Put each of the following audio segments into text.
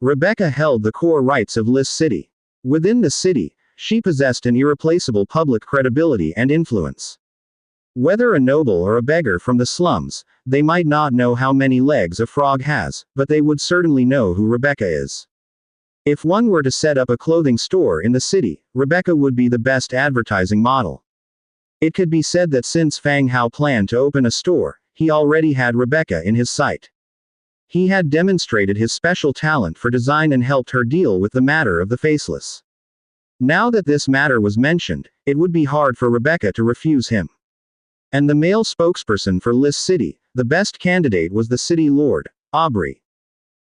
Rebecca held the core rights of Liss City. Within the city, she possessed an irreplaceable public credibility and influence. Whether a noble or a beggar from the slums, they might not know how many legs a frog has, but they would certainly know who Rebecca is. If one were to set up a clothing store in the city, Rebecca would be the best advertising model. It could be said that since Fang Hao planned to open a store, he already had Rebecca in his sight. He had demonstrated his special talent for design and helped her deal with the matter of the faceless. Now that this matter was mentioned, it would be hard for Rebecca to refuse him. And the male spokesperson for Liss City, the best candidate was the city lord, Aubrey.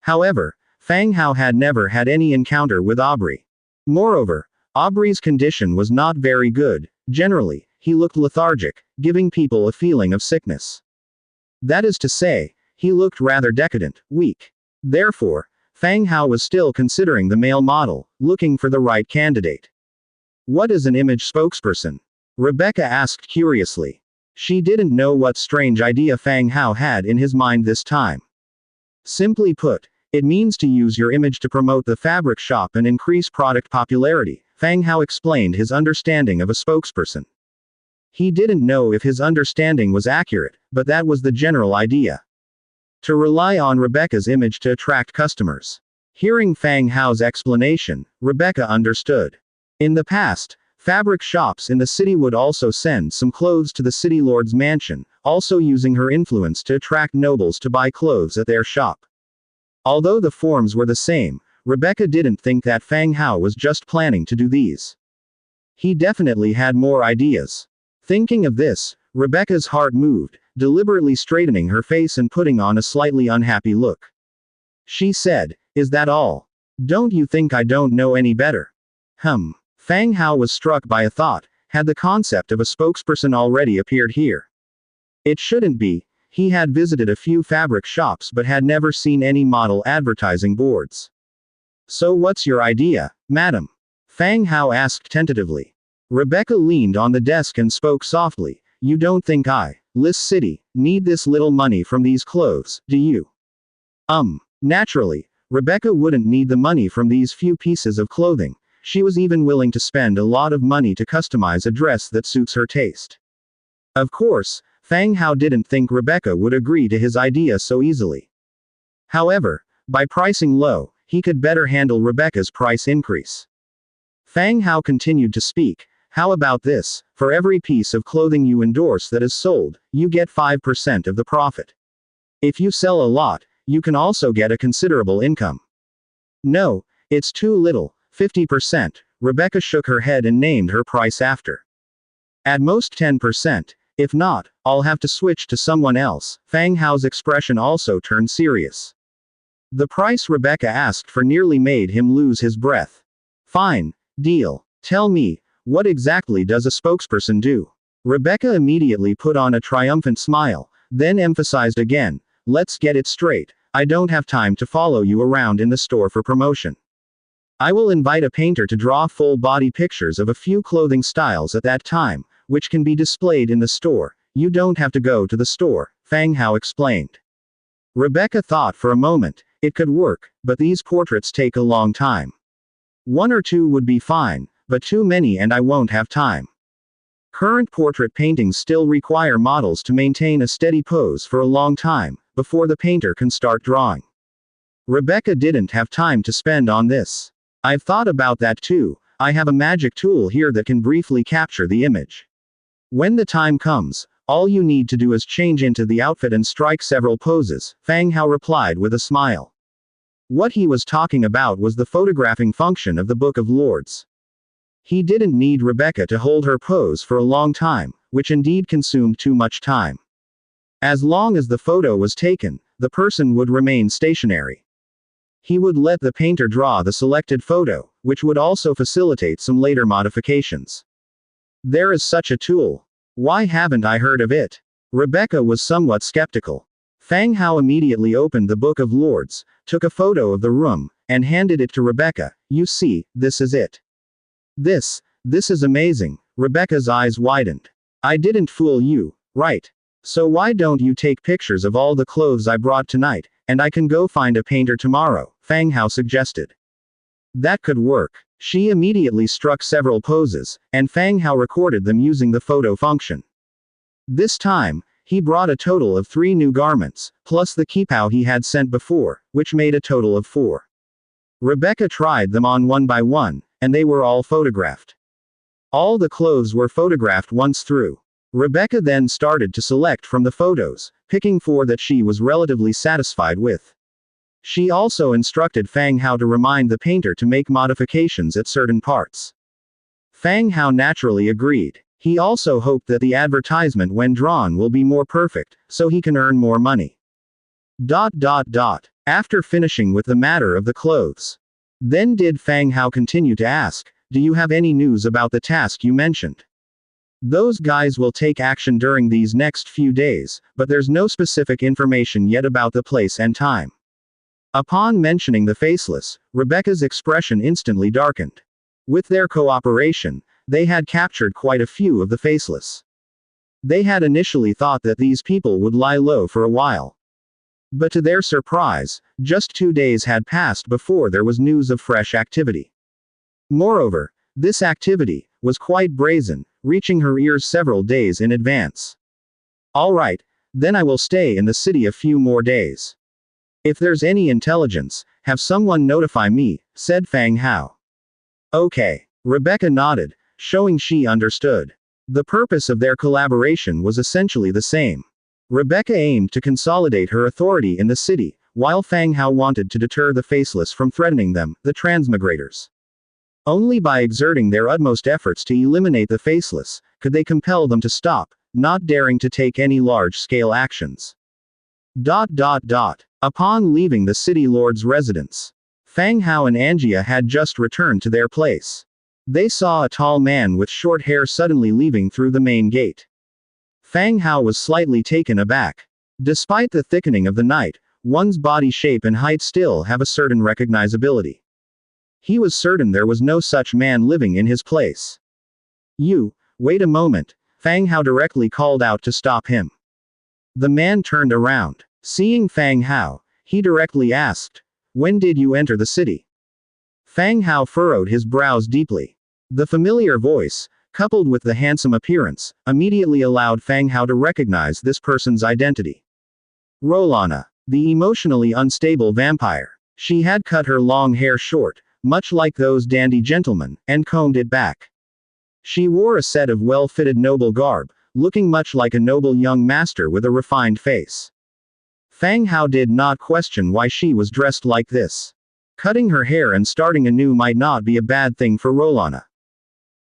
However, Fang Hao had never had any encounter with Aubrey. Moreover, Aubrey's condition was not very good. Generally, he looked lethargic, giving people a feeling of sickness. That is to say, he looked rather decadent, weak. Therefore, Fang Hao was still considering the male model, looking for the right candidate. What is an image spokesperson? Rebecca asked curiously. She didn't know what strange idea Fang Hao had in his mind this time. Simply put, it means to use your image to promote the fabric shop and increase product popularity, Fang Hao explained his understanding of a spokesperson. He didn't know if his understanding was accurate, but that was the general idea. To rely on Rebecca's image to attract customers. Hearing Fang Hao's explanation, Rebecca understood. In the past, fabric shops in the city would also send some clothes to the city lord's mansion, also using her influence to attract nobles to buy clothes at their shop. Although the forms were the same, Rebecca didn't think that Fang Hao was just planning to do these. He definitely had more ideas. Thinking of this, Rebecca's heart moved, deliberately straightening her face and putting on a slightly unhappy look. She said, "Is that all? Don't you think I don't know any better?" Fang Hao was struck by a thought. Had the concept of a spokesperson already appeared here? It shouldn't be. He had visited a few fabric shops but had never seen any model advertising boards. So what's your idea, madam? Fang Hao asked tentatively. Rebecca leaned on the desk and spoke softly. You don't think I, Liss City, need this little money from these clothes, do you? Naturally, Rebecca wouldn't need the money from these few pieces of clothing. She was even willing to spend a lot of money to customize a dress that suits her taste. Of course, Fang Hao didn't think Rebecca would agree to his idea so easily. However, by pricing low, he could better handle Rebecca's price increase. Fang Hao continued to speak. How about this? For every piece of clothing you endorse that is sold, you get 5% of the profit. If you sell a lot, you can also get a considerable income. No, it's too little, 50%, Rebecca shook her head and named her price after. At most 10%, if not, I'll have to switch to someone else. Fang Hao's expression also turned serious. The price Rebecca asked for nearly made him lose his breath. Fine, deal. Tell me, what exactly does a spokesperson do? Rebecca immediately put on a triumphant smile, then emphasized again, let's get it straight, I don't have time to follow you around in the store for promotion. I will invite a painter to draw full-body pictures of a few clothing styles at that time, which can be displayed in the store. You don't have to go to the store, Fang Hao explained. Rebecca thought for a moment. It could work, but these portraits take a long time. 1 or 2 would be fine, but too many and I won't have time. Current portrait paintings still require models to maintain a steady pose for a long time, before the painter can start drawing. Rebecca didn't have time to spend on this. I've thought about that too. I have a magic tool here that can briefly capture the image. When the time comes, all you need to do is change into the outfit and strike several poses, Fang Hao replied with a smile. What he was talking about was the photographing function of the Book of Lords. He didn't need Rebecca to hold her pose for a long time, which indeed consumed too much time. As long as the photo was taken, the person would remain stationary. He would let the painter draw the selected photo, which would also facilitate some later modifications. There is such a tool. Why haven't I heard of it? Rebecca was somewhat skeptical. Fang Hao immediately opened the Book of Lords, took a photo of the room, and handed it to Rebecca. You see, this is it. This is amazing. Rebecca's eyes widened. I didn't fool you, right? So why don't you take pictures of all the clothes I brought tonight, and I can go find a painter tomorrow, Fang Hao suggested. That could work. She immediately struck several poses, and Fang Hao recorded them using the photo function. This time, he brought a total of 3 new garments, plus the kipao he had sent before, which made a total of 4. Rebecca tried them on one by one, and they were all photographed. All the clothes were photographed once through. Rebecca then started to select from the photos, picking 4 that she was relatively satisfied with. She also instructed Fang Hao to remind the painter to make modifications at certain parts. Fang Hao naturally agreed. He also hoped that the advertisement when drawn will be more perfect, so he can earn more money. After finishing with the matter of the clothes. Then did Fang Hao continue to ask, do you have any news about the task you mentioned? Those guys will take action during these next few days, but there's no specific information yet about the place and time. Upon mentioning the faceless, Rebecca's expression instantly darkened. With their cooperation, they had captured quite a few of the faceless. They had initially thought that these people would lie low for a while. But to their surprise, just 2 days had passed before there was news of fresh activity. Moreover, this activity was quite brazen, reaching her ears several days in advance. All right, then I will stay in the city a few more days. If there's any intelligence, have someone notify me, said Fang Hao. Okay. Rebecca nodded, showing she understood. The purpose of their collaboration was essentially the same. Rebecca aimed to consolidate her authority in the city, while Fang Hao wanted to deter the faceless from threatening them, the transmigrators. Only by exerting their utmost efforts to eliminate the faceless, could they compel them to stop, not daring to take any large-scale actions. Upon leaving the city lord's residence, Fang Hao and Angia had just returned to their place. They saw a tall man with short hair suddenly leaving through the main gate. Fang Hao was slightly taken aback. Despite the thickening of the night, one's body shape and height still have a certain recognizability. He was certain there was no such man living in his place. Wait a moment, Fang Hao directly called out to stop him. The man turned around. Seeing Fang Hao, he directly asked, when did you enter the city? Fang Hao furrowed his brows deeply. The familiar voice, coupled with the handsome appearance, immediately allowed Fang Hao to recognize this person's identity. Rolana, the emotionally unstable vampire. She had cut her long hair short, much like those dandy gentlemen, and combed it back. She wore a set of well-fitted noble garb, looking much like a noble young master with a refined face. Fang Hao did not question why she was dressed like this. Cutting her hair and starting anew might not be a bad thing for Rolana.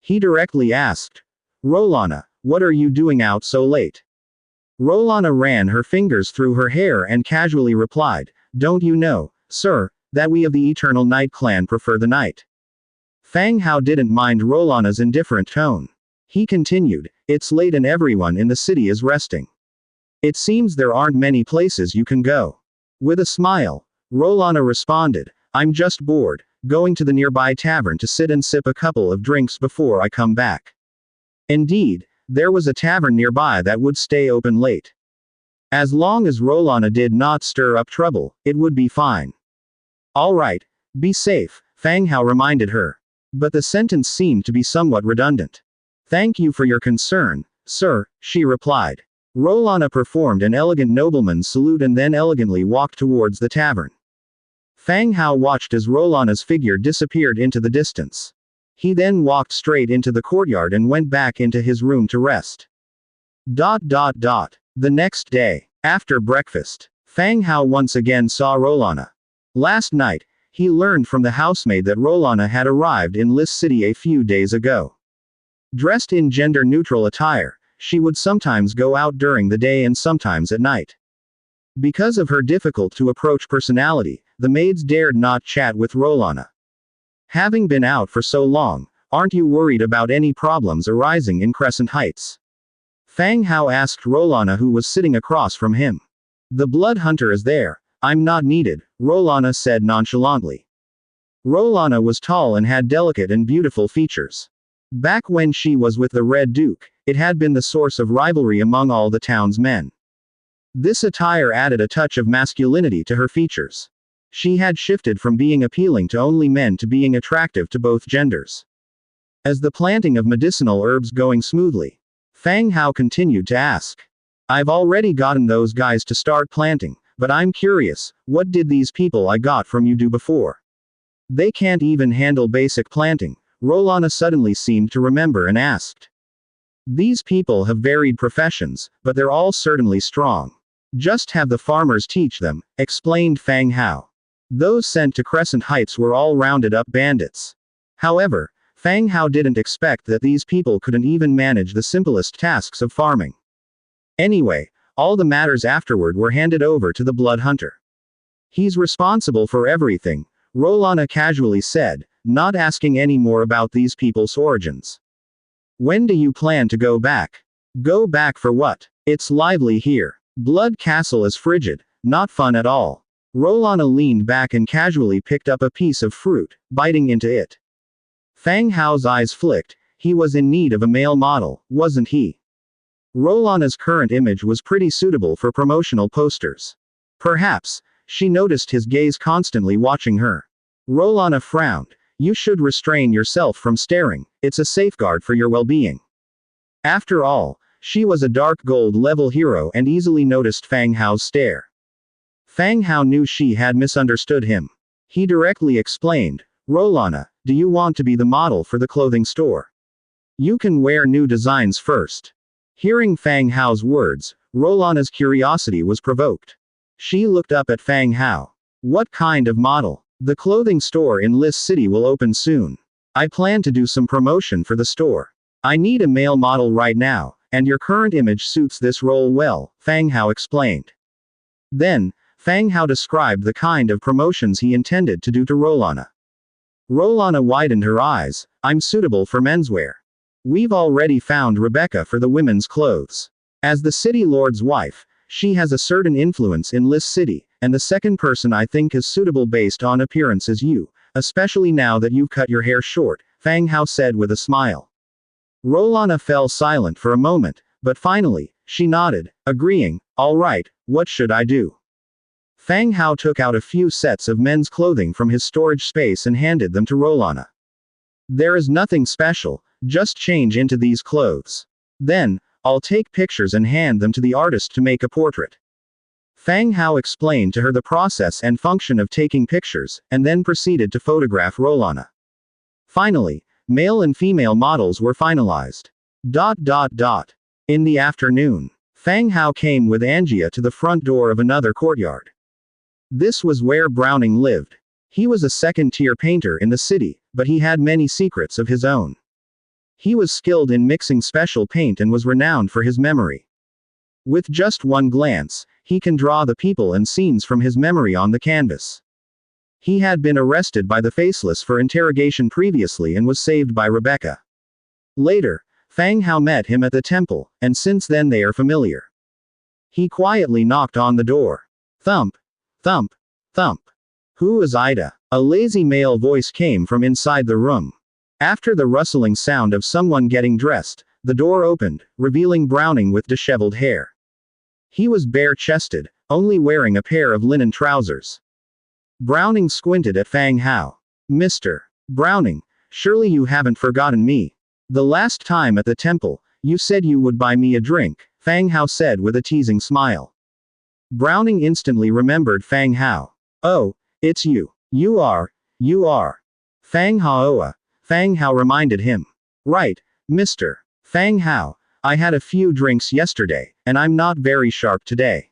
He directly asked, Rolana, what are you doing out so late? Rolana ran her fingers through her hair and casually replied, don't you know, sir, that we of the Eternal Night clan prefer the night? Fang Hao didn't mind Rolana's indifferent tone. He continued, it's late and everyone in the city is resting. It seems there aren't many places you can go. With a smile, Rolana responded, I'm just bored, going to the nearby tavern to sit and sip a couple of drinks before I come back. Indeed, there was a tavern nearby that would stay open late. As long as Rolana did not stir up trouble, it would be fine. All right, be safe, Fang Hao reminded her. But the sentence seemed to be somewhat redundant. Thank you for your concern, sir, she replied. Rolana performed an elegant nobleman's salute and then elegantly walked towards the tavern. Fang Hao watched as Rolana's figure disappeared into the distance. He then walked straight into the courtyard and went back into his room to rest. The next day, after breakfast, Fang Hao once again saw Rolana. Last night, he learned from the housemaid that Rolana had arrived in Lis City a few days ago. Dressed in gender-neutral attire, she would sometimes go out during the day and sometimes at night. Because of her difficult-to-approach personality, the maids dared not chat with Rolana. Having been out for so long, aren't you worried about any problems arising in Crescent Heights? Fang Hao asked Rolana, who was sitting across from him. The blood hunter is there. I'm not needed, Rolana said nonchalantly. Rolana was tall and had delicate and beautiful features. Back when she was with the Red Duke, it had been the source of rivalry among all the town's men. This attire added a touch of masculinity to her features. She had shifted from being appealing to only men to being attractive to both genders. As the planting of medicinal herbs going smoothly, Fang Hao continued to ask. I've already gotten those guys to start planting, but I'm curious, what did these people I got from you do before? They can't even handle basic planting, Rolana suddenly seemed to remember and asked. These people have varied professions, but they're all certainly strong. Just have the farmers teach them, explained Fang Hao. Those sent to Crescent Heights were all rounded up bandits. However, Fang Hao didn't expect that these people couldn't even manage the simplest tasks of farming. Anyway, all the matters afterward were handed over to the Blood Hunter. He's responsible for everything, Rolana casually said, not asking any more about these people's origins. When do you plan to go back? Go back for what? It's lively here. Blood Castle is frigid, not fun at all. Rolana leaned back and casually picked up a piece of fruit, biting into it. Fang Hao's eyes flicked. He was in need of a male model, wasn't he? Rolana's current image was pretty suitable for promotional posters. Perhaps, she noticed his gaze constantly watching her. Rolana frowned. You should restrain yourself from staring, it's a safeguard for your well-being. After all, she was a dark gold level hero and easily noticed Fang Hao's stare. Fang Hao knew she had misunderstood him. He directly explained, Rolana, do you want to be the model for the clothing store? You can wear new designs first. Hearing Fang Hao's words, Rolana's curiosity was provoked. She looked up at Fang Hao. What kind of model? The clothing store in Lis City will open soon. I plan to do some promotion for the store. I need a male model right now, and your current image suits this role well, Fang Hao explained. Then, Fang Hao described the kind of promotions he intended to do to Rolana. Rolana widened her eyes. I'm suitable for menswear. We've already found Rebecca for the women's clothes. As the city lord's wife, she has a certain influence in Lis City, and the second person I think is suitable based on appearance is you, especially now that you've cut your hair short, Fang Hao said with a smile. Rolana fell silent for a moment, but finally, she nodded, agreeing, all right, what should I do? Fang Hao took out a few sets of men's clothing from his storage space and handed them to Rolana. There is nothing special, just change into these clothes. Then, I'll take pictures and hand them to the artist to make a portrait. Fang Hao explained to her the process and function of taking pictures, and then proceeded to photograph Rolana. Finally, male and female models were finalized. In the afternoon, Fang Hao came with Angia to the front door of another courtyard. This was where Browning lived. He was a second-tier painter in the city, but he had many secrets of his own. He was skilled in mixing special paint and was renowned for his memory. With just one glance, he can draw the people and scenes from his memory on the canvas. He had been arrested by the Faceless for interrogation previously and was saved by Rebecca. Later, Fang Hao met him at the temple, and since then they are familiar. He quietly knocked on the door. Thump. Thump. Thump. Who is Ida? A lazy male voice came from inside the room. After the rustling sound of someone getting dressed, the door opened, revealing Browning with disheveled hair. He was bare-chested, only wearing a pair of linen trousers. Browning squinted at Fang Hao. Mr. Browning, surely you haven't forgotten me. The last time at the temple, you said you would buy me a drink, Fang Hao said with a teasing smile. Browning instantly remembered Fang Hao. Oh, it's you. You are. Fang Haoa. Fang Hao reminded him. Right, Mr. Fang Hao. I had a few drinks yesterday, and I'm not very sharp today.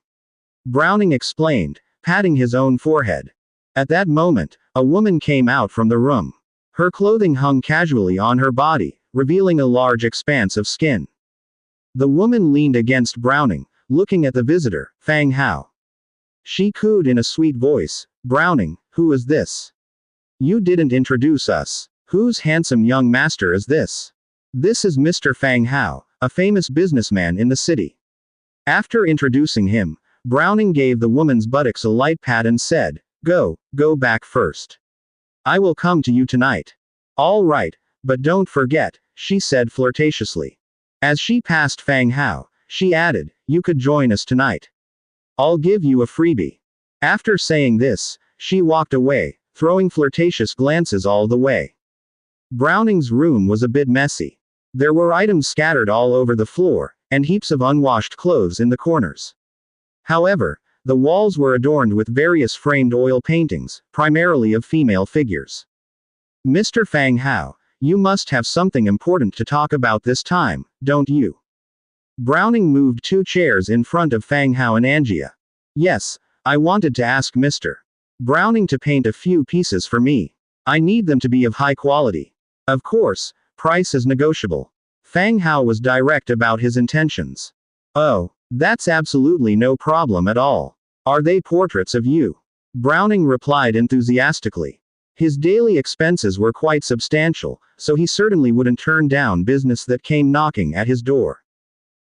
Browning explained, patting his own forehead. At that moment, a woman came out from the room. Her clothing hung casually on her body, revealing a large expanse of skin. The woman leaned against Browning, looking at the visitor, Fang Hao. She cooed in a sweet voice, Browning, who is this? You didn't introduce us. Whose handsome young master is this? This is Mr. Fang Hao, a famous businessman in the city. After introducing him, Browning gave the woman's buttocks a light pat and said, go back first. I will come to you tonight. All right, but don't forget, she said flirtatiously. As she passed Fang Hao, she added, you could join us tonight. I'll give you a freebie. After saying this, she walked away, throwing flirtatious glances all the way. Browning's room was a bit messy. There were items scattered all over the floor, and heaps of unwashed clothes in the corners. However, the walls were adorned with various framed oil paintings, primarily of female figures. Mr. Fang Hao, you must have something important to talk about this time, don't you? Browning moved 2 chairs in front of Fang Hao and Angia. Yes, I wanted to ask Mr. Browning to paint a few pieces for me. I need them to be of high quality. Of course, price is negotiable. Fang Hao was direct about his intentions. Oh, that's absolutely no problem at all. Are they portraits of you? Browning replied enthusiastically. His daily expenses were quite substantial, so he certainly wouldn't turn down business that came knocking at his door.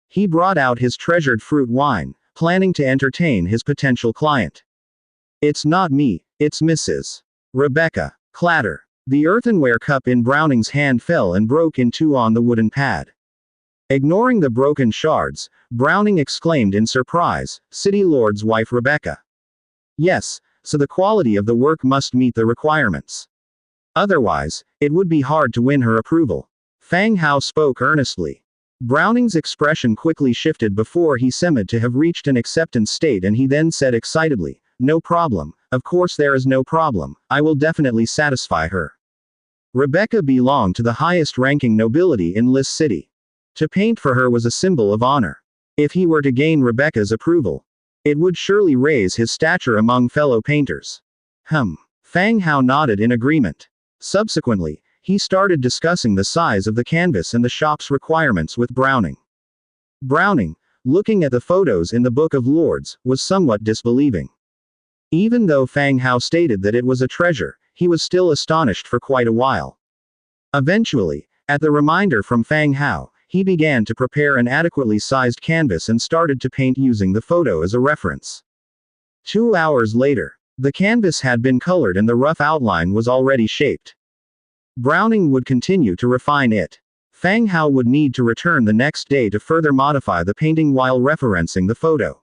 He brought out his treasured fruit wine, planning to entertain his potential client. It's not me, it's Mrs. Rebecca. Clatter. The earthenware cup in Browning's hand fell and broke in 2 on the wooden pad. Ignoring the broken shards, Browning exclaimed in surprise, City Lord's wife Rebecca. Yes, so the quality of the work must meet the requirements. Otherwise, it would be hard to win her approval. Fang Hao spoke earnestly. Browning's expression quickly shifted before he seemed to have reached an acceptance state, and he then said excitedly, no problem, of course there is no problem, I will definitely satisfy her. Rebecca belonged to the highest ranking nobility in Lis City. To paint for her was a symbol of honor. If he were to gain Rebecca's approval, it would surely raise his stature among fellow painters. Fang Hao nodded in agreement. Subsequently, he started discussing the size of the canvas and the shop's requirements with Browning. Browning, looking at the photos in the Book of Lords, was somewhat disbelieving. Even though Fang Hao stated that it was a treasure, he was still astonished for quite a while. Eventually, at the reminder from Fang Hao, he began to prepare an adequately sized canvas and started to paint using the photo as a reference. 2 hours later, the canvas had been colored and the rough outline was already shaped. Browning would continue to refine it. Fang Hao would need to return the next day to further modify the painting while referencing the photo.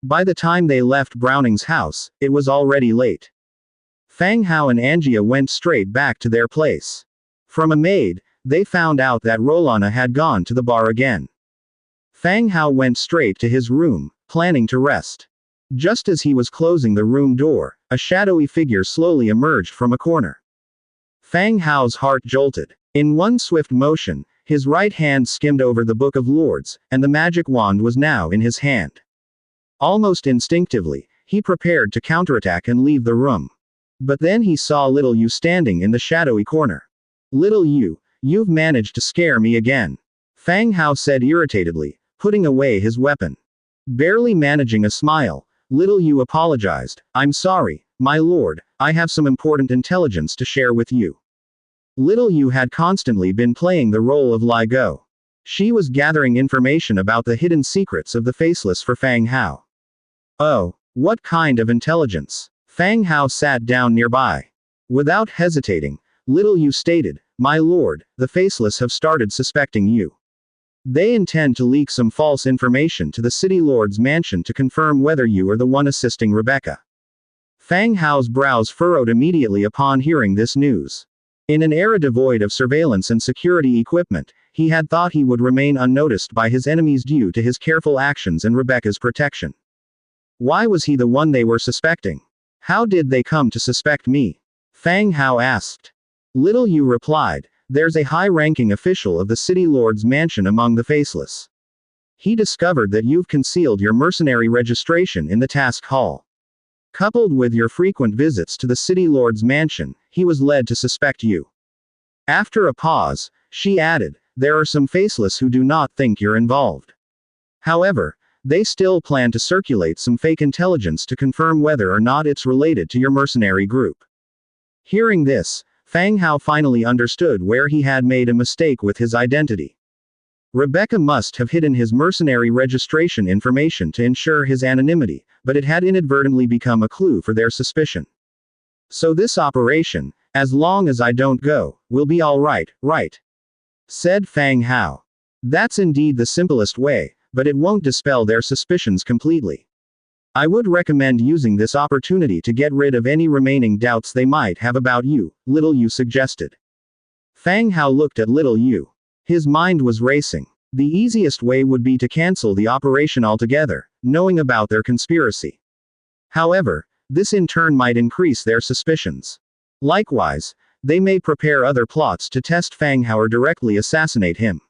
By the time they left Browning's house, it was already late. Fang Hao and Angia went straight back to their place. From a maid, they found out that Rolana had gone to the bar again. Fang Hao went straight to his room, planning to rest. Just as he was closing the room door, a shadowy figure slowly emerged from a corner. Fang Hao's heart jolted. In one swift motion, his right hand skimmed over the Book of Lords, and the magic wand was now in his hand. Almost instinctively, he prepared to counterattack and leave the room. But then he saw Little Yu standing in the shadowy corner. Little Yu, you've managed to scare me again. Fang Hao said irritatedly, putting away his weapon. Barely managing a smile, Little Yu apologized. I'm sorry, my lord, I have some important intelligence to share with you. Little Yu had constantly been playing the role of Li Go. She was gathering information about the hidden secrets of the Faceless for Fang Hao. Oh, what kind of intelligence? Fang Hao sat down nearby. Without hesitating, Little Yu stated, my lord, the Faceless have started suspecting you. They intend to leak some false information to the City Lord's mansion to confirm whether you are the one assisting Rebecca. Fang Hao's brows furrowed immediately upon hearing this news. In an era devoid of surveillance and security equipment, he had thought he would remain unnoticed by his enemies due to his careful actions and Rebecca's protection. Why was he the one they were suspecting? How did they come to suspect me? Fang Hao asked. Little Yu replied, there's a high-ranking official of the City Lord's mansion among the Faceless. He discovered that you've concealed your mercenary registration in the task hall. Coupled with your frequent visits to the City Lord's mansion, he was led to suspect you. After a pause, she added, there are some Faceless who do not think you're involved. However, they still plan to circulate some fake intelligence to confirm whether or not it's related to your mercenary group. Hearing this, Fang Hao finally understood where he had made a mistake with his identity. Rebecca must have hidden his mercenary registration information to ensure his anonymity, but it had inadvertently become a clue for their suspicion. So this operation, as long as I don't go, will be all right, right? Said Fang Hao. That's indeed the simplest way, but it won't dispel their suspicions completely. I would recommend using this opportunity to get rid of any remaining doubts they might have about you, Little Yu suggested. Fang Hao looked at Little Yu. His mind was racing. The easiest way would be to cancel the operation altogether, knowing about their conspiracy. However, this in turn might increase their suspicions. Likewise, they may prepare other plots to test Fang Hao or directly assassinate him.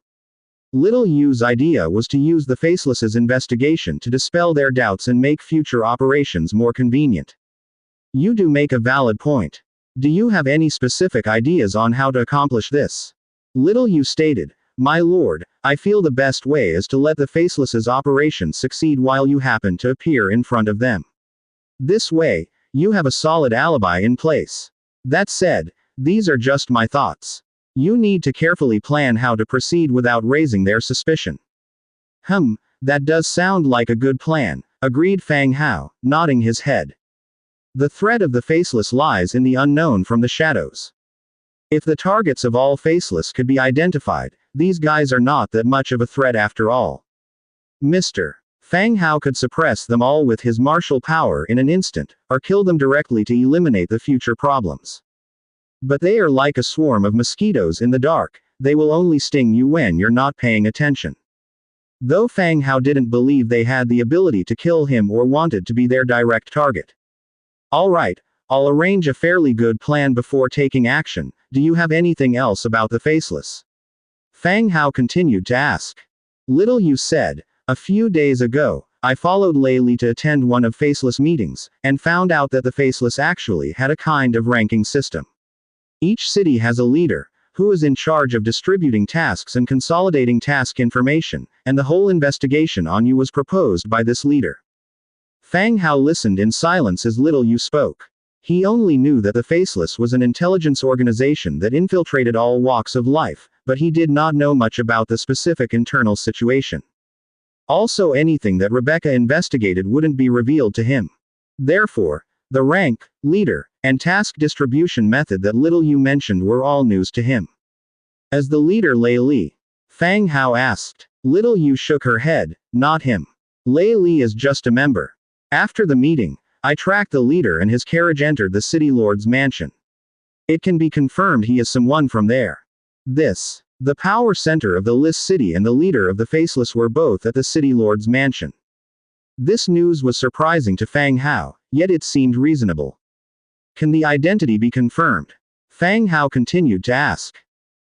Little Yu's idea was to use the Faceless's investigation to dispel their doubts and make future operations more convenient. You do make a valid point. Do you have any specific ideas on how to accomplish this? Little Yu stated, My lord, I feel the best way is to let the Faceless's operation succeed while you happen to appear in front of them. This way, you have a solid alibi in place. That said, these are just my thoughts. You need to carefully plan how to proceed without raising their suspicion. That does sound like a good plan, agreed Fang Hao, nodding his head. The threat of the Faceless lies in the unknown from the shadows. If the targets of all Faceless could be identified, these guys are not that much of a threat after all. Mr. Fang Hao could suppress them all with his martial power in an instant, or kill them directly to eliminate the future problems. But they are like a swarm of mosquitoes in the dark, they will only sting you when you're not paying attention. Though Fang Hao didn't believe they had the ability to kill him or wanted to be their direct target. Alright, I'll arrange a fairly good plan before taking action. Do you have anything else about the Faceless? Fang Hao continued to ask. Little Yu said, A few days ago, I followed Lei Li to attend one of Faceless meetings, and found out that the Faceless actually had a kind of ranking system. Each city has a leader, who is in charge of distributing tasks and consolidating task information, and the whole investigation on you was proposed by this leader. Fang Hao listened in silence as Little Yu spoke. He only knew that the Faceless was an intelligence organization that infiltrated all walks of life, but he did not know much about the specific internal situation. Also, anything that Rebecca investigated wouldn't be revealed to him. Therefore, the rank, leader, and task distribution method that Little Yu mentioned were all news to him. As the leader Lei Li? Fang Hao asked. Little Yu shook her head, not him. Lei Li is just a member. After the meeting, I tracked the leader and his carriage entered the city lord's mansion. It can be confirmed he is someone from there. The power center of the Lis city and the leader of the Faceless were both at the city lord's mansion. This news was surprising to Fang Hao, yet it seemed reasonable. Can the identity be confirmed? Fang Hao continued to ask.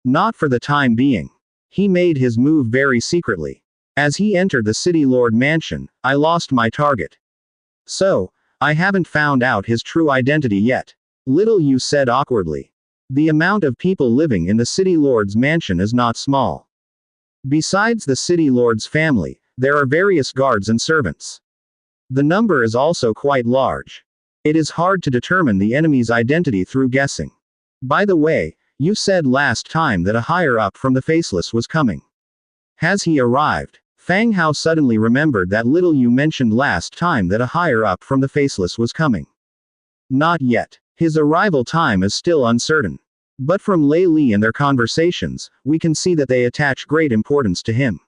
Not for the time being. He made his move very secretly. As he entered the city lord mansion, I lost my target. So, I haven't found out his true identity yet. Little Yu said awkwardly. The amount of people living in the city lord's mansion is not small. Besides the city lord's family, there are various guards and servants. The number is also quite large. It is hard to determine the enemy's identity through guessing. By the way, you said last time that a higher-up from the Faceless was coming. Has he arrived? Fang Hao suddenly remembered that Little Yu mentioned last time that a higher-up from the Faceless was coming. Not yet. His arrival time is still uncertain. But from Lei Li and their conversations, we can see that they attach great importance to him.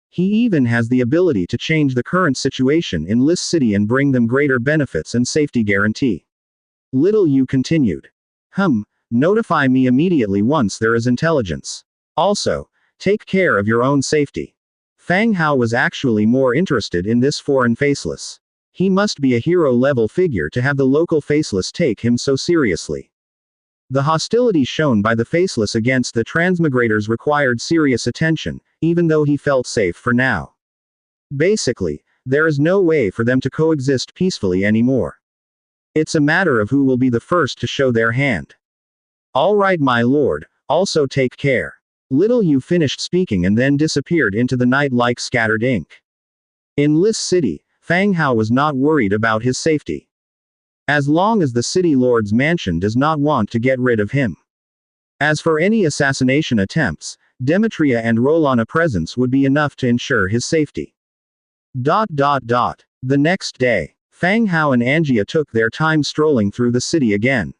He even has the ability to change the current situation in Lis City and bring them greater benefits and safety guarantee. Little Yu continued. Notify me immediately once there is intelligence. Also, take care of your own safety. Fang Hao was actually more interested in this foreign Faceless. He must be a hero-level figure to have the local Faceless take him so seriously. The hostility shown by the Faceless against the transmigrators required serious attention, even though he felt safe for now. Basically, there is no way for them to coexist peacefully anymore. It's a matter of who will be the first to show their hand. All right, my lord, also take care. Little Yu finished speaking and then disappeared into the night like scattered ink. In Lis City, Fang Hao was not worried about his safety. As long as the city lord's mansion does not want to get rid of him. As for any assassination attempts, Demetria and Rolana presence would be enough to ensure his safety. The next day, Fang Hao and Angia took their time strolling through the city again.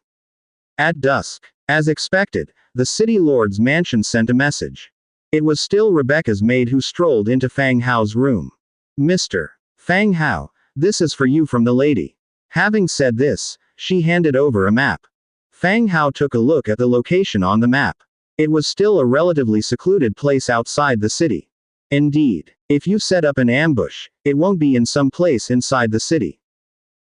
At dusk, as expected, the city lord's mansion sent a message. It was still Rebecca's maid who strolled into Fang Hao's room. Mr. Fang Hao, this is for you from the lady. Having said this, she handed over a map. Fang Hao took a look at the location on the map. It was still a relatively secluded place outside the city. Indeed, if you set up an ambush, it won't be in some place inside the city.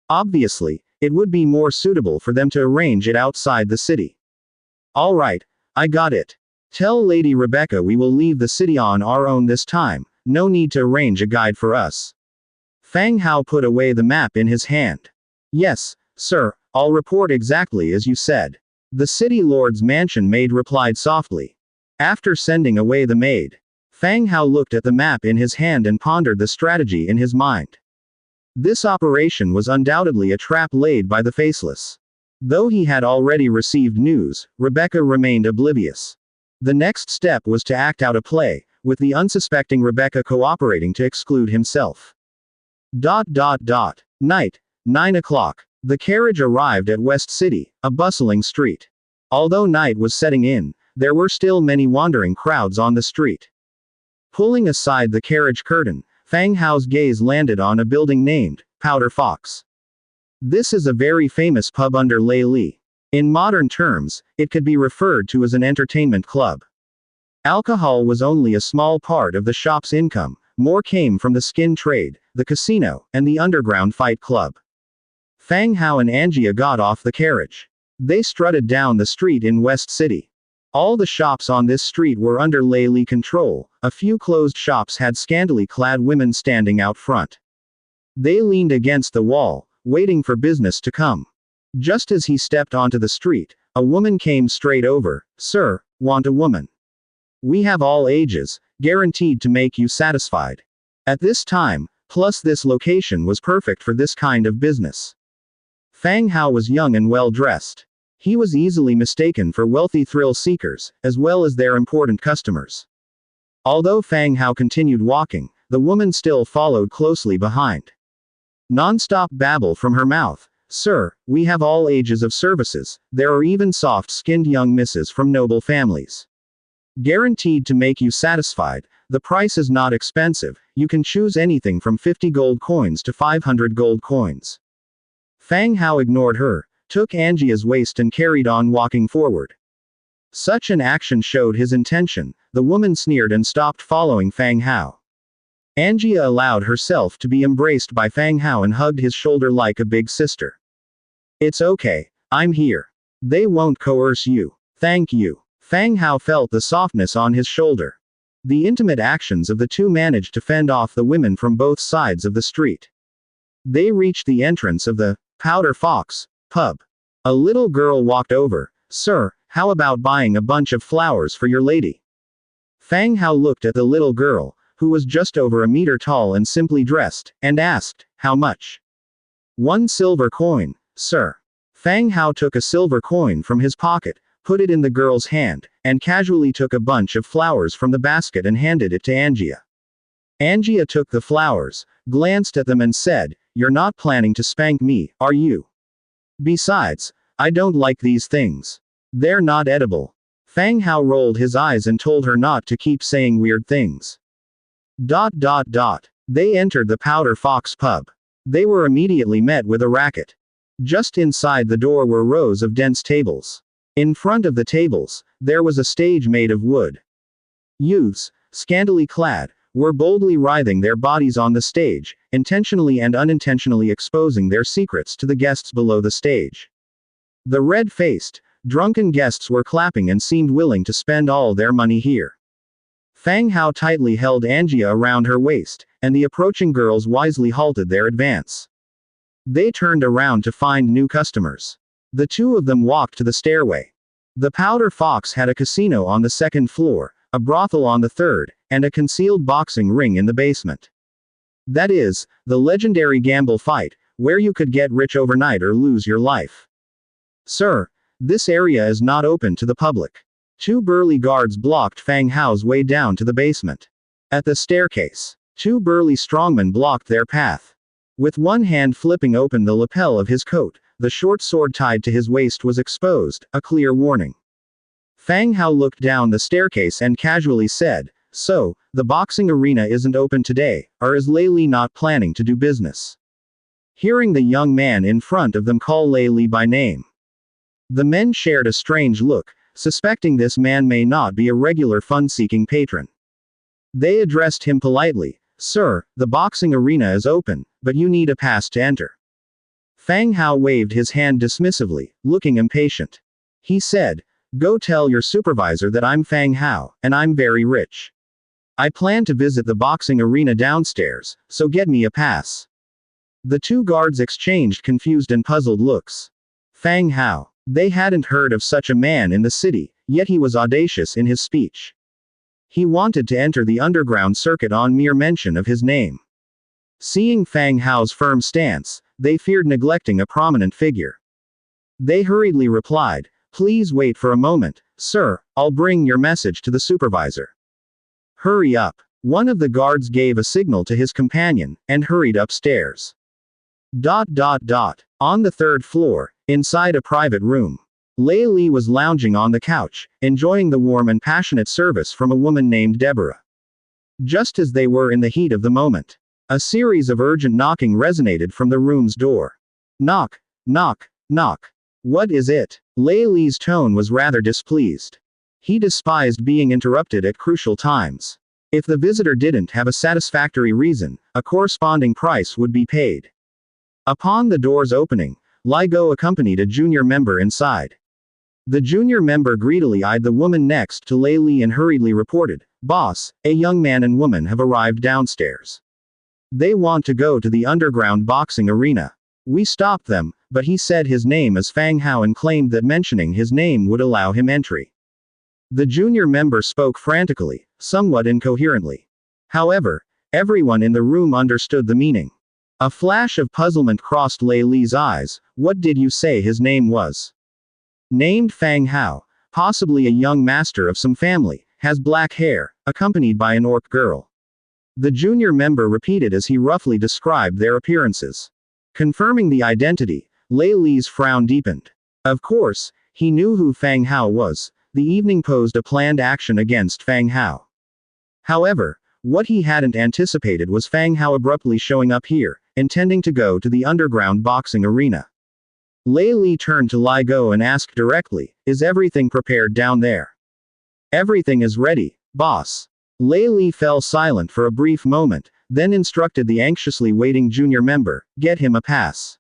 Obviously, it would be more suitable for them to arrange it outside the city. Alright, I got it. Tell Lady Rebecca we will leave the city on our own this time, no need to arrange a guide for us. Fang Hao put away the map in his hand. Yes, sir, I'll report exactly as you said. The city lord's mansion maid replied softly. After sending away the maid, Fang Hao looked at the map in his hand and pondered the strategy in his mind. This operation was undoubtedly a trap laid by the Faceless. Though he had already received news, Rebecca remained oblivious. The next step was to act out a play, with the unsuspecting Rebecca cooperating to exclude himself. Night, 9 o'clock. The carriage arrived at West City, a bustling street. Although night was setting in, there were still many wandering crowds on the street. Pulling aside the carriage curtain, Fang Hao's gaze landed on a building named Powder Fox. This is a very famous pub under Lei Li. In modern terms, it could be referred to as an entertainment club. Alcohol was only a small part of the shop's income, more came from the skin trade, the casino, and the underground fight club. Fang Hao and Angia got off the carriage. They strutted down the street in West City. All the shops on this street were under Lei Li control, a few closed shops had scantily clad women standing out front. They leaned against the wall, waiting for business to come. Just as he stepped onto the street, a woman came straight over. Sir, want a woman? We have all ages, guaranteed to make you satisfied. At this time, plus this location was perfect for this kind of business. Fang Hao was young and well dressed. He was easily mistaken for wealthy thrill seekers, as well as their important customers. Although Fang Hao continued walking, the woman still followed closely behind. Non-stop babble from her mouth. Sir, we have all ages of services, there are even soft-skinned young misses from noble families. Guaranteed to make you satisfied, the price is not expensive, you can choose anything from 50 gold coins to 500 gold coins. Fang Hao ignored her, took Angia's waist and carried on walking forward. Such an action showed his intention, the woman sneered and stopped following Fang Hao. Angia allowed herself to be embraced by Fang Hao and hugged his shoulder like a big sister. It's okay, I'm here. They won't coerce you. Thank you. Fang Hao felt the softness on his shoulder. The intimate actions of the two managed to fend off the women from both sides of the street. They reached the entrance of the Powder Fox pub. A little girl walked over. Sir, how about buying a bunch of flowers for your lady? Fang Hao looked at the little girl, who was just over a meter tall and simply dressed, and asked, how much? 1 silver coin, sir. Fang Hao took a silver coin from his pocket, put it in the girl's hand, and casually took a bunch of flowers from the basket and handed it to Angia. Angia took the flowers, glanced at them and said, you're not planning to spank me, are you? Besides, I don't like these things. They're not edible. Fang Hao rolled his eyes and told her not to keep saying weird things. They entered the Powder Fox pub. They were immediately met with a racket. Just inside the door were rows of dense tables. In front of the tables, there was a stage made of wood. Youths, scantily clad, were boldly writhing their bodies on the stage, intentionally and unintentionally exposing their secrets to the guests below the stage. The red-faced, drunken guests were clapping and seemed willing to spend all their money here. Fang Hao tightly held Angia around her waist, and the approaching girls wisely halted their advance. They turned around to find new customers. The two of them walked to the stairway. The Powder Fox had a casino on the second floor, a brothel on the third, and a concealed boxing ring in the basement. That is, the legendary gamble fight, where you could get rich overnight or lose your life. Sir, this area is not open to the public. 2 burly guards blocked Fang Hao's way down to the basement. At the staircase, 2 burly strongmen blocked their path. With one hand flipping open the lapel of his coat, the short sword tied to his waist was exposed, a clear warning. Fang Hao looked down the staircase and casually said, So, the boxing arena isn't open today, or is Lei Li not planning to do business? Hearing the young man in front of them call Lei Li by name, the men shared a strange look, suspecting this man may not be a regular fun-seeking patron. They addressed him politely. Sir, the boxing arena is open, but you need a pass to enter. Fang Hao waved his hand dismissively, looking impatient. He said, Go tell your supervisor that I'm Fang Hao, and I'm very rich. I plan to visit the boxing arena downstairs, so get me a pass. The two guards exchanged confused and puzzled looks. Fang Hao. They hadn't heard of such a man in the city, yet he was audacious in his speech. He wanted to enter the underground circuit on mere mention of his name. Seeing Fang Hao's firm stance, they feared neglecting a prominent figure. They hurriedly replied, Please wait for a moment, sir, I'll bring your message to the supervisor. Hurry up. One of the guards gave a signal to his companion, and hurried upstairs. On the third floor, inside a private room, Lei Li was lounging on the couch, enjoying the warm and passionate service from a woman named Deborah. Just as they were in the heat of the moment, a series of urgent knocking resonated from the room's door. Knock, knock, knock. What is it? Lei Li's tone was rather displeased. He despised being interrupted at crucial times. If the visitor didn't have a satisfactory reason, a corresponding price would be paid. Upon the door's opening, Li Go accompanied a junior member inside. The junior member greedily eyed the woman next to Lei Li and hurriedly reported, Boss, a young man and woman have arrived downstairs. They want to go to the underground boxing arena. We stopped them, but he said his name is Fang Hao and claimed that mentioning his name would allow him entry. The junior member spoke frantically, somewhat incoherently. However, everyone in the room understood the meaning. A flash of puzzlement crossed Lei Li's eyes. What did you say his name was? Named Fang Hao, possibly a young master of some family, has black hair, accompanied by an orc girl. The junior member repeated as he roughly described their appearances. Confirming the identity, Lei Li's frown deepened. Of course, he knew who Fang Hao was. The evening posed a planned action against Fang Hao. However, what he hadn't anticipated was Fang Hao abruptly showing up here, intending to go to the underground boxing arena. Lei Li turned to Li Go and asked directly, Is everything prepared down there? Everything is ready, boss. Lei Li fell silent for a brief moment, then instructed the anxiously waiting junior member, Get him a pass.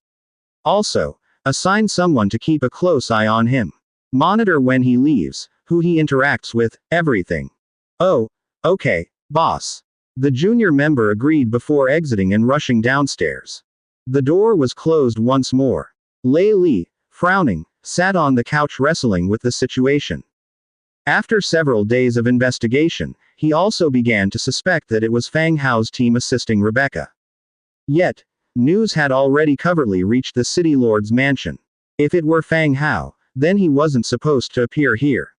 Also, assign someone to keep a close eye on him. Monitor when he leaves, who he interacts with, everything. Oh, okay, boss. The junior member agreed before exiting and rushing downstairs. The door was closed once more. Lei Li, frowning, sat on the couch wrestling with the situation. After several days of investigation, he also began to suspect that it was Fang Hao's team assisting Rebecca. Yet, news had already covertly reached the city lord's mansion. If it were Fang Hao, then he wasn't supposed to appear here.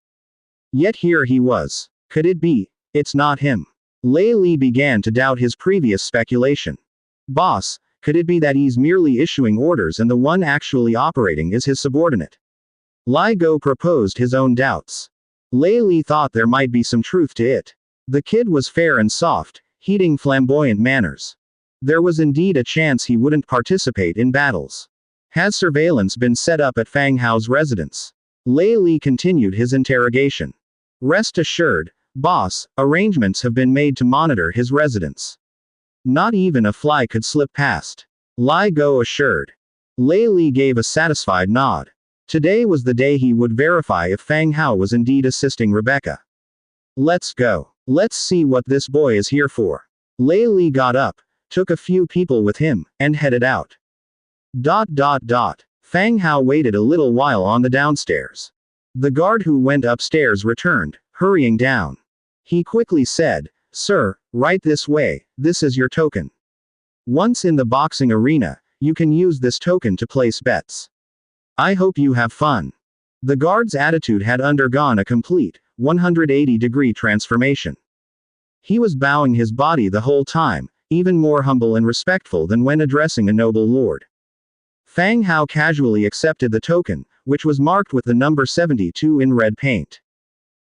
Yet here he was. Could it be? It's not him. Lei Li began to doubt his previous speculation. Boss, could it be that he's merely issuing orders and the one actually operating is his subordinate? Li Go proposed his own doubts. Lei Li thought there might be some truth to it. The kid was fair and soft, heeding flamboyant manners. There was indeed a chance he wouldn't participate in battles. Has surveillance been set up at Fang Hao's residence? Lei Li continued his interrogation. Rest assured, boss, arrangements have been made to monitor his residence. Not even a fly could slip past. Li Go assured. Lei Li gave a satisfied nod. Today was the day he would verify if Fang Hao was indeed assisting Rebecca. Let's go. Let's see what this boy is here for. Lei Li got up, took a few people with him, and headed out. Fang Hao waited a little while on the downstairs. The guard who went upstairs returned, hurrying down. He quickly said, Sir, right this way, this is your token. Once in the boxing arena, you can use this token to place bets. I hope you have fun. The guard's attitude had undergone a complete, 180-degree transformation. He was bowing his body the whole time, even more humble and respectful than when addressing a noble lord. Fang Hao casually accepted the token, which was marked with the number 72 in red paint.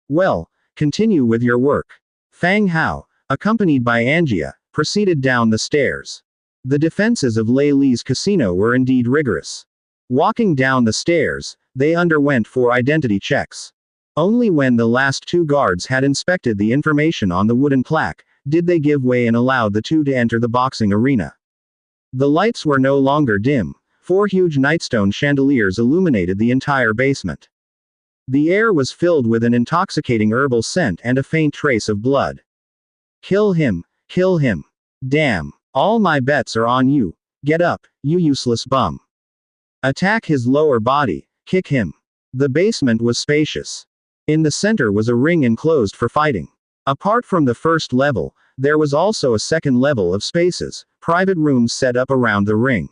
Well, continue with your work. Fang Hao, accompanied by Angia, proceeded down the stairs. The defenses of Lei Li's casino were indeed rigorous. Walking down the stairs, they underwent 4 identity checks. Only when the last 2 guards had inspected the information on the wooden plaque, did they give way and allowed the 2 to enter the boxing arena. The lights were no longer dim. 4 huge nightstone chandeliers illuminated the entire basement. The air was filled with an intoxicating herbal scent and a faint trace of blood. Kill him, kill him. Damn, all my bets are on you. Get up, you useless bum. Attack his lower body, kick him. The basement was spacious. In the center was a ring enclosed for fighting. Apart from the first level, there was also a second level of spaces, private rooms set up around the ring.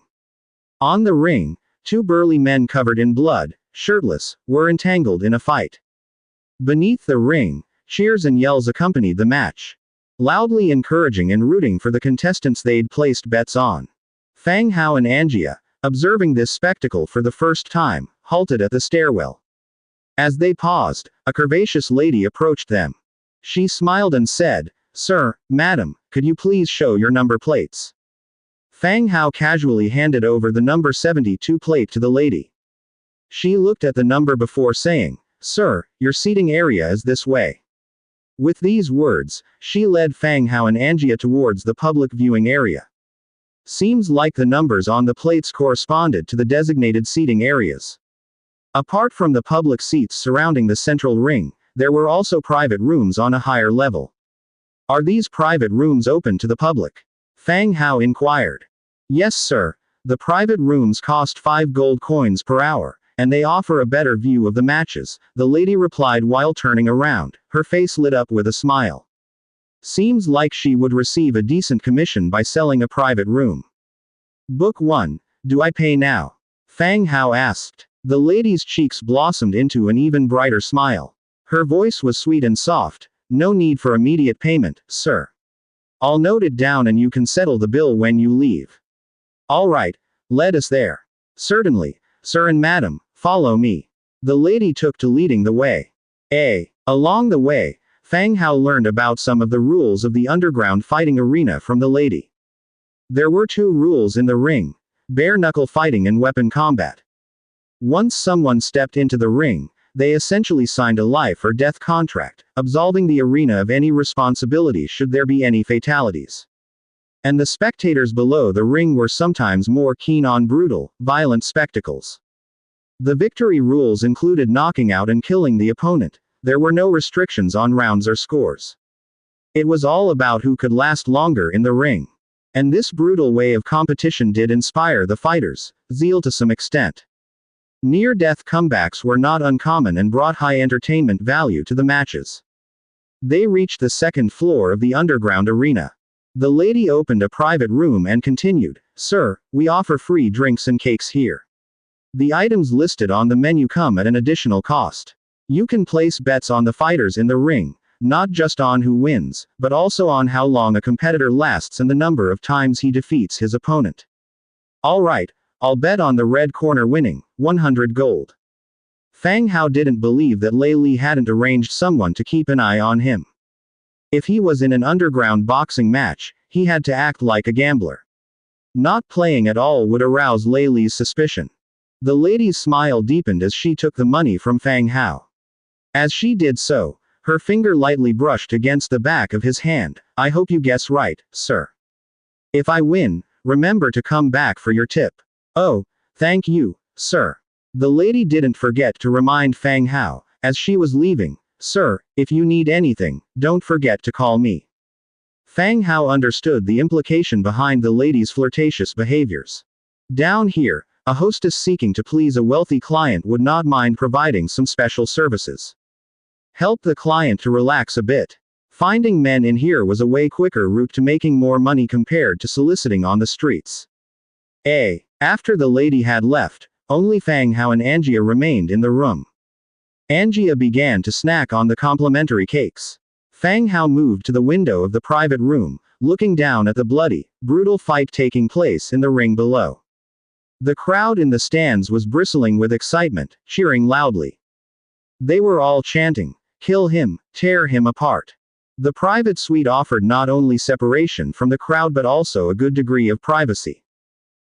On the ring, 2 burly men covered in blood, shirtless, were entangled in a fight. Beneath the ring, cheers and yells accompanied the match. Loudly encouraging and rooting for the contestants they'd placed bets on. Fang Hao and Angia, observing this spectacle for the first time, halted at the stairwell. As they paused, a curvaceous lady approached them. She smiled and said, "Sir, madam, could you please show your number plates?" Fang Hao casually handed over the number 72 plate to the lady. She looked at the number before saying, "Sir, your seating area is this way." With these words, she led Fang Hao and Angia towards the public viewing area. Seems like the numbers on the plates corresponded to the designated seating areas. Apart from the public seats surrounding the central ring, there were also private rooms on a higher level. Are these private rooms open to the public? Fang Hao inquired. Yes, sir. The private rooms cost 5 gold coins per hour, and they offer a better view of the matches, the lady replied while turning around, her face lit up with a smile. Seems like she would receive a decent commission by selling a private room. Book 1. Do I pay now? Fang Hao asked. The lady's cheeks blossomed into an even brighter smile. Her voice was sweet and soft. No need for immediate payment, sir. I'll note it down and you can settle the bill when you leave. All right, let us there. Certainly, sir and madam, follow me. The lady took to leading the way. Along the way, Fang Hao learned about some of the rules of the underground fighting arena from the lady. There were 2 rules in the ring: bare-knuckle fighting and weapon combat. Once someone stepped into the ring, they essentially signed a life or death contract, absolving the arena of any responsibility should there be any fatalities. And the spectators below the ring were sometimes more keen on brutal, violent spectacles. The victory rules included knocking out and killing the opponent. There were no restrictions on rounds or scores. It was all about who could last longer in the ring. And this brutal way of competition did inspire the fighters' zeal to some extent. Near-death comebacks were not uncommon and brought high entertainment value to the matches. They reached the second floor of the underground arena. The lady opened a private room and continued, "Sir, we offer free drinks and cakes here. The items listed on the menu come at an additional cost. You can place bets on the fighters in the ring, not just on who wins, but also on how long a competitor lasts and the number of times he defeats his opponent. All right, I'll bet on the red corner winning, 100 gold." Fang Hao didn't believe that Lei Li hadn't arranged someone to keep an eye on him. If he was in an underground boxing match, he had to act like a gambler. Not playing at all would arouse Lei Li's suspicion. The lady's smile deepened as she took the money from Fang Hao. As she did so, her finger lightly brushed against the back of his hand. "I hope you guess right, sir. If I win, remember to come back for your tip." "Oh, thank you, sir." The lady didn't forget to remind Fang Hao, as she was leaving, "Sir, if you need anything, don't forget to call me." Fang Hao understood the implication behind the lady's flirtatious behaviors. Down here, a hostess seeking to please a wealthy client would not mind providing some special services. Help the client to relax a bit. Finding men in here was a way quicker route to making more money compared to soliciting on the streets. After the lady had left, only Fang Hao and Angia remained in the room. Angia began to snack on the complimentary cakes. Fang Hao moved to the window of the private room, looking down at the bloody, brutal fight taking place in the ring below. The crowd in the stands was bristling with excitement, cheering loudly. They were all chanting, "Kill him, tear him apart." The private suite offered not only separation from the crowd but also a good degree of privacy.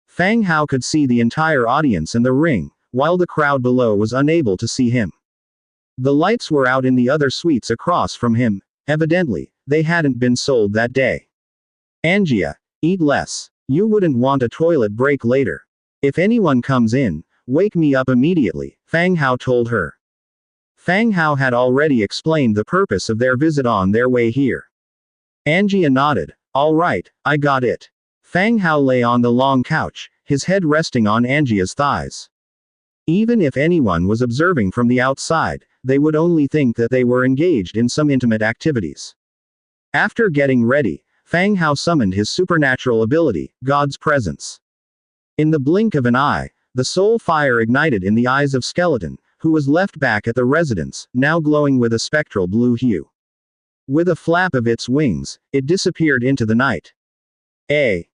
Fang Hao could see the entire audience in the ring, while the crowd below was unable to see him. The lights were out in the other suites across from him. Evidently, they hadn't been sold that day. Angia, eat less. You wouldn't want a toilet break later. If anyone comes in, wake me up immediately, Fang Hao told her. Fang Hao had already explained the purpose of their visit on their way here. Angia nodded. All right, I got it. Fang Hao lay on the long couch, his head resting on Angia's thighs. Even if anyone was observing from the outside, they would only think that they were engaged in some intimate activities. After getting ready, Fang Hao summoned his supernatural ability, God's Presence. In the blink of an eye, the soul fire ignited in the eyes of Skeleton, who was left back at the residence, now glowing with a spectral blue hue. With a flap of its wings, it disappeared into the night.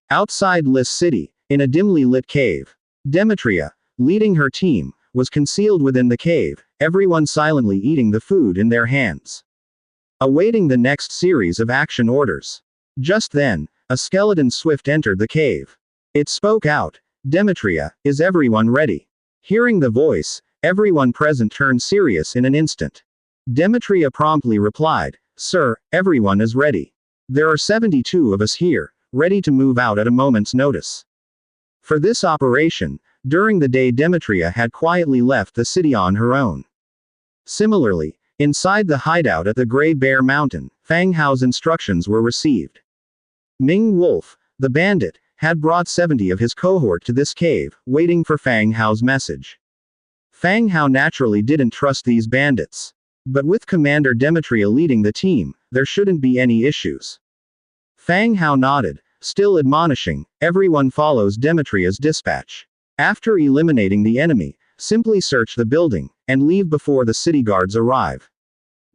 Outside Lys City, in a dimly lit cave. Demetria, leading her team, was concealed within the cave, everyone silently eating the food in their hands. Awaiting the next series of action orders. Just then, a skeleton swift entered the cave. It spoke out, Demetria, is everyone ready? Hearing the voice, everyone present turned serious in an instant. Demetria promptly replied, Sir, everyone is ready. There are 72 of us here, ready to move out at a moment's notice. For this operation, during the day Demetria had quietly left the city on her own. Similarly, inside the hideout at the Grey Bear Mountain, Fang Hao's instructions were received. Ming Wolf, the bandit, had brought 70 of his cohort to this cave, waiting for Fang Hao's message. Fang Hao naturally didn't trust these bandits. But with Commander Demetria leading the team, there shouldn't be any issues. Fang Hao nodded, still admonishing, everyone follows Demetria's dispatch. After eliminating the enemy, simply search the building, and leave before the city guards arrive.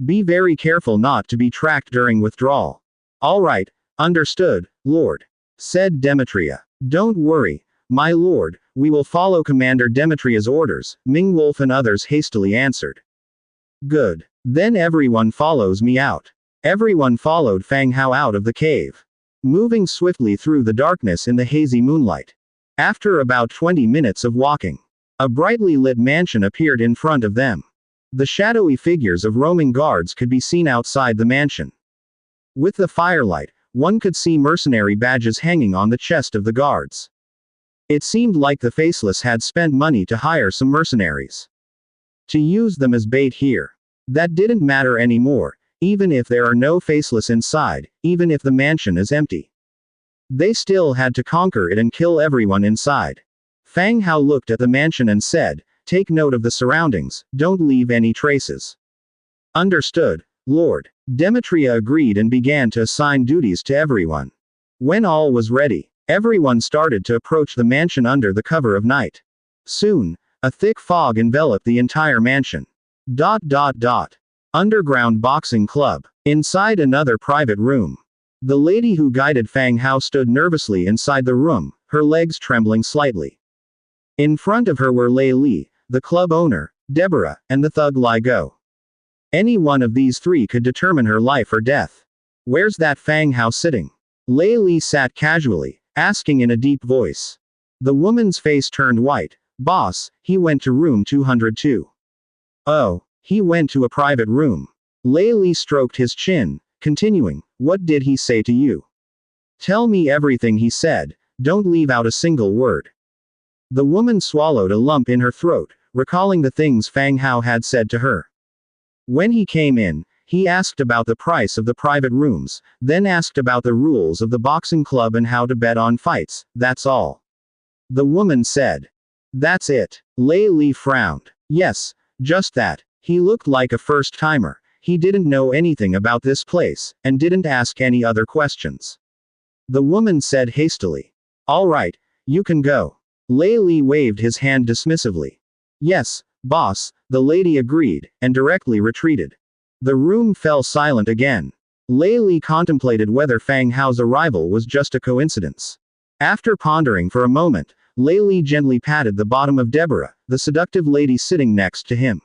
Be very careful not to be tracked during withdrawal. All right, understood, Lord, said Demetria. Don't worry, my lord, we will follow Commander Demetria's orders, Ming Wolf and others hastily answered. Good. Then everyone follows me out. Everyone followed Fang Hao out of the cave, moving swiftly through the darkness in the hazy moonlight. After about 20 minutes of walking, a brightly lit mansion appeared in front of them. The shadowy figures of roaming guards could be seen outside the mansion. With the firelight, one could see mercenary badges hanging on the chest of the guards. It seemed like the Faceless had spent money to hire some mercenaries to use them as bait here. That didn't matter anymore, even if there are no Faceless inside, even if the mansion is empty. They still had to conquer it and kill everyone inside. Fang Hao looked at the mansion and said, take note of the surroundings, don't leave any traces. Understood, Lord. Demetria agreed and began to assign duties to everyone. When all was ready, everyone started to approach the mansion under the cover of night. Soon, a thick fog enveloped the entire mansion. Underground boxing club. Inside another private room. The lady who guided Fang Hao stood nervously inside the room, her legs trembling slightly. In front of her were Lei Li, the club owner, Deborah, and the thug Lai Go. Any one of these three could determine her life or death. Where's that Fang Hao sitting? Lei Li sat casually, asking in a deep voice. The woman's face turned white. Boss, he went to room 202. Oh, he went to a private room. Lei Li stroked his chin, continuing, what did he say to you? Tell me everything he said, don't leave out a single word. The woman swallowed a lump in her throat, recalling the things Fang Hao had said to her. When he came in, he asked about the price of the private rooms, then asked about the rules of the boxing club and how to bet on fights, that's all. The woman said. That's it. Lei Li frowned. Yes, just that. He looked like a first-timer. He didn't know anything about this place, and didn't ask any other questions. The woman said hastily. All right, you can go. Lei Li waved his hand dismissively. Yes, boss, the lady agreed, and directly retreated. The room fell silent again. Lei Li contemplated whether Fang Hao's arrival was just a coincidence. After pondering for a moment, Lei Li gently patted the bottom of Deborah, the seductive lady sitting next to him.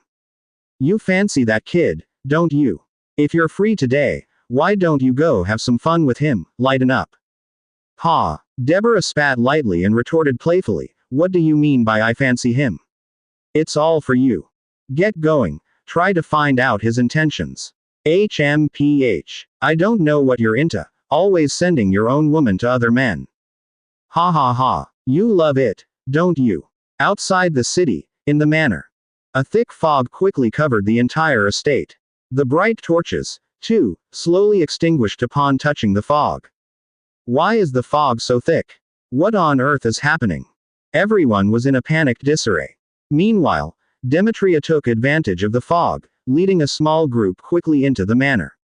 You fancy that kid, don't you? If you're free today, why don't you go have some fun with him, lighten up? Ha! Deborah spat lightly and retorted playfully, what do you mean by I fancy him? It's all for you. Get going, try to find out his intentions. HMPH. I don't know what you're into, always sending your own woman to other men. Ha ha ha. You love it, don't you? Outside the city, in the manor. A thick fog quickly covered the entire estate. The bright torches, too, slowly extinguished upon touching the fog. Why is the fog so thick? What on earth is happening? Everyone was in a panicked disarray. Meanwhile, Demetria took advantage of the fog, leading a small group quickly into the manor.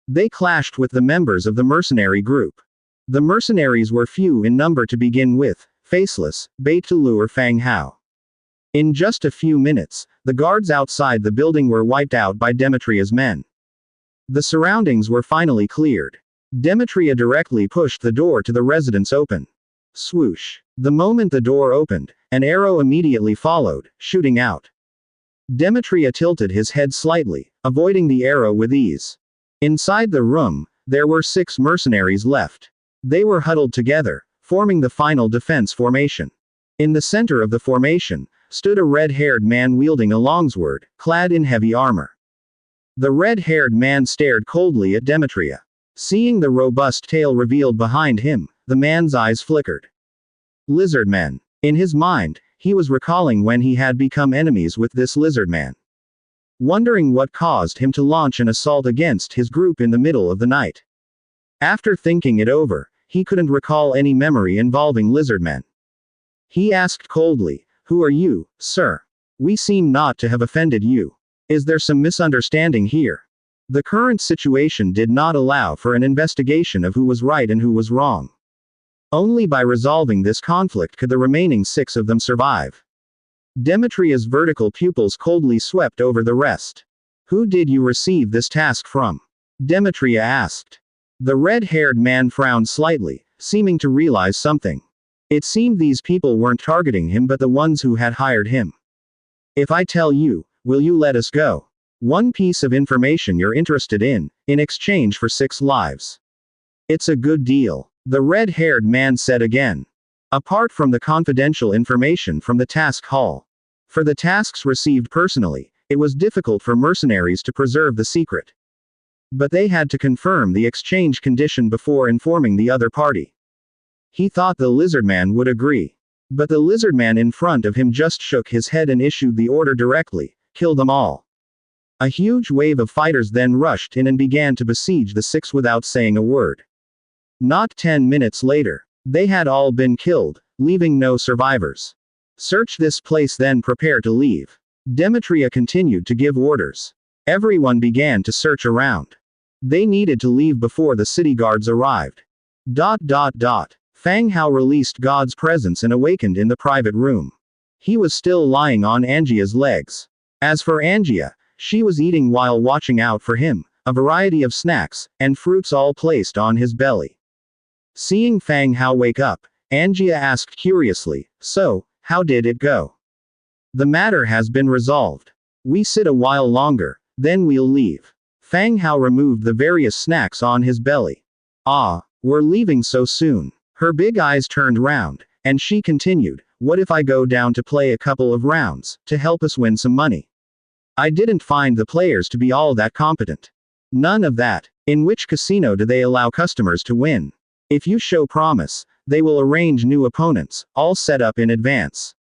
They clashed with the members of the mercenary group. The mercenaries were few in number to begin with, faceless, bait to lure Fang Hao. In just a few minutes, the guards outside the building were wiped out by Demetria's men. The surroundings were finally cleared. Demetria directly pushed the door to the residence open. Swoosh. The moment the door opened, an arrow immediately followed, shooting out. Demetria tilted his head slightly, avoiding the arrow with ease. Inside the room, there were 6 mercenaries left. They were huddled together, forming the final defense formation. In the center of the formation, stood a red-haired man wielding a longsword, clad in heavy armor. The red-haired man stared coldly at Demetria. Seeing the robust tail revealed behind him, the man's eyes flickered. Lizardman. In his mind, he was recalling when he had become enemies with this lizardman. Wondering what caused him to launch an assault against his group in the middle of the night. After thinking it over, he couldn't recall any memory involving lizardmen. He asked coldly, who are you, sir? We seem not to have offended you. Is there some misunderstanding here? The current situation did not allow for an investigation of who was right and who was wrong. Only by resolving this conflict could the remaining 6 of them survive. Demetria's vertical pupils coldly swept over the rest. Who did you receive this task from? Demetria asked. The red-haired man frowned slightly, seeming to realize something. It seemed these people weren't targeting him but the ones who had hired him. If I tell you, will you let us go? One piece of information you're interested in exchange for 6 lives. It's a good deal, the red-haired man said again. Apart from the confidential information from the task hall. For the tasks received personally, it was difficult for mercenaries to preserve the secret. But they had to confirm the exchange condition before informing the other party. He thought the lizardman would agree. But the lizardman in front of him just shook his head and issued the order directly, kill them all. A huge wave of fighters then rushed in and began to besiege the 6 without saying a word. Not 10 minutes later, they had all been killed, leaving no survivors. Search this place then prepare to leave. Demetria continued to give orders. Everyone began to search around. They needed to leave before the city guards arrived. Fang Hao released God's presence and awakened in the private room. He was still lying on Angia's legs. As for Angia, she was eating while watching out for him, a variety of snacks and fruits all placed on his belly. Seeing Fang Hao wake up, Angia asked curiously, so, how did it go? The matter has been resolved. We sit a while longer, then we'll leave. Fang Hao removed the various snacks on his belly. Ah, we're leaving so soon. Her big eyes turned round, and she continued, what if I go down to play a couple of rounds, to help us win some money? I didn't find the players to be all that competent. None of that. In which casino do they allow customers to win? If you show promise, they will arrange new opponents, all set up in advance.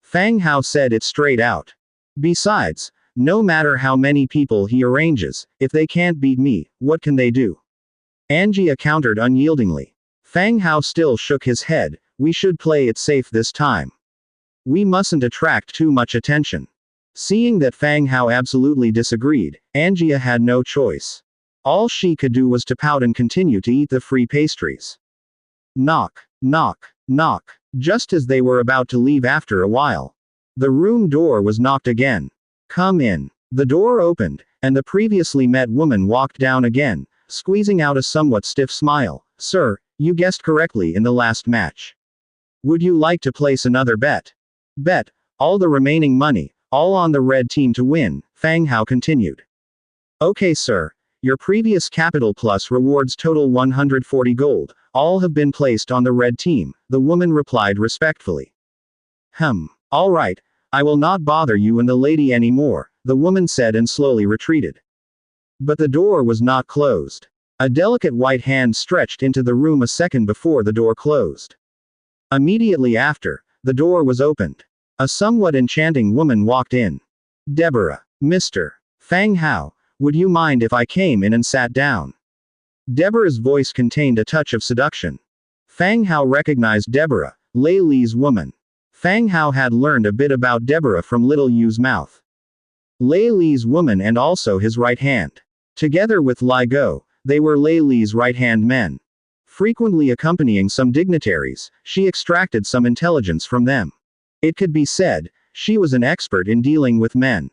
Fang Hao said it straight out. Besides, no matter how many people he arranges, if they can't beat me, what can they do? Angia countered unyieldingly. Fang Hao still shook his head, we should play it safe this time. We mustn't attract too much attention. Seeing that Fang Hao absolutely disagreed, Angia had no choice. All she could do was to pout and continue to eat the free pastries. Knock, knock, knock. Just as they were about to leave after a while. The room door was knocked again. Come in. The door opened, and the previously met woman walked down again, squeezing out a somewhat stiff smile. Sir, you guessed correctly in the last match. Would you like to place another bet? Bet, all the remaining money, all on the red team to win, Fang Hao continued. Okay sir, Your previous capital plus rewards total 140 gold. All have been placed on the red team, the woman replied respectfully. All right. I will not bother you and the lady anymore, the woman said and slowly retreated. But the door was not closed. A delicate white hand stretched into the room a second before the door closed. Immediately after, the door was opened. A somewhat enchanting woman walked in. Deborah. Mr. Fang Hao, would you mind if I came in and sat down? Deborah's voice contained a touch of seduction. Fang Hao recognized Deborah, Lei Li's woman. Fang Hao had learned a bit about Deborah from Little Yu's mouth. Lei Li's woman and also his right hand. Together with Li Go, they were Lei Li's right-hand men. Frequently accompanying some dignitaries, she extracted some intelligence from them. It could be said, she was an expert in dealing with men.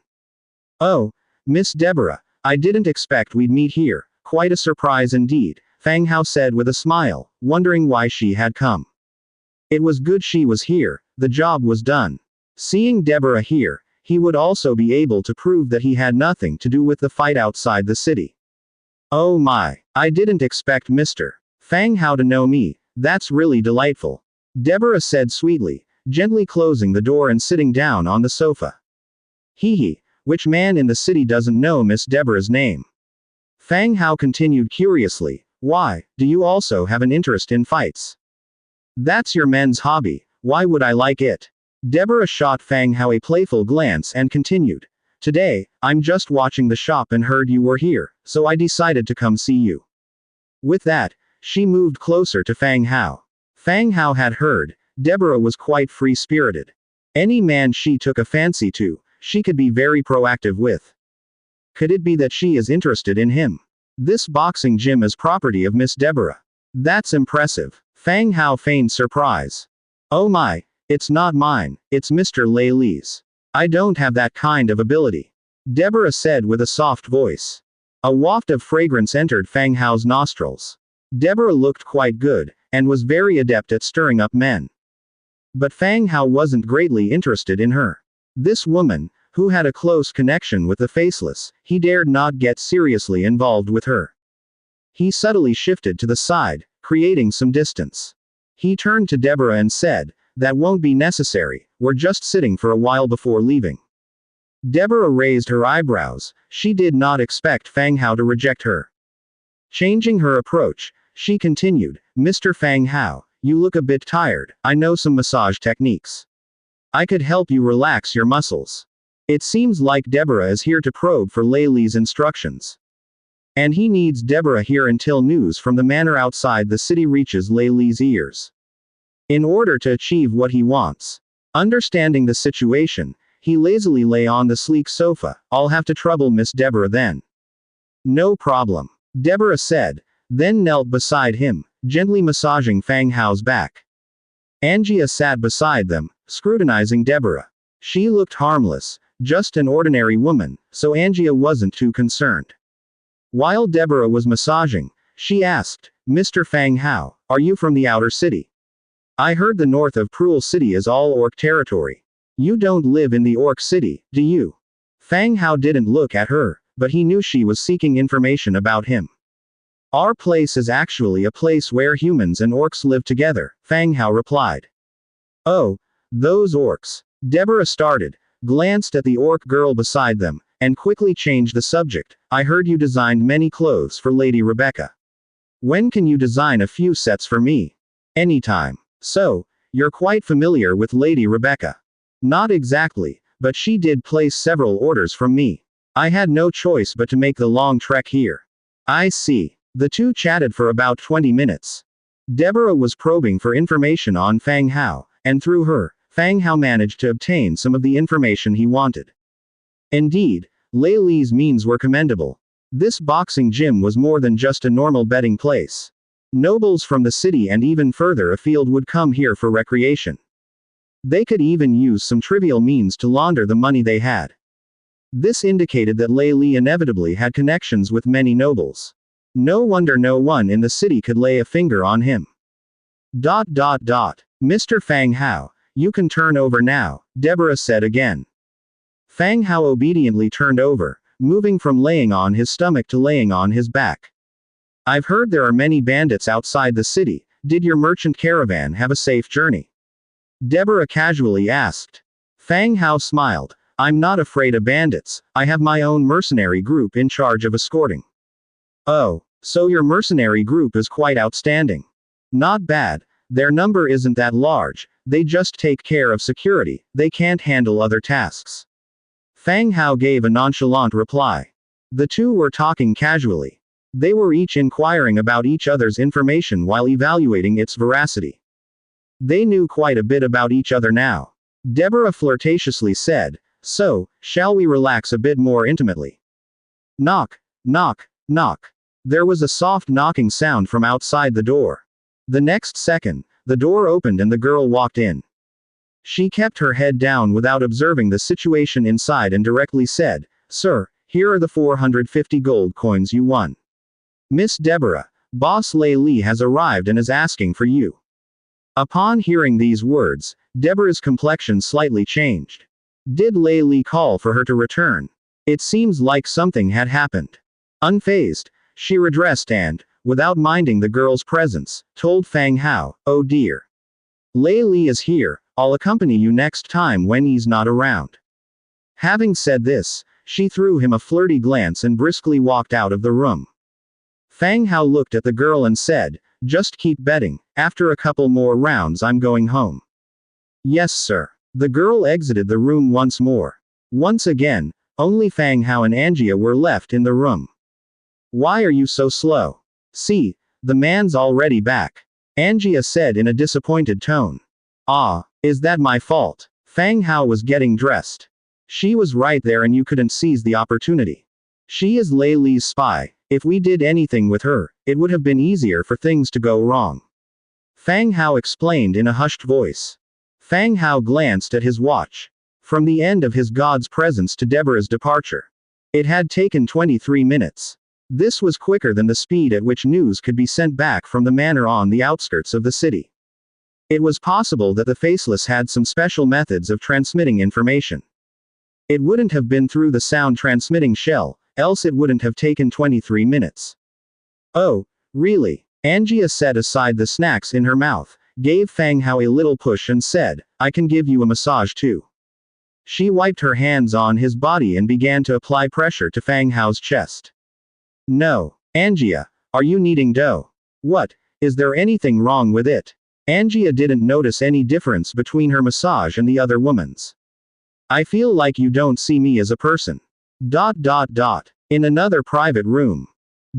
Oh, Miss Deborah, I didn't expect we'd meet here, quite a surprise indeed, Fang Hao said with a smile, wondering why she had come. It was good she was here, the job was done. Seeing Deborah here, he would also be able to prove that he had nothing to do with the fight outside the city. Oh my, I didn't expect Mr. Fang Hao to know me, that's really delightful. Deborah said sweetly, gently closing the door and sitting down on the sofa. Hee, which man in the city doesn't know Miss Deborah's name? Fang Hao continued curiously, why, do you also have an interest in fights? That's your men's hobby, why would I like it? Deborah shot Fang Hao a playful glance and continued. Today, I'm just watching the shop and heard you were here, so I decided to come see you. With that, she moved closer to Fang Hao. Fang Hao had heard, Deborah was quite free-spirited. Any man she took a fancy to, she could be very proactive with. Could it be that she is interested in him? This boxing gym is property of Miss Deborah. That's impressive. Fang Hao feigned surprise. Oh my, it's not mine, it's Mr. Lei Li's. I don't have that kind of ability. Deborah said with a soft voice. A waft of fragrance entered Fang Hao's nostrils. Deborah looked quite good, and was very adept at stirring up men. But Fang Hao wasn't greatly interested in her. This woman, who had a close connection with the Faceless, he dared not get seriously involved with her. He subtly shifted to the side, creating some distance. He turned to Deborah and said, that won't be necessary, we're just sitting for a while before leaving. Deborah raised her eyebrows, she did not expect Fang Hao to reject her. Changing her approach, she continued, Mr. Fang Hao, you look a bit tired, I know some massage techniques. I could help you relax your muscles. It seems like Deborah is here to probe for Lei Li's instructions. And he needs Deborah here until news from the manor outside the city reaches Lei Li's ears. In order to achieve what he wants. Understanding the situation, he lazily lay on the sleek sofa. I'll have to trouble Miss Deborah then. No problem. Deborah said, then knelt beside him, gently massaging Fang Hao's back. Angia sat beside them, scrutinizing Deborah. She looked harmless, just an ordinary woman, so Angia wasn't too concerned. While Deborah was massaging, she asked, Mr. Fang Hao, are you from the outer city? I heard the north of Cruel City is all orc territory. You don't live in the orc city, do you? Fang Hao didn't look at her, but he knew she was seeking information about him. Our place is actually a place where humans and orcs live together, Fang Hao replied. Oh, those orcs. Deborah started, glanced at the orc girl beside them, and quickly changed the subject. I heard you designed many clothes for Lady Rebecca. When can you design a few sets for me? Anytime. So, you're quite familiar with Lady Rebecca. Not exactly, but she did place several orders from me. I had no choice but to make the long trek here. I see. The two chatted for about 20 minutes. Deborah was probing for information on Fang Hao, and through her, Fang Hao managed to obtain some of the information he wanted. Indeed, Lei Li's means were commendable. This boxing gym was more than just a normal betting place. Nobles from the city and even further afield would come here for recreation. They could even use some trivial means to launder the money they had. This indicated that Lei Li inevitably had connections with many nobles. No wonder no one in the city could lay a finger on him. Mr. Fang Hao, you can turn over now, Deborah said again. Fang Hao obediently turned over, moving from laying on his stomach to laying on his back. I've heard there are many bandits outside the city. Did your merchant caravan have a safe journey? Deborah casually asked. Fang Hao smiled. I'm not afraid of bandits. I have my own mercenary group in charge of escorting. Oh, so your mercenary group is quite outstanding. Not bad. Their number isn't that large. They just take care of security. They can't handle other tasks. Fang Hao gave a nonchalant reply. The two were talking casually. They were each inquiring about each other's information while evaluating its veracity. They knew quite a bit about each other now. Deborah flirtatiously said, so, shall we relax a bit more intimately? Knock, knock, knock. There was a soft knocking sound from outside the door. The next second, the door opened and the girl walked in. She kept her head down without observing the situation inside and directly said, Sir, here are the 450 gold coins you won. Miss Deborah, Boss Lei Li has arrived and is asking for you. Upon hearing these words, Deborah's complexion slightly changed. Did Lei Li call for her to return? It seems like something had happened. Unfazed, she redressed and, without minding the girl's presence, told Fang Hao, oh dear. Lei Li is here, I'll accompany you next time when he's not around. Having said this, she threw him a flirty glance and briskly walked out of the room. Fang Hao looked at the girl and said, just keep betting, after a couple more rounds I'm going home. Yes sir. The girl exited the room once more. Once again, only Fang Hao and Angia were left in the room. Why are you so slow? See, the man's already back. Angia said in a disappointed tone. Ah, is that my fault? Fang Hao was getting dressed. She was right there and you couldn't seize the opportunity. She is Lei Li's spy. If we did anything with her, it would have been easier for things to go wrong. Fang Hao explained in a hushed voice. Fang Hao glanced at his watch. From the end of his god's presence to Deborah's departure. It had taken 23 minutes. This was quicker than the speed at which news could be sent back from the manor on the outskirts of the city. It was possible that the Faceless had some special methods of transmitting information. It wouldn't have been through the sound transmitting shell, else it wouldn't have taken 23 minutes. Oh, really? Angia set aside the snacks in her mouth, gave Fang Hao a little push and said, I can give you a massage too. She wiped her hands on his body and began to apply pressure to Fang Hao's chest. No. Angia, are you needing dough? What? Is there anything wrong with it? Angia didn't notice any difference between her massage and the other woman's. I feel like you don't see me as a person. ... In another private room.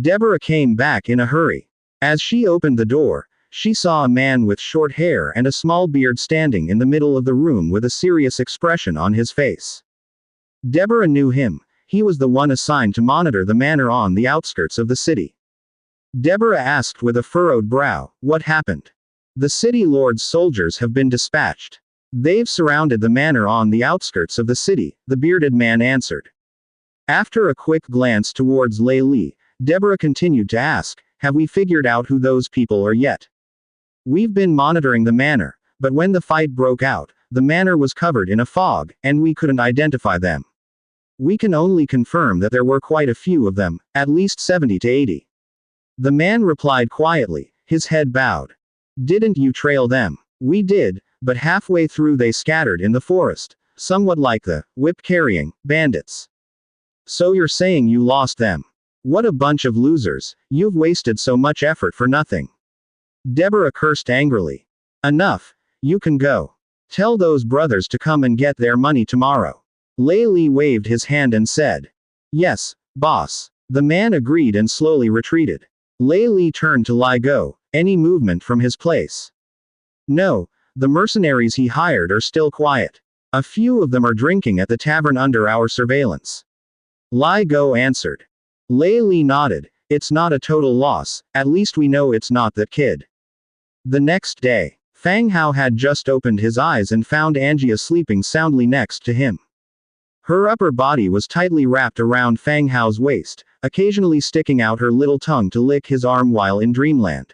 Deborah came back in a hurry. As she opened the door, she saw a man with short hair and a small beard standing in the middle of the room with a serious expression on his face. Deborah knew him. He was the one assigned to monitor the manor on the outskirts of the city. Deborah asked with a furrowed brow, what happened? The city lord's soldiers have been dispatched. They've surrounded the manor on the outskirts of the city, the bearded man answered. After a quick glance towards Lei Li, Deborah continued to ask, have we figured out who those people are yet? We've been monitoring the manor, but when the fight broke out, the manor was covered in a fog, and we couldn't identify them. We can only confirm that there were quite a few of them, at least 70 to 80. The man replied quietly, his head bowed. Didn't you trail them? We did, but halfway through they scattered in the forest, somewhat like the whip-carrying bandits. So you're saying you lost them? What a bunch of losers, you've wasted so much effort for nothing. Deborah cursed angrily. Enough, you can go. Tell those brothers to come and get their money tomorrow. Lei Li waved his hand and said. Yes, boss. The man agreed and slowly retreated. Lei Li turned to Li Go, any movement from his place? No, the mercenaries he hired are still quiet. A few of them are drinking at the tavern under our surveillance. Li Go answered. Lei Li nodded, it's not a total loss, at least we know it's not that kid. The next day, Fang Hao had just opened his eyes and found Angia sleeping soundly next to him. Her upper body was tightly wrapped around Fang Hao's waist, occasionally sticking out her little tongue to lick his arm while in dreamland.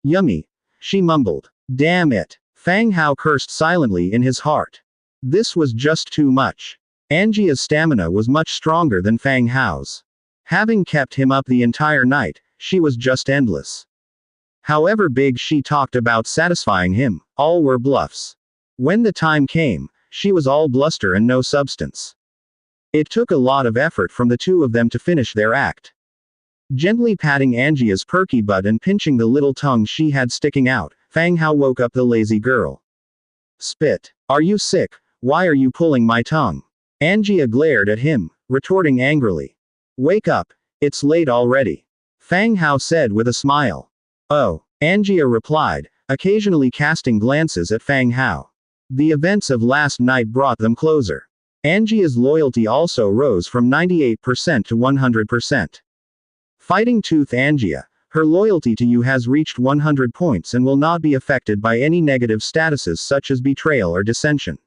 Yummy, she mumbled. Damn it. Fang Hao cursed silently in his heart. This was just too much. Angia's stamina was much stronger than Fang Hao's. Having kept him up the entire night, she was just endless. However big she talked about satisfying him, all were bluffs. When the time came, she was all bluster and no substance. It took a lot of effort from the two of them to finish their act. Gently patting Angia's perky butt and pinching the little tongue she had sticking out, Fang Hao woke up the lazy girl. Spit. Are you sick? Why are you pulling my tongue? Angia glared at him, retorting angrily. Wake up. It's late already. Fang Hao said with a smile. Oh, Angia replied, occasionally casting glances at Fang Hao. The events of last night brought them closer. Angia's loyalty also rose from 98% to 100%. Fighting Tooth Angia, her loyalty to you has reached 100 points and will not be affected by any negative statuses such as betrayal or dissension.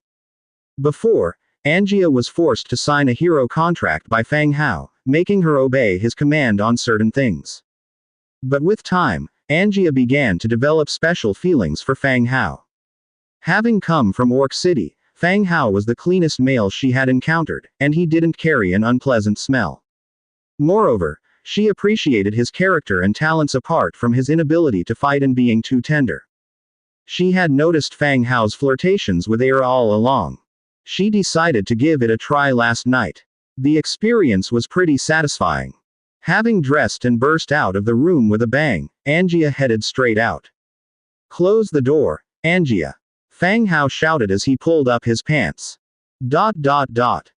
Before, Angia was forced to sign a hero contract by Fang Hao, making her obey his command on certain things. But with time, Angia began to develop special feelings for Fang Hao. Having come from Orc City, Fang Hao was the cleanest male she had encountered, and he didn't carry an unpleasant smell. Moreover, she appreciated his character and talents apart from his inability to fight and being too tender. She had noticed Fang Hao's flirtations with Era all along. She decided to give it a try last night. The experience was pretty satisfying. Having dressed and burst out of the room with a bang, Angia headed straight out. Close the door, Angia. Fang Hao shouted as he pulled up his pants.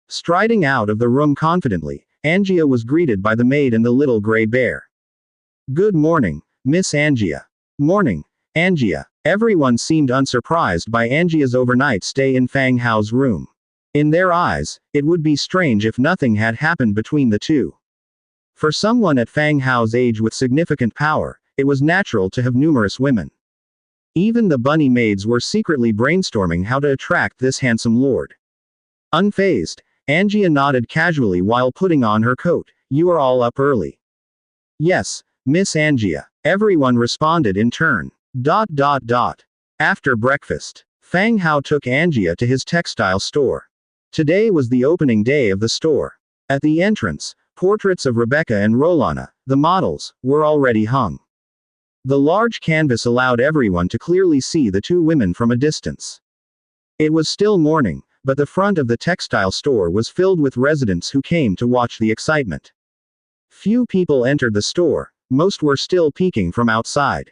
Striding out of the room confidently, Angia was greeted by the maid and the little gray bear. Good morning, Miss Angia. Morning, Angia. Everyone seemed unsurprised by Angia's overnight stay in Fang Hao's room. In their eyes, it would be strange if nothing had happened between the two. For someone at Fang Hao's age with significant power, it was natural to have numerous women. Even the bunny maids were secretly brainstorming how to attract this handsome lord. Unfazed, Angia nodded casually while putting on her coat. You are all up early. Yes, Miss Angia. Everyone responded in turn. After breakfast, Fang Hao took Angia to his textile store. Today was the opening day of the store. At the entrance, portraits of Rebecca and Rolana, the models, were already hung. The large canvas allowed everyone to clearly see the two women from a distance. It was still morning, but the front of the textile store was filled with residents who came to watch the excitement. Few people entered the store, most were still peeking from outside.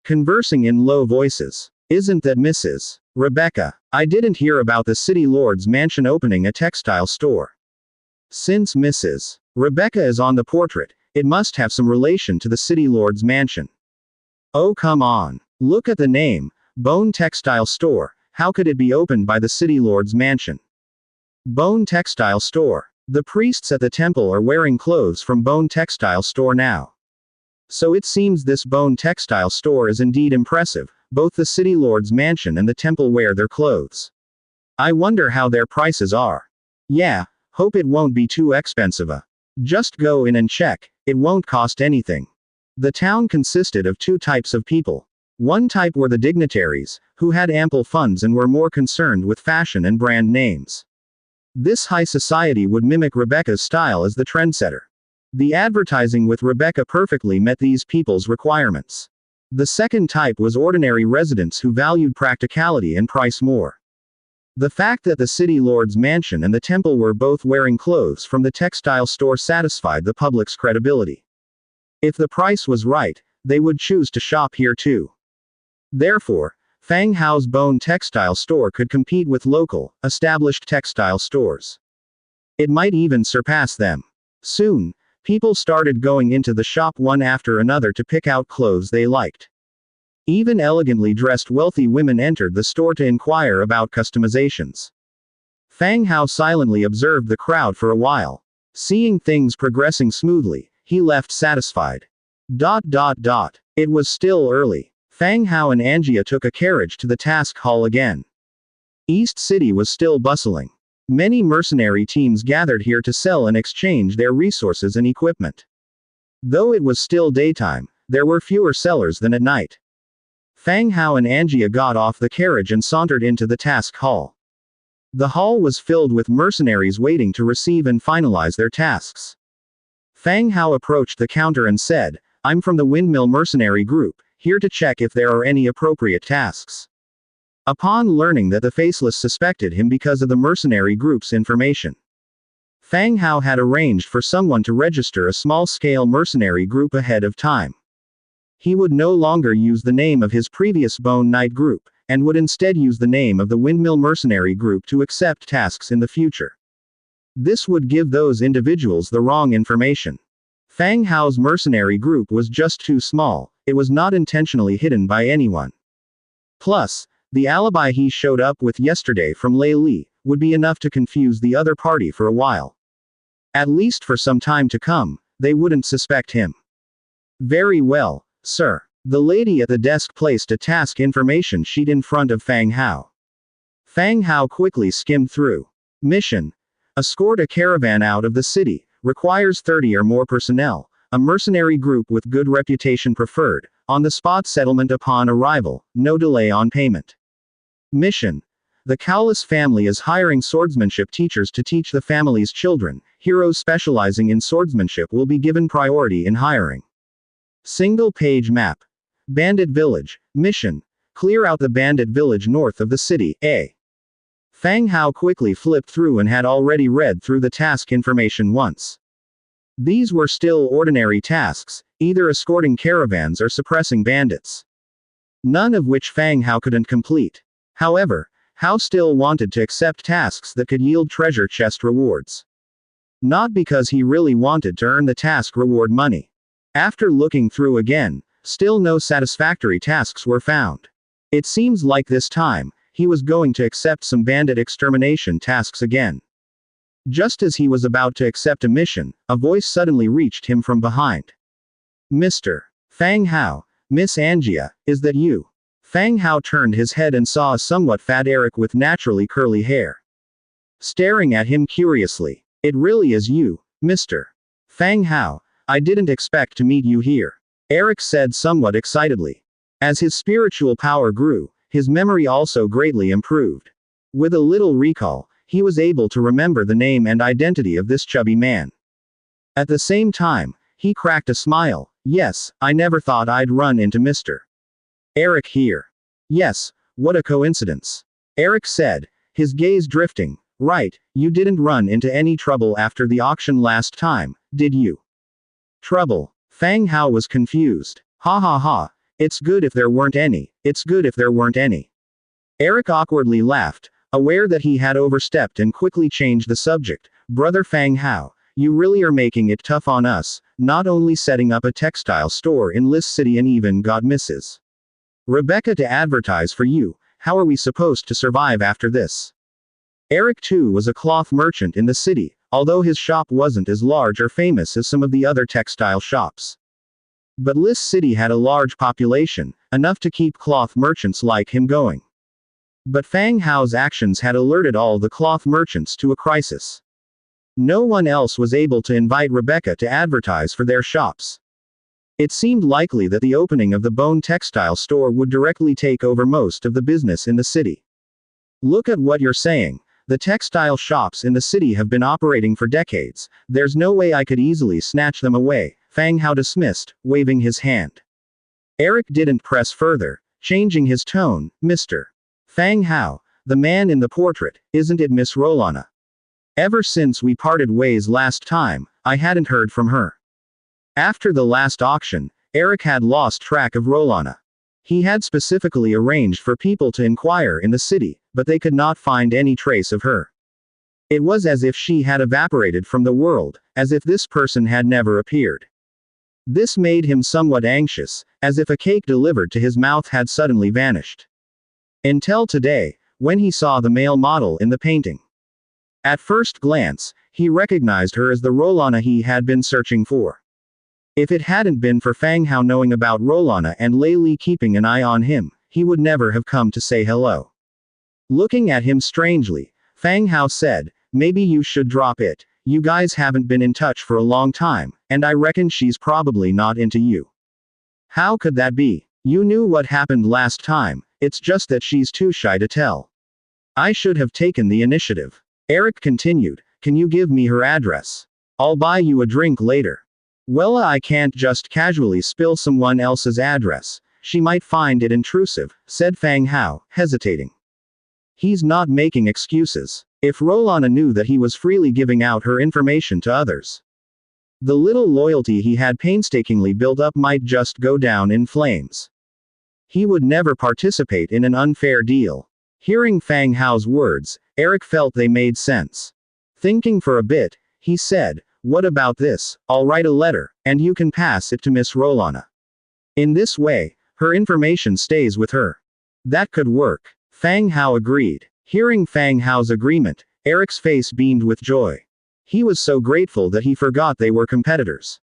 Conversing in low voices. Isn't that Mrs. Rebecca? I didn't hear about the city lord's mansion opening a textile store. Since Mrs. Rebecca is on the portrait, it must have some relation to the city lord's mansion. Oh come on. Look at the name, Bone Textile Store. How could it be opened by the city lord's mansion? Bone Textile Store. The priests at the temple are wearing clothes from Bone Textile Store now. So it seems this Bone Textile Store is indeed impressive. Both the city lord's mansion and the temple wear their clothes. I wonder how their prices are. Yeah, hope it won't be too expensive. Just go in and check, it won't cost anything. The town consisted of two types of people. One type were the dignitaries, who had ample funds and were more concerned with fashion and brand names. This high society would mimic Rebecca's style as the trendsetter. The advertising with Rebecca perfectly met these people's requirements. The second type was ordinary residents who valued practicality and price more. The fact that the city lord's mansion and the temple were both wearing clothes from the textile store satisfied the public's credibility. If the price was right, they would choose to shop here too. Therefore, Fang Hao's Bone Textile Store could compete with local, established textile stores. It might even surpass them. Soon, people started going into the shop one after another to pick out clothes they liked. Even elegantly dressed wealthy women entered the store to inquire about customizations. Fang Hao silently observed the crowd for a while. Seeing things progressing smoothly, he left satisfied. It was still early. Fang Hao and Angia took a carriage to the task hall again. East City was still bustling. Many mercenary teams gathered here to sell and exchange their resources and equipment. Though it was still daytime, there were fewer sellers than at night. Fang Hao and Angia got off the carriage and sauntered into the task hall. The hall was filled with mercenaries waiting to receive and finalize their tasks. Fang Hao approached the counter and said, "I'm from the Windmill Mercenary Group, here to check if there are any appropriate tasks." Upon learning that the Faceless suspected him because of the mercenary group's information, Fang Hao had arranged for someone to register a small-scale mercenary group ahead of time. He would no longer use the name of his previous Bone Knight group, and would instead use the name of the Windmill Mercenary Group to accept tasks in the future. This would give those individuals the wrong information. Fang Hao's mercenary group was just too small, it was not intentionally hidden by anyone. Plus, the alibi he showed up with yesterday from Lei Li would be enough to confuse the other party for a while. At least for some time to come, they wouldn't suspect him. "Very well, sir." The lady at the desk placed a task information sheet in front of Fang Hao. Fang Hao quickly skimmed through. Mission: escort a caravan out of the city, requires 30 or more personnel, a mercenary group with good reputation preferred, on-the-spot settlement upon arrival, no delay on payment. Mission: the Cowless family is hiring swordsmanship teachers to teach the family's children. Heroes specializing in swordsmanship will be given priority in hiring. Single-page map. Bandit Village. Mission: clear out the bandit village north of the city. Fang Hao quickly flipped through and had already read through the task information once. These were still ordinary tasks, either escorting caravans or suppressing bandits. None of which Fang Hao couldn't complete. However, Hao still wanted to accept tasks that could yield treasure chest rewards. Not because he really wanted to earn the task reward money. After looking through again, still no satisfactory tasks were found. It seems like this time, he was going to accept some bandit extermination tasks again. Just as he was about to accept a mission, a voice suddenly reached him from behind. "Mr. Fang Hao, Miss Angia, is that you?" Fang Hao turned his head and saw a somewhat fat Eric with naturally curly hair, staring at him curiously. "It really is you, Mr. Fang Hao. I didn't expect to meet you here," Eric said somewhat excitedly. As his spiritual power grew, his memory also greatly improved. With a little recall, he was able to remember the name and identity of this chubby man. At the same time, he cracked a smile. "Yes, I never thought I'd run into Mr. Eric here." "Yes, what a coincidence," Eric said, his gaze drifting. "Right, you didn't run into any trouble after the auction last time, did you?" "Trouble?" Fang Hao was confused. "Ha ha ha, it's good if there weren't any, it's good if there weren't any." Eric awkwardly laughed, aware that he had overstepped, and quickly changed the subject. "Brother Fang Hao, you really are making it tough on us, not only setting up a textile store in Lis City and even got Mrs. Rebecca to advertise for you. How are we supposed to survive after this?" Eric too was a cloth merchant in the city, although his shop wasn't as large or famous as some of the other textile shops. But Lis City had a large population, enough to keep cloth merchants like him going. But Fang Hao's actions had alerted all the cloth merchants to a crisis. No one else was able to invite Rebecca to advertise for their shops. It seemed likely that the opening of the Bone Textile store would directly take over most of the business in the city. "Look at what you're saying. The textile shops in the city have been operating for decades. There's no way I could easily snatch them away," Fang Hao dismissed, waving his hand. Eric didn't press further, changing his tone. "Mr. Fang Hao, the man in the portrait, isn't it Miss Rolana? Ever since we parted ways last time, I hadn't heard from her." After the last auction, Eric had lost track of Rolana. He had specifically arranged for people to inquire in the city, but they could not find any trace of her. It was as if she had evaporated from the world, as if this person had never appeared. This made him somewhat anxious, as if a cake delivered to his mouth had suddenly vanished. Until today, when he saw the male model in the painting. At first glance, he recognized her as the Rolana he had been searching for. If it hadn't been for Fang Hao knowing about Rolana and Lei Li keeping an eye on him, he would never have come to say hello. Looking at him strangely, Fang Hao said, "Maybe you should drop it. You guys haven't been in touch for a long time, and I reckon she's probably not into you." "How could that be? You knew what happened last time, it's just that she's too shy to tell." I should have taken the initiative. Eric continued, can you give me her address? I'll buy you a drink later. Well, I can't just casually spill someone else's address. She might find it intrusive, said Fang Hao, hesitating. He's not making excuses. If Rolana knew that he was freely giving out her information to others, the little loyalty he had painstakingly built up might just go down in flames. He would never participate in an unfair deal. Hearing Fang Hao's words, Eric felt they made sense. Thinking for a bit, he said, what about this? I'll write a letter, and you can pass it to Miss Rolana. In this way, her information stays with her. That could work. Fang Hao agreed. Hearing Fang Hao's agreement, Eric's face beamed with joy. He was so grateful that he forgot they were competitors.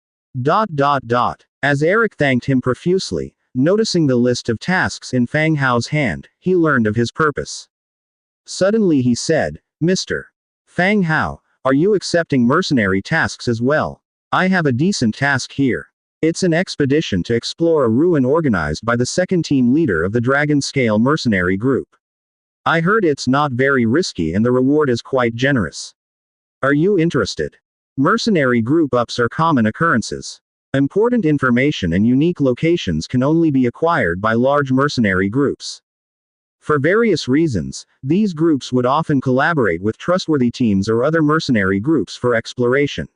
As Eric thanked him profusely, noticing the list of tasks in Fang Hao's hand, he learned of his purpose. Suddenly he said, Mr. Fang Hao, are you accepting mercenary tasks as well? I have a decent task here. It's an expedition to explore a ruin organized by the second team leader of the Dragon Scale mercenary group. I heard it's not very risky and the reward is quite generous. Are you interested? Mercenary group ups are common occurrences. Important information and unique locations can only be acquired by large mercenary groups. For various reasons, these groups would often collaborate with trustworthy teams or other mercenary groups for exploration.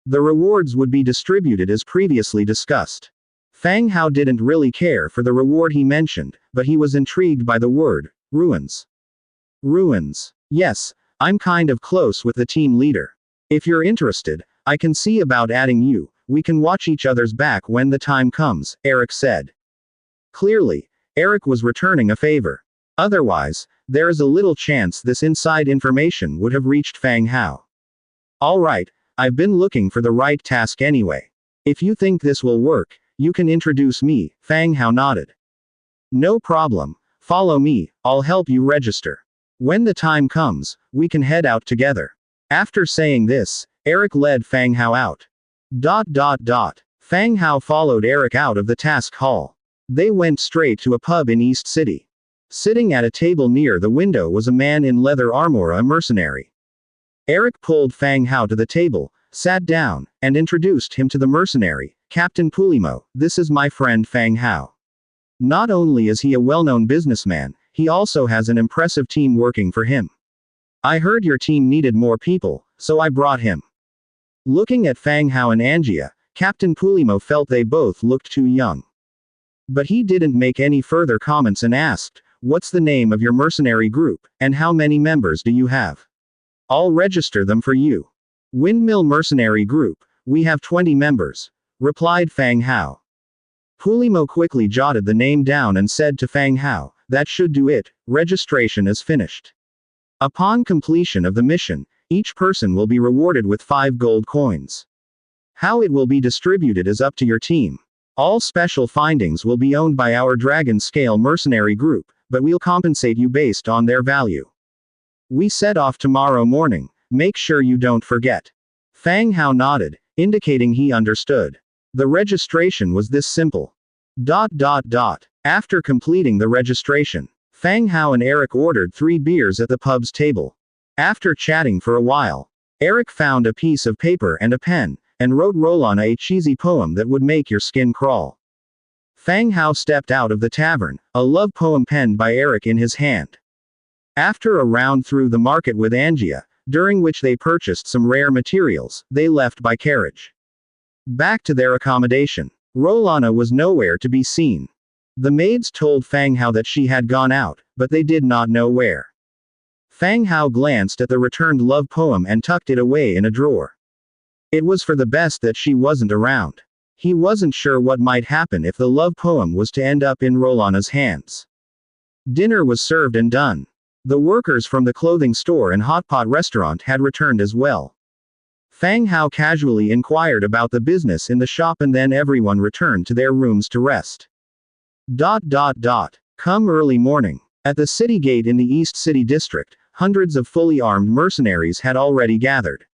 The rewards would be distributed as previously discussed. Fang Hao didn't really care for the reward he mentioned, but he was intrigued by the word, ruins. Ruins. Yes, I'm kind of close with the team leader. If you're interested, I can see about adding you. We can watch each other's back when the time comes, Eric said. Clearly, Eric was returning a favor. Otherwise, there is a little chance this inside information would have reached Fang Hao. Alright, I've been looking for the right task anyway. If you think this will work, you can introduce me, Fang Hao nodded. No problem, follow me, I'll help you register. When the time comes, we can head out together. After saying this, Eric led Fang Hao out. Fang Hao followed Eric out of the task hall. They went straight to a pub in East City. Sitting at a table near the window was a man in leather armor, a mercenary. Eric pulled Fang Hao to the table, sat down, and introduced him to the mercenary, Captain Pulimo. This is my friend Fang Hao. Not only is he a well-known businessman, he also has an impressive team working for him. I heard your team needed more people, so I brought him. Looking at Fang Hao and Angia, Captain Pulimo felt they both looked too young. But he didn't make any further comments and asked, what's the name of your mercenary group, and how many members do you have? I'll register them for you. Windmill Mercenary Group, we have 20 members, replied Fang Hao. Pulimo quickly jotted the name down and said to Fang Hao, that should do it, registration is finished. Upon completion of the mission, each person will be rewarded with 5 gold coins. How it will be distributed is up to your team. All special findings will be owned by our Dragon Scale mercenary group, but we'll compensate you based on their value. We set off tomorrow morning, make sure you don't forget. Fang Hao nodded, indicating he understood. The registration was this simple. After completing the registration, Fang Hao and Eric ordered 3 beers at the pub's table. After chatting for a while, Eric found a piece of paper and a pen, and wrote Rolana a cheesy poem that would make your skin crawl. Fang Hao stepped out of the tavern, a love poem penned by Eric in his hand. After a round through the market with Angia, during which they purchased some rare materials, they left by carriage. Back to their accommodation. Rolana was nowhere to be seen. The maids told Fang Hao that she had gone out, but they did not know where. Fang Hao glanced at the returned love poem and tucked it away in a drawer. It was for the best that she wasn't around. He wasn't sure what might happen if the love poem was to end up in Rolana's hands. Dinner was served and done. The workers from the clothing store and hot pot restaurant had returned as well. Fang Hao casually inquired about the business in the shop and then everyone returned to their rooms to rest. Come early morning. At the city gate in the East City district, hundreds of fully armed mercenaries had already gathered.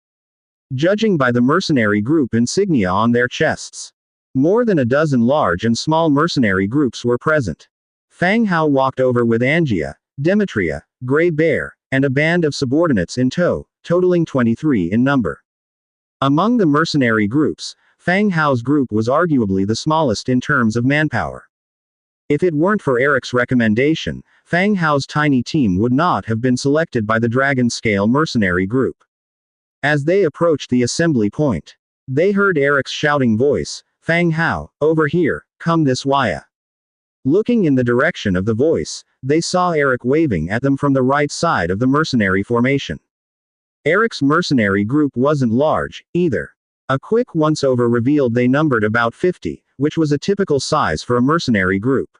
Judging by the mercenary group insignia on their chests, more than a dozen large and small mercenary groups were present. Fang Hao walked over with Angia, Demetria, Grey Bear, and a band of subordinates in tow, totaling 23 in number. Among the mercenary groups, Fang Hao's group was arguably the smallest in terms of manpower. If it weren't for Eric's recommendation, Fang Hao's tiny team would not have been selected by the Dragon Scale mercenary group. As they approached the assembly point, they heard Eric's shouting voice, "Fang Hao, over here, come this way." Looking in the direction of the voice, they saw Eric waving at them from the right side of the mercenary formation. Eric's mercenary group wasn't large, either. A quick once-over revealed they numbered about 50, which was a typical size for a mercenary group.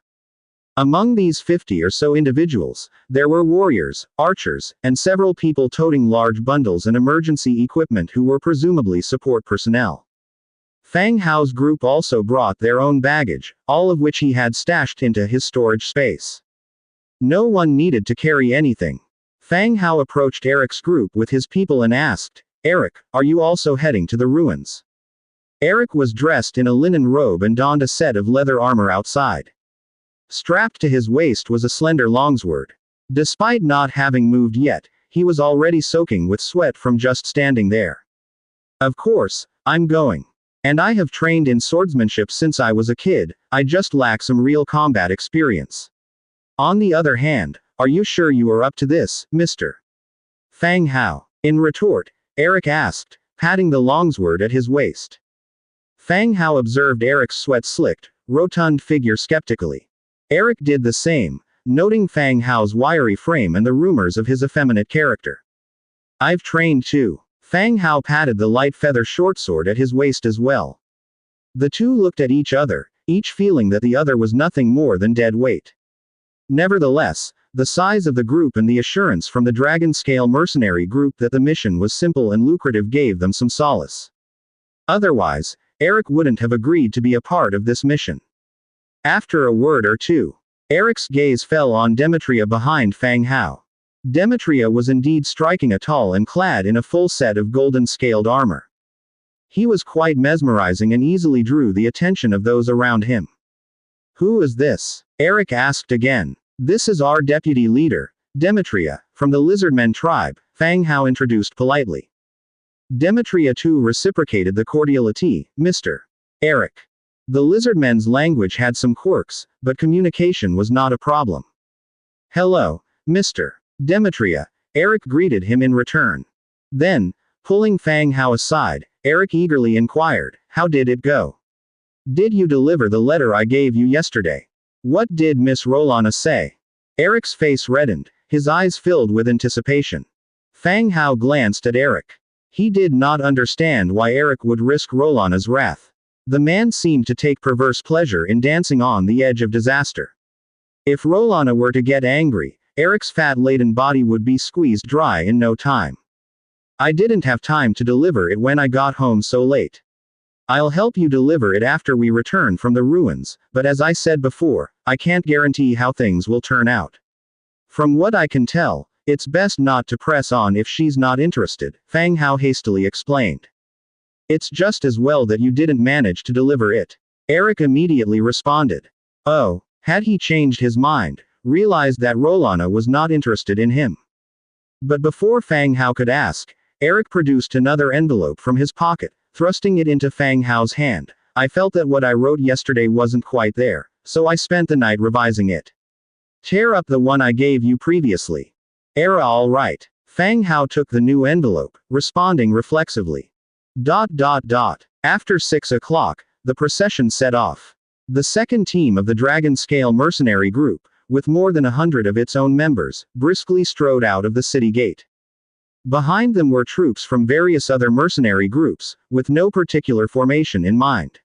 Among these 50 or so individuals, there were warriors, archers, and several people toting large bundles and emergency equipment who were presumably support personnel. Fang Hao's group also brought their own baggage, all of which he had stashed into his storage space. No one needed to carry anything. Fang Hao approached Eric's group with his people and asked, "Eric, are you also heading to the ruins?" Eric was dressed in a linen robe and donned a set of leather armor outside. Strapped to his waist was a slender longsword. Despite not having moved yet, he was already soaking with sweat from just standing there. "Of course, I'm going. And I have trained in swordsmanship since I was a kid, I just lack some real combat experience. On the other hand, are you sure you are up to this, Mr. Fang Hao?" In retort, Eric asked, patting the longsword at his waist. Fang Hao observed Eric's sweat-slicked, rotund figure skeptically. Eric did the same, noting Fang Hao's wiry frame and the rumors of his effeminate character. "I've trained too." Fang Hao patted the light feather shortsword at his waist as well. The two looked at each other, each feeling that the other was nothing more than dead weight. Nevertheless, the size of the group and the assurance from the Dragon Scale mercenary group that the mission was simple and lucrative gave them some solace. Otherwise, Eric wouldn't have agreed to be a part of this mission. After a word or two, Eric's gaze fell on Demetria behind Fang Hao. Demetria was indeed striking a tall and clad in a full set of golden-scaled armor. He was quite mesmerizing and easily drew the attention of those around him. "Who is this?" Eric asked again. "This is our deputy leader, Demetria, from the Lizardmen tribe," Fang Hao introduced politely. Demetria too reciprocated the cordiality, "Mr. Eric." The Lizardmen's language had some quirks, but communication was not a problem. "Hello, Mr. Demetria," Eric greeted him in return. Then, pulling Fang Hao aside, Eric eagerly inquired, "How did it go? Did you deliver the letter I gave you yesterday? What did Miss Rolana say?" Eric's face reddened, his eyes filled with anticipation. Fang Hao glanced at Eric. He did not understand why Eric would risk Rolana's wrath. The man seemed to take perverse pleasure in dancing on the edge of disaster. If Rolana were to get angry, Eric's fat-laden body would be squeezed dry in no time. "I didn't have time to deliver it when I got home so late. I'll help you deliver it after we return from the ruins, but as I said before, I can't guarantee how things will turn out. From what I can tell, it's best not to press on if she's not interested," Fang Hao hastily explained. "It's just as well that you didn't manage to deliver it," Eric immediately responded. Oh, had he changed his mind, realized that Rolana was not interested in him? But before Fang Hao could ask, Eric produced another envelope from his pocket, thrusting it into Fang Hao's hand. "I felt that what I wrote yesterday wasn't quite there, so I spent the night revising it. Tear up the one I gave you previously." "Era all right." Fang Hao took the new envelope, responding reflexively. After 6 o'clock, the procession set off. The second team of the Dragon Scale mercenary group, with more than 100 of its own members, briskly strode out of the city gate. Behind them were troops from various other mercenary groups, with no particular formation in mind.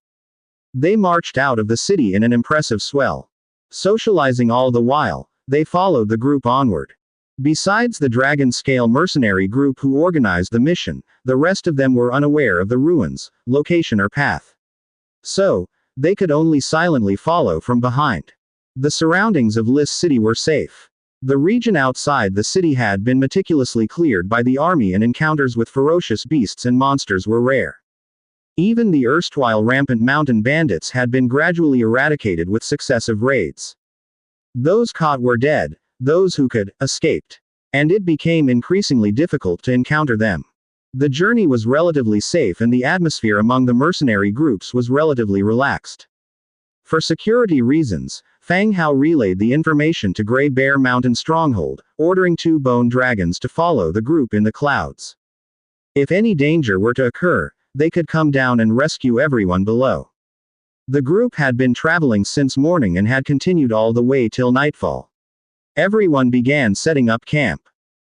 They marched out of the city in an impressive swell. Socializing all the while, they followed the group onward. Besides the Dragon Scale mercenary group who organized the mission, the rest of them were unaware of the ruins, location or path. So, they could only silently follow from behind. The surroundings of Lis City were safe. The region outside the city had been meticulously cleared by the army and encounters with ferocious beasts and monsters were rare. Even the erstwhile rampant mountain bandits had been gradually eradicated with successive raids. Those caught were dead, Those who could, escaped. And it became increasingly difficult to encounter them. The journey was relatively safe and the atmosphere among the mercenary groups was relatively relaxed. For security reasons, Fang Hao relayed the information to Grey Bear Mountain Stronghold, ordering 2 bone dragons to follow the group in the clouds. If any danger were to occur, they could come down and rescue everyone below. The group had been traveling since morning and had continued all the way till nightfall. Everyone began setting up camp.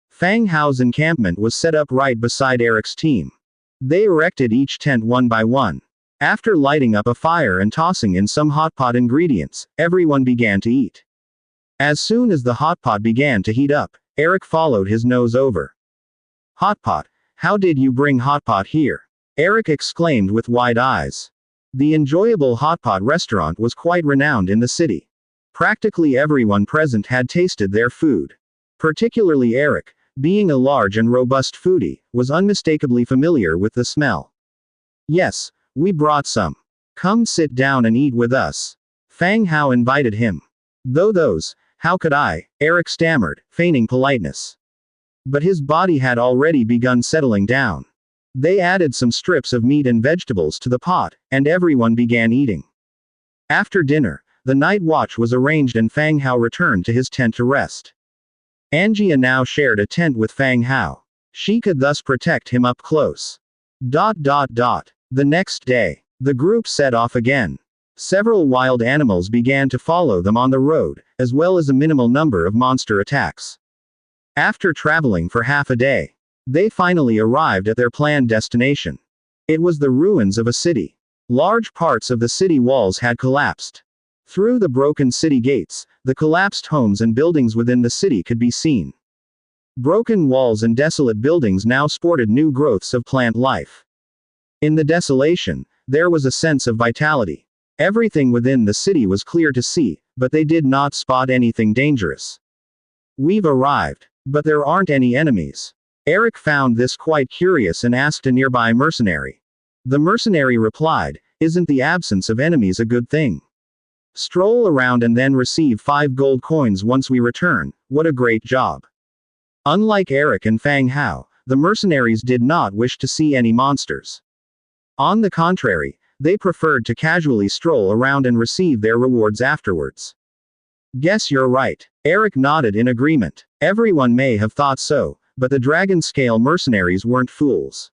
Fang Hao's encampment was set up right beside Eric's team. They erected each tent one by one. After lighting up a fire and tossing in some hot pot ingredients, everyone began to eat. As soon as the hot pot began to heat up, Eric followed his nose over. "Hot pot, how did you bring hot pot here?" Eric exclaimed with wide eyes. The enjoyable hot pot restaurant was quite renowned in the city. Practically everyone present had tasted their food. Particularly Eric, being a large and robust foodie, was unmistakably familiar with the smell. "Yes, we brought some. Come sit down and eat with us." Fang Hao invited him. How could I?" Eric stammered, feigning politeness. But his body had already begun settling down. They added some strips of meat and vegetables to the pot, and everyone began eating. After dinner, the night watch was arranged and Fang Hao returned to his tent to rest. Angia now shared a tent with Fang Hao. She could thus protect him up close. The next day, the group set off again. Several wild animals began to follow them on the road, as well as a minimal number of monster attacks. After traveling for half a day, they finally arrived at their planned destination. It was the ruins of a city. Large parts of the city walls had collapsed. Through the broken city gates, the collapsed homes and buildings within the city could be seen. Broken walls and desolate buildings now sported new growths of plant life. In the desolation, there was a sense of vitality. Everything within the city was clear to see, but they did not spot anything dangerous. "We've arrived, but there aren't any enemies." Eric found this quite curious and asked a nearby mercenary. The mercenary replied, "Isn't the absence of enemies a good thing? Stroll around and then receive 5 gold coins once we return. What a great job." Unlike Eric and Fang Hao, the mercenaries did not wish to see any monsters. On the contrary, they preferred to casually stroll around and receive their rewards afterwards. "Guess you're right." Eric nodded in agreement. Everyone may have thought so, but the Dragon Scale mercenaries weren't fools.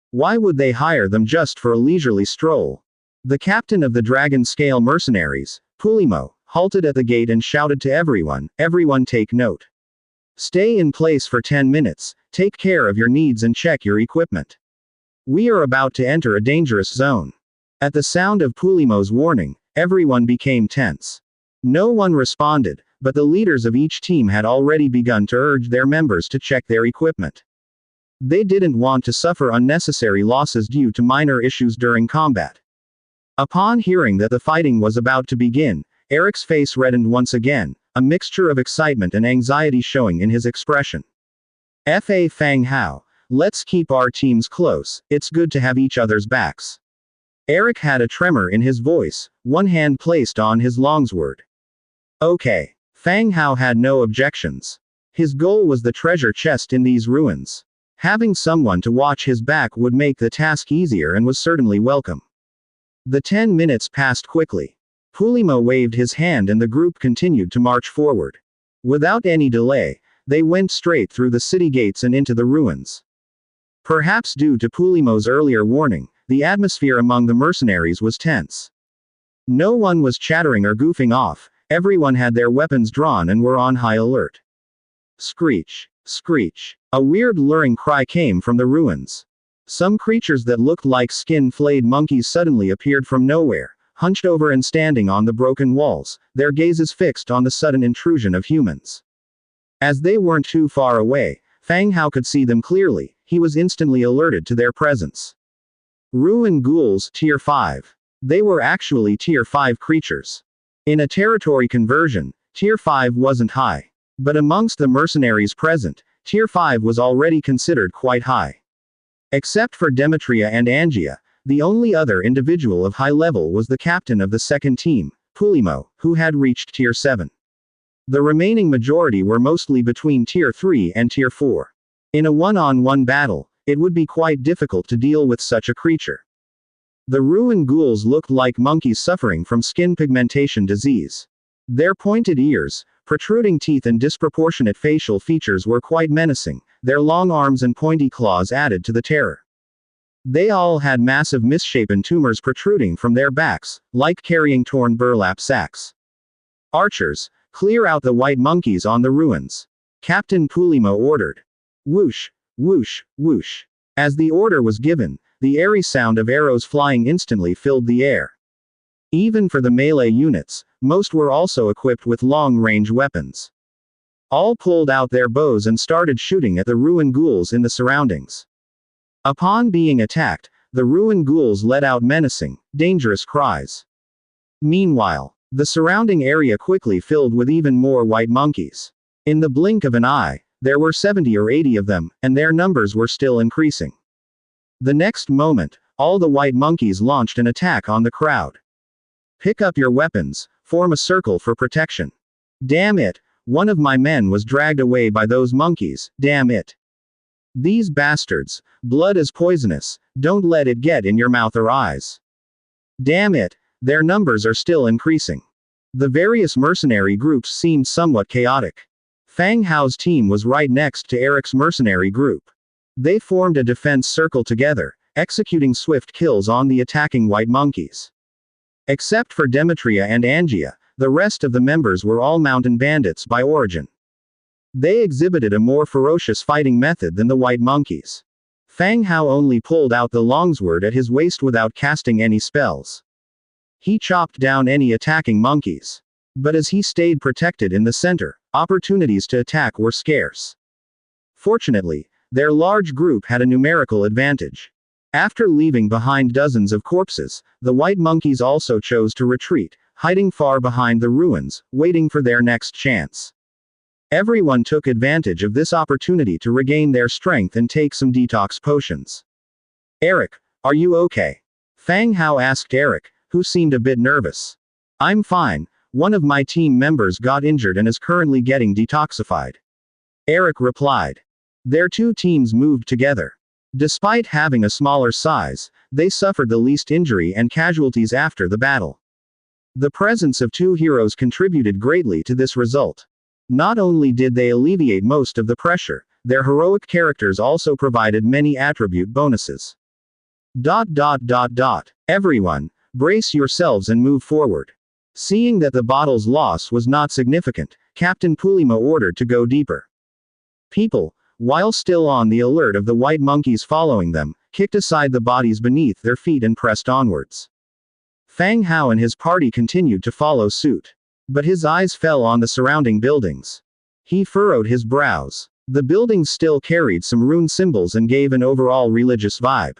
Why would they hire them just for a leisurely stroll? The captain of the Dragon Scale mercenaries, Pulimo, halted at the gate and shouted to everyone, "Everyone take note. Stay in place for 10 minutes, take care of your needs and check your equipment. We are about to enter a dangerous zone." At the sound of Pulimo's warning, everyone became tense. No one responded, but the leaders of each team had already begun to urge their members to check their equipment. They didn't want to suffer unnecessary losses due to minor issues during combat. Upon hearing that the fighting was about to begin, Eric's face reddened once again, a mixture of excitement and anxiety showing in his expression. Fang Hao, let's keep our teams close, it's good to have each other's backs." Eric had a tremor in his voice, one hand placed on his longsword. "Okay." Fang Hao had no objections. His goal was the treasure chest in these ruins. Having someone to watch his back would make the task easier and was certainly welcome. The 10 minutes passed quickly. Pulimo waved his hand and the group continued to march forward. Without any delay, they went straight through the city gates and into the ruins. Perhaps due to Pulimo's earlier warning, the atmosphere among the mercenaries was tense. No one was chattering or goofing off, everyone had their weapons drawn and were on high alert. Screech, screech. A weird luring cry came from the ruins. Some creatures that looked like skin-flayed monkeys suddenly appeared from nowhere, hunched over and standing on the broken walls, their gazes fixed on the sudden intrusion of humans. As they weren't too far away, Fang Hao could see them clearly. He was instantly alerted to their presence. Ruin ghouls, Tier 5. They were actually Tier 5 creatures. In a territory conversion, Tier 5 wasn't high. But amongst the mercenaries present, Tier 5 was already considered quite high. Except for Demetria and Angia, the only other individual of high level was the captain of the second team, Pulimo, who had reached Tier 7. The remaining majority were mostly between Tier 3 and Tier 4. In a one-on-one battle, it would be quite difficult to deal with such a creature. The ruin ghouls looked like monkeys suffering from skin pigmentation disease. Their pointed ears, protruding teeth and disproportionate facial features were quite menacing, their long arms and pointy claws added to the terror. They all had massive misshapen tumors protruding from their backs, like carrying torn burlap sacks. Archers, clear out the white monkeys on the ruins. Captain Pulimo ordered. Whoosh, whoosh, whoosh. As the order was given, the airy sound of arrows flying instantly filled the air. Even for the melee units, most were also equipped with long-range weapons. All pulled out their bows and started shooting at the ruin ghouls in the surroundings. Upon being attacked, the ruin ghouls let out menacing, dangerous cries. Meanwhile, the surrounding area quickly filled with even more white monkeys. In the blink of an eye, there were 70 or 80 of them, and their numbers were still increasing. The next moment, all the white monkeys launched an attack on the crowd. Pick up your weapons, form a circle for protection. Damn it, one of my men was dragged away by those monkeys, damn it. These bastards, blood is poisonous, don't let it get in your mouth or eyes. Damn it, their numbers are still increasing. The various mercenary groups seemed somewhat chaotic. Fang Hao's team was right next to Eric's mercenary group. They formed a defense circle together, executing swift kills on the attacking white monkeys. Except for Demetria and Angia, the rest of the members were all mountain bandits by origin. They exhibited a more ferocious fighting method than the white monkeys. Fang Hao only pulled out the longsword at his waist without casting any spells. He chopped down any attacking monkeys. But as he stayed protected in the center, opportunities to attack were scarce. Fortunately, their large group had a numerical advantage. After leaving behind dozens of corpses, the white monkeys also chose to retreat, hiding far behind the ruins, waiting for their next chance. Everyone took advantage of this opportunity to regain their strength and take some detox potions. Eric, are you okay? Fang Hao asked Eric, who seemed a bit nervous. I'm fine, one of my team members got injured and is currently getting detoxified. Eric replied. Their two teams moved together. Despite having a smaller size, they suffered the least injury and casualties after the battle. The presence of two heroes contributed greatly to this result. Not only did they alleviate most of the pressure, their heroic characters also provided many attribute bonuses. Everyone, brace yourselves and move forward. Seeing that the bottle's loss was not significant, Captain Pulimo ordered to go deeper. People, while still on the alert of the white monkeys following them, kicked aside the bodies beneath their feet and pressed onwards. Fang Hao and his party continued to follow suit. But his eyes fell on the surrounding buildings. He furrowed his brows. The buildings still carried some rune symbols and gave an overall religious vibe.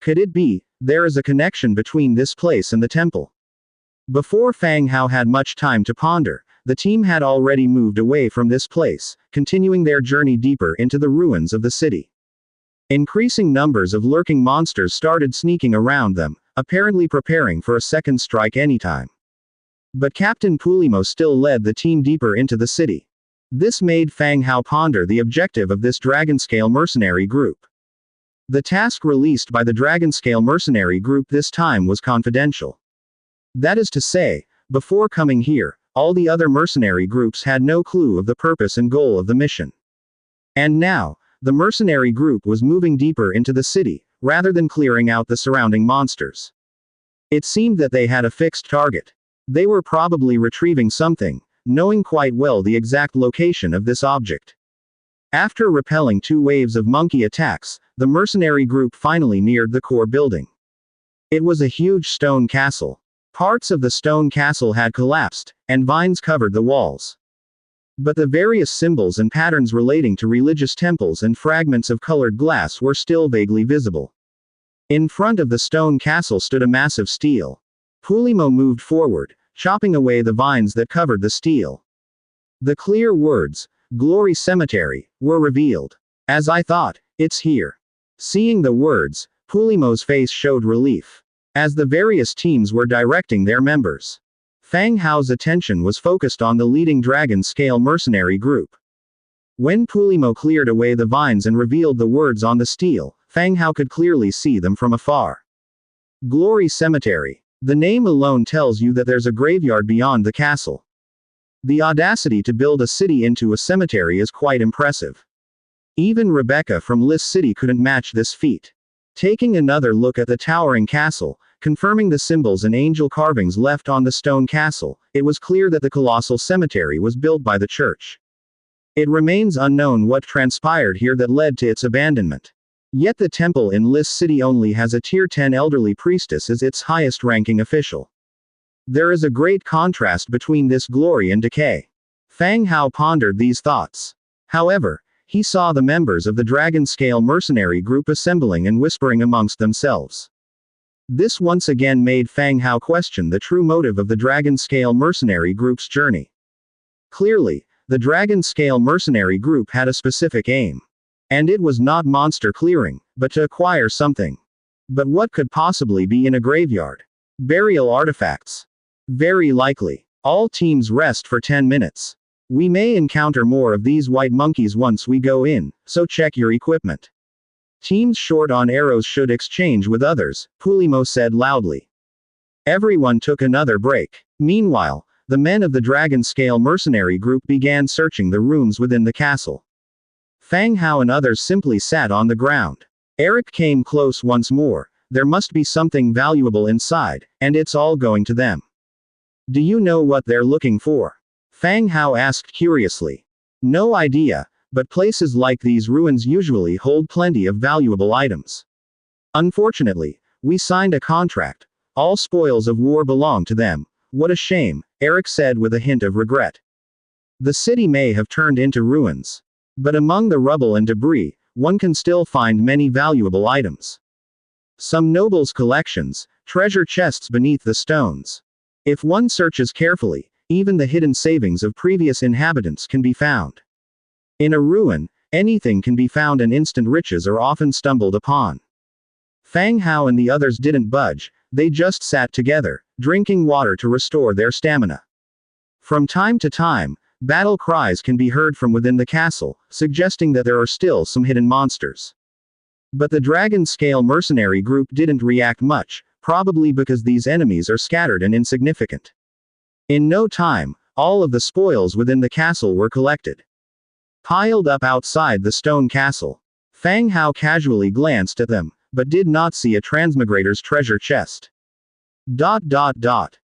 Could it be, there is a connection between this place and the temple? Before Fang Hao had much time to ponder, the team had already moved away from this place, continuing their journey deeper into the ruins of the city. Increasing numbers of lurking monsters started sneaking around them, apparently preparing for a second strike anytime. But Captain Pulimo still led the team deeper into the city. This made Fang Hao ponder the objective of this Dragonscale mercenary group. The task released by the Dragonscale mercenary group this time was confidential. That is to say, before coming here, all the other mercenary groups had no clue of the purpose and goal of the mission. And now, the mercenary group was moving deeper into the city, rather than clearing out the surrounding monsters. It seemed that they had a fixed target. They were probably retrieving something, knowing quite well the exact location of this object. After repelling 2 waves of monkey attacks, the mercenary group finally neared the core building. It was a huge stone castle. Parts of the stone castle had collapsed, and vines covered the walls. But the various symbols and patterns relating to religious temples and fragments of colored glass were still vaguely visible. In front of the stone castle stood a massive stele. Pulimo moved forward, chopping away the vines that covered the stele. The clear words, "Glory Cemetery," were revealed. As I thought, it's here. Seeing the words, Pulimo's face showed relief. As the various teams were directing their members. Fang Hao's attention was focused on the leading dragon-scale mercenary group. When Pulimo cleared away the vines and revealed the words on the steel, Fang Hao could clearly see them from afar. Glory Cemetery. The name alone tells you that there's a graveyard beyond the castle. The audacity to build a city into a cemetery is quite impressive. Even Rebecca from Lys City couldn't match this feat. Taking another look at the towering castle, confirming the symbols and angel carvings left on the stone castle, it was clear that the colossal cemetery was built by the church. It remains unknown what transpired here that led to its abandonment. Yet the temple in Lys City only has a Tier 10 elderly priestess as its highest-ranking official. There is a great contrast between this glory and decay. Fang Hao pondered these thoughts. However, he saw the members of the dragon-scale mercenary group assembling and whispering amongst themselves. This once again made Fang Hao question the true motive of the dragon-scale mercenary group's journey. Clearly, the dragon-scale mercenary group had a specific aim. And it was not monster clearing, but to acquire something. But what could possibly be in a graveyard? Burial artifacts. Very likely. All teams rest for 10 minutes. We may encounter more of these white monkeys once we go in, so check your equipment. Teams short on arrows should exchange with others, Pulimo said loudly. Everyone took another break. Meanwhile, the men of the dragon-scale mercenary group began searching the rooms within the castle. Fang Hao and others simply sat on the ground. Eric came close once more. There must be something valuable inside, and it's all going to them. Do you know what they're looking for? Fang Hao asked curiously. No idea, but places like these ruins usually hold plenty of valuable items. Unfortunately, we signed a contract. All spoils of war belong to them. What a shame, Eric said with a hint of regret. The city may have turned into ruins. But among the rubble and debris, one can still find many valuable items. Some nobles' collections, treasure chests beneath the stones. If one searches carefully, even the hidden savings of previous inhabitants can be found. In a ruin, anything can be found and instant riches are often stumbled upon. Fang Hao and the others didn't budge, they just sat together, drinking water to restore their stamina. From time to time, battle cries can be heard from within the castle, suggesting that there are still some hidden monsters. But the dragon-scale mercenary group didn't react much, probably because these enemies are scattered and insignificant. In no time, all of the spoils within the castle were collected. Piled up outside the stone castle. Fang Hao casually glanced at them, but did not see a transmigrator's treasure chest.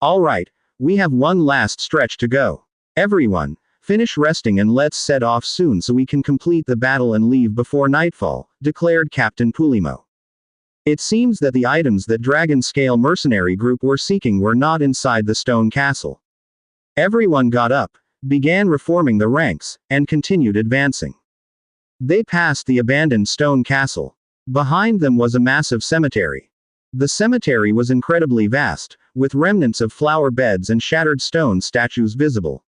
All right, we have one last stretch to go. Everyone, finish resting and let's set off soon so we can complete the battle and leave before nightfall, declared Captain Pulimo. It seems that the items that dragon-scale mercenary group were seeking were not inside the stone castle. Everyone got up, began reforming the ranks, and continued advancing. They passed the abandoned stone castle. Behind them was a massive cemetery. The cemetery was incredibly vast, with remnants of flower beds and shattered stone statues visible.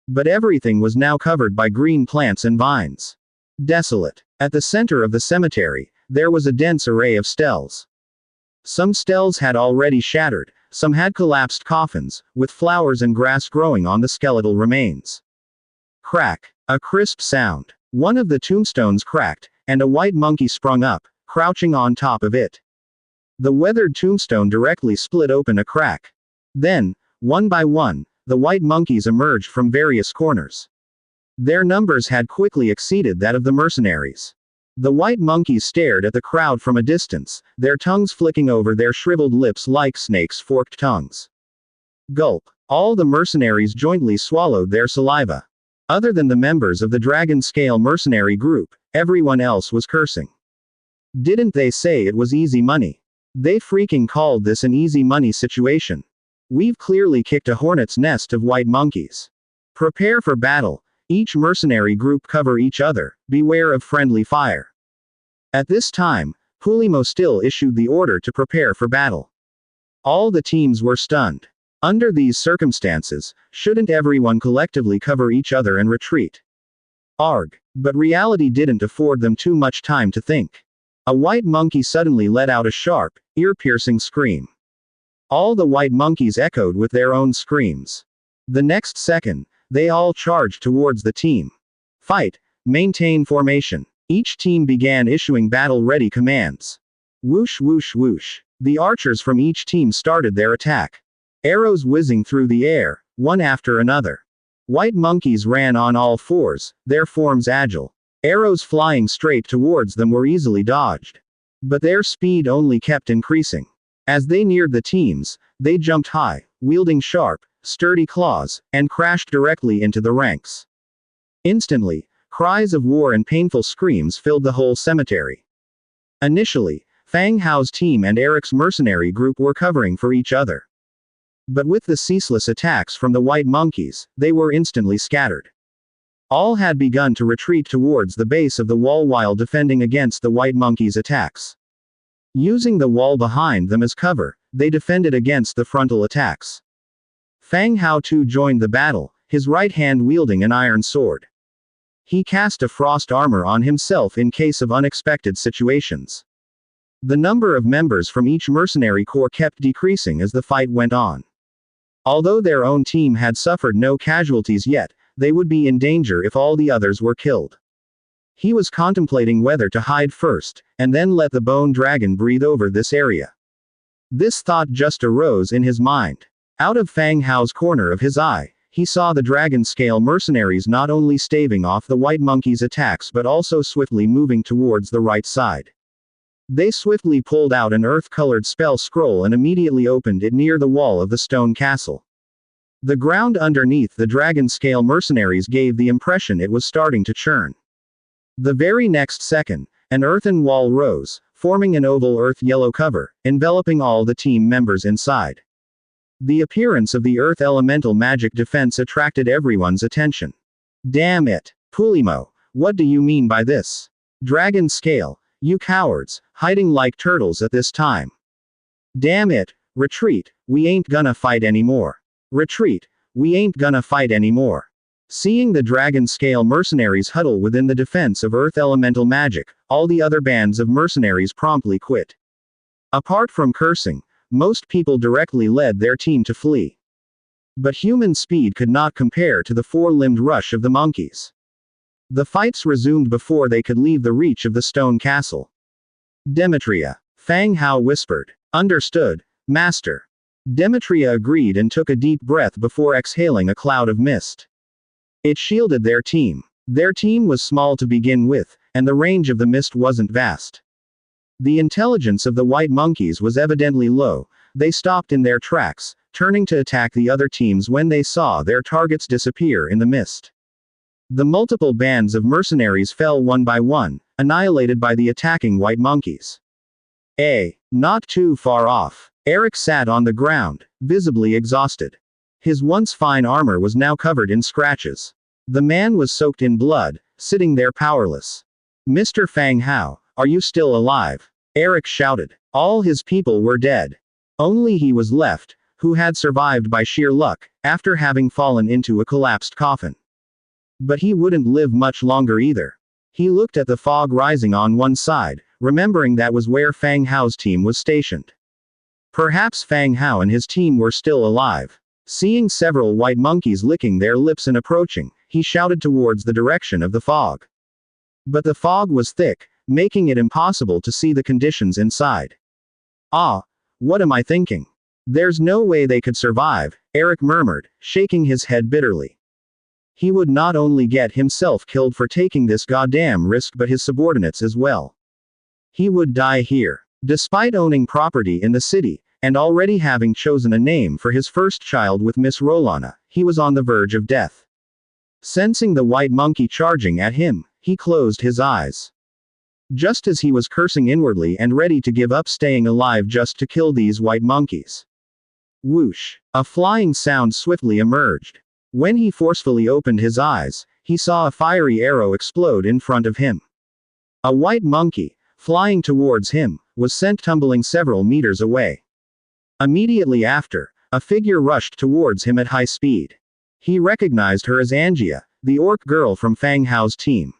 But everything was now covered by green plants and vines. Desolate. At the center of the cemetery, there was a dense array of stels. Some stels had already shattered, some had collapsed coffins, with flowers and grass growing on the skeletal remains. Crack. A crisp sound. One of the tombstones cracked, and a white monkey sprung up, crouching on top of it. The weathered tombstone directly split open a crack. Then, one by one, the white monkeys emerged from various corners. Their numbers had quickly exceeded that of the mercenaries. The white monkeys stared at the crowd from a distance, their tongues flicking over their shriveled lips like snakes' forked tongues. Gulp. All the mercenaries jointly swallowed their saliva. Other than the members of the dragon-scale mercenary group, everyone else was cursing. Didn't they say it was easy money? They freaking called this an easy money situation. We've clearly kicked a hornet's nest of white monkeys. Prepare for battle. Each mercenary group cover each other, beware of friendly fire. At this time, Pulimo still issued the order to prepare for battle. All the teams were stunned. Under these circumstances, shouldn't everyone collectively cover each other and retreat? Arg. But reality didn't afford them too much time to think. A white monkey suddenly let out a sharp, ear-piercing scream. All the white monkeys echoed with their own screams. The next second, they all charged towards the team. Fight. Maintain formation. Each team began issuing battle-ready commands. Whoosh whoosh whoosh. The archers from each team started their attack. Arrows whizzing through the air, one after another. White monkeys ran on all fours, their forms agile. Arrows flying straight towards them were easily dodged. But their speed only kept increasing. As they neared the teams, they jumped high, wielding sharp, sturdy claws, and crashed directly into the ranks. Instantly, cries of war and painful screams filled the whole cemetery. Initially, Fang Hao's team and Eric's mercenary group were covering for each other. But with the ceaseless attacks from the white monkeys, they were instantly scattered. All had begun to retreat towards the base of the wall while defending against the white monkeys' attacks. Using the wall behind them as cover, they defended against the frontal attacks. Fang Hao too joined the battle, his right hand wielding an iron sword. He cast a frost armor on himself in case of unexpected situations. The number of members from each mercenary corps kept decreasing as the fight went on. Although their own team had suffered no casualties yet, they would be in danger if all the others were killed. He was contemplating whether to hide first, and then let the bone dragon breathe over this area. This thought just arose in his mind. Out of Fang Hao's corner of his eye, he saw the dragon-scale mercenaries not only staving off the white monkey's attacks but also swiftly moving towards the right side. They swiftly pulled out an earth-colored spell scroll and immediately opened it near the wall of the stone castle. The ground underneath the dragon-scale mercenaries gave the impression it was starting to churn. The very next second, an earthen wall rose, forming an oval earth-yellow cover, enveloping all the team members inside. The appearance of the earth elemental magic defense attracted everyone's attention. Damn it, Pulimo, what do you mean by this? Dragon scale, you cowards, hiding like turtles at this time. Damn it, retreat, we ain't gonna fight anymore. Retreat, we ain't gonna fight anymore. Seeing the dragon-scale mercenaries huddle within the defense of earth elemental magic, all the other bands of mercenaries promptly quit. Apart from cursing, most people directly led their team to flee. But human speed could not compare to the four-limbed rush of the monkeys. The fights resumed before they could leave the reach of the stone castle. Demetria. Fang Hao whispered. Understood, Master. Demetria agreed and took a deep breath before exhaling a cloud of mist. It shielded their team. Their team was small to begin with, and the range of the mist wasn't vast. The intelligence of the white monkeys was evidently low. They stopped in their tracks, turning to attack the other teams when they saw their targets disappear in the mist. The multiple bands of mercenaries fell one by one, annihilated by the attacking white monkeys. Not too far off. Eric sat on the ground, visibly exhausted. His once fine armor was now covered in scratches. The man was soaked in blood, sitting there powerless. Mr. Fang Hao, are you still alive? Eric shouted. All his people were dead. Only he was left, who had survived by sheer luck, after having fallen into a collapsed coffin. But he wouldn't live much longer either. He looked at the fog rising on one side, remembering that was where Fang Hao's team was stationed. Perhaps Fang Hao and his team were still alive. Seeing several white monkeys licking their lips and approaching, he shouted towards the direction of the fog. But the fog was thick, making it impossible to see the conditions inside. What am I thinking? There's no way they could survive, Eric murmured, shaking his head bitterly. He would not only get himself killed for taking this goddamn risk but his subordinates as well. He would die here. Despite owning property in the city, and already having chosen a name for his first child with Miss Rolana, he was on the verge of death. Sensing the white monkey charging at him, he closed his eyes. Just as he was cursing inwardly and ready to give up staying alive just to kill these white monkeys. Whoosh! A flying sound swiftly emerged. When he forcefully opened his eyes, he saw a fiery arrow explode in front of him. A white monkey, flying towards him, was sent tumbling several meters away. Immediately after, a figure rushed towards him at high speed. He recognized her as Angia, the orc girl from Fang Hao's team.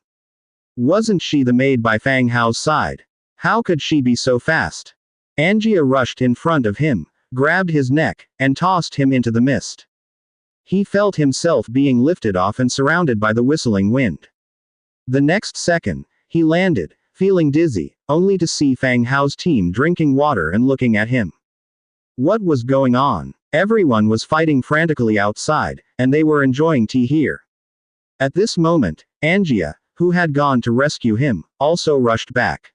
Wasn't she the maid by Fang Hao's side? How could she be so fast? Angia rushed in front of him, grabbed his neck, and tossed him into the mist. He felt himself being lifted off and surrounded by the whistling wind. The next second, he landed, feeling dizzy, only to see Fang Hao's team drinking water and looking at him. What was going on? Everyone was fighting frantically outside, and they were enjoying tea here. At this moment, Angia, who had gone to rescue him, also rushed back.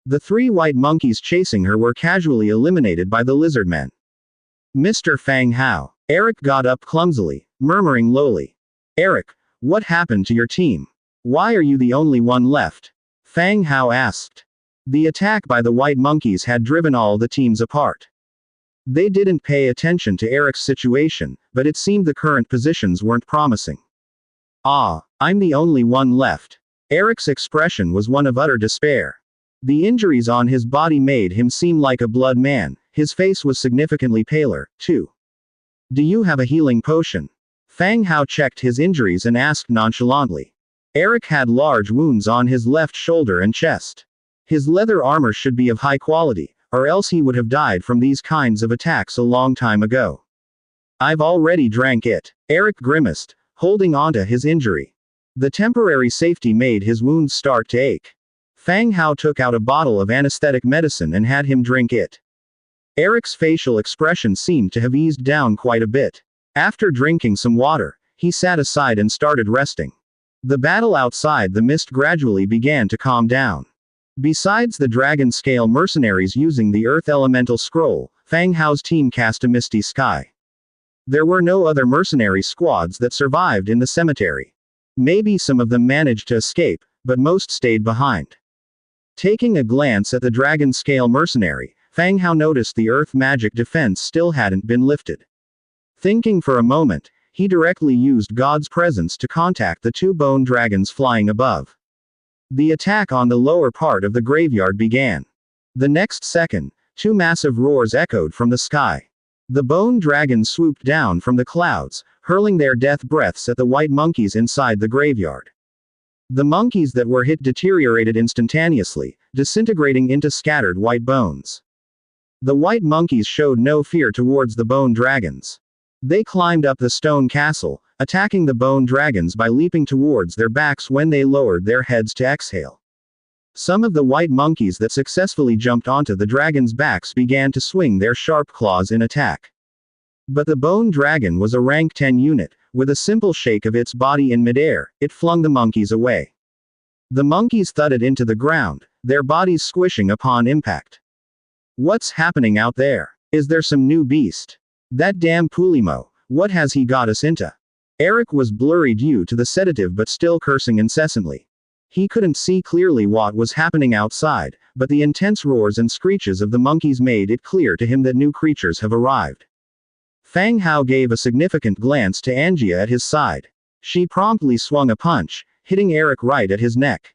The 3 white monkeys chasing her were casually eliminated by the lizard men. Mr. Fang Hao. Eric got up clumsily, murmuring lowly. Eric, what happened to your team? Why are you the only one left? Fang Hao asked. The attack by the white monkeys had driven all the teams apart. They didn't pay attention to Eric's situation, but it seemed the current positions weren't promising. Ah, I'm the only one left. Eric's expression was one of utter despair. The injuries on his body made him seem like a blood man. His face was significantly paler, too. Do you have a healing potion? Fang Hao checked his injuries and asked nonchalantly. Eric had large wounds on his left shoulder and chest. His leather armor should be of high quality, or else he would have died from these kinds of attacks a long time ago. I've already drank it. Eric grimaced, holding onto his injury. The temporary safety made his wounds start to ache. Fang Hao took out a bottle of anesthetic medicine and had him drink it. Eric's facial expression seemed to have eased down quite a bit. After drinking some water, he sat aside and started resting. The battle outside the mist gradually began to calm down. Besides the dragon scale mercenaries using the earth elemental scroll, Fang Hao's team cast a misty sky. There were no other mercenary squads that survived in the cemetery. Maybe some of them managed to escape, but most stayed behind. Taking a glance at the dragon scale mercenary, Fang Hao noticed the earth magic defense still hadn't been lifted. Thinking for a moment, he directly used God's presence to contact the 2 bone dragons flying above. The attack on the lower part of the graveyard began. The next second, 2 massive roars echoed from the sky. The bone dragons swooped down from the clouds, hurling their death breaths at the white monkeys inside the graveyard. The monkeys that were hit deteriorated instantaneously, disintegrating into scattered white bones. The white monkeys showed no fear towards the bone dragons. They climbed up the stone castle, attacking the bone dragons by leaping towards their backs when they lowered their heads to exhale. Some of the white monkeys that successfully jumped onto the dragons' backs began to swing their sharp claws in attack. But the bone dragon was a rank 10 unit. With a simple shake of its body in midair, it flung the monkeys away. The monkeys thudded into the ground, their bodies squishing upon impact. What's happening out there? Is there some new beast? That damn Pulimo, what has he got us into? Eric was blurry due to the sedative but still cursing incessantly. He couldn't see clearly what was happening outside, but the intense roars and screeches of the monkeys made it clear to him that new creatures have arrived. Fang Hao gave a significant glance to Angia at his side. She promptly swung a punch, hitting Eric right at his neck.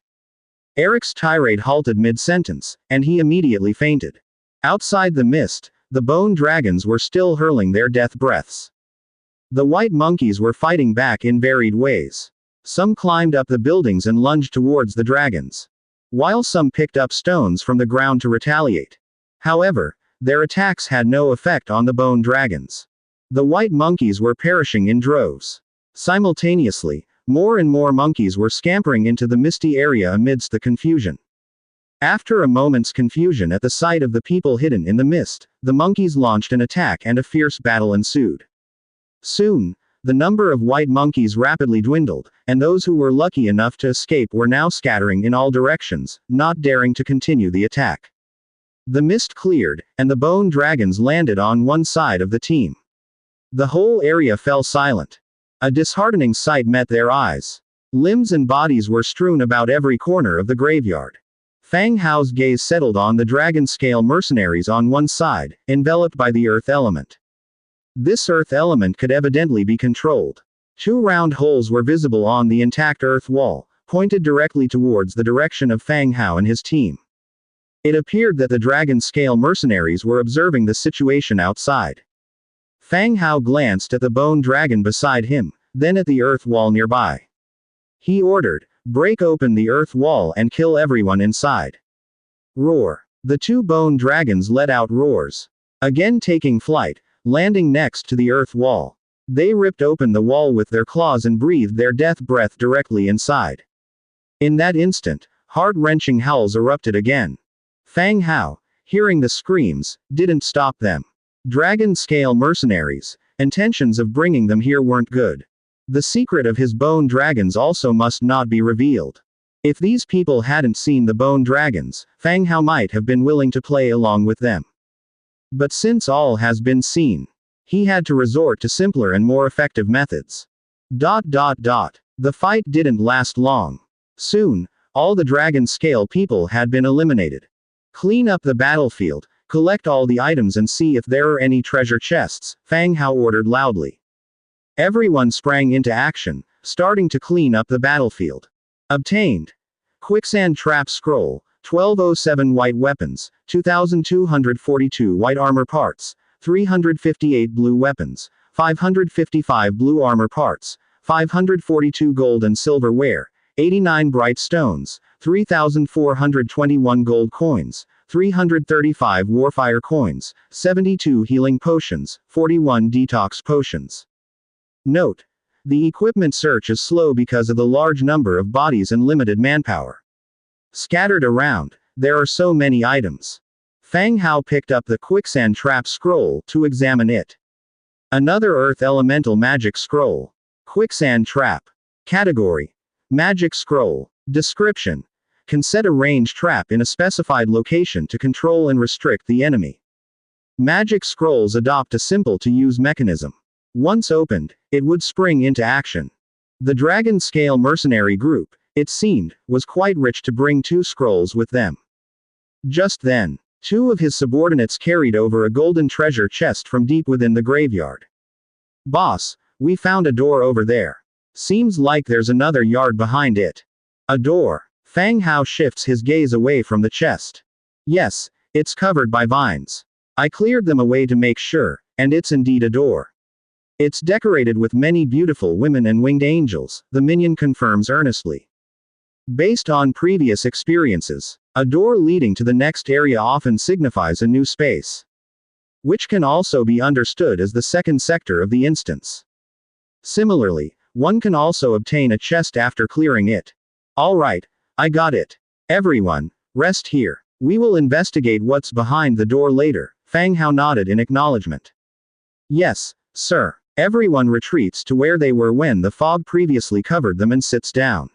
Eric's tirade halted mid-sentence, and he immediately fainted. Outside the mist, the bone dragons were still hurling their death breaths. The white monkeys were fighting back in varied ways. Some climbed up the buildings and lunged towards the dragons, while some picked up stones from the ground to retaliate. However, their attacks had no effect on the bone dragons. The white monkeys were perishing in droves. Simultaneously, more and more monkeys were scampering into the misty area amidst the confusion. After a moment's confusion at the sight of the people hidden in the mist, the monkeys launched an attack and a fierce battle ensued. Soon, the number of white monkeys rapidly dwindled, and those who were lucky enough to escape were now scattering in all directions, not daring to continue the attack. The mist cleared, and the bone dragons landed on one side of the team. The whole area fell silent. A disheartening sight met their eyes. Limbs and bodies were strewn about every corner of the graveyard. Fang Hao's gaze settled on the dragon-scale mercenaries on one side, enveloped by the earth element. This earth element could evidently be controlled. 2 round holes were visible on the intact earth wall, pointed directly towards the direction of Fang Hao and his team. It appeared that the dragon-scale mercenaries were observing the situation outside. Fang Hao glanced at the bone dragon beside him, then at the earth wall nearby. He ordered, "Break open the earth wall and kill everyone inside." Roar. The 2 bone dragons let out roars. Again taking flight, landing next to the earth wall. They ripped open the wall with their claws and breathed their death breath directly inside. In that instant, heart-wrenching howls erupted again. Fang Hao, hearing the screams, didn't stop them. Dragon-scale mercenaries, intentions of bringing them here weren't good. The secret of his bone dragons also must not be revealed. If these people hadn't seen the bone dragons, Fang Hao might have been willing to play along with them. But since all has been seen, he had to resort to simpler and more effective methods. The fight didn't last long. Soon, all the dragon-scale people had been eliminated. Clean up the battlefield, collect all the items and see if there are any treasure chests, Fang Hao ordered loudly. Everyone sprang into action, starting to clean up the battlefield. Obtained. Quicksand Trap Scroll, 1207 white weapons, 2242 white armor parts, 358 blue weapons, 555 blue armor parts, 542 gold and silver ware, 89 bright stones, 3,421 gold coins, 335 warfire coins, 72 healing potions, 41 detox potions. Note: the equipment search is slow because of the large number of bodies and limited manpower. Scattered around, there are so many items. Fang Hao picked up the Quicksand Trap Scroll to examine it. Another Earth Elemental Magic Scroll. Quicksand Trap. Category: Magic Scroll. Description: can set a range trap in a specified location to control and restrict the enemy. Magic scrolls adopt a simple-to-use mechanism. Once opened, it would spring into action. The dragon-scale mercenary group, it seemed, was quite rich to bring 2 scrolls with them. Just then, 2 of his subordinates carried over a golden treasure chest from deep within the graveyard. "Boss, we found a door over there. Seems like there's another yard behind it." "A door?" Fang Hao shifts his gaze away from the chest. "Yes, it's covered by vines. I cleared them away to make sure, and it's indeed a door. It's decorated with many beautiful women and winged angels," the minion confirms earnestly. Based on previous experiences, a door leading to the next area often signifies a new space, which can also be understood as the second sector of the instance. Similarly, one can also obtain a chest after clearing it. "All right, I got it. Everyone, rest here. We will investigate what's behind the door later," Fang Hao nodded in acknowledgement. "Yes, sir." Everyone retreats to where they were when the fog previously covered them and sits down.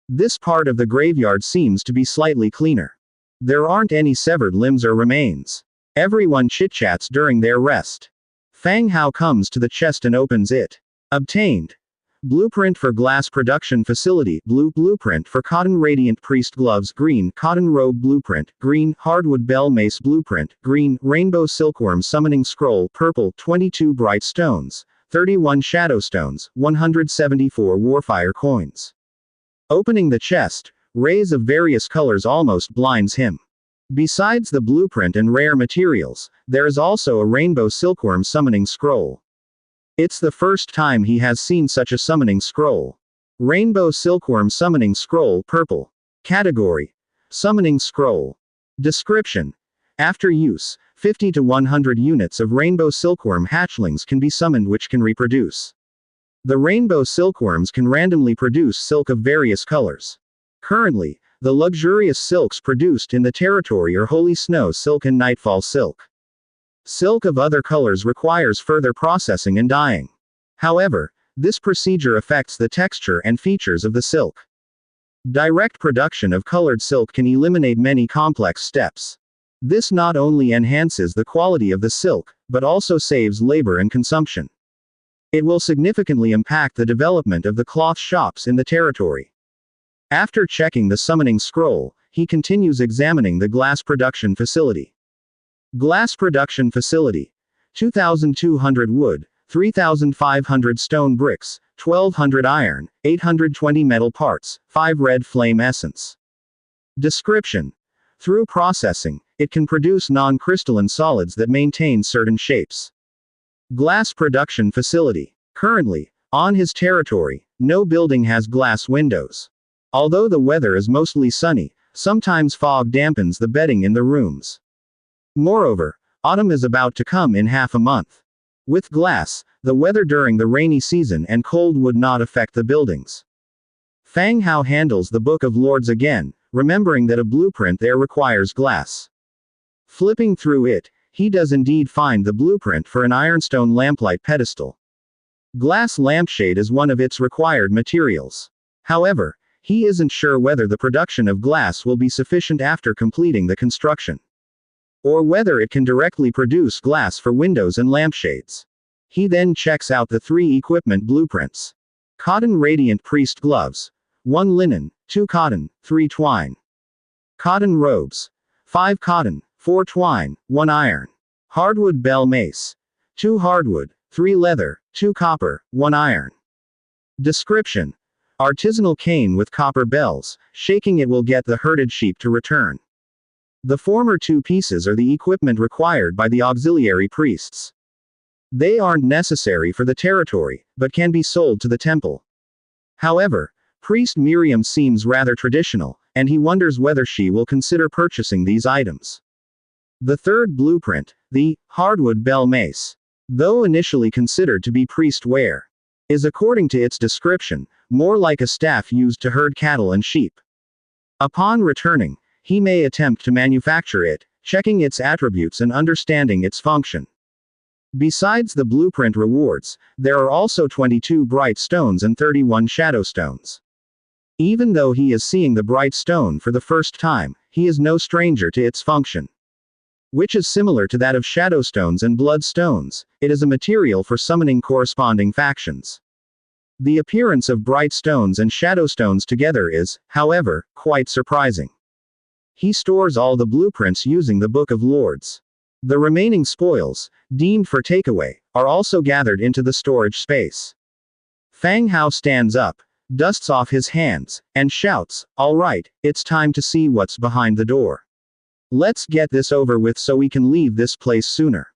This part of the graveyard seems to be slightly cleaner. There aren't any severed limbs or remains. Everyone chit-chats during their rest. Fang Hao comes to the chest and opens it. Obtained. Blueprint for Glass Production Facility, blue. Blueprint for Cotton Radiant Priest Gloves, green. Cotton Robe Blueprint, green. Hardwood Bell Mace Blueprint, green. Rainbow Silkworm Summoning Scroll, purple. 22 Bright Stones, 31 Shadow Stones, 174 Warfire Coins. Opening the chest, rays of various colors almost blinds him. Besides the blueprint and rare materials, there is also a Rainbow Silkworm Summoning Scroll. It's the first time he has seen such a summoning scroll. Rainbow Silkworm Summoning Scroll, purple. Category: Summoning Scroll. Description: after use, 50 to 100 units of Rainbow Silkworm hatchlings can be summoned which can reproduce. The Rainbow Silkworms can randomly produce silk of various colors. Currently, the luxurious silks produced in the territory are Holy Snow Silk and Nightfall Silk. Silk of other colors requires further processing and dyeing. However, this procedure affects the texture and features of the silk. Direct production of colored silk can eliminate many complex steps. This not only enhances the quality of the silk, but also saves labor and consumption. It will significantly impact the development of the cloth shops in the territory. After checking the summoning scroll, he continues examining the glass production facility. Glass Production Facility. 2,200 wood, 3,500 stone bricks, 1,200 iron, 820 metal parts, 5 red flame essence. Description: through processing, it can produce non-crystalline solids that maintain certain shapes. Glass Production Facility. Currently, on his territory, no building has glass windows. Although the weather is mostly sunny, sometimes fog dampens the bedding in the rooms. Moreover, Autumn is about to come in half a month. With glass, the weather during the rainy season and cold would not affect the buildings. Fang Hao handles the Book of Lords again, remembering that a blueprint there requires glass. Flipping through it, he does indeed find the blueprint for an ironstone lamplight pedestal. Glass lampshade is one of its required materials. However, he isn't sure whether the production of glass will be sufficient after completing the construction, or whether it can directly produce glass for windows and lampshades. He then checks out the 3 equipment blueprints. Cotton radiant priest gloves. 1 linen, 2 cotton, 3 twine. Cotton robes. 5 cotton, 4 twine, 1 iron. Hardwood bell mace. 2 hardwood, 3 leather, 2 copper, 1 iron. Description. Artisanal cane with copper bells, shaking it will get the herded sheep to return. The former 2 pieces are the equipment required by the auxiliary priests. They aren't necessary for the territory, but can be sold to the temple. However, Priest Miriam seems rather traditional, and he wonders whether she will consider purchasing these items. The third blueprint, the hardwood bell mace, though initially considered to be priest wear, is according to its description, more like a staff used to herd cattle and sheep. Upon returning, he may attempt to manufacture it, checking its attributes and understanding its function. Besides the blueprint rewards, there are also 22 bright stones and 31 shadow stones. Even though he is seeing the bright stone for the first time, he is no stranger to its function, which is similar to that of shadow stones and blood stones. It is a material for summoning corresponding factions. The appearance of bright stones and shadow stones together is, however, quite surprising. He stores all the blueprints using the Book of Lords. The remaining spoils, deemed for takeaway, are also gathered into the storage space. Fang Hao stands up, dusts off his hands, and shouts, "All right, it's time to see what's behind the door. Let's get this over with so we can leave this place sooner."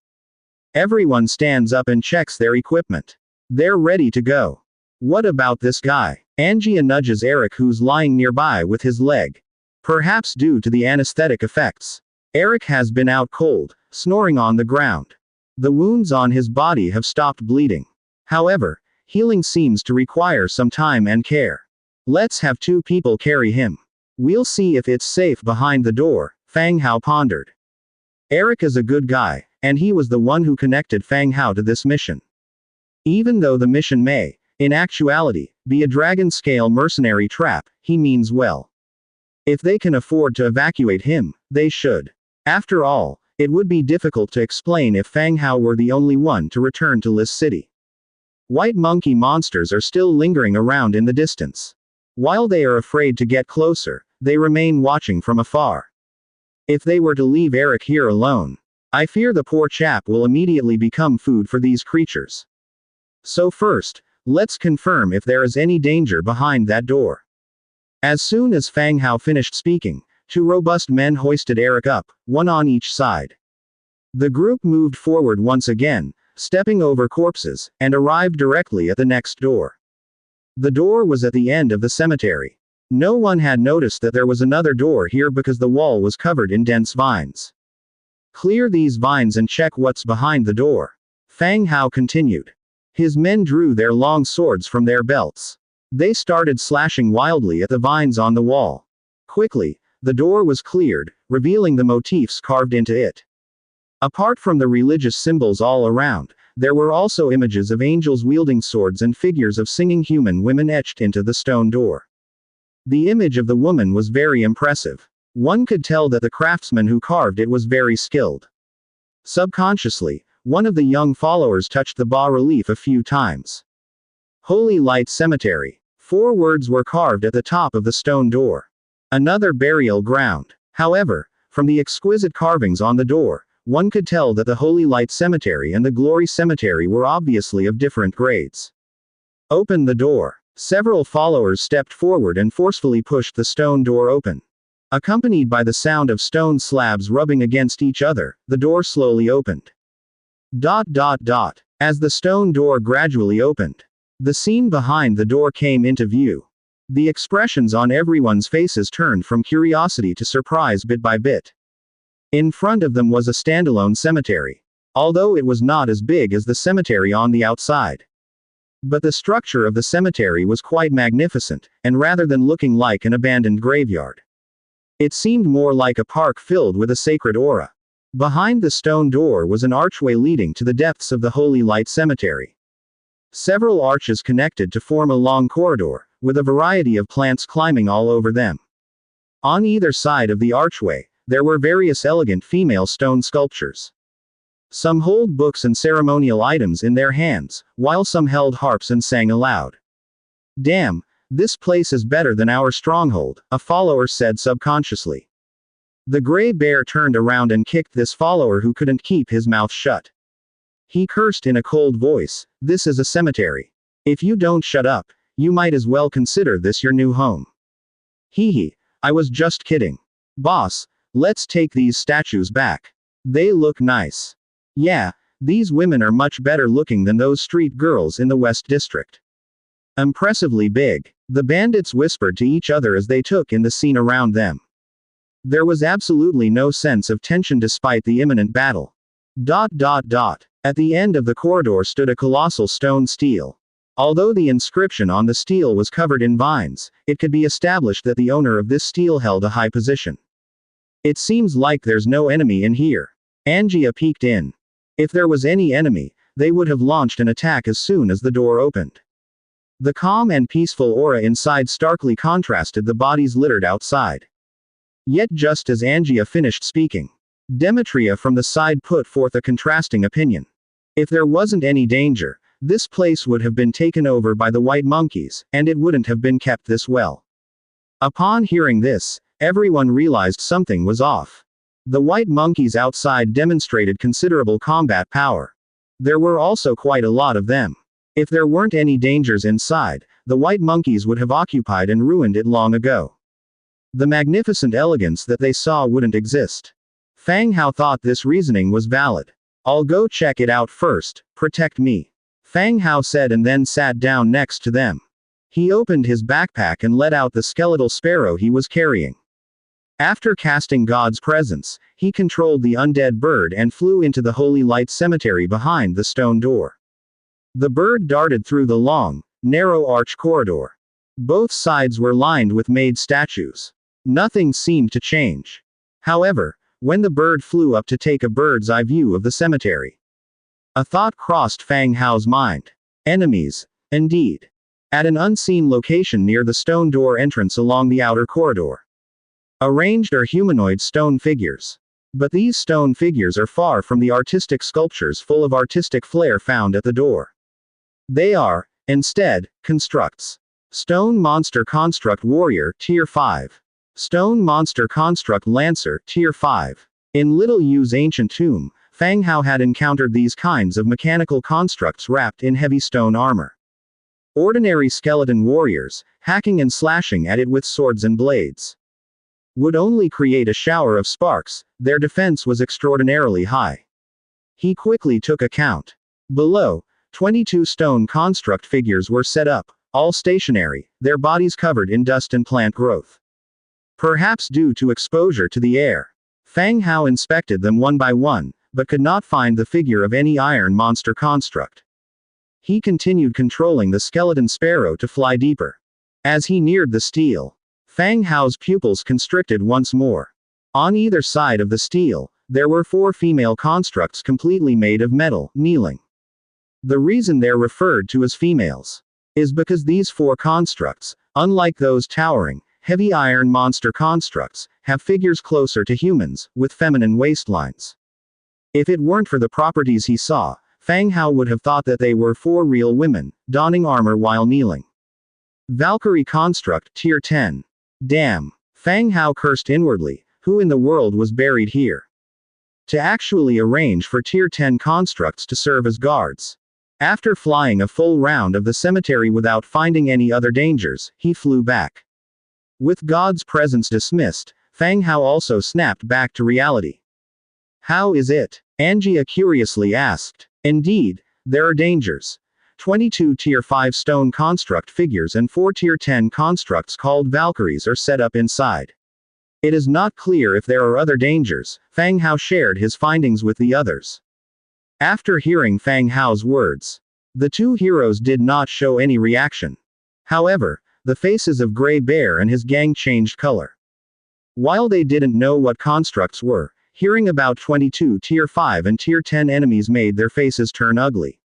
Everyone stands up and checks their equipment. They're ready to go. What about this guy? Angia nudges Eric, who's lying nearby with his leg. Perhaps due to the anesthetic effects, Eric has been out cold, snoring on the ground. The wounds on his body have stopped bleeding. However, healing seems to require some time and care. Let's have 2 people carry him. We'll see if it's safe behind the door, Fang Hao pondered. Eric is a good guy, and he was the one who connected Fang Hao to this mission. Even though the mission may, in actuality, be a dragon-scale mercenary trap, he means well. If they can afford to evacuate him, they should. After all, it would be difficult to explain if Fang Hao were the only one to return to Lis City. White monkey monsters are still lingering around in the distance. While they are afraid to get closer, they remain watching from afar. If they were to leave Eric here alone, I fear the poor chap will immediately become food for these creatures. So first, let's confirm if there is any danger behind that door. As soon as Fang Hao finished speaking, 2 robust men hoisted Eric up, 1 on each side. The group moved forward once again, stepping over corpses, and arrived directly at the next door. The door was at the end of the cemetery. No one had noticed that there was another door here because the wall was covered in dense vines. Clear these vines and check what's behind the door, Fang Hao continued. His men drew their long swords from their belts. They started slashing wildly at the vines on the wall. Quickly, the door was cleared, revealing the motifs carved into it. Apart from the religious symbols all around, there were also images of angels wielding swords and figures of singing human women etched into the stone door. The image of the woman was very impressive. One could tell that the craftsman who carved it was very skilled. Subconsciously, one of the young followers touched the bas-relief a few times. Holy Light Cemetery. 4 words were carved at the top of the stone door. Another burial ground. However, from the exquisite carvings on the door, one could tell that the Holy Light Cemetery and the Glory Cemetery were obviously of different grades. Open the door. Several followers stepped forward and forcefully pushed the stone door open. Accompanied by the sound of stone slabs rubbing against each other, the door slowly opened. As the stone door gradually opened, the scene behind the door came into view. The expressions on everyone's faces turned from curiosity to surprise bit by bit. In front of them was a standalone cemetery. Although it was not as big as the cemetery on the outside. But the structure of the cemetery was quite magnificent, and rather than looking like an abandoned graveyard, it seemed more like a park filled with a sacred aura. Behind the stone door was an archway leading to the depths of the Holy Light Cemetery. Several arches connected to form a long corridor, with a variety of plants climbing all over them. On either side of the archway, there were various elegant female stone sculptures. Some hold books and ceremonial items in their hands, while some held harps and sang aloud. "Damn, this place is better than our stronghold," a follower said subconsciously. The gray bear turned around and kicked this follower who couldn't keep his mouth shut. He cursed in a cold voice, "This is a cemetery. If you don't shut up, you might as well consider this your new home." Hee hee, I was just kidding. Boss, let's take these statues back. They look nice. Yeah, these women are much better looking than those street girls in the West District. Impressively big, the bandits whispered to each other as they took in the scene around them. There was absolutely no sense of tension despite the imminent battle. At the end of the corridor stood a colossal stone stele. Although the inscription on the stele was covered in vines, it could be established that the owner of this stele held a high position. "It seems like there's no enemy in here." Angia peeked in. If there was any enemy, they would have launched an attack as soon as the door opened. The calm and peaceful aura inside starkly contrasted the bodies littered outside. Yet just as Angia finished speaking, Demetria from the side put forth a contrasting opinion. If there wasn't any danger, this place would have been taken over by the white monkeys, and it wouldn't have been kept this well. Upon hearing this, everyone realized something was off. The white monkeys outside demonstrated considerable combat power. There were also quite a lot of them. If there weren't any dangers inside, the white monkeys would have occupied and ruined it long ago. The magnificent elegance that they saw wouldn't exist. Fang Hao thought this reasoning was valid. "I'll go check it out first, protect me," Fang Hao said and then sat down next to them. He opened his backpack and let out the skeletal sparrow he was carrying. After casting God's presence, he controlled the undead bird and flew into the Holy Light Cemetery behind the stone door. The bird darted through the long, narrow arch corridor. Both sides were lined with made statues. Nothing seemed to change. However, when the bird flew up to take a bird's eye view of the cemetery, a thought crossed Fang Hao's mind. Enemies, indeed. At an unseen location near the stone door entrance along the outer corridor, arranged are humanoid stone figures. But these stone figures are far from the artistic sculptures full of artistic flair found at the door. They are, instead, constructs. Stone Monster Construct Warrior, Tier 5. Stone Monster Construct Lancer, Tier 5. In Little Yu's ancient tomb, Fang Hao had encountered these kinds of mechanical constructs wrapped in heavy stone armor. Ordinary skeleton warriors, hacking and slashing at it with swords and blades, would only create a shower of sparks. Their defense was extraordinarily high. He quickly took a count. Below, 22 stone construct figures were set up, all stationary, their bodies covered in dust and plant growth. Perhaps due to exposure to the air. Fang Hao inspected them one by one, but could not find the figure of any iron monster construct. He continued controlling the skeleton sparrow to fly deeper. As he neared the stele, Fang Hao's pupils constricted once more. On either side of the stele, there were 4 female constructs completely made of metal, kneeling. The reason they're referred to as females is because these 4 constructs, unlike those towering, heavy iron monster constructs, have figures closer to humans, with feminine waistlines. If it weren't for the properties he saw, Fang Hao would have thought that they were 4 real women, donning armor while kneeling. Valkyrie Construct, Tier 10. Damn. Fang Hao cursed inwardly, who in the world was buried here? To actually arrange for Tier 10 constructs to serve as guards. After flying a full round of the cemetery without finding any other dangers, he flew back. With God's presence dismissed, Fang Hao also snapped back to reality. "How is it?" Angia curiously asked. "Indeed, there are dangers. 22 Tier 5 stone construct figures and 4 Tier 10 constructs called Valkyries are set up inside. It is not clear if there are other dangers," Fang Hao shared his findings with the others. After hearing Fang Hao's words, the two heroes did not show any reaction. However, the faces of Gray Bear and his gang changed color. While they didn't know what constructs were, hearing about 22 Tier 5 and Tier 10 enemies made their faces turn ugly.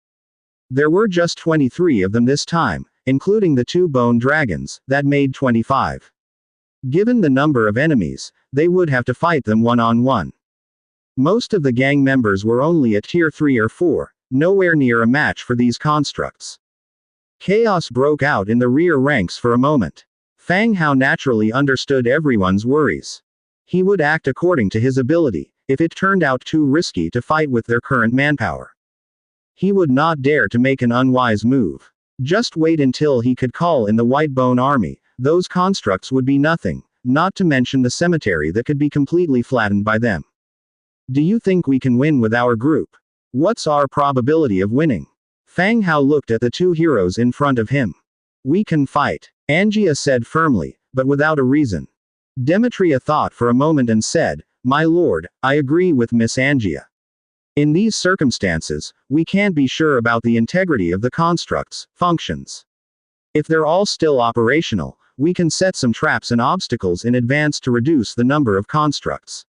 There were just 23 of them this time, including the two bone dragons, that made 25. Given the number of enemies, they would have to fight them one-on-one. Most of the gang members were only at Tier 3 or 4, nowhere near a match for these constructs. Chaos broke out in the rear ranks for a moment. Fang Hao naturally understood everyone's worries. He would act according to his ability, if it turned out too risky to fight with their current manpower. He would not dare to make an unwise move. Just wait until he could call in the White Bone Army, those constructs would be nothing, not to mention the cemetery that could be completely flattened by them. Do you think we can win with our group? What's our probability of winning? Fang Hao looked at the two heroes in front of him. We can fight, Angia said firmly, but without a reason. Demetria thought for a moment and said, My lord, I agree with Miss Angia. In these circumstances, we can't be sure about the integrity of the constructs' functions. If they're all still operational, we can set some traps and obstacles in advance to reduce the number of constructs.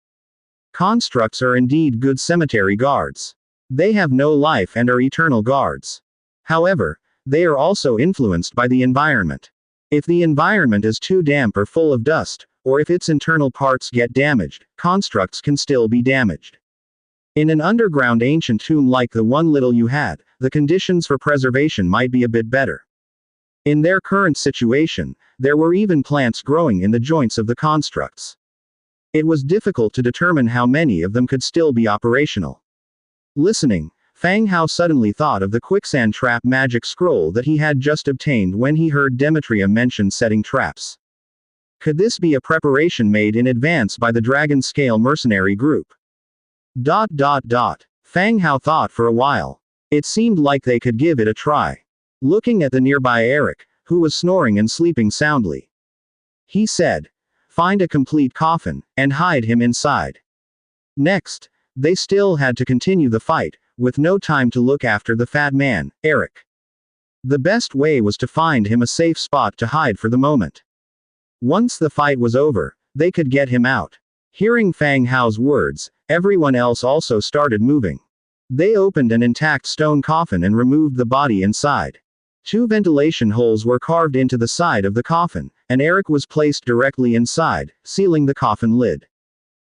Constructs are indeed good cemetery guards. They have no life and are eternal guards. However, they are also influenced by the environment. If the environment is too damp or full of dust, or if its internal parts get damaged, constructs can still be damaged. In an underground ancient tomb like the one little you had, the conditions for preservation might be a bit better. In their current situation, there were even plants growing in the joints of the constructs. It was difficult to determine how many of them could still be operational. Listening, Fang Hao suddenly thought of the quicksand trap magic scroll that he had just obtained when he heard Demetria mention setting traps. Could this be a preparation made in advance by the Dragon Scale mercenary group? Fang Hao thought for a while. It seemed like they could give it a try. Looking at the nearby Eric, who was snoring and sleeping soundly, he said, Find a complete coffin, and hide him inside. Next, they still had to continue the fight, with no time to look after the fat man, Eric. The best way was to find him a safe spot to hide for the moment. Once the fight was over, they could get him out. Hearing Fang Hao's words, everyone else also started moving. They opened an intact stone coffin and removed the body inside. 2 ventilation holes were carved into the side of the coffin, and Eric was placed directly inside, sealing the coffin lid.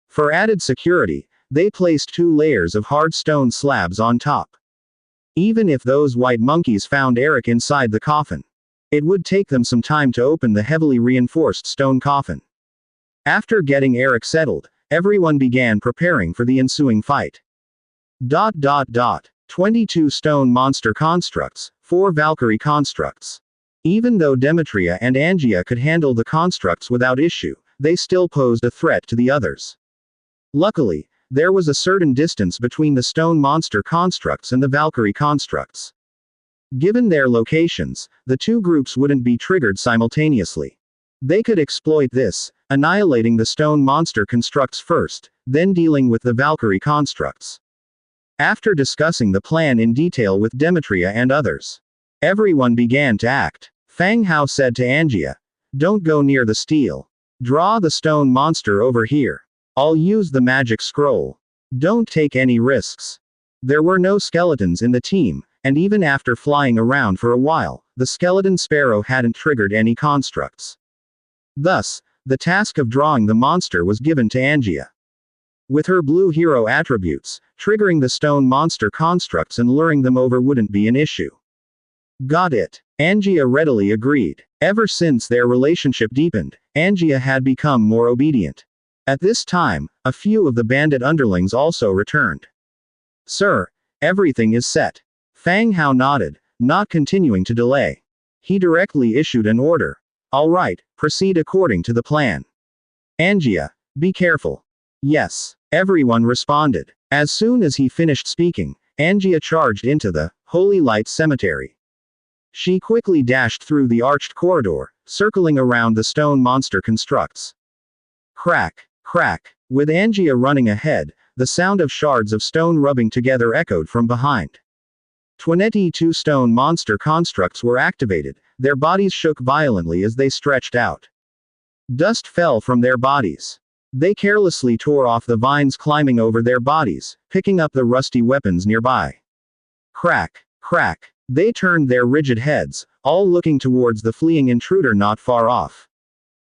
For added security, they placed 2 layers of hard stone slabs on top. Even if those white monkeys found Eric inside the coffin, it would take them some time to open the heavily reinforced stone coffin. After getting Eric settled, everyone began preparing for the ensuing fight. 22 stone monster constructs, 4 Valkyrie constructs. Even though Demetria and Angia could handle the constructs without issue, they still posed a threat to the others. Luckily, there was a certain distance between the stone monster constructs and the Valkyrie constructs. Given their locations, the two groups wouldn't be triggered simultaneously. They could exploit this, annihilating the stone monster constructs first, then dealing with the Valkyrie constructs. After discussing the plan in detail with Demetria and others, everyone began to act. Fang Hao said to Angia, Don't go near the steel. Draw the stone monster over here. I'll use the magic scroll. Don't take any risks. There were no skeletons in the team, and even after flying around for a while, the skeleton sparrow hadn't triggered any constructs. Thus, the task of drawing the monster was given to Angia. With her blue hero attributes, triggering the stone monster constructs and luring them over wouldn't be an issue. Got it. Angia readily agreed. Ever since their relationship deepened, Angia had become more obedient. At this time, a few of the bandit underlings also returned. Sir, everything is set. Fang Hao nodded, not continuing to delay. He directly issued an order. All right, proceed according to the plan. Angia, be careful. Yes, everyone responded. As soon as he finished speaking, Angia charged into the Holy Light Cemetery. She quickly dashed through the arched corridor, circling around the stone monster constructs. Crack, crack. With Angia running ahead, the sound of shards of stone rubbing together echoed from behind. 22 stone monster constructs were activated, their bodies shook violently as they stretched out. Dust fell from their bodies. They carelessly tore off the vines climbing over their bodies, picking up the rusty weapons nearby. Crack, crack. They turned their rigid heads, all looking towards the fleeing intruder not far off.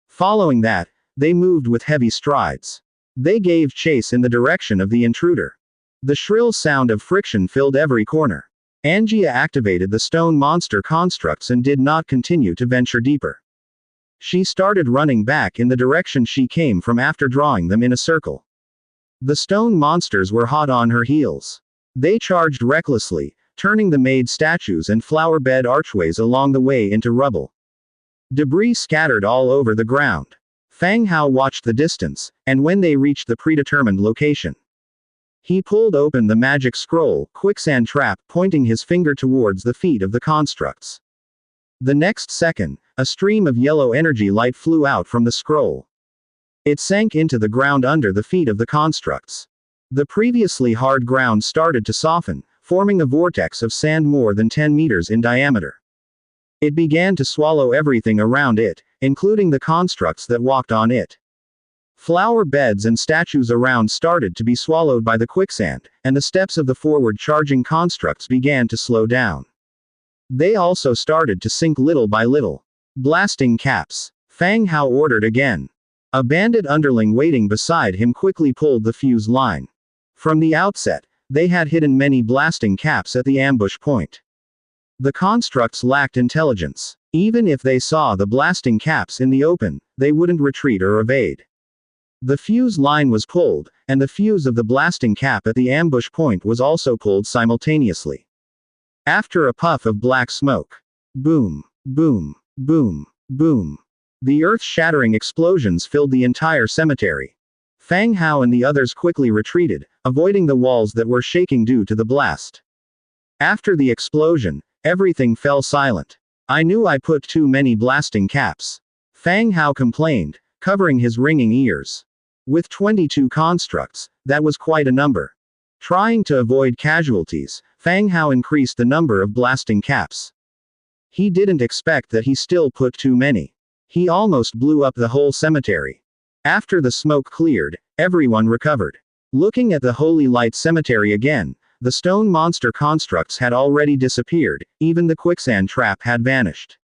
Following that, they moved with heavy strides. They gave chase in the direction of the intruder. The shrill sound of friction filled every corner. Angia activated the stone monster constructs and did not continue to venture deeper. She started running back in the direction she came from after drawing them in a circle. The stone monsters were hot on her heels. They charged recklessly, turning the made statues and flower bed archways along the way into rubble. Debris scattered all over the ground. Fang Hao watched the distance, and when they reached the predetermined location, he pulled open the magic scroll, quicksand trap, pointing his finger towards the feet of the constructs. The next second, a stream of yellow energy light flew out from the scroll. It sank into the ground under the feet of the constructs. The previously hard ground started to soften, forming a vortex of sand more than 10 meters in diameter. It began to swallow everything around it, including the constructs that walked on it. Flower beds and statues around started to be swallowed by the quicksand, and the steps of the forward-charging constructs began to slow down. They also started to sink little by little. Blasting caps. Fang Hao ordered again. A bandit underling waiting beside him quickly pulled the fuse line. From the outset, they had hidden many blasting caps at the ambush point. The constructs lacked intelligence. Even if they saw the blasting caps in the open, they wouldn't retreat or evade. The fuse line was pulled, and the fuse of the blasting cap at the ambush point was also pulled simultaneously. After a puff of black smoke. Boom, boom, boom, boom. The earth-shattering explosions filled the entire cemetery. Fang Hao and the others quickly retreated, avoiding the walls that were shaking due to the blast. After the explosion, everything fell silent. I knew I put too many blasting caps. Fang Hao complained, covering his ringing ears. With 22 constructs, that was quite a number. Trying to avoid casualties, Fang Hao increased the number of blasting caps. He didn't expect that he still put too many. He almost blew up the whole cemetery. After the smoke cleared, everyone recovered. Looking at the Holy Light Cemetery again, the stone monster constructs had already disappeared, even the quicksand trap had vanished.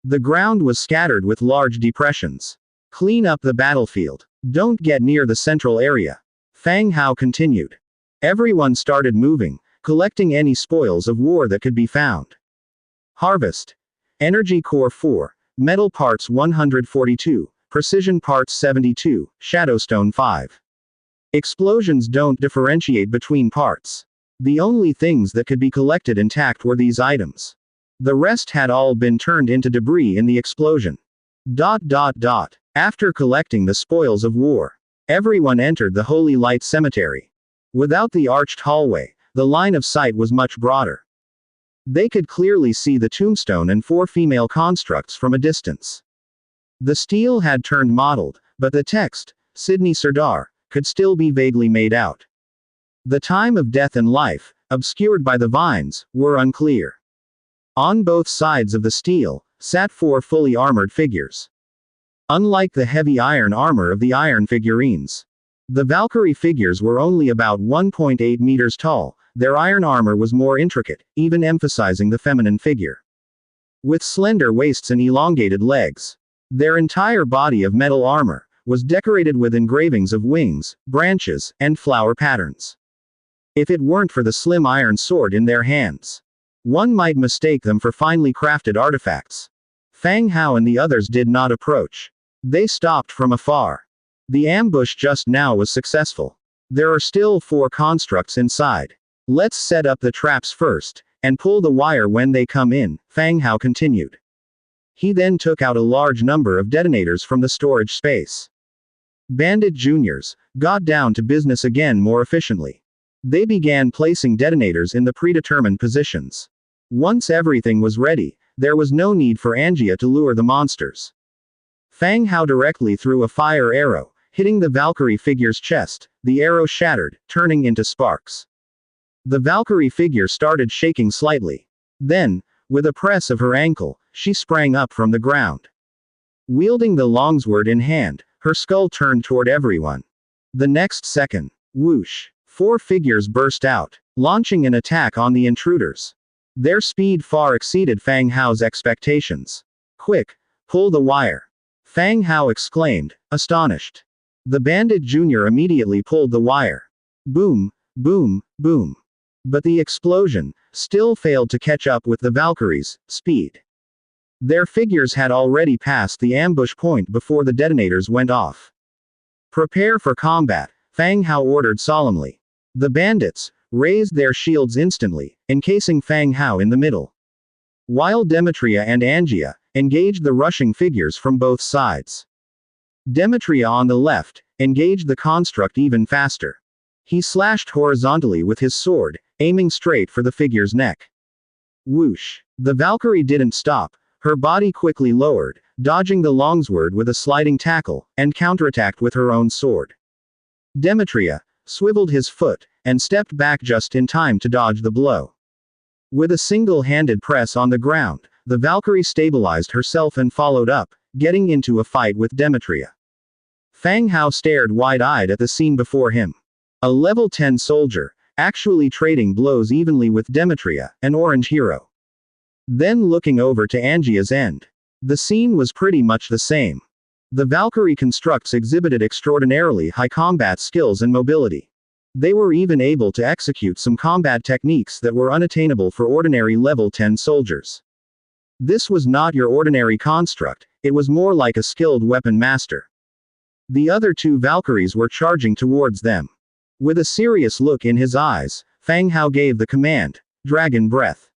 The ground was scattered with large depressions. Clean up the battlefield. Don't get near the central area. Fang Hao continued. Everyone started moving, collecting any spoils of war that could be found. Harvest. Energy Core 4, Metal Parts 142, Precision Parts 72, Shadowstone 5. Explosions don't differentiate between parts. The only things that could be collected intact were these items. The rest had all been turned into debris in the explosion. After collecting the spoils of war, everyone entered the Holy Light Cemetery. Without the arched hallway, the line of sight was much broader. They could clearly see the tombstone and 4 female constructs from a distance. The steel had turned mottled, but the text, Sydney Sardar, could still be vaguely made out. The time of death and life, obscured by the vines, were unclear. On both sides of the steel, sat 4 fully armored figures. Unlike the heavy iron armor of the iron figurines, the Valkyrie figures were only about 1.8 meters tall. Their iron armor was more intricate, even emphasizing the feminine figure. With slender waists and elongated legs, their entire body of metal armor was decorated with engravings of wings, branches, and flower patterns. If it weren't for the slim iron sword in their hands, one might mistake them for finely crafted artifacts. Fang Hao and the others did not approach. They stopped from afar. The ambush just now was successful. There are still 4 constructs inside. Let's set up the traps first, and pull the wire when they come in, Fang Hao continued. He then took out a large number of detonators from the storage space. Bandit Juniors got down to business again more efficiently. They began placing detonators in the predetermined positions. Once everything was ready, there was no need for Angia to lure the monsters. Fang Hao directly threw a fire arrow, hitting the Valkyrie figure's chest. The arrow shattered, turning into sparks. The Valkyrie figure started shaking slightly. Then, with a press of her ankle, she sprang up from the ground. Wielding the longsword in hand, her skull turned toward everyone. The next second, whoosh, 4 figures burst out, launching an attack on the intruders. Their speed far exceeded Fang Hao's expectations. Quick, pull the wire. Fang Hao exclaimed, astonished. The Bandit Jr. immediately pulled the wire. Boom, boom, boom. But the explosion still failed to catch up with the Valkyries' speed. Their figures had already passed the ambush point before the detonators went off. Prepare for combat, Fang Hao ordered solemnly. The bandits raised their shields instantly, encasing Fang Hao in the middle. While Demetria and Angia engaged the rushing figures from both sides. Demetria on the left engaged the construct even faster. He slashed horizontally with his sword, aiming straight for the figure's neck. Whoosh! The Valkyrie didn't stop. Her body quickly lowered, dodging the longsword with a sliding tackle, and counterattacked with her own sword. Demetria swiveled his foot, and stepped back just in time to dodge the blow. With a single-handed press on the ground, the Valkyrie stabilized herself and followed up, getting into a fight with Demetria. Fang Hao stared wide-eyed at the scene before him. A level 10 soldier, actually trading blows evenly with Demetria, an orange hero. Then looking over to Angia's end. The scene was pretty much the same. The Valkyrie constructs exhibited extraordinarily high combat skills and mobility. They were even able to execute some combat techniques that were unattainable for ordinary level 10 soldiers. This was not your ordinary construct, it was more like a skilled weapon master. The other 2 Valkyries were charging towards them. With a serious look in his eyes, Fang Hao gave the command, Dragon Breath.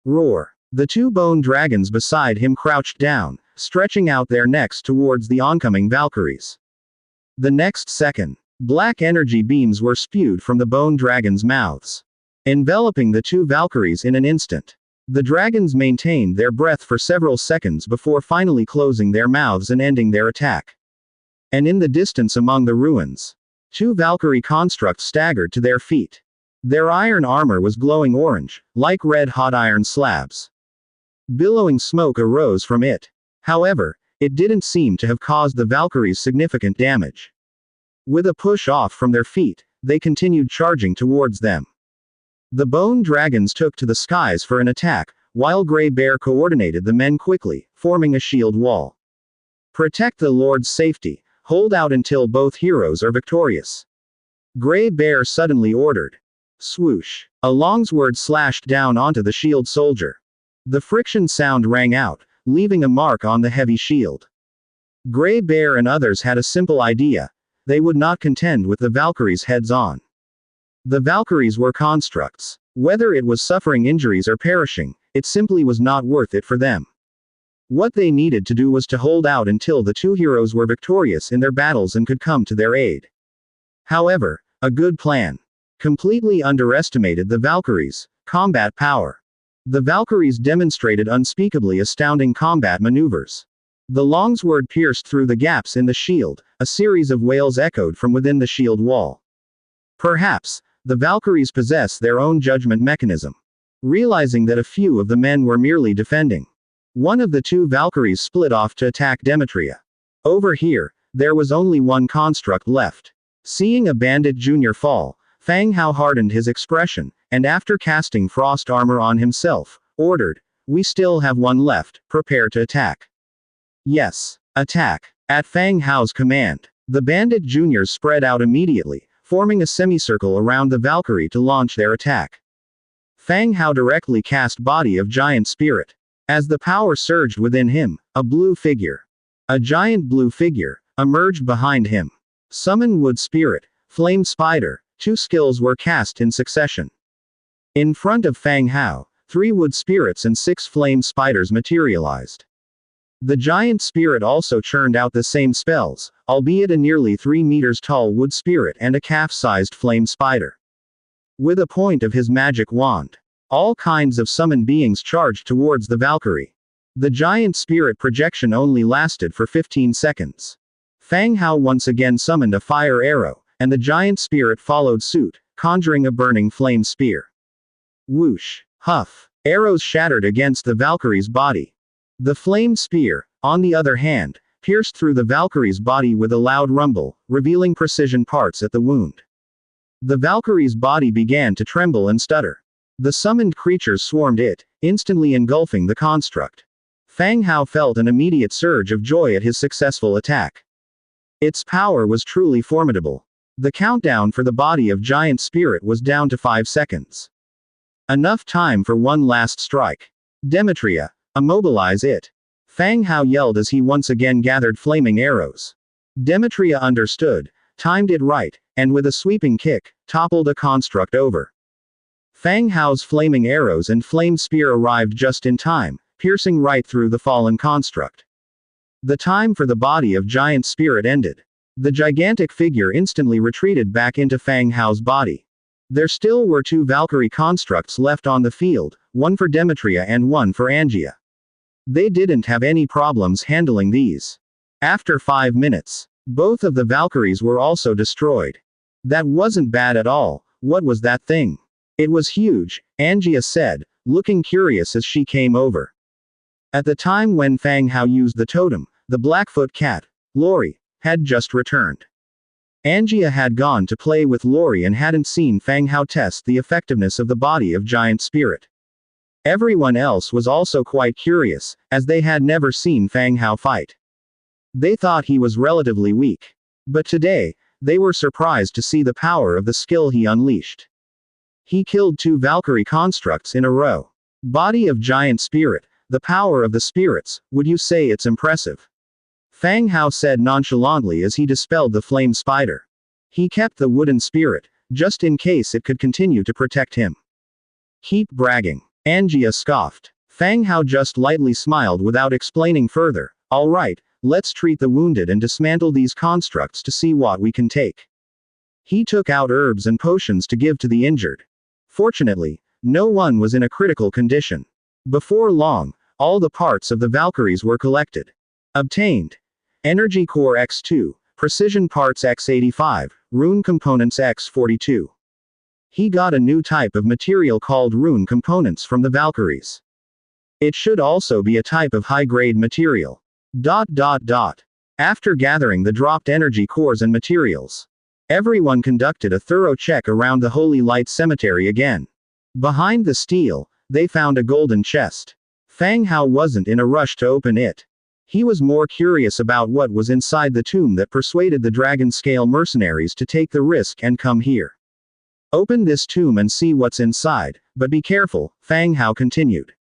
Roar. The 2 bone dragons beside him crouched down, stretching out their necks towards the oncoming Valkyries. The next second, black energy beams were spewed from the bone dragons' mouths, enveloping the 2 Valkyries in an instant. The dragons maintained their breath for several seconds before finally closing their mouths and ending their attack. And in the distance among the ruins, 2 Valkyrie constructs staggered to their feet. Their iron armor was glowing orange, like red-hot iron slabs. Billowing smoke arose from it. However, it didn't seem to have caused the Valkyries significant damage. With a push off from their feet, they continued charging towards them. The bone dragons took to the skies for an attack, while Grey Bear coordinated the men quickly, forming a shield wall. Protect the Lord's safety, hold out until both heroes are victorious. Grey Bear suddenly ordered. Swoosh! A longsword slashed down onto the shield soldier. The friction sound rang out, leaving a mark on the heavy shield. Grey Bear and others had a simple idea. They would not contend with the Valkyries heads on. The Valkyries were constructs. Whether it was suffering injuries or perishing, it simply was not worth it for them. What they needed to do was to hold out until the 2 heroes were victorious in their battles and could come to their aid. However, a good plan completely underestimated the Valkyries' combat power. The Valkyries demonstrated unspeakably astounding combat maneuvers. The longsword pierced through the gaps in the shield, a series of wails echoed from within the shield wall. Perhaps, the Valkyries possess their own judgment mechanism. Realizing that a few of the men were merely defending, one of the 2 Valkyries split off to attack Demetria. Over here, there was only one construct left. Seeing a Bandit Jr. fall, Fang Hao hardened his expression, and after casting frost armor on himself, ordered, "We still have one left, prepare to attack." Yes, attack. At Fang Hao's command, the Bandit Juniors spread out immediately, forming a semicircle around the Valkyrie to launch their attack. Fang Hao directly cast Body of Giant Spirit. As the power surged within him, a giant blue figure, emerged behind him. Summon Wood Spirit, Flame Spider, 2 skills were cast in succession. In front of Fang Hao, 3 wood spirits and 6 flame spiders materialized. The giant spirit also churned out the same spells, albeit a nearly 3 meters tall wood spirit and a calf-sized flame spider. With a point of his magic wand, all kinds of summoned beings charged towards the Valkyrie. The giant spirit projection only lasted for 15 seconds. Fang Hao once again summoned a fire arrow, and the giant spirit followed suit, conjuring a burning flame spear. Whoosh! Huff! Arrows shattered against the Valkyrie's body. The flame spear, on the other hand, pierced through the Valkyrie's body with a loud rumble, revealing precision parts at the wound. The Valkyrie's body began to tremble and stutter. The summoned creatures swarmed it, instantly engulfing the construct. Fang Hao felt an immediate surge of joy at his successful attack. Its power was truly formidable. The countdown for the body of giant spirit was down to 5 seconds. Enough time for one last strike. Demetria, immobilize it. Fang Hao yelled as he once again gathered flaming arrows. Demetria understood, timed it right, and with a sweeping kick, toppled a construct over. Fang Hao's flaming arrows and flame spear arrived just in time, piercing right through the fallen construct. The time for the body of giant spirit ended. The gigantic figure instantly retreated back into Fang Hao's body. There still were 2 Valkyrie constructs left on the field, one for Demetria and one for Angia. They didn't have any problems handling these. After 5 minutes, both of the Valkyries were also destroyed. That wasn't bad at all. What was that thing? It was huge, Angia said, looking curious as she came over. At the time when Fang Hao used the totem, the Blackfoot cat, Lori, had just returned. Angia had gone to play with Lori and hadn't seen Fang Hao test the effectiveness of the body of giant spirit. Everyone else was also quite curious, as they had never seen Fang Hao fight. They thought he was relatively weak. But today, they were surprised to see the power of the skill he unleashed. He killed 2 Valkyrie constructs in a row. Body of giant spirit, the power of the spirits, would you say it's impressive? Fang Hao said nonchalantly as he dispelled the flame spider. He kept the wooden spirit, just in case it could continue to protect him. Keep bragging. Angia scoffed. Fang Hao just lightly smiled without explaining further. All right, let's treat the wounded and dismantle these constructs to see what we can take. He took out herbs and potions to give to the injured. Fortunately, no one was in a critical condition. Before long, all the parts of the Valkyries were collected. Obtained. Energy Core X2, Precision Parts X85, Rune Components X42. He got a new type of material called Rune Components from the Valkyries. It should also be a type of high-grade material. After gathering the dropped energy cores and materials, everyone conducted a thorough check around the Holy Light Cemetery again. Behind the steel, they found a golden chest. Fang Hao wasn't in a rush to open it. He was more curious about what was inside the tomb that persuaded the dragon-scale mercenaries to take the risk and come here. Open this tomb and see what's inside, but be careful, Fang Hao continued.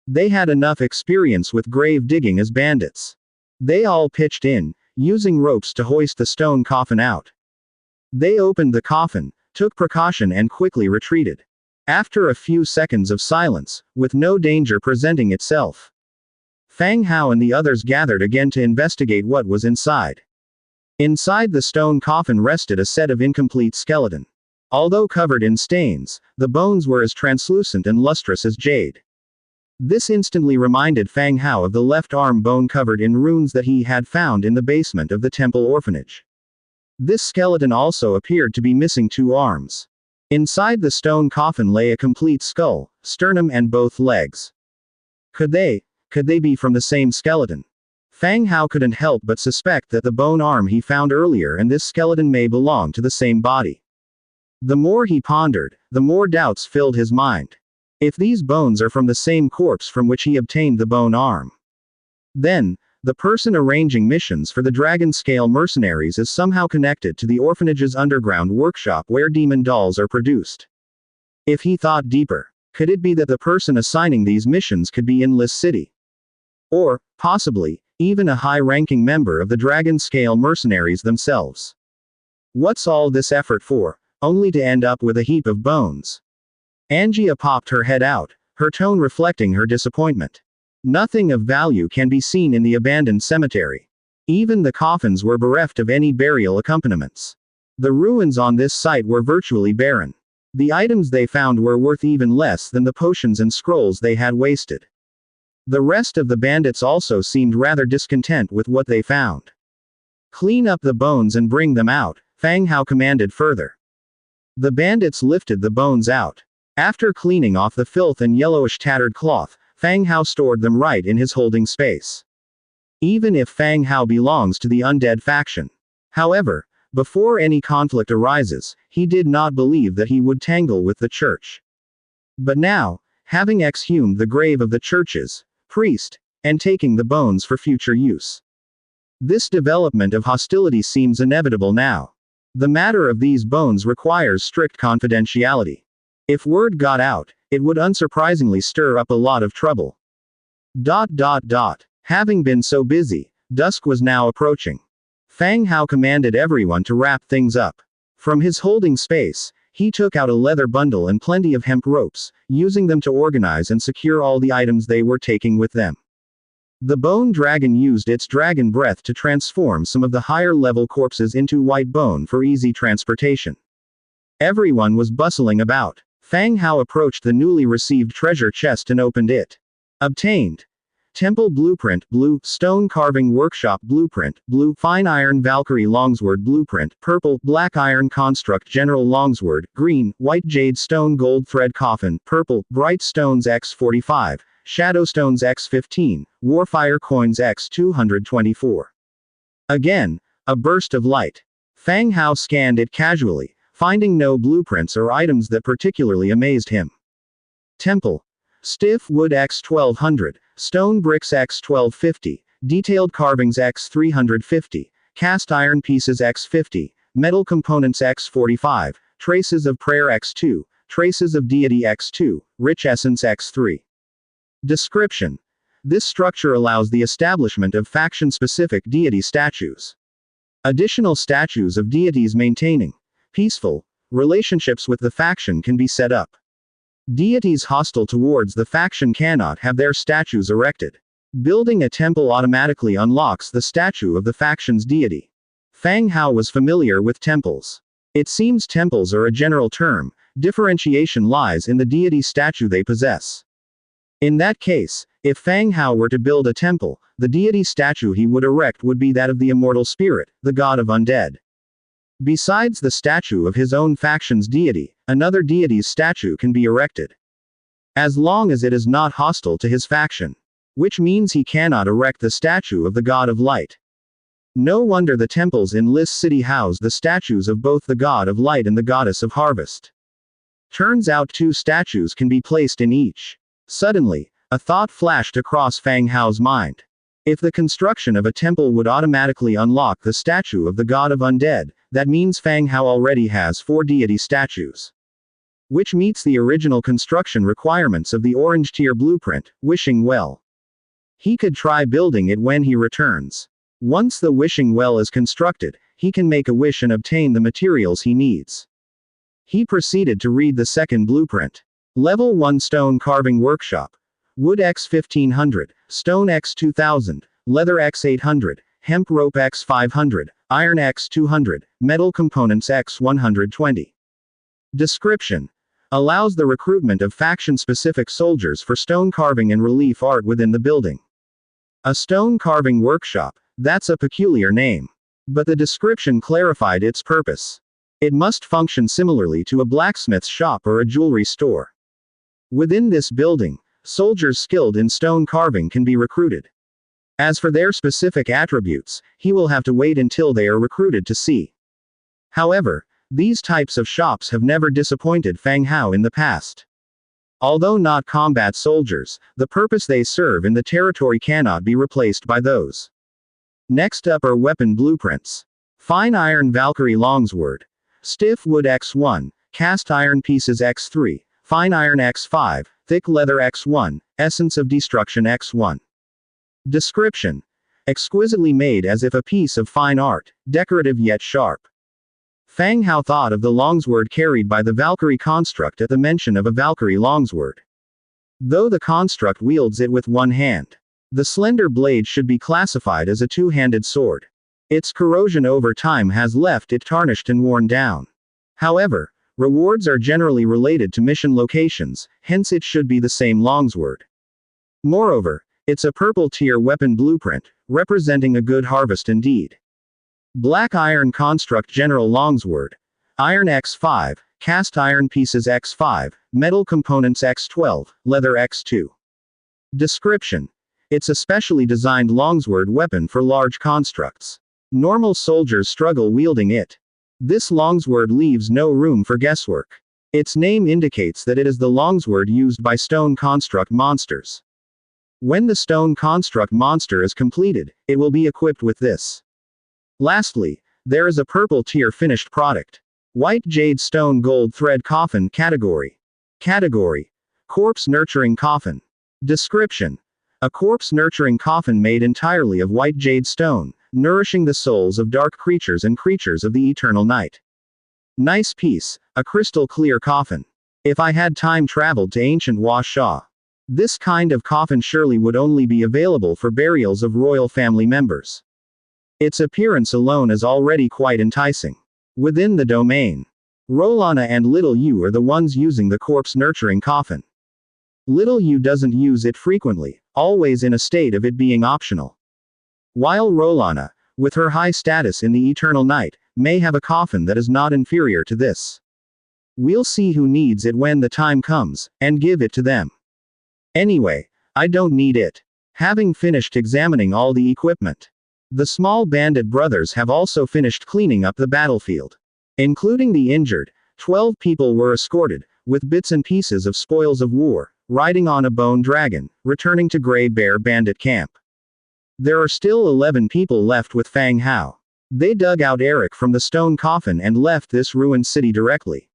They had enough experience with grave digging as bandits. They all pitched in, using ropes to hoist the stone coffin out. They opened the coffin, took precaution and quickly retreated. After a few seconds of silence, with no danger presenting itself, Fang Hao and the others gathered again to investigate what was inside. Inside the stone coffin rested a set of incomplete skeleton. Although covered in stains, the bones were as translucent and lustrous as jade. This instantly reminded Fang Hao of the left arm bone covered in runes that he had found in the basement of the temple orphanage. This skeleton also appeared to be missing 2 arms. Inside the stone coffin lay a complete skull, sternum and both legs. Could they be from the same skeleton? Fang Hao couldn't help but suspect that the bone arm he found earlier and this skeleton may belong to the same body. The more he pondered, the more doubts filled his mind. If these bones are from the same corpse from which he obtained the bone arm, then, the person arranging missions for the dragon-scale mercenaries is somehow connected to the orphanage's underground workshop where demon dolls are produced. If he thought deeper, could it be that the person assigning these missions could be in Liss City? Or, possibly, even a high-ranking member of the dragon-scale mercenaries themselves? What's all this effort for, only to end up with a heap of bones? Angia popped her head out, her tone reflecting her disappointment. Nothing of value can be seen in the abandoned cemetery. Even the coffins were bereft of any burial accompaniments. The ruins on this site were virtually barren. The items they found were worth even less than the potions and scrolls they had wasted. The rest of the bandits also seemed rather discontent with what they found. Clean up the bones and bring them out, Fang Hao commanded further. The bandits lifted the bones out. After cleaning off the filth and yellowish tattered cloth, Fang Hao stored them right in his holding space. Even if Fang Hao belongs to the Undead faction. However, before any conflict arises, he did not believe that he would tangle with the church. But now, having exhumed the grave of the church's priest, and taking the bones for future use. This development of hostility seems inevitable now. The matter of these bones requires strict confidentiality. If word got out, it would unsurprisingly stir up a lot of trouble. Having been so busy, dusk was now approaching. Fang Hao commanded everyone to wrap things up. From his holding space, he took out a leather bundle and plenty of hemp ropes, using them to organize and secure all the items they were taking with them. The bone dragon used its dragon breath to transform some of the higher-level corpses into white bone for easy transportation. Everyone was bustling about. Fang Hao approached the newly received treasure chest and opened it. Obtained. Temple Blueprint, Blue, Stone Carving Workshop Blueprint, Blue, Fine Iron Valkyrie Longsword Blueprint, Purple, Black Iron Construct General Longsword, Green, White Jade Stone Gold Thread Coffin, Purple, Bright Stones X45, Shadowstones X15, Warfire Coins X224. Again, a burst of light. Fang Hao scanned it casually, finding no blueprints or items that particularly amazed him. Temple. Stiff Wood X1200, Stone Bricks X1250, Detailed Carvings X350, Cast Iron Pieces X50, Metal Components X45, Traces of Prayer X2, Traces of Deity X2, Rich Essence X3. Description. This structure allows the establishment of faction-specific deity statues. Additional statues of deities maintaining peaceful relationships with the faction can be set up. Deities hostile towards the faction cannot have their statues erected. Building a temple automatically unlocks the statue of the faction's deity. Fang Hao was familiar with temples. It seems temples are a general term, differentiation lies in the deity statue they possess. In that case, if Fang Hao were to build a temple, the deity statue he would erect would be that of the immortal spirit, the god of undead. Besides the statue of his own faction's deity, another deity's statue can be erected. As long as it is not hostile to his faction. Which means he cannot erect the statue of the god of light. No wonder the temples in Lis City house the statues of both the god of light and the goddess of harvest. Turns out 2 statues can be placed in each. Suddenly, a thought flashed across Fang Hao's mind. If the construction of a temple would automatically unlock the statue of the god of undead, that means Fang Hao already has 4 deity statues. Which meets the original construction requirements of the orange tier blueprint, wishing well. He could try building it when he returns. Once the wishing well is constructed, he can make a wish and obtain the materials he needs. He proceeded to read the second blueprint. Level 1 Stone Carving Workshop. Wood X1500, Stone X2000, Leather X800, Hemp Rope X500, Iron X200, Metal Components X120. Description. Allows the recruitment of faction-specific soldiers for stone carving and relief art within the building. A stone carving workshop, that's a peculiar name. But the description clarified its purpose. It must function similarly to a blacksmith's shop or a jewelry store. Within this building, soldiers skilled in stone carving can be recruited. As for their specific attributes, he will have to wait until they are recruited to see. However, these types of shops have never disappointed Fang Hao in the past. Although not combat soldiers, the purpose they serve in the territory cannot be replaced by those. Next up are weapon blueprints. Fine Iron Valkyrie Longsword. Stiff Wood X1, Cast Iron Pieces X3, Fine Iron X5, Thick Leather X1, Essence of Destruction X1. Description. Exquisitely made as if a piece of fine art, decorative yet sharp. Fang Hao thought of the longsword carried by the Valkyrie construct at the mention of a Valkyrie longsword. Though the construct wields it with one hand, the slender blade should be classified as a two-handed sword. Its corrosion over time has left it tarnished and worn down. However, rewards are generally related to mission locations, hence it should be the same longsword. Moreover, it's a purple tier weapon blueprint, representing a good harvest indeed. Black iron construct General Longsword. Iron X5, cast iron pieces X5, metal components X12, leather X2. Description. It's a specially designed longsword weapon for large constructs. Normal soldiers struggle wielding it. This longsword leaves no room for guesswork. Its name indicates that it is the longsword used by stone construct monsters. When the stone construct monster is completed, it will be equipped with this. Lastly, there is a purple tier finished product. White jade stone gold thread coffin category. Category. Corpse nurturing coffin. Description. A corpse nurturing coffin made entirely of white jade stone, nourishing the souls of dark creatures and creatures of the eternal night. Nice piece, a crystal clear coffin. If I had time traveled to ancient Washaw. This kind of coffin surely would only be available for burials of royal family members. Its appearance alone is already quite enticing. Within the domain, Rolana and Little U are the ones using the corpse nurturing coffin. Little U doesn't use it frequently, always in a state of it being optional. While Rolana, with her high status in the eternal night, may have a coffin that is not inferior to this. We'll see who needs it when the time comes, and give it to them. Anyway, I don't need it. Having finished examining all the equipment, the small bandit brothers have also finished cleaning up the battlefield. Including the injured, 12 people were escorted, with bits and pieces of spoils of war, riding on a bone dragon, returning to Grey Bear Bandit Camp. There are still 11 people left with Fang Hao. They dug out Eric from the stone coffin and left this ruined city directly.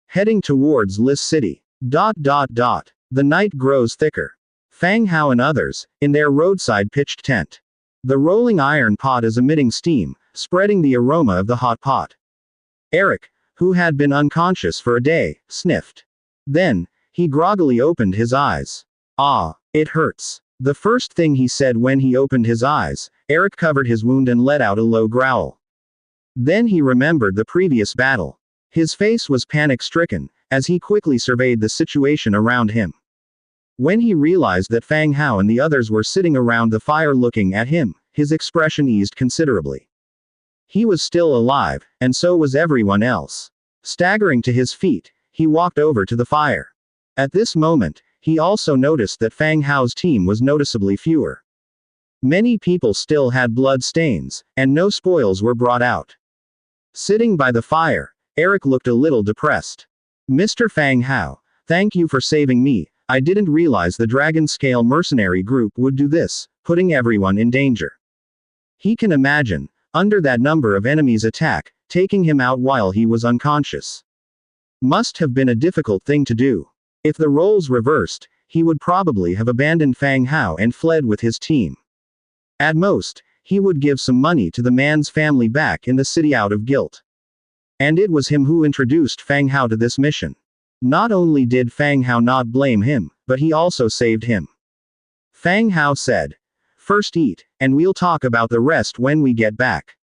Heading towards Lis City. The night grows thicker. Fang Hao and others, in their roadside pitched tent. The rolling iron pot is emitting steam, spreading the aroma of the hot pot. Eric, who had been unconscious for a day, sniffed. Then, he groggily opened his eyes. Ah, it hurts. The first thing he said when he opened his eyes, Eric covered his wound and let out a low growl. Then he remembered the previous battle. His face was panic-stricken, as he quickly surveyed the situation around him. When he realized that Fang Hao and the others were sitting around the fire looking at him, his expression eased considerably. He was still alive, and so was everyone else. Staggering to his feet, he walked over to the fire. At this moment, he also noticed that Fang Hao's team was noticeably fewer. Many people still had blood stains, and no spoils were brought out. Sitting by the fire, Eric looked a little depressed. Mr. Fang Hao, thank you for saving me. I didn't realize the Dragon Scale mercenary group would do this, putting everyone in danger. He can imagine, under that number of enemies attack, taking him out while he was unconscious. Must have been a difficult thing to do. If the roles reversed, he would probably have abandoned Fang Hao and fled with his team. At most, he would give some money to the man's family back in the city out of guilt. And it was him who introduced Fang Hao to this mission. Not only did Fang Hao not blame him, but he also saved him. Fang Hao said, "First eat, and we'll talk about the rest when we get back.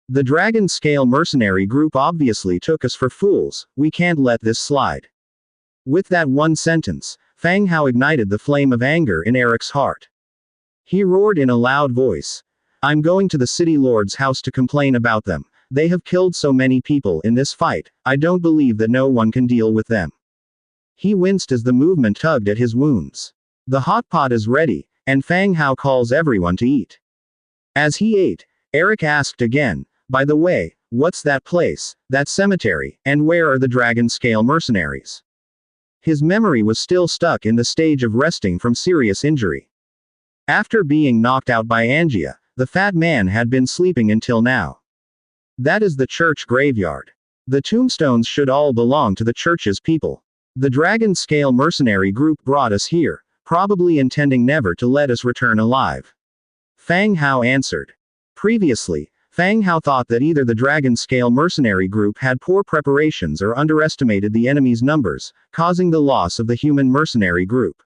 The Dragon Scale mercenary group obviously took us for fools, we can't let this slide." With that one sentence, Fang Hao ignited the flame of anger in Eric's heart. He roared in a loud voice, "I'm going to the city lord's house to complain about them. They have killed so many people in this fight, I don't believe that no one can deal with them." He winced as the movement tugged at his wounds. The hot pot is ready, and Fang Hao calls everyone to eat. As he ate, Eric asked again, "By the way, what's that place, that cemetery, and where are the Dragon Scale mercenaries?" His memory was still stuck in the stage of resting from serious injury. After being knocked out by Angia, the fat man had been sleeping until now. That is the church graveyard. The tombstones should all belong to the church's people. The Dragon Scale mercenary group brought us here, probably intending never to let us return alive. Fang Hao answered. Previously, Fang Hao thought that either the Dragon Scale mercenary group had poor preparations or underestimated the enemy's numbers, causing the loss of the human mercenary group.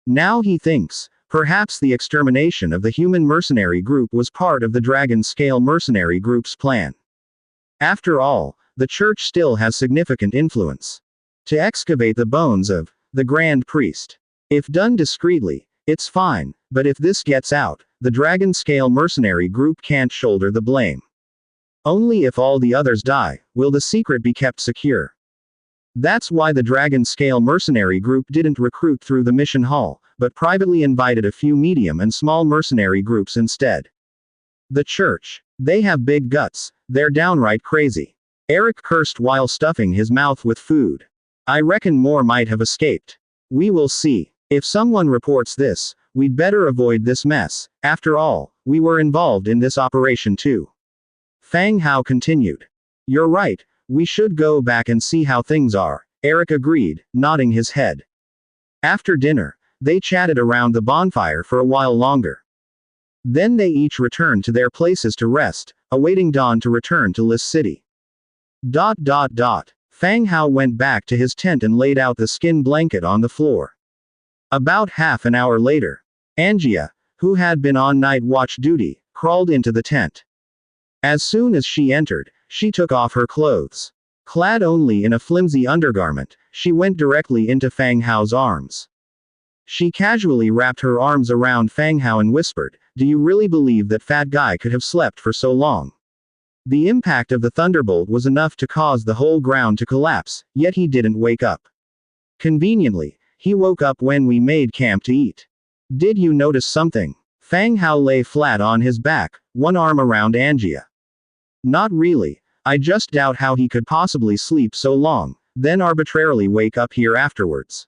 Now he thinks, perhaps the extermination of the human mercenary group was part of the Dragon Scale mercenary group's plan. After all, the church still has significant influence. To excavate the bones of the Grand Priest. If done discreetly, it's fine, but if this gets out, the Dragon Scale mercenary group can't shoulder the blame. Only if all the others die, will the secret be kept secure. That's why the Dragon Scale mercenary group didn't recruit through the mission hall, but privately invited a few medium and small mercenary groups instead. The church. They have big guts, they're downright crazy. Eric cursed while stuffing his mouth with food. I reckon more might have escaped. We will see. If someone reports this, we'd better avoid this mess. After all, we were involved in this operation too. Fang Hao continued. You're right, we should go back and see how things are, Eric agreed, nodding his head. After dinner, they chatted around the bonfire for a while longer. Then they each returned to their places to rest, awaiting dawn to return to Lis City. Fang Hao went back to his tent and laid out the skin blanket on the floor. About half an hour later, Angia, who had been on night watch duty, crawled into the tent. As soon as she entered, she took off her clothes. Clad only in a flimsy undergarment, she went directly into Fang Hao's arms. She casually wrapped her arms around Fang Hao and whispered, "Do you really believe that fat guy could have slept for so long?" The impact of the thunderbolt was enough to cause the whole ground to collapse, yet he didn't wake up. Conveniently, he woke up when we made camp to eat. Did you notice something? Fang Hao lay flat on his back, one arm around Angia. Not really, I just doubt how he could possibly sleep so long, then arbitrarily wake up here afterwards.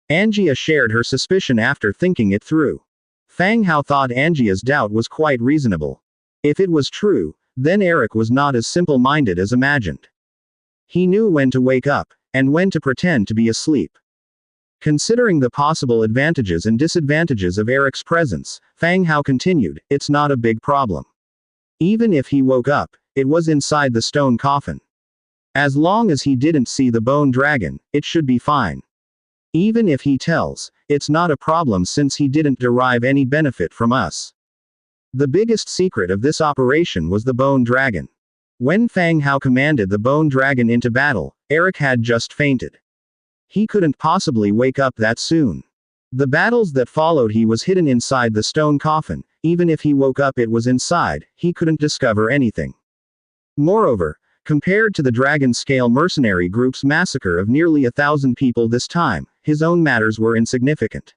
Angia shared her suspicion after thinking it through. Fang Hao thought Angia's doubt was quite reasonable. If it was true, then Eric was not as simple-minded as imagined. He knew when to wake up, and when to pretend to be asleep. Considering the possible advantages and disadvantages of Eric's presence, Fang Hao continued, it's not a big problem. Even if he woke up, it was inside the stone coffin. As long as he didn't see the bone dragon, it should be fine. Even if he tells, it's not a problem since he didn't derive any benefit from us. The biggest secret of this operation was the bone dragon. When Fang Hao commanded the bone dragon into battle, Eric had just fainted. He couldn't possibly wake up that soon. The battles that followed, he was hidden inside the stone coffin. Even if he woke up, it was inside, he couldn't discover anything. Moreover, compared to the Dragon Scale mercenary group's massacre of nearly 1,000 people this time, his own matters were insignificant.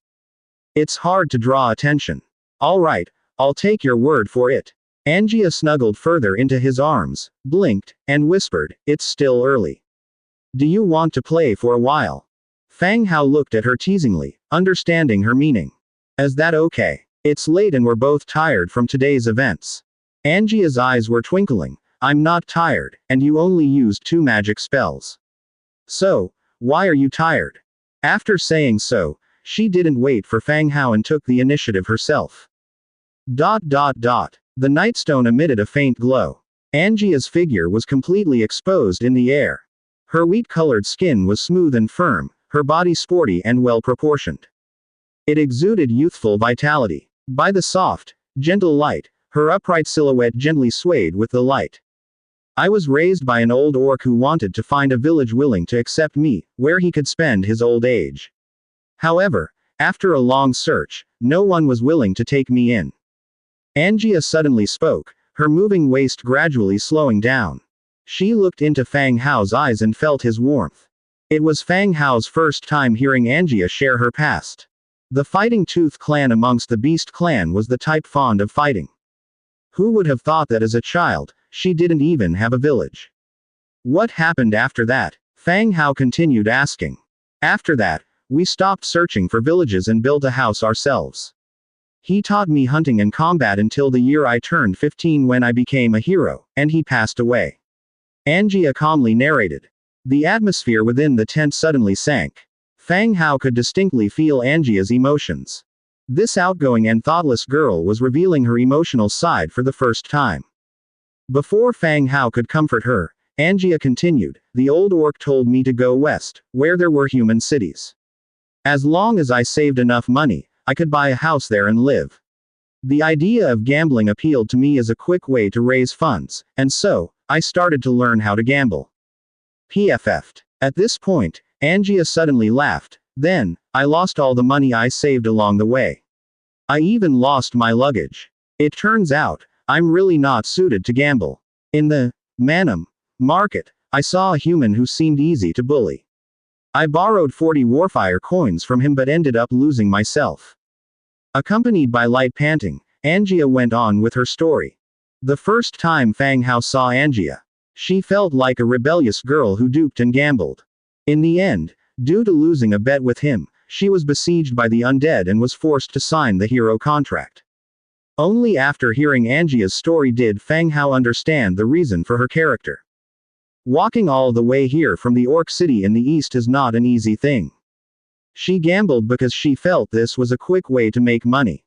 It's hard to draw attention. All right, I'll take your word for it. Angia snuggled further into his arms, blinked, and whispered, it's still early. Do you want to play for a while? Fang Hao looked at her teasingly, understanding her meaning. Is that okay? It's late and we're both tired from today's events. Angia's eyes were twinkling. I'm not tired, and you only used 2 magic spells. So, why are you tired? After saying so, she didn't wait for Fang Hao and took the initiative herself. The nightstone emitted a faint glow. Angia's figure was completely exposed in the air. Her wheat-colored skin was smooth and firm, her body sporty and well-proportioned. It exuded youthful vitality. By the soft, gentle light, her upright silhouette gently swayed with the light. I was raised by an old orc who wanted to find a village willing to accept me, where he could spend his old age. However, after a long search, no one was willing to take me in. Angia suddenly spoke, her moving waist gradually slowing down. She looked into Fang Hao's eyes and felt his warmth. It was Fang Hao's first time hearing Angia share her past. The Fighting Tooth clan amongst the Beast clan was the type fond of fighting. Who would have thought that as a child, she didn't even have a village? What happened after that? Fang Hao continued asking. After that, we stopped searching for villages and built a house ourselves. He taught me hunting and combat until the year I turned 15 when I became a hero, and he passed away. Angia calmly narrated. The atmosphere within the tent suddenly sank. Fang Hao could distinctly feel Angia's emotions. This outgoing and thoughtless girl was revealing her emotional side for the first time. Before Fang Hao could comfort her, Angia continued, the old orc told me to go west, where there were human cities. As long as I saved enough money, I could buy a house there and live. The idea of gambling appealed to me as a quick way to raise funds, and so, I started to learn how to gamble. PFF'd. At this point, Angia suddenly laughed. Then, I lost all the money I saved along the way. I even lost my luggage. It turns out, I'm really not suited to gamble. In the Manum market, I saw a human who seemed easy to bully. I borrowed 40 Warfire coins from him but ended up losing myself. Accompanied by light panting, Angia went on with her story. The first time Fang Hao saw Angia, she felt like a rebellious girl who duped and gambled. In the end, due to losing a bet with him, she was besieged by the undead and was forced to sign the hero contract. Only after hearing Angia's story did Fang Hao understand the reason for her character. Walking all the way here from the Orc City in the east is not an easy thing. She gambled because she felt this was a quick way to make money.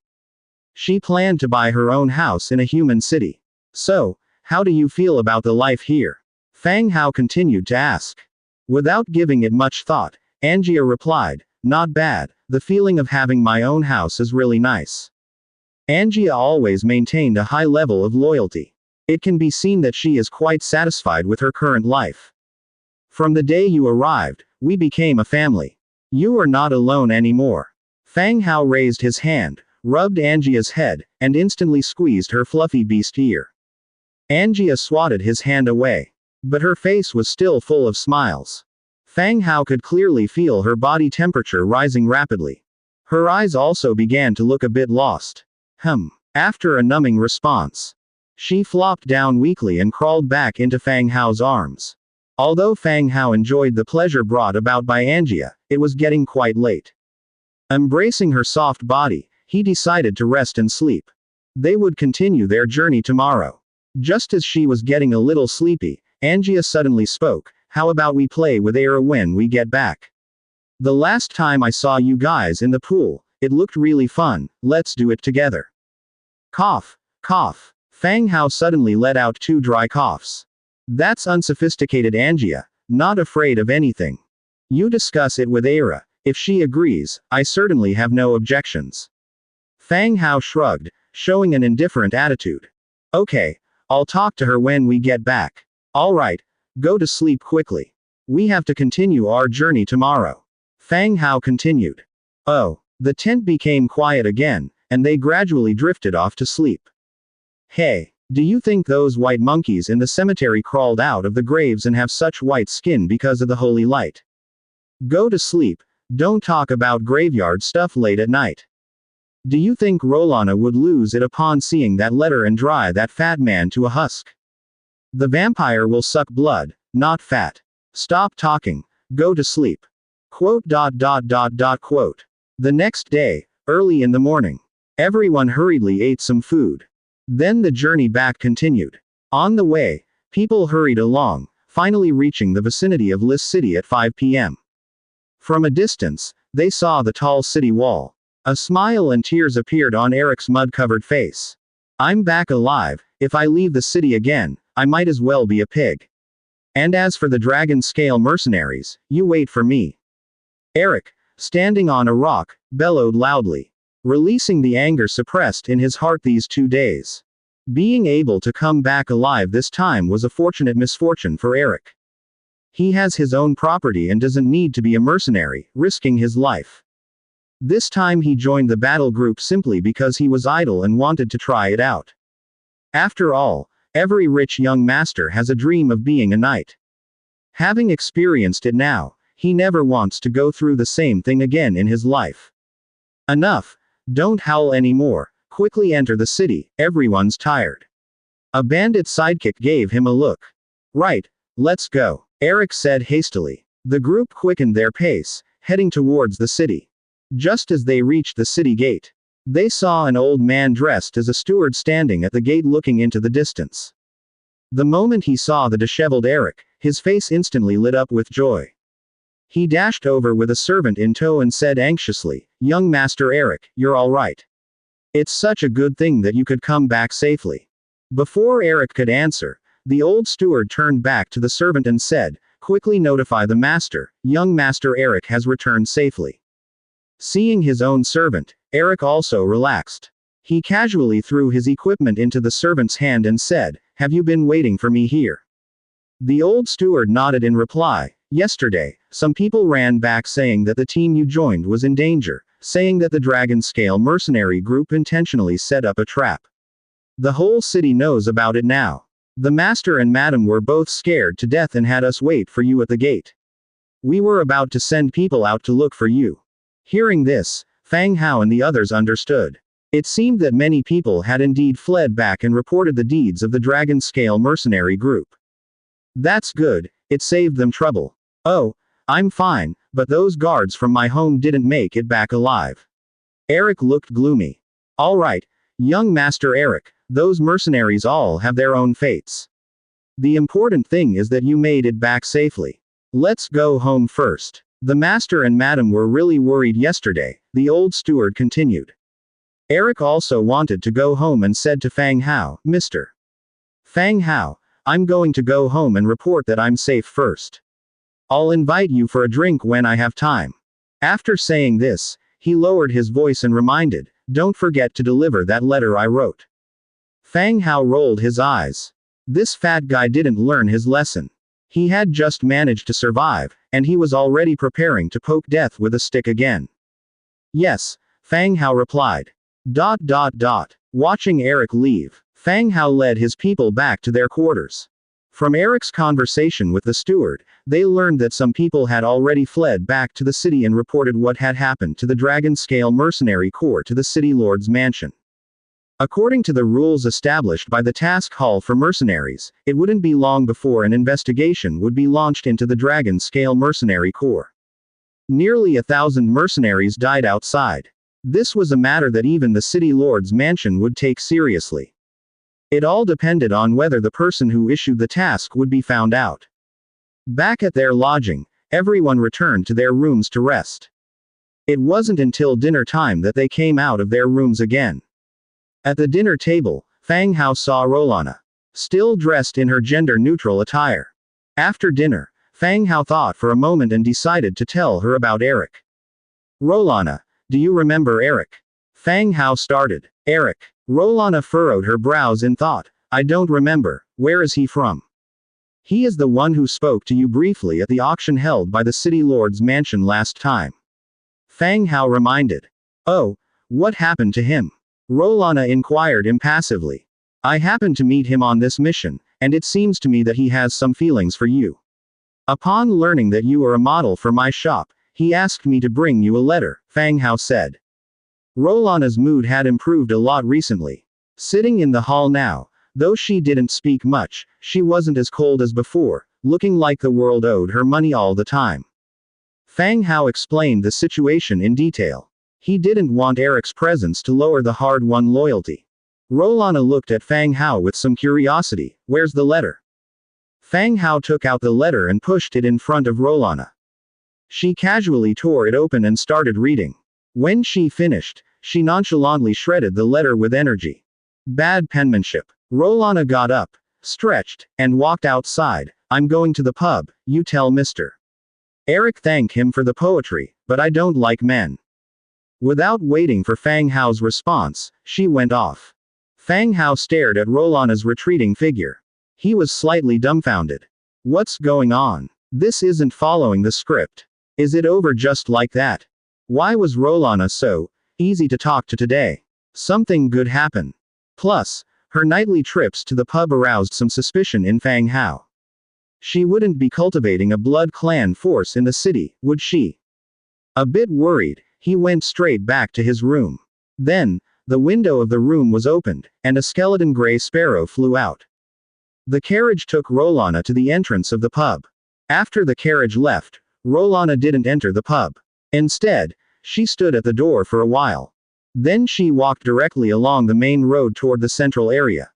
She planned to buy her own house in a human city. So, how do you feel about the life here? Fang Hao continued to ask. Without giving it much thought, Angia replied, not bad, the feeling of having my own house is really nice. Angia always maintained a high level of loyalty. It can be seen that she is quite satisfied with her current life. From the day you arrived, we became a family. You are not alone anymore. Fang Hao raised his hand, rubbed Angia's head, and instantly squeezed her fluffy beast ear. Angia swatted his hand away. But her face was still full of smiles. Fang Hao could clearly feel her body temperature rising rapidly. Her eyes also began to look a bit lost. After a numbing response, she flopped down weakly and crawled back into Fang Hao's arms. Although Fang Hao enjoyed the pleasure brought about by Angia, it was getting quite late. Embracing her soft body, he decided to rest and sleep. They would continue their journey tomorrow. Just as she was getting a little sleepy, Angia suddenly spoke, how about we play with Era when we get back? The last time I saw you guys in the pool, it looked really fun, let's do it together. Cough, cough. Fang Hao suddenly let out 2 dry coughs. That's unsophisticated Angia, not afraid of anything. You discuss it with Era, if she agrees, I certainly have no objections. Fang Hao shrugged, showing an indifferent attitude. Okay, I'll talk to her when we get back. Alright, go to sleep quickly. We have to continue our journey tomorrow. Fang Hao continued. Oh, the tent became quiet again, and they gradually drifted off to sleep. Hey, do you think those white monkeys in the cemetery crawled out of the graves and have such white skin because of the holy light? Go to sleep, don't talk about graveyard stuff late at night. Do you think Rolana would lose it upon seeing that letter and dry that fat man to a husk? The vampire will suck blood, not fat. Stop talking, go to sleep. Quote. The next day, early in the morning, everyone hurriedly ate some food. Then the journey back continued. On the way, people hurried along, finally reaching the vicinity of Lis City at 5 p.m. From a distance, they saw the tall city wall. A smile and tears appeared on Eric's mud-covered face. I'm back alive, if I leave the city again, I might as well be a pig. And as for the dragon-scale mercenaries, you wait for me. Eric, standing on a rock, bellowed loudly, releasing the anger suppressed in his heart these 2 days. Being able to come back alive this time was a fortunate misfortune for Eric. He has his own property and doesn't need to be a mercenary, risking his life. This time he joined the battle group simply because he was idle and wanted to try it out. After all, every rich young master has a dream of being a knight. Having experienced it now, he never wants to go through the same thing again in his life. Enough, don't howl anymore, quickly enter the city, everyone's tired. A bandit sidekick gave him a look. Right, let's go, Eric said hastily. The group quickened their pace, heading towards the city. Just as they reached the city gate, they saw an old man dressed as a steward standing at the gate looking into the distance. The moment he saw the disheveled Eric, his face instantly lit up with joy. He dashed over with a servant in tow and said anxiously, "Young Master Eric, you're all right. It's such a good thing that you could come back safely." Before Eric could answer, the old steward turned back to the servant and said, "Quickly notify the master, young Master Eric has returned safely." Seeing his own servant, Eric also relaxed. He casually threw his equipment into the servant's hand and said, "Have you been waiting for me here?" The old steward nodded in reply. "Yesterday, some people ran back saying that the team you joined was in danger, saying that the dragon-scale mercenary group intentionally set up a trap. The whole city knows about it now. The master and madam were both scared to death and had us wait for you at the gate. We were about to send people out to look for you." Hearing this, Fang Hao and the others understood. It seemed that many people had indeed fled back and reported the deeds of the dragon-scale mercenary group. "That's good, it saved them trouble. Oh, I'm fine, but those guards from my home didn't make it back alive." Eric looked gloomy. "All right, young Master Eric, those mercenaries all have their own fates. The important thing is that you made it back safely. Let's go home first." "The master and madam were really worried yesterday," the old steward continued. Eric also wanted to go home and said to Fang Hao, "Mr. Fang Hao, I'm going to go home and report that I'm safe first. I'll invite you for a drink when I have time." After saying this, he lowered his voice and reminded, "Don't forget to deliver that letter I wrote." Fang Hao rolled his eyes. This fat guy didn't learn his lesson. He had just managed to survive, and he was already preparing to poke death with a stick again. "Yes," Fang Hao replied. Watching Eric leave, Fang Hao led his people back to their quarters. From Eric's conversation with the steward, they learned that some people had already fled back to the city and reported what had happened to the dragon-scale mercenary corps to the city lord's mansion. According to the rules established by the task hall for mercenaries, it wouldn't be long before an investigation would be launched into the dragon-scale mercenary corps. Nearly 1,000 mercenaries died outside. This was a matter that even the city lord's mansion would take seriously. It all depended on whether the person who issued the task would be found out. Back at their lodging, everyone returned to their rooms to rest. It wasn't until dinner time that they came out of their rooms again. At the dinner table, Fang Hao saw Rolana, still dressed in her gender-neutral attire. After dinner, Fang Hao thought for a moment and decided to tell her about Eric. "Rolana, do you remember Eric?" Fang Hao started. "Eric." Rolana furrowed her brows in thought. "I don't remember. Where is he from?" "He is the one who spoke to you briefly at the auction held by the city lord's mansion last time." Fang Hao reminded. "Oh, what happened to him?" Rolana inquired impassively. "I happened to meet him on this mission, and it seems to me that he has some feelings for you. Upon learning that you are a model for my shop, he asked me to bring you a letter," Fang Hao said. Rolana's mood had improved a lot recently. Sitting in the hall now, though she didn't speak much, she wasn't as cold as before, looking like the world owed her money all the time. Fang Hao explained the situation in detail. He didn't want Eric's presence to lower the hard-won loyalty. Rolana looked at Fang Hao with some curiosity. "Where's the letter?" Fang Hao took out the letter and pushed it in front of Rolana. She casually tore it open and started reading. When she finished, she nonchalantly shredded the letter with energy. Bad penmanship. Rolana got up, stretched, and walked outside. "I'm going to the pub, you tell Mr. Eric thank him for the poetry, but I don't like men." Without waiting for Fang Hao's response, she went off. Fang Hao stared at Rolana's retreating figure. He was slightly dumbfounded. What's going on? This isn't following the script. Is it over just like that? Why was Rolana so easy to talk to today? Something good happened. Plus, her nightly trips to the pub aroused some suspicion in Fang Hao. She wouldn't be cultivating a blood clan force in the city, would she? A bit worried, he went straight back to his room. Then, the window of the room was opened, and a skeleton gray sparrow flew out. The carriage took Rolana to the entrance of the pub. After the carriage left, Rolana didn't enter the pub. Instead, she stood at the door for a while. Then she walked directly along the main road toward the central area.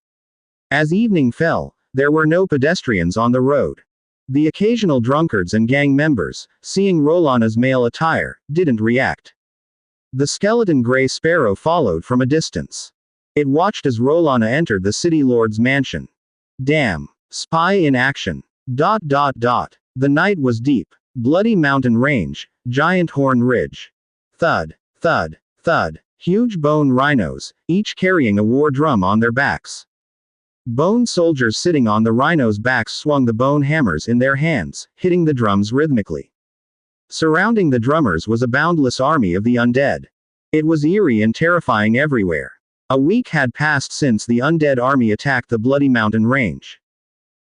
As evening fell, there were no pedestrians on the road. The occasional drunkards and gang members, seeing Rolana's male attire, didn't react. The skeleton gray sparrow followed from a distance. It watched as Rolana entered the city lord's mansion. Damn. Spy in action. The night was deep. Bloody mountain range, giant horn ridge. Thud, thud, thud. Huge bone rhinos, each carrying a war drum on their backs. Bone soldiers sitting on the rhinos' backs swung the bone hammers in their hands, hitting the drums rhythmically. Surrounding the drummers was a boundless army of the undead. It was eerie and terrifying everywhere. A week had passed since the undead army attacked the Bloody Mountain Range.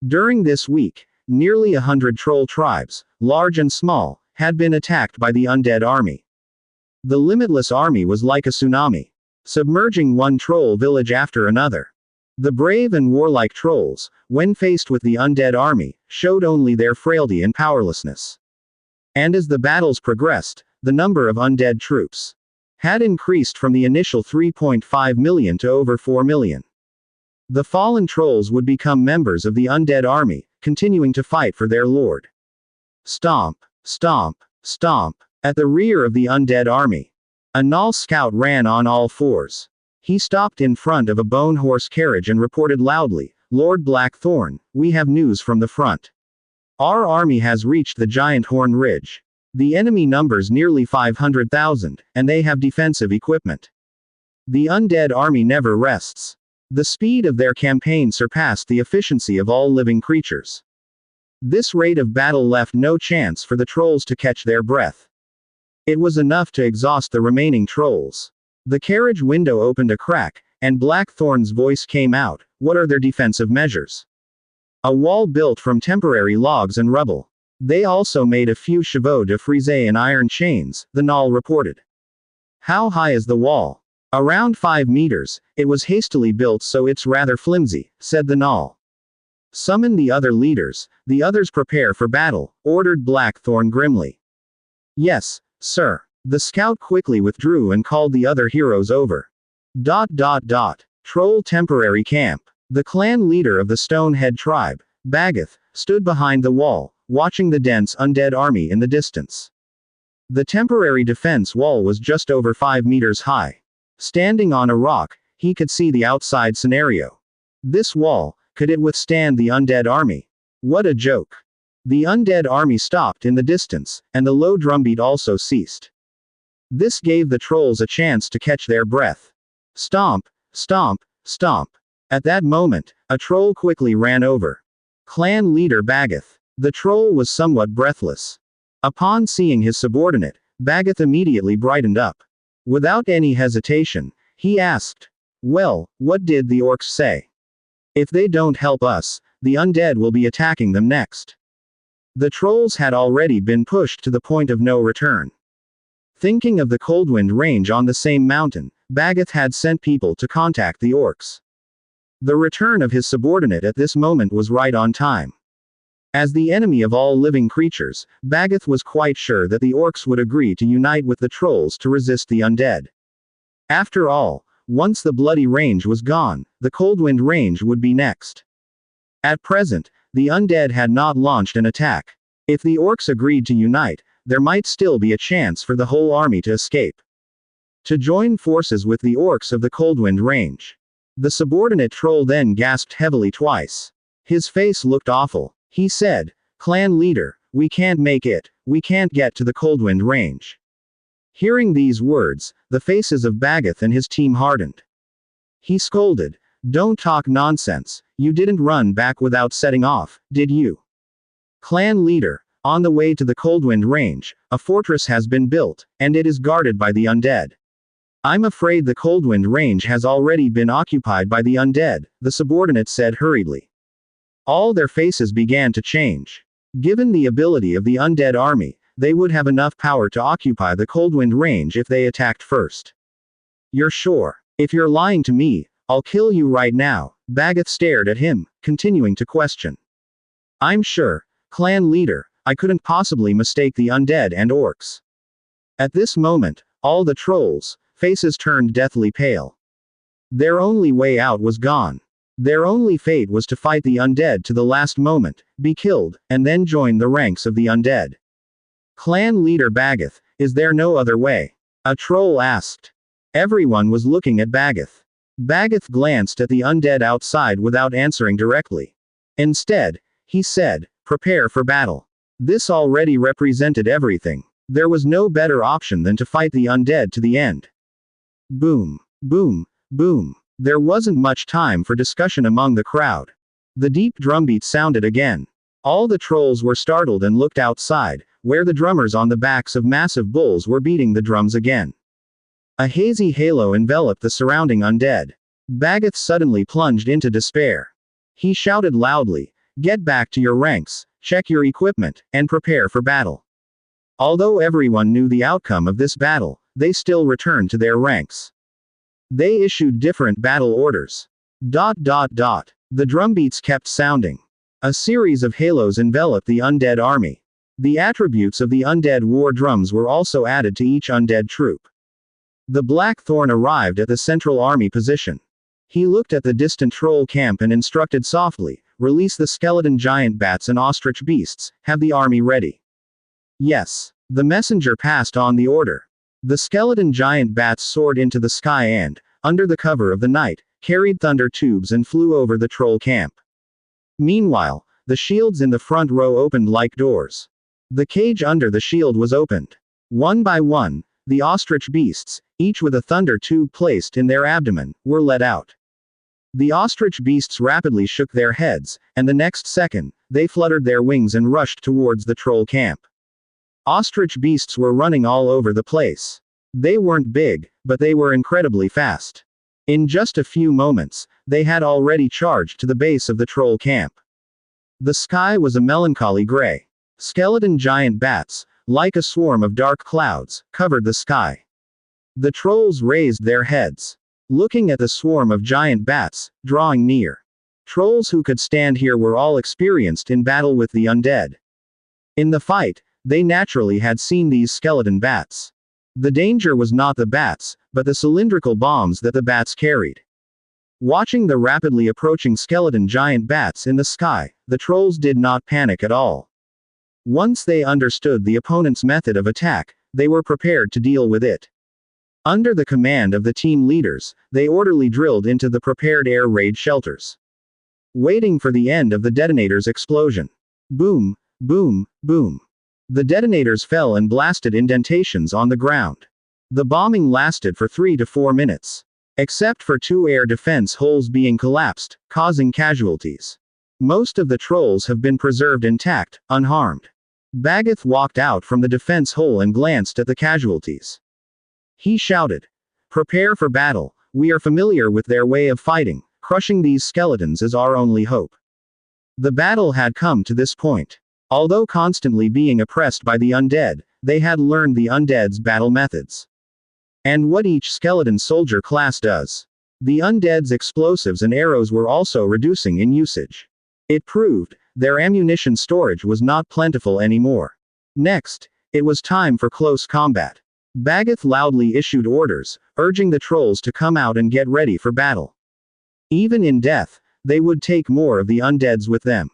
During this week, nearly 100 troll tribes, large and small, had been attacked by the undead army. The limitless army was like a tsunami, submerging one troll village after another. The brave and warlike trolls, when faced with the undead army, showed only their frailty and powerlessness. And as the battles progressed, the number of undead troops had increased from the initial 3.5 million to over 4 million. The fallen trolls would become members of the undead army, continuing to fight for their lord. Stomp, stomp, stomp. At the rear of the undead army, a Gnoll scout ran on all fours. He stopped in front of a bone horse carriage and reported loudly, "Lord Blackthorn, we have news from the front. Our army has reached the Giant Horn Ridge. The enemy numbers nearly 500,000, and they have defensive equipment. The undead army never rests. The speed of their campaign surpassed the efficiency of all living creatures." This rate of battle left no chance for the trolls to catch their breath. It was enough to exhaust the remaining trolls. The carriage window opened a crack, and Blackthorn's voice came out. "What are their defensive measures?" "A wall built from temporary logs and rubble. They also made a few chevaux de frise and iron chains," the Gnoll reported. "How high is the wall?" "Around 5 meters, it was hastily built so it's rather flimsy," said the Gnoll. "Summon the other leaders, the others prepare for battle," ordered Blackthorn grimly. "Yes, sir." The scout quickly withdrew and called the other heroes over. Troll temporary camp. The clan leader of the Stonehead tribe, Bagath, stood behind the wall, watching the dense undead army in the distance. The temporary defense wall was just over 5 meters high. Standing on a rock, he could see the outside scenario. This wall, could it withstand the undead army? What a joke. The undead army stopped in the distance, and the low drumbeat also ceased. This gave the trolls a chance to catch their breath. Stomp, stomp, stomp. At that moment, a troll quickly ran over clan leader Bagath. The troll was somewhat breathless. Upon seeing his subordinate, Bagath immediately brightened up. Without any hesitation, he asked, "Well, what did the orcs say? If they don't help us, the undead will be attacking them next." The trolls had already been pushed to the point of no return. Thinking of the Coldwind Range on the same mountain, Bagath had sent people to contact the orcs. The return of his subordinate at this moment was right on time. As the enemy of all living creatures, Bagath was quite sure that the orcs would agree to unite with the trolls to resist the undead. After all, once the Bloody Range was gone, the Coldwind Range would be next. At present, the undead had not launched an attack. If the orcs agreed to unite, there might still be a chance for the whole army to escape. To join forces with the orcs of the Coldwind Range. The subordinate troll then gasped heavily twice. His face looked awful. He said, "Clan leader, we can't make it, we can't get to the Coldwind Range." Hearing these words, the faces of Bagath and his team hardened. He scolded, "Don't talk nonsense, you didn't run back without setting off, did you? Clan leader, on the way to the Coldwind Range, a fortress has been built, and it is guarded by the undead. I'm afraid the Coldwind Range has already been occupied by the undead," the subordinate said hurriedly. All their faces began to change. Given the ability of the undead army, they would have enough power to occupy the Coldwind Range if they attacked first. "You're sure? If you're lying to me, I'll kill you right now." Bagath stared at him, continuing to question. "I'm sure, clan leader, I couldn't possibly mistake the undead and orcs." At this moment, all the trolls' faces turned deathly pale. Their only way out was gone. Their only fate was to fight the undead to the last moment, be killed, and then join the ranks of the undead. "Clan leader Bagath, is there no other way?" a troll asked. Everyone was looking at Bagath. Bagath glanced at the undead outside without answering directly. Instead, he said, "Prepare for battle." This already represented everything. There was no better option than to fight the undead to the end. Boom, boom, boom. There wasn't much time for discussion among the crowd. The deep drumbeat sounded again. All the trolls were startled and looked outside, where the drummers on the backs of massive bulls were beating the drums again. A hazy halo enveloped the surrounding undead. Bagath suddenly plunged into despair. He shouted loudly, Get back to your ranks, check your equipment, and prepare for battle. Although everyone knew the outcome of this battle, they still returned to their ranks. They issued different battle orders. The drumbeats kept sounding. A series of halos enveloped the undead army. The attributes of the undead war drums were also added to each undead troop. The Blackthorn arrived at the central army position. He looked at the distant troll camp and instructed softly, "Release the skeleton giant bats and ostrich beasts, have the army ready." Yes. The messenger passed on the order. The skeleton giant bats soared into the sky and, under the cover of the night, carried thunder tubes and flew over the troll camp. Meanwhile, the shields in the front row opened like doors. The cage under the shield was opened. One by one, the ostrich beasts, each with a thunder tube placed in their abdomen, were let out. The ostrich beasts rapidly shook their heads, and the next second, they fluttered their wings and rushed towards the troll camp. Ostrich beasts were running all over the place. They weren't big, but they were incredibly fast. In just a few moments, they had already charged to the base of the troll camp. The sky was a melancholy gray. Skeleton giant bats, like a swarm of dark clouds, covered the sky. The trolls raised their heads, looking at the swarm of giant bats, drawing near. Trolls who could stand here were all experienced in battle with the undead. In the fight, they naturally had seen these skeleton bats. The danger was not the bats, but the cylindrical bombs that the bats carried. Watching the rapidly approaching skeleton giant bats in the sky, the trolls did not panic at all. Once they understood the opponent's method of attack, they were prepared to deal with it. Under the command of the team leaders, they orderly drilled into the prepared air raid shelters, waiting for the end of the detonator's explosion. Boom, boom, boom. The detonators fell and blasted indentations on the ground. The bombing lasted for 3 to 4 minutes. Except for 2 air defense holes being collapsed, causing casualties. Most of the trolls have been preserved intact, unharmed. Baggeth walked out from the defense hole and glanced at the casualties. He shouted, "Prepare for battle, we are familiar with their way of fighting, crushing these skeletons is our only hope." The battle had come to this point. Although constantly being oppressed by the undead, they had learned the undead's battle methods. And what each skeleton soldier class does. The undead's explosives and arrows were also reducing in usage. It proved, their ammunition storage was not plentiful anymore. Next, it was time for close combat. Baggeth loudly issued orders, urging the trolls to come out and get ready for battle. Even in death, they would take more of the undeads with them.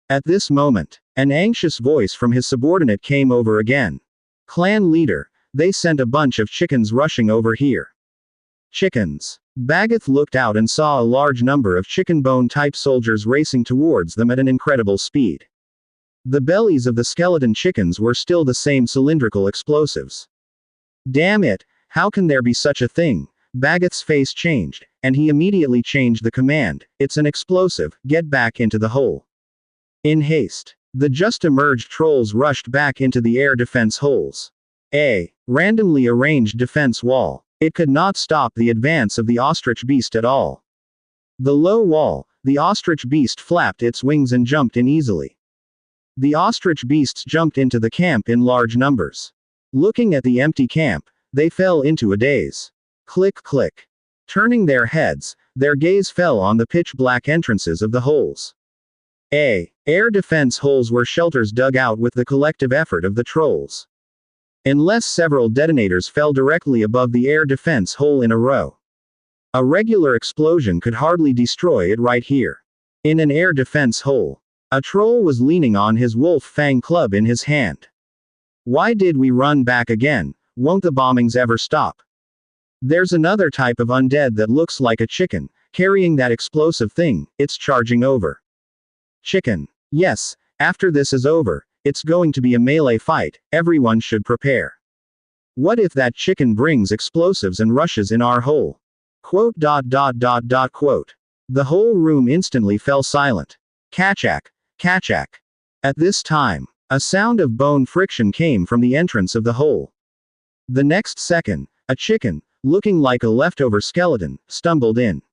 At this moment, an anxious voice from his subordinate came over again. "Clan leader, they sent a bunch of chickens rushing over here." Chickens. Baggeth looked out and saw a large number of chicken bone-type soldiers racing towards them at an incredible speed. The bellies of the skeleton chickens were still the same cylindrical explosives. Damn it, how can there be such a thing? Baggeth's face changed, and he immediately changed the command, "It's an explosive, get back into the hole." In haste, the just-emerged trolls rushed back into the air defense holes. A randomly arranged defense wall. It could not stop the advance of the ostrich beast at all. The low wall, the ostrich beast flapped its wings and jumped in easily. The ostrich beasts jumped into the camp in large numbers. Looking at the empty camp, they fell into a daze. Click click. Turning their heads, their gaze fell on the pitch-black entrances of the holes. Air defense holes were shelters dug out with the collective effort of the trolls. Unless several detonators fell directly above the air defense hole in a row. A regular explosion could hardly destroy it right here. In an air defense hole, a troll was leaning on his wolf fang club in his hand. "Why did we run back again? Won't the bombings ever stop?" "There's another type of undead that looks like a chicken, carrying that explosive thing, it's charging over." Chicken. Yes, after this is over, it's going to be a melee fight, everyone should prepare. What if that chicken brings explosives and rushes in our hole? Quote. The whole room instantly fell silent. Kachak, kachak. At this time, a sound of bone friction came from the entrance of the hole. The next second, a chicken, looking like a leftover skeleton, stumbled in.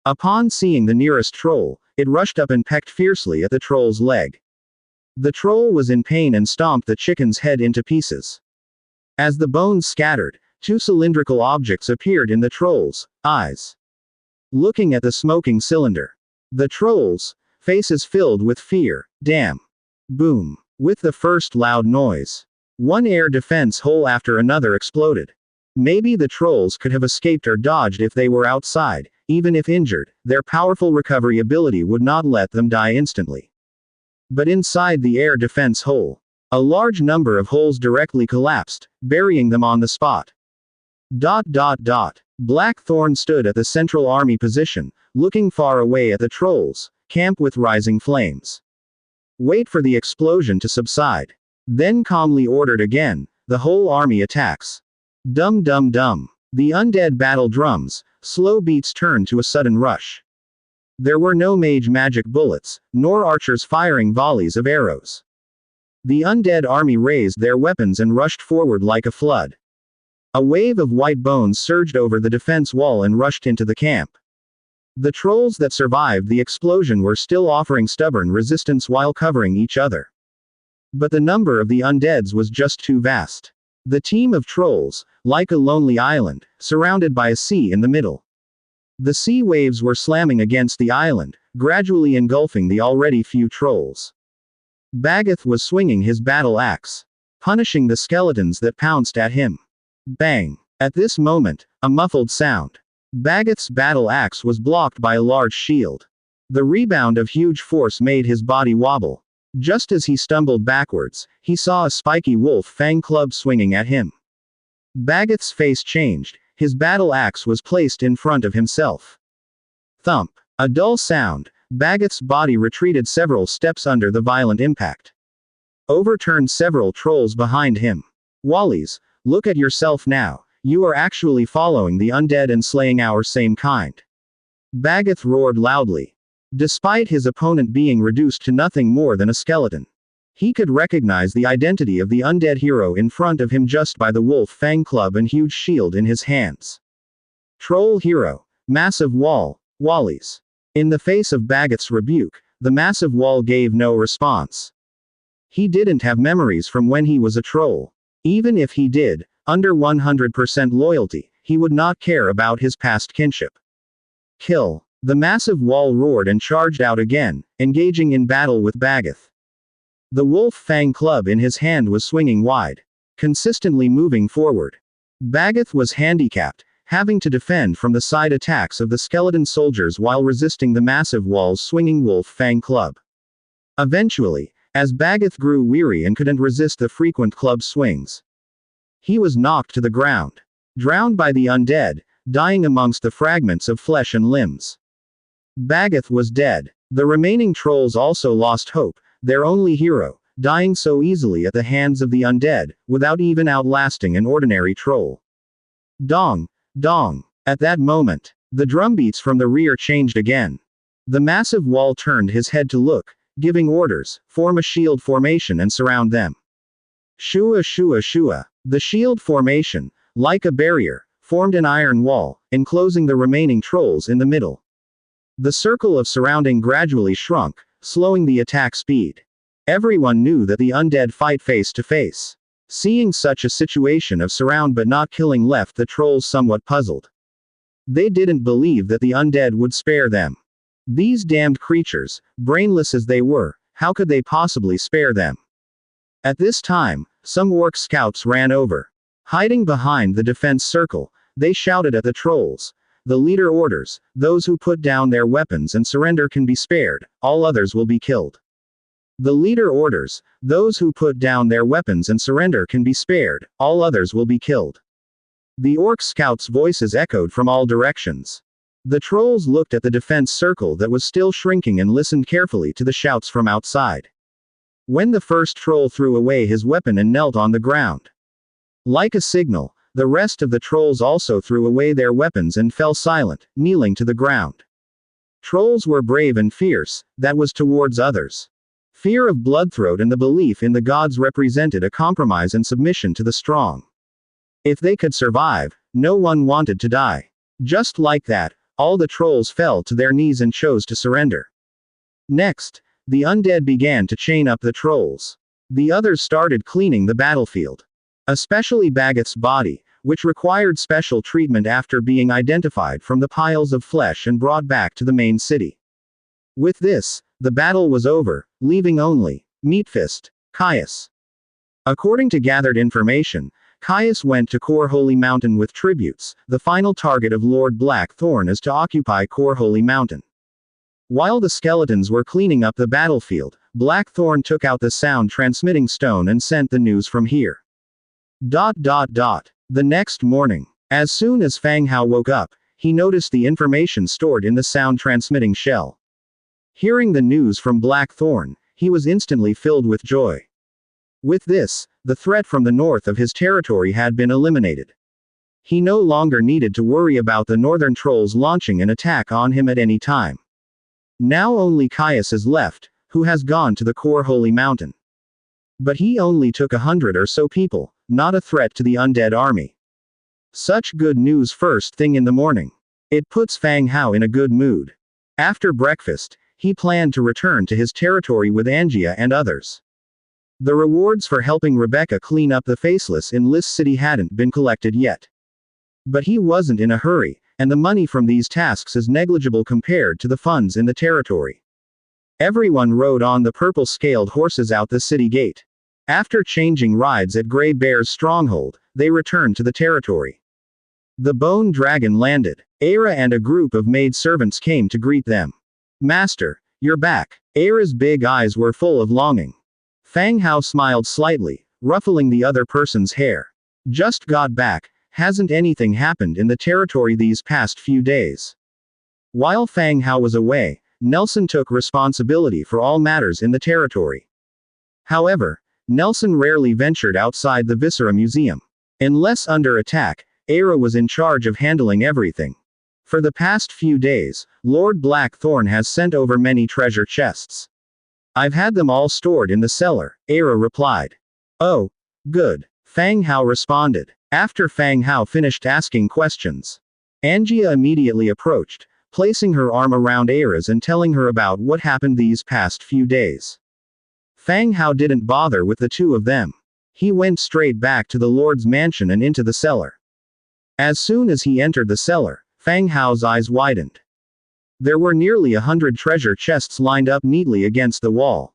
Upon seeing the nearest troll, It rushed up and pecked fiercely at the troll's leg. The troll was in pain and stomped the chicken's head into pieces. As the bones scattered, two cylindrical objects appeared in the troll's eyes. Looking at the smoking cylinder, the trolls' faces filled with fear. Damn. Boom. With the first loud noise, one air defense hole after another exploded. Maybe the trolls could have escaped or dodged if they were outside. Even if injured, their powerful recovery ability would not let them die instantly. But inside the air defense hole, a large number of holes directly collapsed, burying them on the spot. Blackthorn stood at the central army position, looking far away at the trolls' camp with rising flames. Wait for the explosion to subside. Then calmly ordered again, the whole army attacks. Dum dum dum. The undead battle drums, slow beats turned to a sudden rush. There were no mage magic bullets, nor archers firing volleys of arrows. The undead army raised their weapons and rushed forward like a flood. A wave of white bones surged over the defense wall and rushed into the camp. The trolls that survived the explosion were still offering stubborn resistance while covering each other. But the number of the undeads was just too vast. The team of trolls, like a lonely island, surrounded by a sea in the middle. The sea waves were slamming against the island, gradually engulfing the already few trolls. Bagath was swinging his battle axe, punishing the skeletons that pounced at him. Bang! At this moment, a muffled sound. Bagath's battle axe was blocked by a large shield. The rebound of huge force made his body wobble. Just as he stumbled backwards, he saw a spiky wolf fang club swinging at him. Bagath's face changed. His battle axe was placed in front of himself. Thump. A dull sound. Bagath's body retreated several steps under the violent impact. Overturned several trolls behind him. Wallies, look at yourself now. You are actually following the undead and slaying our same kind. Bagath roared loudly. Despite his opponent being reduced to nothing more than a skeleton, he could recognize the identity of the undead hero in front of him just by the wolf fang club and huge shield in his hands. Troll hero. Massive wall. Wallies. In the face of Bagath's rebuke, the massive wall gave no response. He didn't have memories from when he was a troll. Even if he did, under 100% loyalty, he would not care about his past kinship. Kill. The massive wall roared and charged out again, engaging in battle with Bagath. The wolf fang club in his hand was swinging wide, consistently moving forward. Bagath was handicapped, having to defend from the side attacks of the skeleton soldiers while resisting the massive wall's swinging wolf fang club. Eventually, as Bagath grew weary and couldn't resist the frequent club swings, he was knocked to the ground, drowned by the undead, dying amongst the fragments of flesh and limbs. Bagath was dead. The remaining trolls also lost hope, their only hero, dying so easily at the hands of the undead, without even outlasting an ordinary troll. Dong! Dong! At that moment, the drumbeats from the rear changed again. The massive wall turned his head to look, giving orders, form a shield formation and surround them. Shua shua shua. The shield formation, like a barrier, formed an iron wall, enclosing the remaining trolls in the middle. The circle of surrounding gradually shrunk, slowing the attack speed. Everyone knew that the undead fight face to face. Seeing such a situation of surround but not killing left the trolls somewhat puzzled. They didn't believe that the undead would spare them. These damned creatures, brainless as they were, how could they possibly spare them? At this time, some orc scouts ran over. Hiding behind the defense circle, they shouted at the trolls. The leader orders, those who put down their weapons and surrender can be spared, all others will be killed. The leader orders, those who put down their weapons and surrender can be spared, all others will be killed. The orc scouts' voices echoed from all directions. The trolls looked at the defense circle that was still shrinking and listened carefully to the shouts from outside. When the first troll threw away his weapon and knelt on the ground, like a signal, the rest of the trolls also threw away their weapons and fell silent, kneeling to the ground. Trolls were brave and fierce, that was towards others. Fear of Bloodthroat and the belief in the gods represented a compromise and submission to the strong. If they could survive, no one wanted to die. Just like that, all the trolls fell to their knees and chose to surrender. Next, the undead began to chain up the trolls. The others started cleaning the battlefield. Especially Bagoth's body, which required special treatment after being identified from the piles of flesh and brought back to the main city. With this, the battle was over, leaving only Meatfist, Caius. According to gathered information, Caius went to Core Holy Mountain with tributes. The final target of Lord Blackthorn is to occupy Core Holy Mountain. While the skeletons were cleaning up the battlefield, Blackthorn took out the sound-transmitting stone and sent the news from here. The next morning, as soon as Fang Hao woke up, he noticed the information stored in the sound-transmitting shell. Hearing the news from Blackthorn, he was instantly filled with joy. With this, the threat from the north of his territory had been eliminated. He no longer needed to worry about the northern trolls launching an attack on him at any time. Now only Caius is left, who has gone to the Core Holy Mountain. But he only took 100 or so people, not a threat to the undead army. Such good news first thing in the morning. It puts Fang Hao in a good mood. After breakfast, he planned to return to his territory with Angia and others. The rewards for helping Rebecca clean up the faceless in Lys City hadn't been collected yet. But he wasn't in a hurry, and the money from these tasks is negligible compared to the funds in the territory. Everyone rode on the purple-scaled horses out the city gate. After changing rides at Grey Bear's stronghold, they returned to the territory. The Bone Dragon landed. Aira and a group of maid-servants came to greet them. "Master, you're back." Aira's big eyes were full of longing. Fang Hao smiled slightly, ruffling the other person's hair. "Just got back. Hasn't anything happened in the territory these past few days?" While Fang Hao was away, Nelson took responsibility for all matters in the territory. However, Nelson rarely ventured outside the Viscera Museum. Unless under attack, Aira was in charge of handling everything. For the past few days, Lord Blackthorn has sent over many treasure chests. "I've had them all stored in the cellar," Aira replied. "Oh, good," Fang Hao responded. After Fang Hao finished asking questions, Angia immediately approached, placing her arm around Aira's and telling her about what happened these past few days. Fang Hao didn't bother with the two of them. He went straight back to the Lord's mansion and into the cellar. As soon as he entered the cellar, Fang Hao's eyes widened. There were nearly 100 treasure chests lined up neatly against the wall.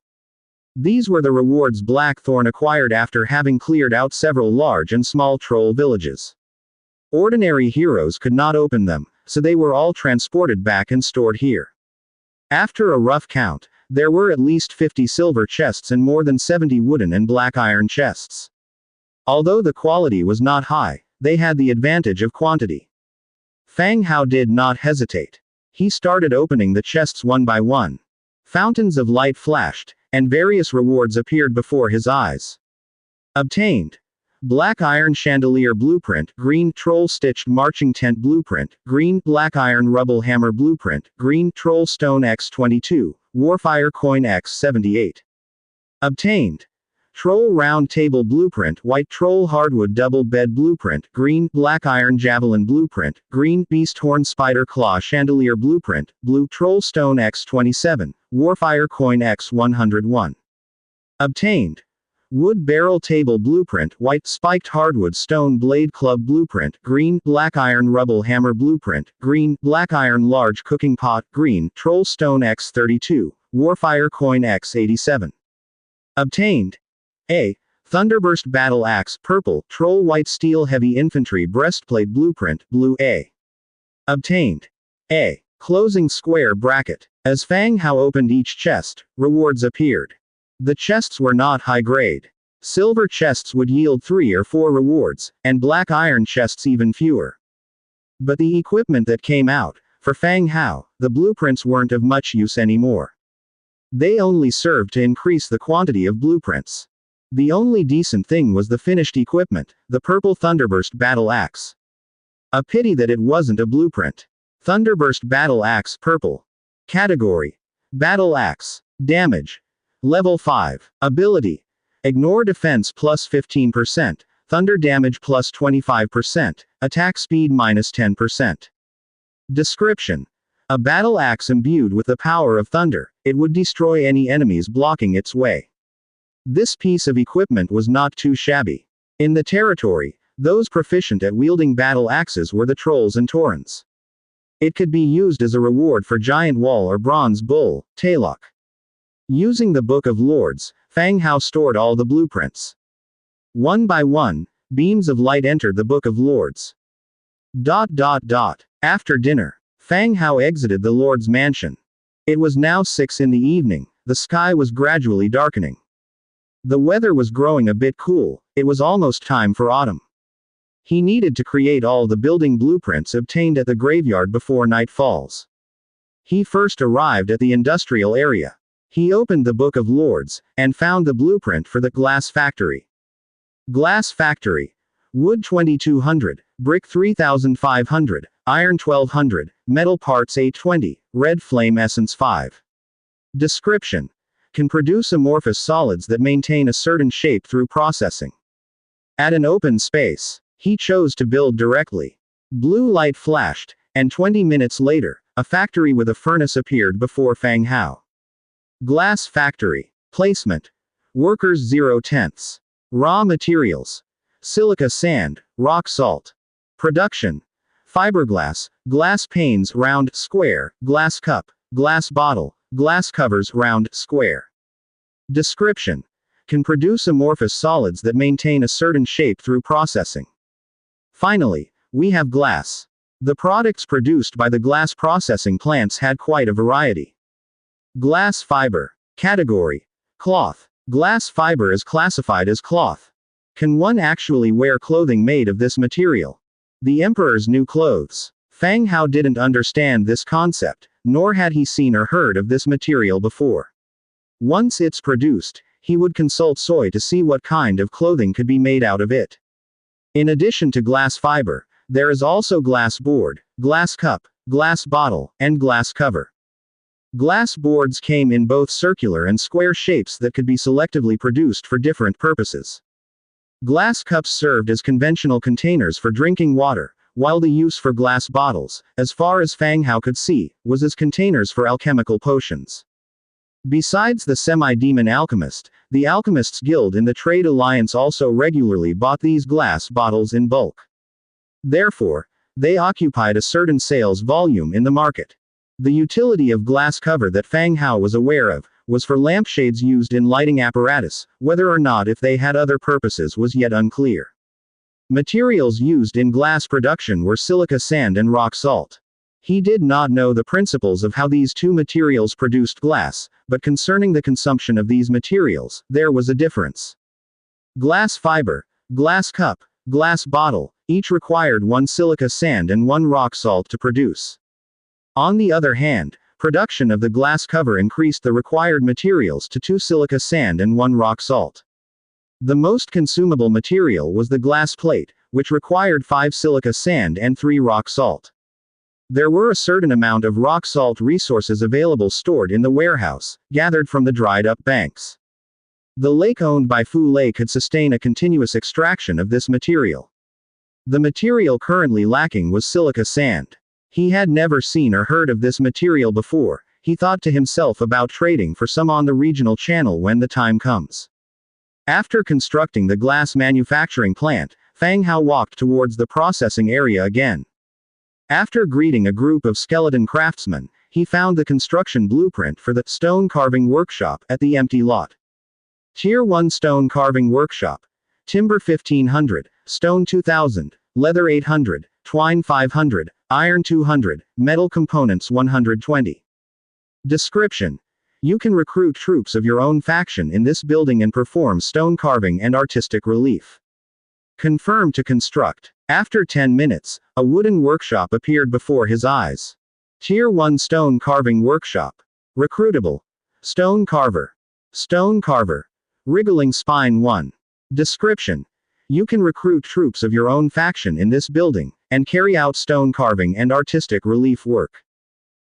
These were the rewards Blackthorn acquired after having cleared out several large and small troll villages. Ordinary heroes could not open them, so they were all transported back and stored here. After a rough count, there were at least 50 silver chests and more than 70 wooden and black iron chests. Although the quality was not high, they had the advantage of quantity. Fang Hao did not hesitate. He started opening the chests one by one. Fountains of light flashed, and various rewards appeared before his eyes. Obtained. Black iron chandelier blueprint, green troll stitched marching tent blueprint, green black iron rubble hammer blueprint, green troll stone X22, warfire coin X78. Obtained. Troll round table blueprint, white troll hardwood double bed blueprint, green black iron javelin blueprint, green beast horn spider claw chandelier blueprint, blue troll stone X27, warfire coin X101. Obtained. Wood barrel table blueprint, white spiked hardwood stone blade club blueprint, green black iron rubble hammer blueprint, green black iron large cooking pot, green troll stone X32, warfire coin X87. Obtained. A. Thunderburst battle axe purple, troll white steel heavy infantry breastplate blueprint, blue A. Obtained. A. Closing square bracket. As Fang Hao opened each chest, rewards appeared. The chests were not high grade. Silver chests would yield 3 or 4 rewards, and black iron chests even fewer. But the equipment that came out, for Fang Hao, the blueprints weren't of much use anymore. They only served to increase the quantity of blueprints. The only decent thing was the finished equipment, the purple Thunderburst battle axe. A pity that it wasn't a blueprint. Thunderburst battle axe purple. Category: battle axe. Damage: level 5. Ability: ignore defense plus 15%, thunder damage plus 25%, attack speed minus 10%. Description: a battle axe imbued with the power of thunder. It would destroy any enemies blocking its way. This piece of equipment was not too shabby. In the territory, those proficient at wielding battle axes were the trolls and taurens. It could be used as a reward for giant wall or bronze bull, Taylok. Using the Book of Lords, Fang Hao stored all the blueprints. One by one, beams of light entered the Book of Lords. After dinner, Fang Hao exited the Lord's mansion. It was now 6 in the evening, the sky was gradually darkening. The weather was growing a bit cool, it was almost time for autumn. He needed to create all the building blueprints obtained at the graveyard before night falls. He first arrived at the industrial area. He opened the Book of Lords, and found the blueprint for the glass factory. Glass factory. Wood 2200, brick 3500, iron 1200, metal parts 820, red flame essence 5. Description. Can produce amorphous solids that maintain a certain shape through processing. At an open space, he chose to build directly. Blue light flashed, and 20 minutes later, a factory with a furnace appeared before Fang Hao. Glass factory. Placement. Workers 0/10. Raw materials. Silica sand, rock salt. Production. Fiberglass, glass panes round, square, glass cup, glass bottle, glass covers round, square. Description. Can produce amorphous solids that maintain a certain shape through processing. Finally, we have glass. The products produced by the glass processing plants had quite a variety. Glass fiber. Category. Cloth. Glass fiber is classified as cloth. Can one actually wear clothing made of this material? The emperor's new clothes. Fang Hao didn't understand this concept, nor had he seen or heard of this material before. Once it's produced, he would consult Soy to see what kind of clothing could be made out of it. In addition to glass fiber, there is also glass board, glass cup, glass bottle, and glass cover. Glass boards came in both circular and square shapes that could be selectively produced for different purposes. Glass cups served as conventional containers for drinking water, while the use for glass bottles, as far as Fang Hao could see, was as containers for alchemical potions. Besides the semi-demon alchemist, the Alchemists Guild in the Trade Alliance also regularly bought these glass bottles in bulk. Therefore, they occupied a certain sales volume in the market. The utility of glass cover that Fang Hao was aware of, was for lampshades used in lighting apparatus, whether or not if they had other purposes was yet unclear. Materials used in glass production were silica sand and rock salt. He did not know the principles of how these two materials produced glass, but concerning the consumption of these materials, there was a difference. Glass fiber, glass cup, glass bottle, each required 1 silica sand and 1 rock salt to produce. On the other hand, production of the glass cover increased the required materials to 2 silica sand and 1 rock salt. The most consumable material was the glass plate, which required 5 silica sand and 3 rock salt. There were a certain amount of rock salt resources available stored in the warehouse, gathered from the dried-up banks. The lake owned by Fu Lei could sustain a continuous extraction of this material. The material currently lacking was silica sand. He had never seen or heard of this material before. He thought to himself about trading for some on the regional channel when the time comes. After constructing the glass manufacturing plant, Fang Hao walked towards the processing area again. After greeting a group of skeleton craftsmen, he found the construction blueprint for the stone carving workshop at the empty lot. Tier 1 stone carving workshop. Timber 1500, stone 2000, leather 800, twine 500, iron 200, metal components 120. Description. You can recruit troops of your own faction in this building and perform stone carving and artistic relief. Confirm to construct. After 10 minutes, a wooden workshop appeared before his eyes. Tier 1 stone carving workshop. Recruitable. Stone carver. Stone carver. Wriggling spine 1. Description. You can recruit troops of your own faction in this building, and carry out stone carving and artistic relief work.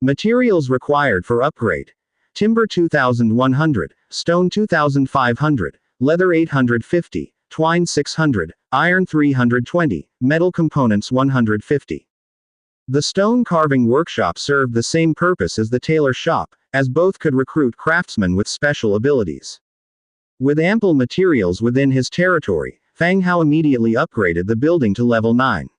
Materials required for upgrade. Timber 2100, stone 2500, leather 850, twine 600, iron 320, metal components 150. The stone carving workshop served the same purpose as the tailor shop, as both could recruit craftsmen with special abilities. With ample materials within his territory, Fang Hao immediately upgraded the building to level 9.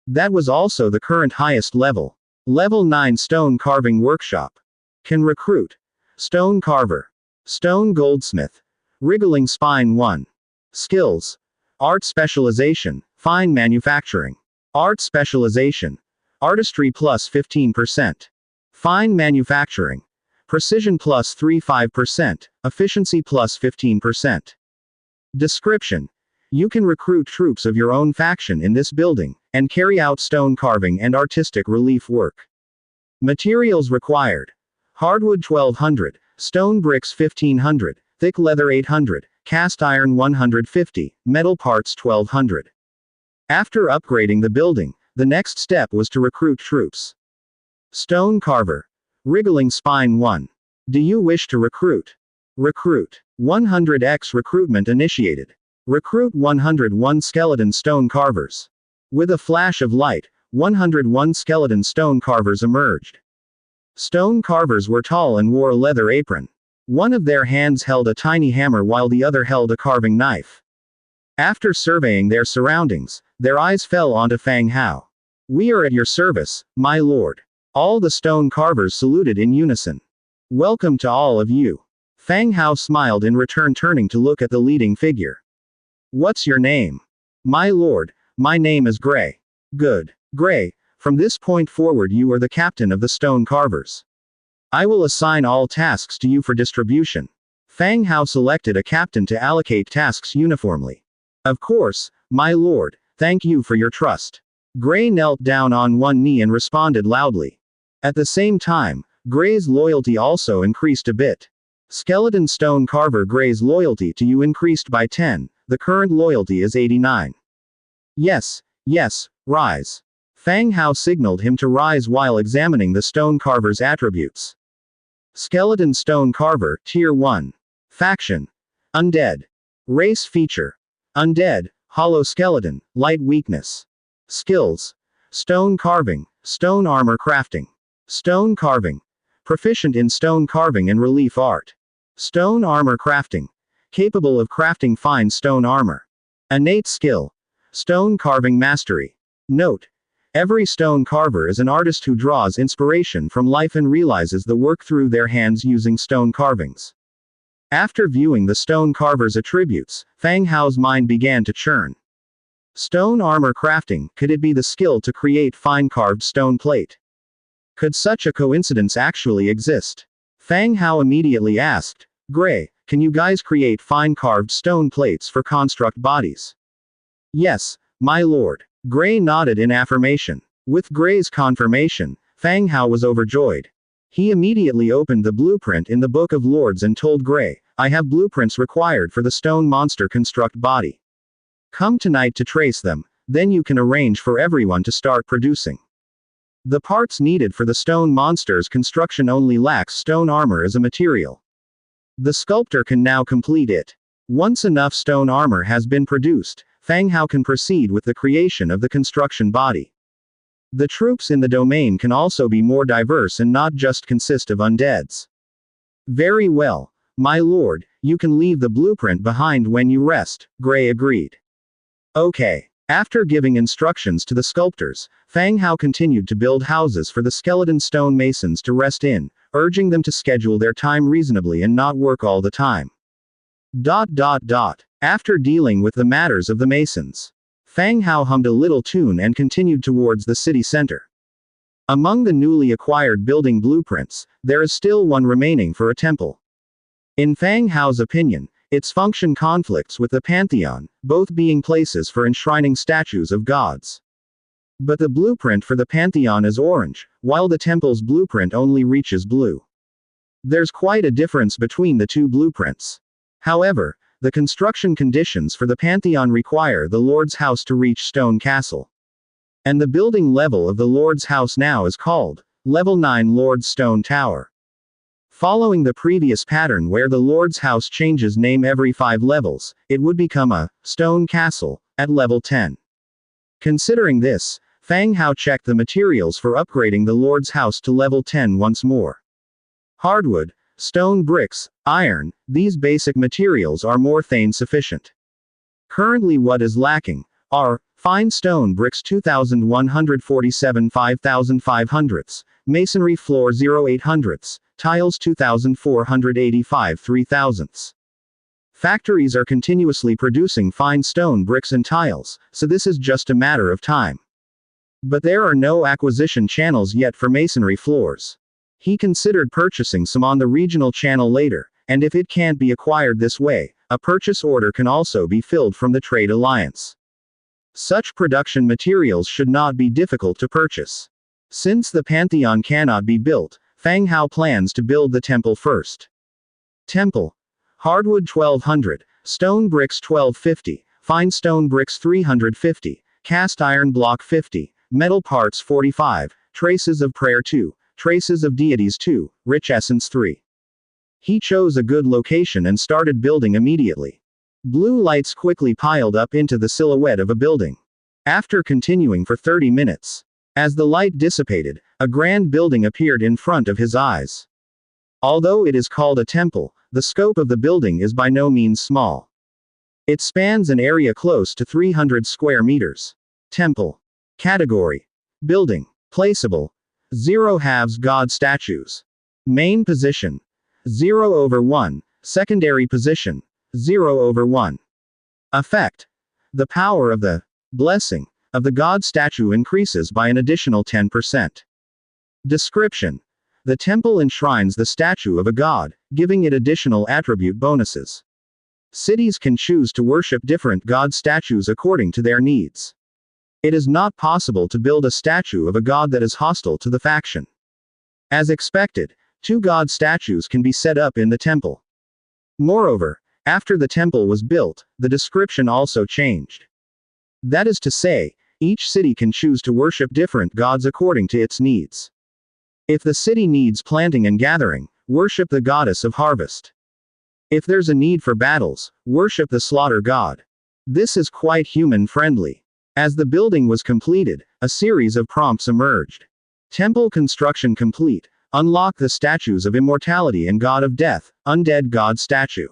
That was also the current highest level. Level 9 Stone Carving Workshop. Can recruit. Stone Carver. Stone Goldsmith. Wriggling Spine 1. Skills. Art Specialization, Fine Manufacturing. Art Specialization. Artistry plus 15%. Fine Manufacturing. Precision plus 35%, Efficiency plus 15%. Description. You can recruit troops of your own faction in this building, and carry out stone carving and artistic relief work. Materials required. Hardwood 1200, stone bricks 1500, thick leather 800, cast iron 150, metal parts 1200. After upgrading the building, the next step was to recruit troops. Stone Carver. Wriggling Spine 1. Do you wish to recruit? Recruit. 100x recruitment initiated. Recruit 101 skeleton stone carvers. With a flash of light, 101 skeleton stone carvers emerged. Stone carvers were tall and wore a leather apron. One of their hands held a tiny hammer while the other held a carving knife. After surveying their surroundings, their eyes fell onto Fang Hao. We are at your service, my lord. All the stone carvers saluted in unison. Welcome to all of you. Fang Hao smiled in return, turning to look at the leading figure. What's your name? My lord, my name is Gray. Good. Gray, from this point forward you are the captain of the stone carvers. I will assign all tasks to you for distribution. Fang Hao selected a captain to allocate tasks uniformly. Of course, my lord, thank you for your trust. Gray knelt down on one knee and responded loudly. At the same time, Gray's loyalty also increased a bit. Skeleton Stone Carver Gray's loyalty to you increased by 10, the current loyalty is 89. Yes, rise. Fang Hao signaled him to rise while examining the stone carver's attributes. Skeleton Stone Carver, Tier 1. Faction. Undead. Race feature. Undead, Hollow Skeleton, Light Weakness. Skills. Stone Carving, Stone Armor Crafting. Stone Carving. Proficient in stone carving and relief art. Stone Armor Crafting. Capable of crafting fine stone armor. Innate skill. Stone Carving Mastery. Note. Every stone carver is an artist who draws inspiration from life and realizes the work through their hands using stone carvings. After viewing the stone carver's attributes, Fang Hao's mind began to churn. Stone Armor Crafting, could it be the skill to create fine carved stone plate? Could such a coincidence actually exist? Fang Hao immediately asked, Gray, can you guys create fine carved stone plates for construct bodies? Yes, my lord. Gray nodded in affirmation. With Gray's confirmation, Fang Hao was overjoyed. He immediately opened the blueprint in the Book of Lords and told Gray, I have blueprints required for the stone monster construct body. Come tonight to trace them, then you can arrange for everyone to start producing. The parts needed for the stone monster's construction only lacks stone armor as a material. The sculptor can now complete it. Once enough stone armor has been produced, Fang Hao can proceed with the creation of the construction body. The troops in the domain can also be more diverse and not just consist of undeads. Very well, my lord, you can leave the blueprint behind when you rest, Gray agreed. Okay. After giving instructions to the sculptors, Fang Hao continued to build houses for the skeleton stone masons to rest in, urging them to schedule their time reasonably and not work all the time. After dealing with the matters of the masons, Fang Hao hummed a little tune and continued towards the city center. Among the newly acquired building blueprints, there is still one remaining for a temple. In Fang Hao's opinion, its function conflicts with the Pantheon, both being places for enshrining statues of gods. But the blueprint for the Pantheon is orange, while the temple's blueprint only reaches blue. There's quite a difference between the two blueprints. However, the construction conditions for the Pantheon require the Lord's House to reach Stone Castle. And the building level of the Lord's House now is called Level 9 Lord's Stone Tower. Following the previous pattern where the Lord's House changes name every 5 levels, it would become a Stone Castle at level 10. Considering this, Fang Hao checked the materials for upgrading the Lord's House to level 10 once more. Hardwood, stone bricks, iron, these basic materials are more than sufficient. Currently what is lacking are fine stone bricks 2147 5500, masonry floor 0800, tiles 2485 3000. Factories are continuously producing fine stone bricks and tiles, so this is just a matter of time. But there are no acquisition channels yet for masonry floors. He considered purchasing some on the regional channel later, and if it can't be acquired this way, a purchase order can also be filled from the trade alliance. Such production materials should not be difficult to purchase. Since the Pantheon cannot be built, Fang Hao plans to build the temple first. Temple. Hardwood 1200, stone bricks 1250, fine stone bricks 350, cast iron block 50, metal parts 45, traces of prayer 2, traces of deities 2, rich essence 3. He chose a good location and started building immediately. Blue lights quickly piled up into the silhouette of a building. After continuing for 30 minutes, as the light dissipated, a grand building appeared in front of his eyes. Although it is called a temple, the scope of the building is by no means small. It spans an area close to 300 square meters. Temple. Category. Building. Placeable. 0 halves God statues. Main position. 0/1. Secondary position. 0/1. Effect. The power of the blessing of the God statue increases by an additional 10%. Description. The temple enshrines the statue of a god, giving it additional attribute bonuses. Cities can choose to worship different god statues according to their needs. It is not possible to build a statue of a god that is hostile to the faction. As expected, 2 god statues can be set up in the temple. Moreover, after the temple was built, the description also changed. That is to say, each city can choose to worship different gods according to its needs. If the city needs planting and gathering, worship the goddess of harvest. If there's a need for battles, worship the slaughter god. This is quite human-friendly. As the building was completed, a series of prompts emerged. Temple construction complete. Unlock the statues of immortality and god of death, undead god statue.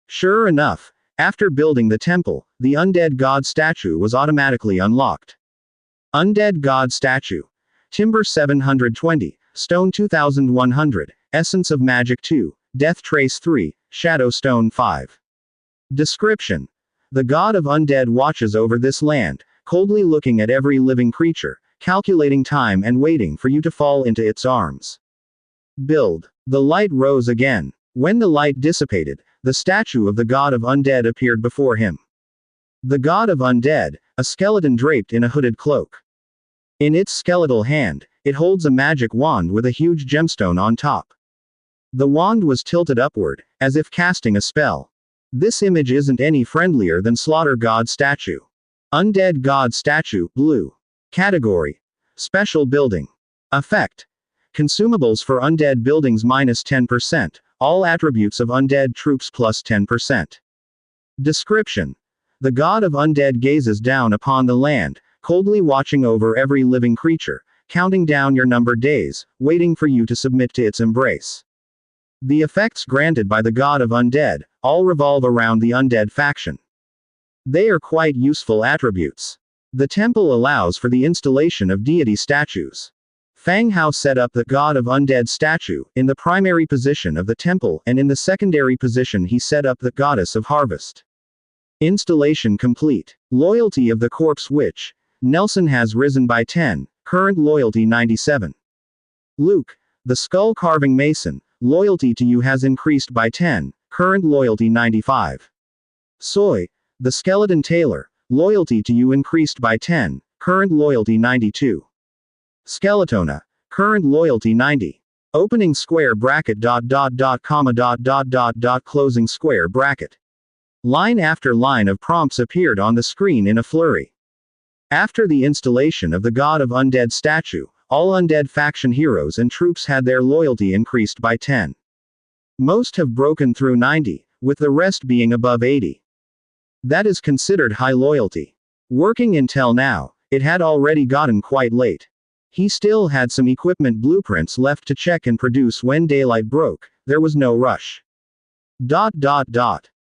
Sure enough, after building the temple, the undead god statue was automatically unlocked. Undead god statue. Timber 720, stone 2100, essence of magic 2, death trace 3, shadow stone 5. Description. The god of undead watches over this land, coldly looking at every living creature, calculating time and waiting for you to fall into its arms. Build. The light rose again. When the light dissipated, the statue of the god of undead appeared before him. The god of undead, a skeleton draped in a hooded cloak. In its skeletal hand, it holds a magic wand with a huge gemstone on top. The wand was tilted upward, as if casting a spell. This image isn't any friendlier than Slaughter God statue. Undead God statue, blue. Category. Special building. Effect. Consumables for undead buildings -10%, all attributes of undead troops +10%. Description. The god of undead gazes down upon the land, coldly watching over every living creature, counting down your numbered days, waiting for you to submit to its embrace. The effects granted by the god of undead, all revolve around the undead faction. They are quite useful attributes. The temple allows for the installation of deity statues. Fang Hao set up the god of undead statue in the primary position of the temple, and in the secondary position he set up the goddess of harvest. Installation complete. Loyalty of the corpse witch. Nelson has risen by 10, current loyalty 97. Luke, the skull carving mason, loyalty to you has increased by 10, current loyalty 95. Soy, the skeleton tailor, loyalty to you increased by 10, current loyalty 92. Skeletona, current loyalty 90. Opening square bracket ... closing square bracket. Line after line of prompts appeared on the screen in a flurry. After the installation of the god of undead statue, all undead faction heroes and troops had their loyalty increased by 10. Most have broken through 90, with the rest being above 80. That is considered high loyalty. Working until now, it had already gotten quite late. He still had some equipment blueprints left to check and produce when daylight broke. There was no rush.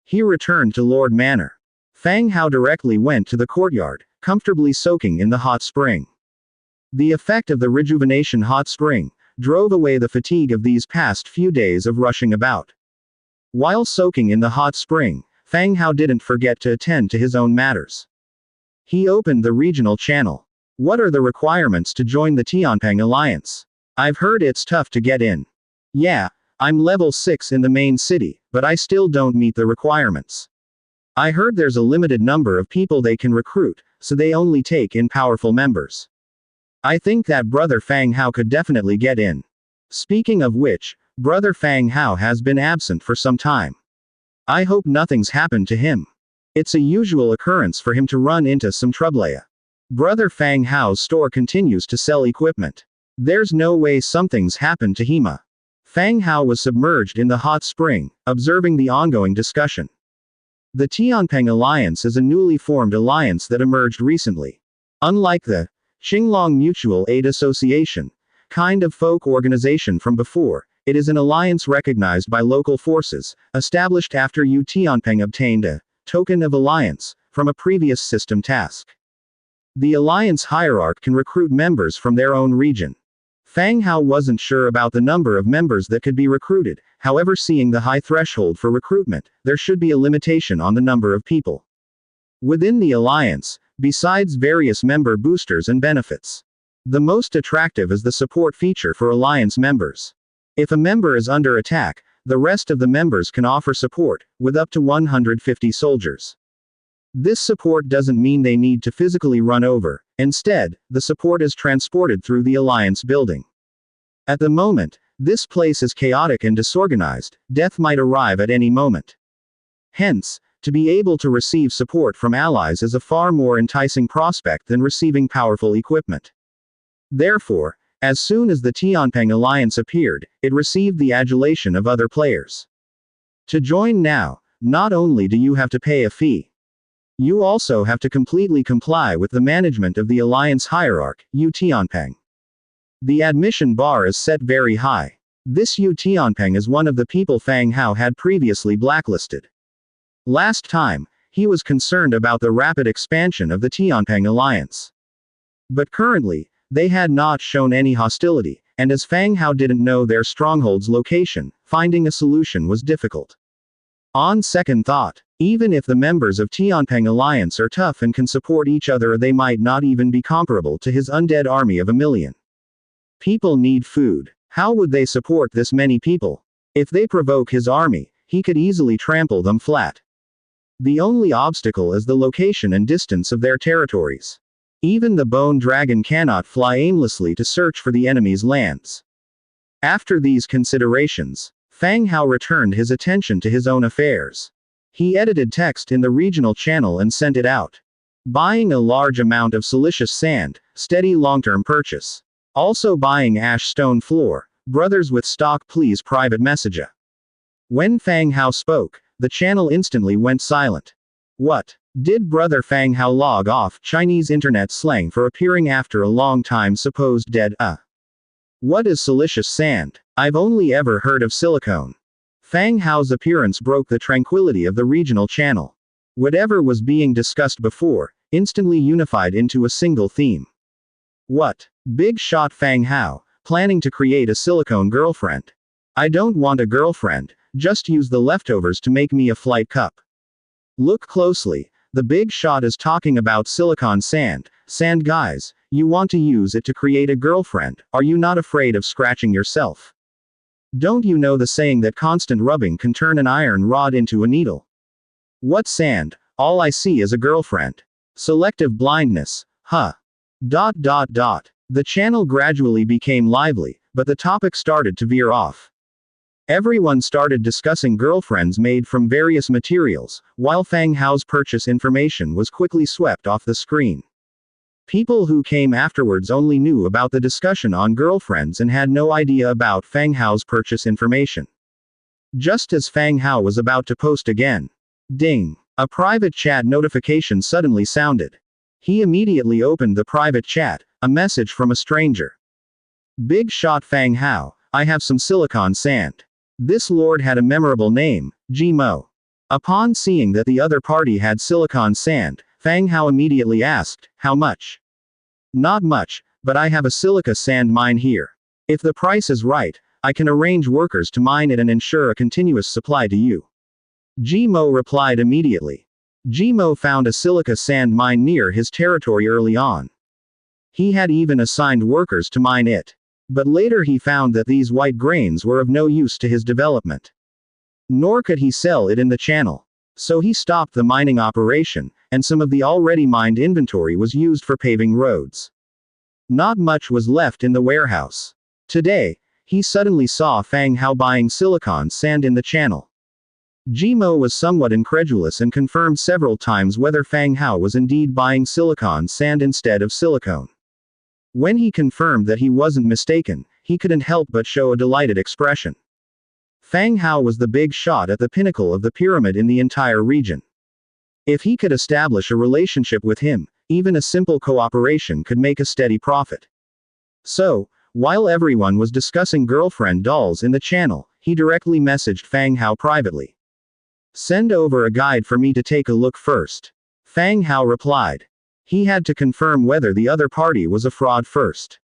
He returned to Lord Manor. Fang Hao directly went to the courtyard, comfortably soaking in the hot spring. The effect of the rejuvenation hot spring drove away the fatigue of these past few days of rushing about. While soaking in the hot spring, Fang Hao didn't forget to attend to his own matters. He opened the regional channel. What are the requirements to join the Tianping Alliance? I've heard it's tough to get in. Yeah, I'm level 6 in the main city, but I still don't meet the requirements. I heard there's a limited number of people they can recruit, so they only take in powerful members. I think that Brother Fang Hao could definitely get in. Speaking of which, Brother Fang Hao has been absent for some time. I hope nothing's happened to him. It's a usual occurrence for him to run into some trouble. Brother Fang Hao's store continues to sell equipment. There's no way something's happened to Hema. Fang Hao was submerged in the hot spring, observing the ongoing discussion. The Tianping Alliance is a newly formed alliance that emerged recently. Unlike the Qinglong Mutual Aid Association kind of folk organization from before, it is an alliance recognized by local forces, established after Tianping obtained a token of alliance from a previous system task. The alliance hierarch can recruit members from their own region. Fang Hao wasn't sure about the number of members that could be recruited, however, seeing the high threshold for recruitment, there should be a limitation on the number of people within the alliance, besides various member boosters and benefits. The most attractive is the support feature for alliance members. If a member is under attack, the rest of the members can offer support, with up to 150 soldiers. This support doesn't mean they need to physically run over, instead, the support is transported through the alliance building. At the moment, this place is chaotic and disorganized, death might arrive at any moment. Hence, to be able to receive support from allies is a far more enticing prospect than receiving powerful equipment. Therefore, as soon as the Tianping Alliance appeared, it received the adulation of other players. To join now, not only do you have to pay a fee, you also have to completely comply with the management of the alliance hierarch, Tianping. The admission bar is set very high. This Tianping is one of the people Fang Hao had previously blacklisted. Last time, he was concerned about the rapid expansion of the Tianping Alliance. But currently, they had not shown any hostility, and as Fang Hao didn't know their stronghold's location, finding a solution was difficult. On second thought, even if the members of Tianping Alliance are tough and can support each other, they might not even be comparable to his undead army of 1 million. People need food. How would they support this many people? If they provoke his army, he could easily trample them flat. The only obstacle is the location and distance of their territories. Even the bone dragon cannot fly aimlessly to search for the enemy's lands. After these considerations, Fang Hao returned his attention to his own affairs. He edited text in the regional channel and sent it out. Buying a large amount of silicious sand, steady long-term purchase. Also buying ash stone floor, brothers with stock please private message. When Fang Hao spoke, the channel instantly went silent. What? Did Brother Fang Hao log off Chinese internet slang for appearing after a long time supposed dead? What is silicious sand? I've only ever heard of silicone. Fang Hao's appearance broke the tranquility of the regional channel. Whatever was being discussed before, instantly unified into a single theme. What? Big shot Fang Hao, planning to create a silicone girlfriend. I don't want a girlfriend, just use the leftovers to make me a flight cup. Look closely, the big shot is talking about silicon sand. Sand guys, you want to use it to create a girlfriend, are you not afraid of scratching yourself? Don't you know the saying that constant rubbing can turn an iron rod into a needle? What sand? All I see is a girlfriend. Selective blindness, huh? The channel gradually became lively, but the topic started to veer off. Everyone started discussing girlfriends made from various materials, while Fang Hao's purchase information was quickly swept off the screen. People who came afterwards only knew about the discussion on girlfriends and had no idea about Fang Hao's purchase information. Just as Fang Hao was about to post again, ding! A private chat notification suddenly sounded. He immediately opened the private chat, a message from a stranger. Big shot Fang Hao, I have some silicon sand. This lord had a memorable name, Jimo. Upon seeing that the other party had silicon sand, Fang Hao immediately asked, how much? Not much, but I have a silica sand mine here. If the price is right, I can arrange workers to mine it and ensure a continuous supply to you. Jimo replied immediately. Jimo found a silica sand mine near his territory early on. He had even assigned workers to mine it. But later he found that these white grains were of no use to his development. Nor could he sell it in the channel. So he stopped the mining operation, and some of the already mined inventory was used for paving roads. Not much was left in the warehouse. Today, he suddenly saw Fang Hao buying silicon sand in the channel. Jimo was somewhat incredulous and confirmed several times whether Fang Hao was indeed buying silicon sand instead of silicone. When he confirmed that he wasn't mistaken, he couldn't help but show a delighted expression. Fang Hao was the big shot at the pinnacle of the pyramid in the entire region. If he could establish a relationship with him, even a simple cooperation could make a steady profit. So, while everyone was discussing girlfriend dolls in the channel, he directly messaged Fang Hao privately. Send over a guide for me to take a look first. Fang Hao replied. He had to confirm whether the other party was a fraud first.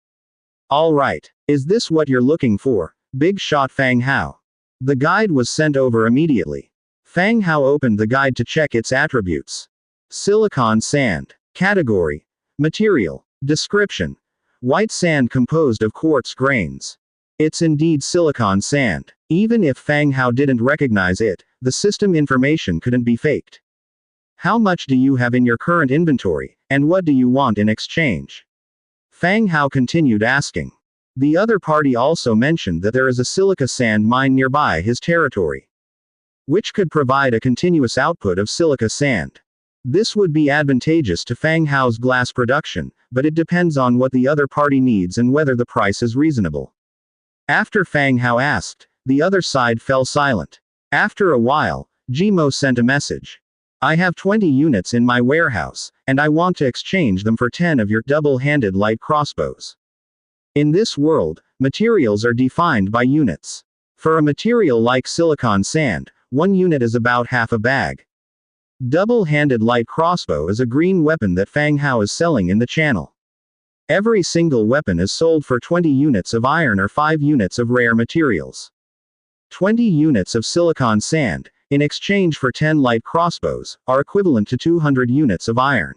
Alright. Is this what you're looking for? Big shot Fang Hao. The guide was sent over immediately. Fang Hao opened the guide to check its attributes. Silicon sand. Category. Material. Description. White sand composed of quartz grains. It's indeed silicon sand. Even if Fang Hao didn't recognize it, the system information couldn't be faked. How much do you have in your current inventory, and what do you want in exchange? Fang Hao continued asking. The other party also mentioned that there is a silica sand mine nearby his territory, which could provide a continuous output of silica sand. This would be advantageous to Fang Hao's glass production, but it depends on what the other party needs and whether the price is reasonable. After Fang Hao asked, the other side fell silent. After a while, Jimo sent a message. I have 20 units in my warehouse, and I want to exchange them for 10 of your double-handed light crossbows. In this world, materials are defined by units. For a material like silicon sand, 1 unit is about half a bag. Double-handed light crossbow is a green weapon that Fang Hao is selling in the channel. Every single weapon is sold for 20 units of iron or 5 units of rare materials. 20 units of silicon sand, in exchange for 10 light crossbows, are equivalent to 200 units of iron.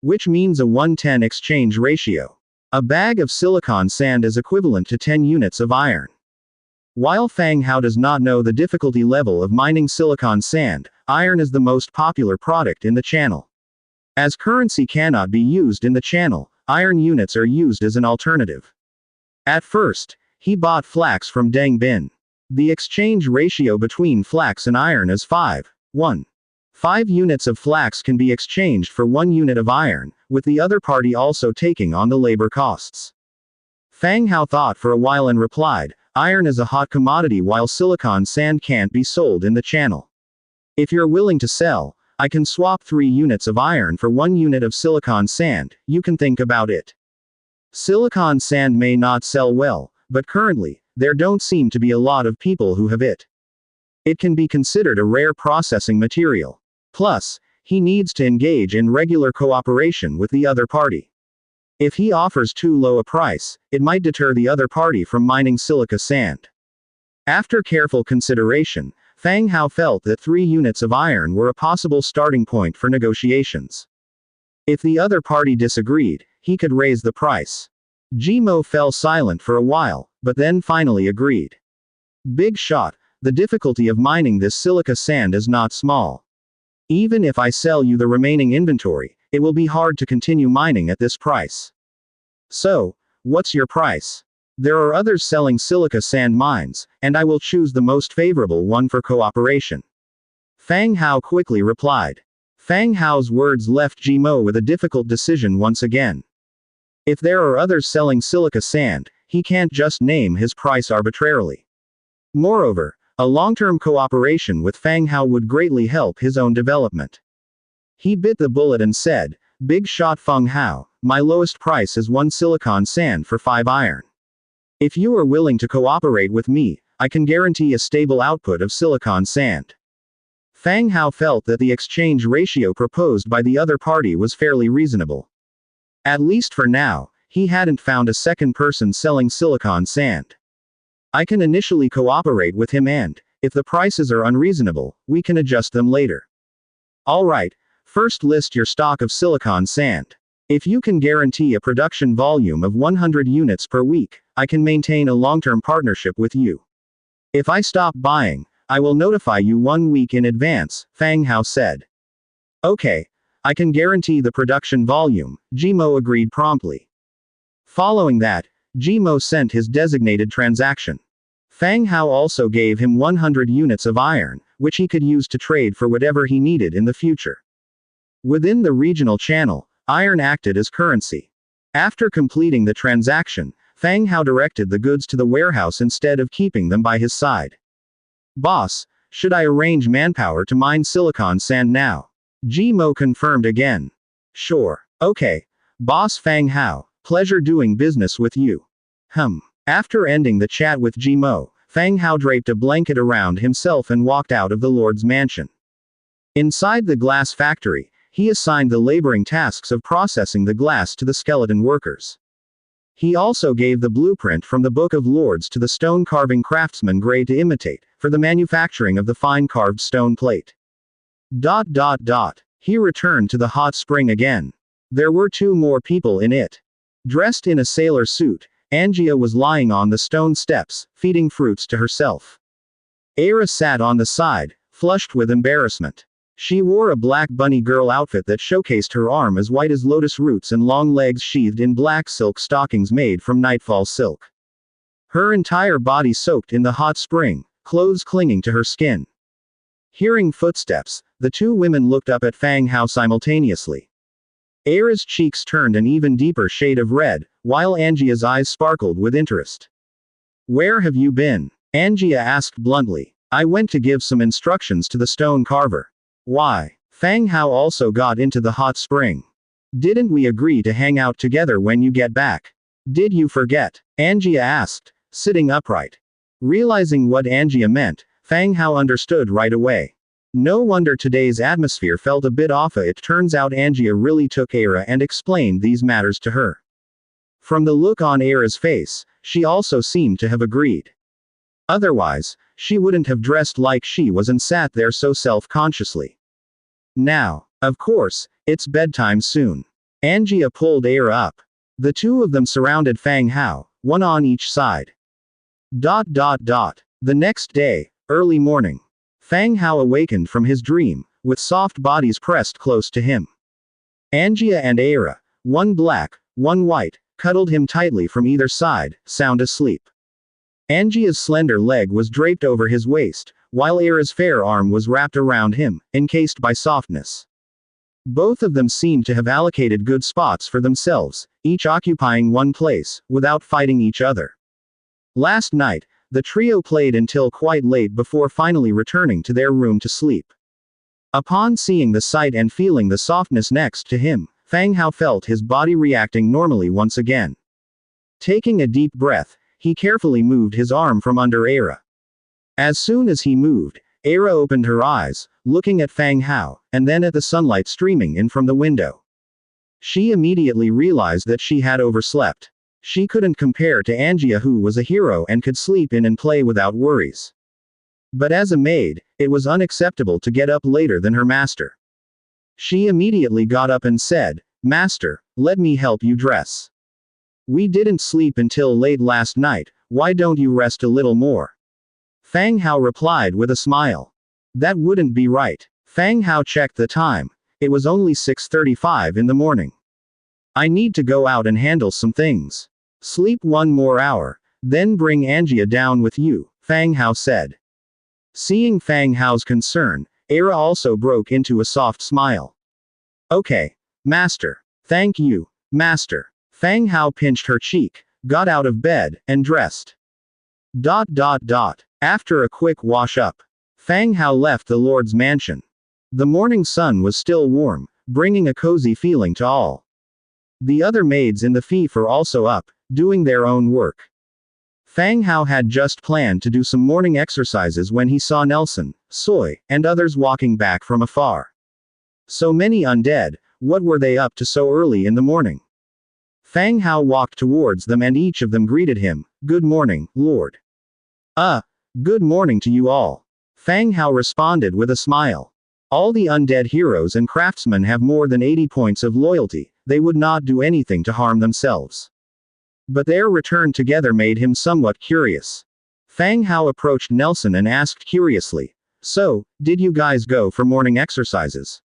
Which means a 1:10 exchange ratio. A bag of silicon sand is equivalent to 10 units of iron. While Fang Hao does not know the difficulty level of mining silicon sand, iron is the most popular product in the channel. As currency cannot be used in the channel, iron units are used as an alternative. At first, he bought flax from Deng Bin. The exchange ratio between flax and iron is 5:1. 5 units of flax can be exchanged for 1 unit of iron, with the other party also taking on the labor costs. Fang Hao thought for a while and replied, iron is a hot commodity while silicon sand can't be sold in the channel. If you're willing to sell, I can swap 3 units of iron for 1 unit of silicon sand, you can think about it. Silicon sand may not sell well, but currently, there don't seem to be a lot of people who have it. It can be considered a rare processing material. Plus, he needs to engage in regular cooperation with the other party. If he offers too low a price, it might deter the other party from mining silica sand. After careful consideration, Fang Hao felt that 3 units of iron were a possible starting point for negotiations. If the other party disagreed, he could raise the price. Jimo fell silent for a while, but then finally agreed. Big shot, the difficulty of mining this silica sand is not small. Even if I sell you the remaining inventory, it will be hard to continue mining at this price. So, what's your price? There are others selling silica sand mines, and I will choose the most favorable one for cooperation. Fang Hao quickly replied. Fang Hao's words left Jimo with a difficult decision once again. If there are others selling silica sand, he can't just name his price arbitrarily. Moreover, a long-term cooperation with Fang Hao would greatly help his own development. He bit the bullet and said, Big shot Fang Hao, my lowest price is 1 silicon sand for 5 iron. If you are willing to cooperate with me, I can guarantee a stable output of silicon sand. Fang Hao felt that the exchange ratio proposed by the other party was fairly reasonable. At least for now, he hadn't found a second person selling silicon sand. I can initially cooperate with him and, if the prices are unreasonable, we can adjust them later. Alright, first list your stock of silicon sand. If you can guarantee a production volume of 100 units per week, I can maintain a long-term partnership with you. If I stop buying, I will notify you 1 week in advance, Fang Hao said. Okay, I can guarantee the production volume, Jimo agreed promptly. Following that, Jimo sent his designated transaction. Fang Hao also gave him 100 units of iron, which he could use to trade for whatever he needed in the future. Within the regional channel, iron acted as currency. After completing the transaction, Fang Hao directed the goods to the warehouse instead of keeping them by his side. Boss, should I arrange manpower to mine silicon sand now? Jimo confirmed again. Sure. Okay. Boss Fang Hao, pleasure doing business with you. After ending the chat with Jimo, Fang Hao draped a blanket around himself and walked out of the Lord's mansion. Inside the glass factory, he assigned the laboring tasks of processing the glass to the skeleton workers. He also gave the blueprint from the Book of Lords to the stone carving craftsman Gray to imitate, for the manufacturing of the fine carved stone plate. He returned to the hot spring again. There were 2 more people in it. Dressed in a sailor suit, Angia was lying on the stone steps, feeding fruits to herself. Aira sat on the side, flushed with embarrassment. She wore a black bunny girl outfit that showcased her arm as white as lotus roots and long legs sheathed in black silk stockings made from nightfall silk. Her entire body soaked in the hot spring, clothes clinging to her skin. Hearing footsteps, the 2 women looked up at Fang Hao simultaneously. Aira's cheeks turned an even deeper shade of red, while Angia's eyes sparkled with interest. Where have you been? Angia asked bluntly. I went to give some instructions to the stone carver. Why? Fang Hao also got into the hot spring. Didn't we agree to hang out together when you get back? Did you forget? Angia asked, sitting upright. Realizing what Angia meant, Fang Hao understood right away. No wonder today's atmosphere felt a bit off. It turns out Angia really took Aira and explained these matters to her. From the look on Aira's face, she also seemed to have agreed. Otherwise, she wouldn't have dressed like she was and sat there so self-consciously. Now, of course, it's bedtime soon. Angia pulled Aira up. The 2 of them surrounded Fang Hao, 1 on each side. The next day, early morning. Fang Hao awakened from his dream, with soft bodies pressed close to him. Angia and Aira, 1 black, 1 white, cuddled him tightly from either side, sound asleep. Angia's slender leg was draped over his waist, while Aira's fair arm was wrapped around him, encased by softness. Both of them seemed to have allocated good spots for themselves, each occupying 1 place, without fighting each other. Last night, the trio played until quite late before finally returning to their room to sleep. Upon seeing the sight and feeling the softness next to him, Fang Hao felt his body reacting normally once again. Taking a deep breath, he carefully moved his arm from under Aira. As soon as he moved, Aira opened her eyes, looking at Fang Hao, and then at the sunlight streaming in from the window. She immediately realized that she had overslept. She couldn't compare to Angia, who was a hero and could sleep in and play without worries. But as a maid, it was unacceptable to get up later than her master. She immediately got up and said, Master, let me help you dress. We didn't sleep until late last night, why don't you rest a little more? Fang Hao replied with a smile. That wouldn't be right. Fang Hao checked the time. It was only 6:35 in the morning. I need to go out and handle some things. Sleep 1 more hour, then bring Angia down with you, Fang Hao said. Seeing Fang Hao's concern, Aira also broke into a soft smile. Okay, Master. Thank you, Master. Fang Hao pinched her cheek, got out of bed, and dressed. After a quick wash-up, Fang Hao left the Lord's mansion. The morning sun was still warm, bringing a cozy feeling to all. The other maids in the fief were also up, doing their own work. Fang Hao had just planned to do some morning exercises when he saw Nelson, Soy, and others walking back from afar. So many undead, what were they up to so early in the morning? Fang Hao walked towards them and each of them greeted him, "Good morning, Lord." Good morning to you all. Fang Hao responded with a smile. All the undead heroes and craftsmen have more than 80 points of loyalty, they would not do anything to harm themselves. But their return together made him somewhat curious. Fang Hao approached Nelson and asked curiously, "So, did you guys go for morning exercises?"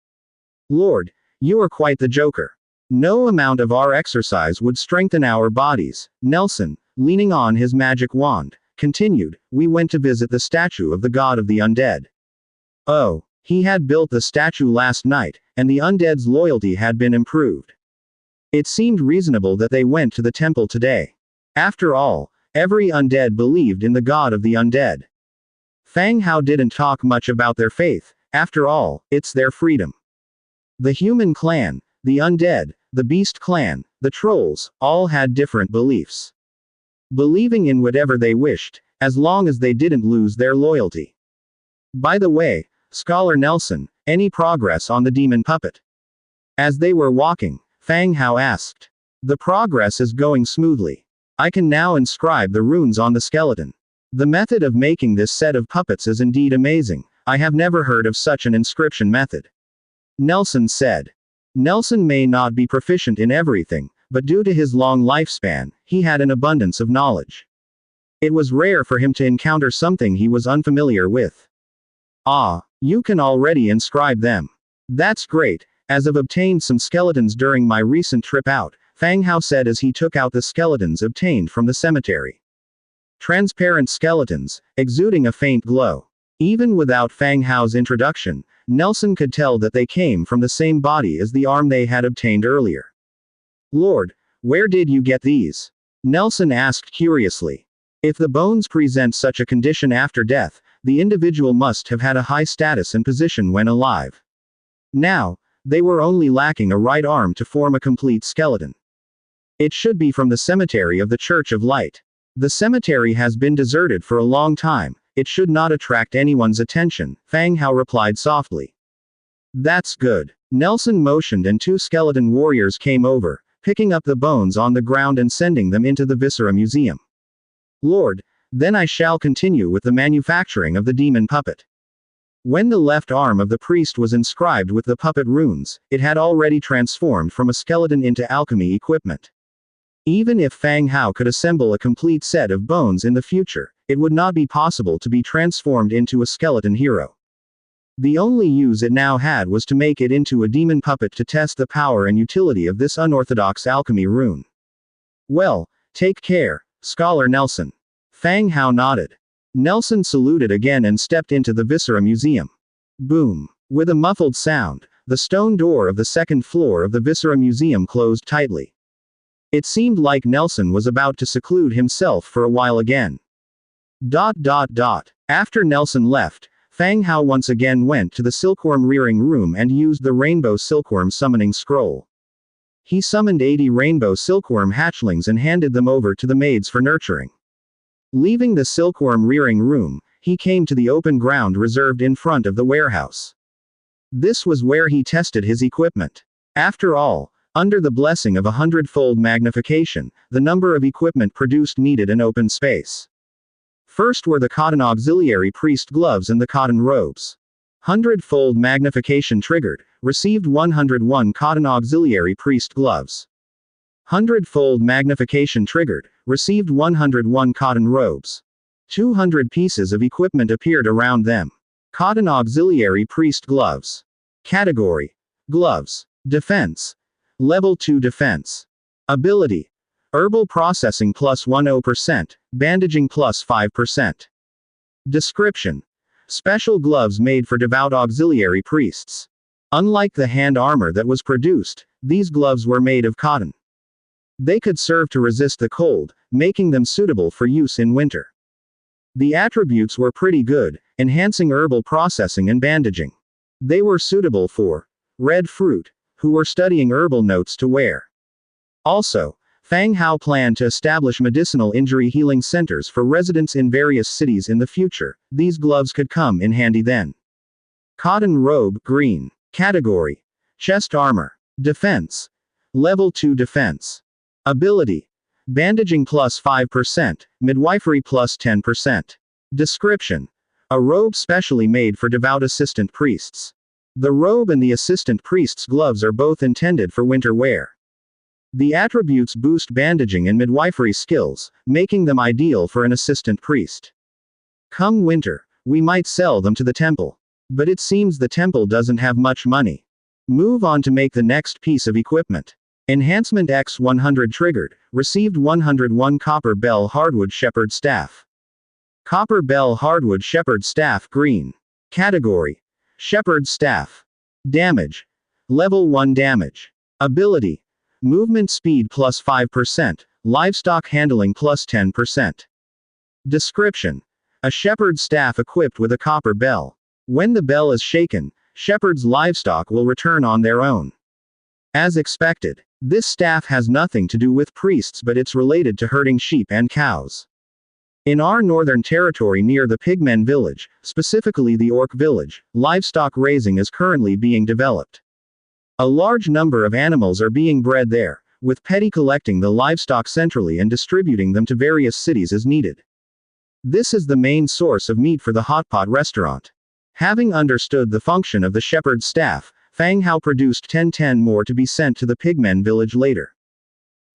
"Lord, you are quite the joker. No amount of our exercise would strengthen our bodies," Nelson, leaning on his magic wand, continued. "We went to visit the statue of the god of the undead." Oh, he had built the statue last night, and the undead's loyalty had been improved. It seemed reasonable that they went to the temple today. After all, every undead believed in the god of the undead. Fang Hao didn't talk much about their faith, after all, it's their freedom. The human clan, the undead, the beast clan, the trolls, all had different beliefs. Believing in whatever they wished, as long as they didn't lose their loyalty. By the way, Scholar Nelson, any progress on the demon puppet? As they were walking, Fang Hao asked. The progress is going smoothly. I can now inscribe the runes on the skeleton. The method of making this set of puppets is indeed amazing. I have never heard of such an inscription method. Nelson said. Nelson may not be proficient in everything, but due to his long lifespan, he had an abundance of knowledge. It was rare for him to encounter something he was unfamiliar with. Ah, you can already inscribe them. That's great. As I've obtained some skeletons during my recent trip out, Fang Hao said as he took out the skeletons obtained from the cemetery. Transparent skeletons, exuding a faint glow. Even without Fang Hao's introduction, Nelson could tell that they came from the same body as the arm they had obtained earlier. Lord, where did you get these? Nelson asked curiously. If the bones present such a condition after death, the individual must have had a high status and position when alive. Now, they were only lacking a right arm to form a complete skeleton. It should be from the cemetery of the Church of Light. The cemetery has been deserted for a long time, it should not attract anyone's attention, Fang Hao replied softly. That's good. Nelson motioned and two skeleton warriors came over, picking up the bones on the ground and sending them into the Viscera Museum. Lord, then I shall continue with the manufacturing of the demon puppet. When the left arm of the priest was inscribed with the puppet runes, it had already transformed from a skeleton into alchemy equipment. Even if Fang Hao could assemble a complete set of bones in the future, it would not be possible to be transformed into a skeleton hero. The only use it now had was to make it into a demon puppet to test the power and utility of this unorthodox alchemy rune. Well, take care, Scholar Nelson. Fang Hao nodded. Nelson saluted again and stepped into the Viscera Museum. Boom. With a muffled sound, the stone door of the second floor of the Viscera Museum closed tightly. It seemed like Nelson was about to seclude himself for a while again. After Nelson left, Fang Hao once again went to the silkworm rearing room and used the rainbow silkworm summoning scroll. He summoned 80 rainbow silkworm hatchlings and handed them over to the maids for nurturing. Leaving the silkworm rearing room, he came to the open ground reserved in front of the warehouse. This was where he tested his equipment. After all, under the blessing of a hundredfold magnification, the number of equipment produced needed an open space. First were the cotton auxiliary priest gloves and the cotton robes. Hundredfold magnification triggered, received 101 cotton auxiliary priest gloves. Hundredfold magnification triggered, received 101 cotton robes. 200 pieces of equipment appeared around them. Cotton auxiliary priest gloves. Category: gloves. Defense. Level 2 defense. Ability: herbal processing plus 10%, bandaging plus 5%. Description: special gloves made for devout auxiliary priests. Unlike the hand armor that was produced, these gloves were made of cotton. They could serve to resist the cold, making them suitable for use in winter. The attributes were pretty good, enhancing herbal processing and bandaging. They were suitable for red fruit, who were studying herbal notes to wear. Also, Fang Hao planned to establish medicinal injury healing centers for residents in various cities in the future. These gloves could come in handy then. Cotton robe, green. Category: chest armor. Defense: level 2 defense. Ability: bandaging plus 5%, midwifery plus 10%. Description: a robe specially made for devout assistant priests. The robe and the assistant priest's gloves are both intended for winter wear. The attributes boost bandaging and midwifery skills, making them ideal for an assistant priest. Come winter, we might sell them to the temple. But it seems the temple doesn't have much money. Move on to make the next piece of equipment. Enhancement X 100 triggered, received 101 Copper Bell Hardwood Shepherd Staff. Copper Bell Hardwood Shepherd Staff, green. Category: Shepherd Staff. Damage: level 1 damage. Ability: movement speed plus 5%, livestock handling plus 10%. Description: a shepherd staff equipped with a copper bell. When the bell is shaken, shepherd's livestock will return on their own. As expected, this staff has nothing to do with priests, but it's related to herding sheep and cows. In our northern territory near the Pigmen village, specifically the Orc village, livestock raising is currently being developed. A large number of animals are being bred there, with Petty collecting the livestock centrally and distributing them to various cities as needed. This is the main source of meat for the hotpot restaurant. Having understood the function of the shepherd's staff, Fang Hao produced 10 more to be sent to the Pigmen village later.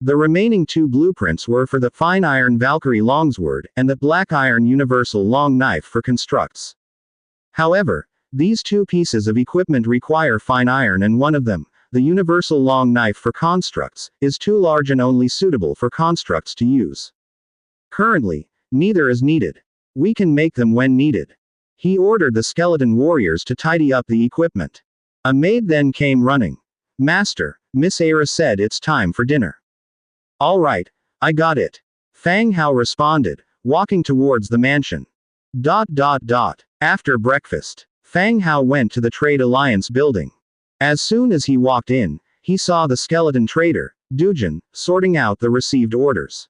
The remaining 2 blueprints were for the fine iron Valkyrie longsword and the black iron universal long knife for constructs. However, these 2 pieces of equipment require fine iron, and one of them, the universal long knife for constructs, is too large and only suitable for constructs to use. Currently, neither is needed. We can make them when needed. He ordered the skeleton warriors to tidy up the equipment. A maid then came running. "Master," Miss Era said, "it's time for dinner." "All right, I got it," Fang Hao responded, walking towards the mansion. After breakfast, Fang Hao went to the Trade Alliance building. As soon as he walked in, he saw the skeleton trader, Dujin, sorting out the received orders.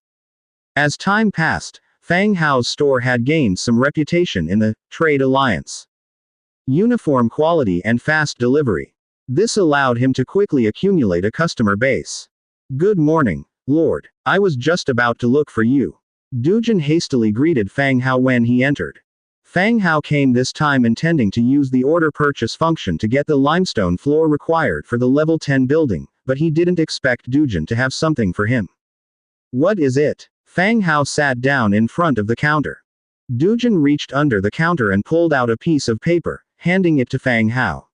As time passed, Fang Hao's store had gained some reputation in the Trade Alliance. Uniform quality and fast delivery. This allowed him to quickly accumulate a customer base. "Good morning, Lord. I was just about to look for you." Dujin hastily greeted Fang Hao when he entered. Fang Hao came this time intending to use the order purchase function to get the limestone floor required for the level 10 building, but he didn't expect Dujin to have something for him. "What is it?" Fang Hao sat down in front of the counter. Dujin reached under the counter and pulled out a piece of paper, handing it to Fang Hao.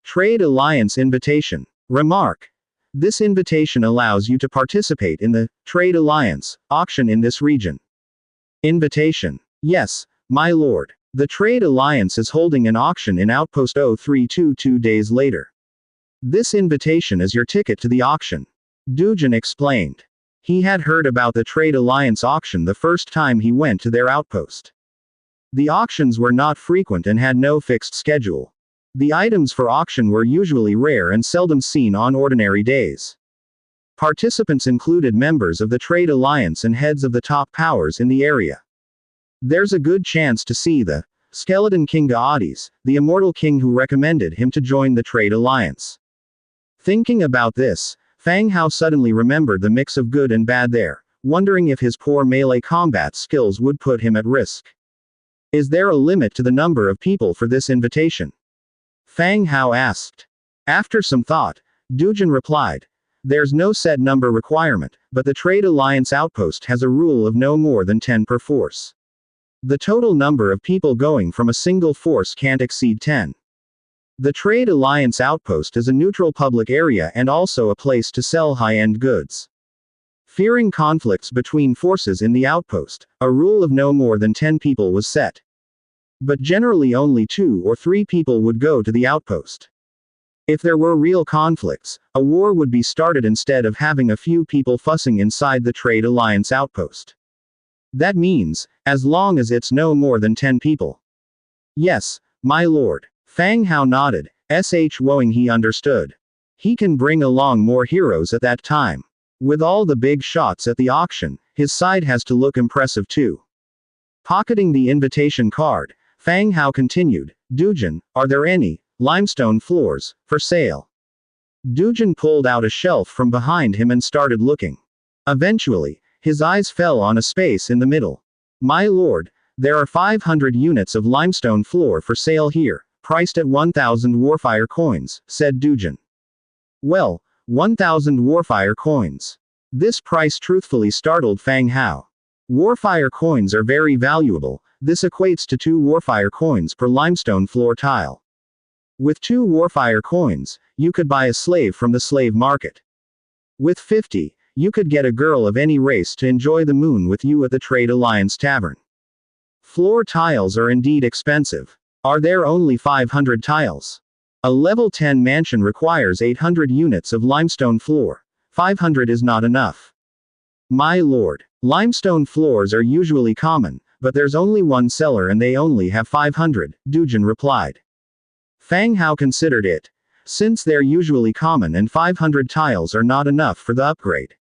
Trade Alliance Invitation. Remark: this invitation allows you to participate in the Trade Alliance auction in this region. Invitation. Yes, my lord. The Trade Alliance is holding an auction in Outpost 0322 2 days later. This invitation is your ticket to the auction. Dujin explained. He had heard about the Trade Alliance auction the first time he went to their outpost. The auctions were not frequent and had no fixed schedule. The items for auction were usually rare and seldom seen on ordinary days. Participants included members of the Trade Alliance and heads of the top powers in the area. There's a good chance to see the Skeleton King Gaades, the immortal king who recommended him to join the Trade Alliance. Thinking about this, Fang Hao suddenly remembered the mix of good and bad there, wondering if his poor melee combat skills would put him at risk. Is there a limit to the number of people for this invitation? Fang Hao asked. After some thought, Dujin replied. There's no set number requirement, but the Trade Alliance outpost has a rule of no more than 10 per force. The total number of people going from a single force can't exceed 10. The Trade Alliance outpost is a neutral public area and also a place to sell high-end goods. Fearing conflicts between forces in the outpost, a rule of no more than 10 people was set. But generally only 2 or 3 people would go to the outpost. If there were real conflicts, a war would be started instead of having a few people fussing inside the Trade Alliance outpost. That means, as long as it's no more than 10 people. Yes, my lord. Fang Hao nodded, showing he understood. He can bring along more heroes at that time. With all the big shots at the auction, his side has to look impressive too. Pocketing the invitation card, Fang Hao continued, Dujin, are there any limestone floors for sale? Dujin pulled out a shelf from behind him and started looking. Eventually, his eyes fell on a space in the middle. My lord, there are 500 units of limestone floor for sale here, priced at 1,000 warfire coins, said Dujin. Well, 1,000 warfire coins. This price truthfully startled Fang Hao. Warfire coins are very valuable, this equates to 2 warfire coins per limestone floor tile. With 2 warfire coins, you could buy a slave from the slave market. With 50, you could get a girl of any race to enjoy the moon with you at the Trade Alliance Tavern. Floor tiles are indeed expensive. Are there only 500 tiles? A level 10 mansion requires 800 units of limestone floor. 500 is not enough. My lord, limestone floors are usually common, but there's only one seller and they only have 500, Dujin replied. Fang Hao considered it. Since they're usually common and 500 tiles are not enough for the upgrade.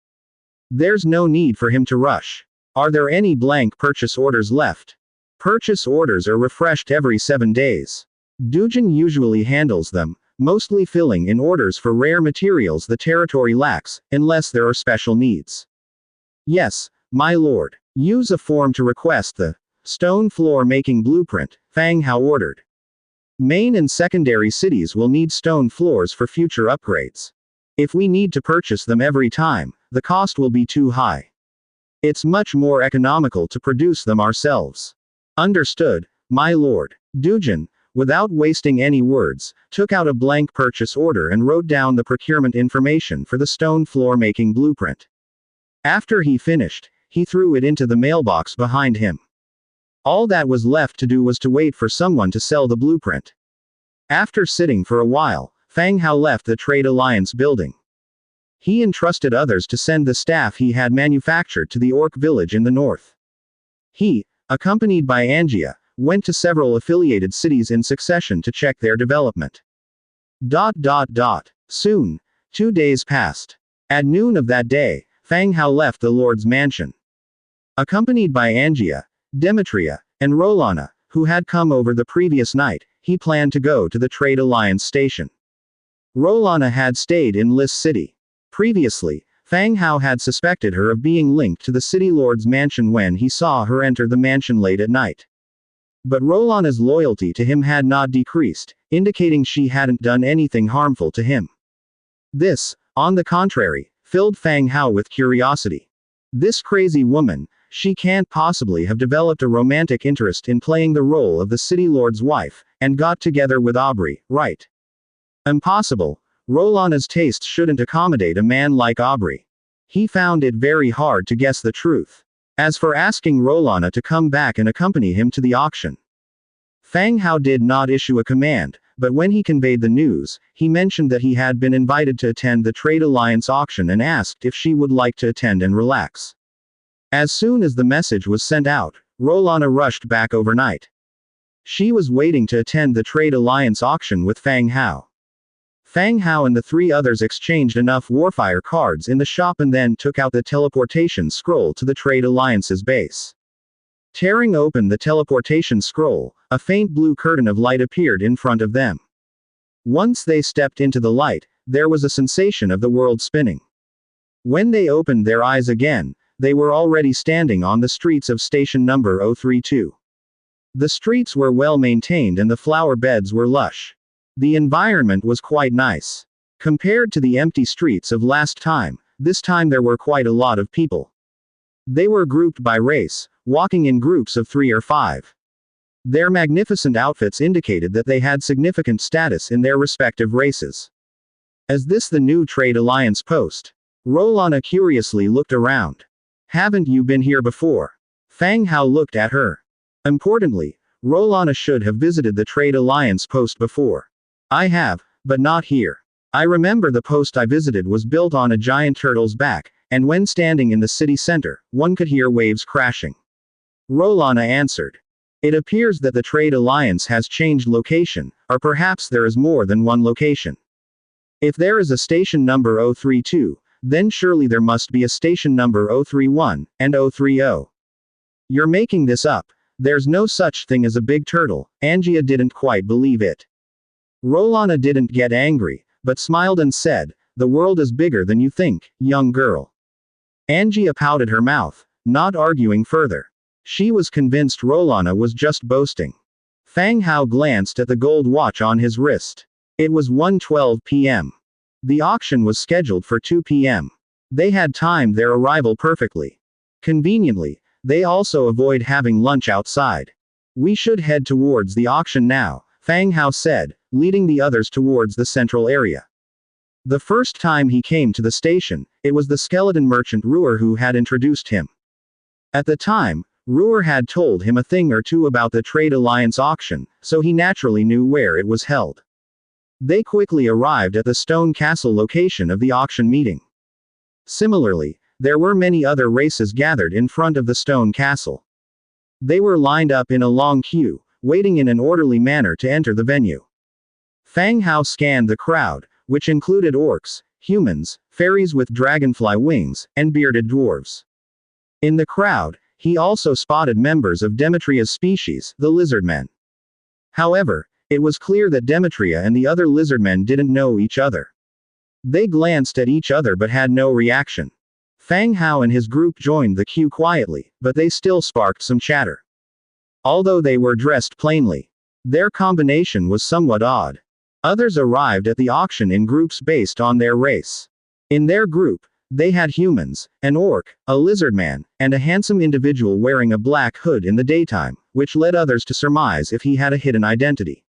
There's no need for him to rush. Are there any blank purchase orders left? Purchase orders are refreshed every 7 days. Dujin usually handles them, mostly filling in orders for rare materials the territory lacks, unless there are special needs. Yes, my lord. Use a form to request the stone floor making blueprint, Fang Hao ordered. Main and secondary cities will need stone floors for future upgrades. If we need to purchase them every time, the cost will be too high. It's much more economical to produce them ourselves. Understood, my lord. Dujin, without wasting any words, took out a blank purchase order and wrote down the procurement information for the stone floor making blueprint. After he finished, he threw it into the mailbox behind him. All that was left to do was to wait for someone to sell the blueprint. After sitting for a while, Fang Hao left the Trade Alliance building. He entrusted others to send the staff he had manufactured to the Orc village in the north. He, accompanied by Angia, went to several affiliated cities in succession to check their development. Soon, 2 days passed. At noon of that day, Fang Hao left the Lord's mansion. Accompanied by Angia, Demetria, and Rolana, who had come over the previous night, he planned to go to the Trade Alliance station. Rolana had stayed in Lis City. Previously, Fang Hao had suspected her of being linked to the City Lord's mansion when he saw her enter the mansion late at night. But Rolana's loyalty to him had not decreased, indicating she hadn't done anything harmful to him. This, on the contrary, filled Fang Hao with curiosity. This crazy woman, she can't possibly have developed a romantic interest in playing the role of the City Lord's wife, and got together with Aubrey, right? Impossible. Rolana's tastes shouldn't accommodate a man like Aubrey. He found it very hard to guess the truth. As for asking Rolana to come back and accompany him to the auction, Fang Hao did not issue a command, but when he conveyed the news, he mentioned that he had been invited to attend the Trade Alliance auction and asked if she would like to attend and relax. As soon as the message was sent out, Rolana rushed back overnight. She was waiting to attend the Trade Alliance auction with Fang Hao. Fang Hao and the 3 others exchanged enough warfire cards in the shop and then took out the teleportation scroll to the Trade Alliance's base. Tearing open the teleportation scroll, a faint blue curtain of light appeared in front of them. Once they stepped into the light, there was a sensation of the world spinning. When they opened their eyes again, they were already standing on the streets of station number 032. The streets were well maintained and the flower beds were lush. The environment was quite nice. Compared to the empty streets of last time, this time there were quite a lot of people. They were grouped by race, walking in groups of 3 or 5. Their magnificent outfits indicated that they had significant status in their respective races. Is this the new Trade Alliance post? Rolana curiously looked around. Haven't you been here before? Fang Hao looked at her. Importantly, Rolana should have visited the Trade Alliance post before. I have, but not here. I remember the post I visited was built on a giant turtle's back, and when standing in the city center, one could hear waves crashing. Rolana answered. It appears that the Trade Alliance has changed location, or perhaps there is more than one location. If there is a station number 032, then surely there must be a station number 031 and 030. You're making this up. There's no such thing as a big turtle. Angia didn't quite believe it. Rolana didn't get angry, but smiled and said, "The world is bigger than you think, young girl." Angia pouted her mouth, not arguing further. She was convinced Rolana was just boasting. Fang Hao glanced at the gold watch on his wrist. It was 1:12 p.m. The auction was scheduled for 2 p.m. They had timed their arrival perfectly. Conveniently, they also avoid having lunch outside. "We should head towards the auction now," Fang Hao said, leading the others towards the central area. The first time he came to the station, it was the skeleton merchant Ruer who had introduced him. At the time, Ruer had told him a thing or two about the Trade Alliance auction, so he naturally knew where it was held. They quickly arrived at the Stone Castle location of the auction meeting. Similarly, there were many other races gathered in front of the Stone Castle. They were lined up in a long queue, waiting in an orderly manner to enter the venue. Fang Hao scanned the crowd, which included orcs, humans, fairies with dragonfly wings, and bearded dwarves. In the crowd, he also spotted members of Demetria's species, the lizardmen. However, it was clear that Demetria and the other lizardmen didn't know each other. They glanced at each other but had no reaction. Fang Hao and his group joined the queue quietly, but they still sparked some chatter. Although they were dressed plainly, their combination was somewhat odd. Others arrived at the auction in groups based on their race. In their group, they had humans, an orc, a lizardman, and a handsome individual wearing a black hood in the daytime, which led others to surmise if he had a hidden identity.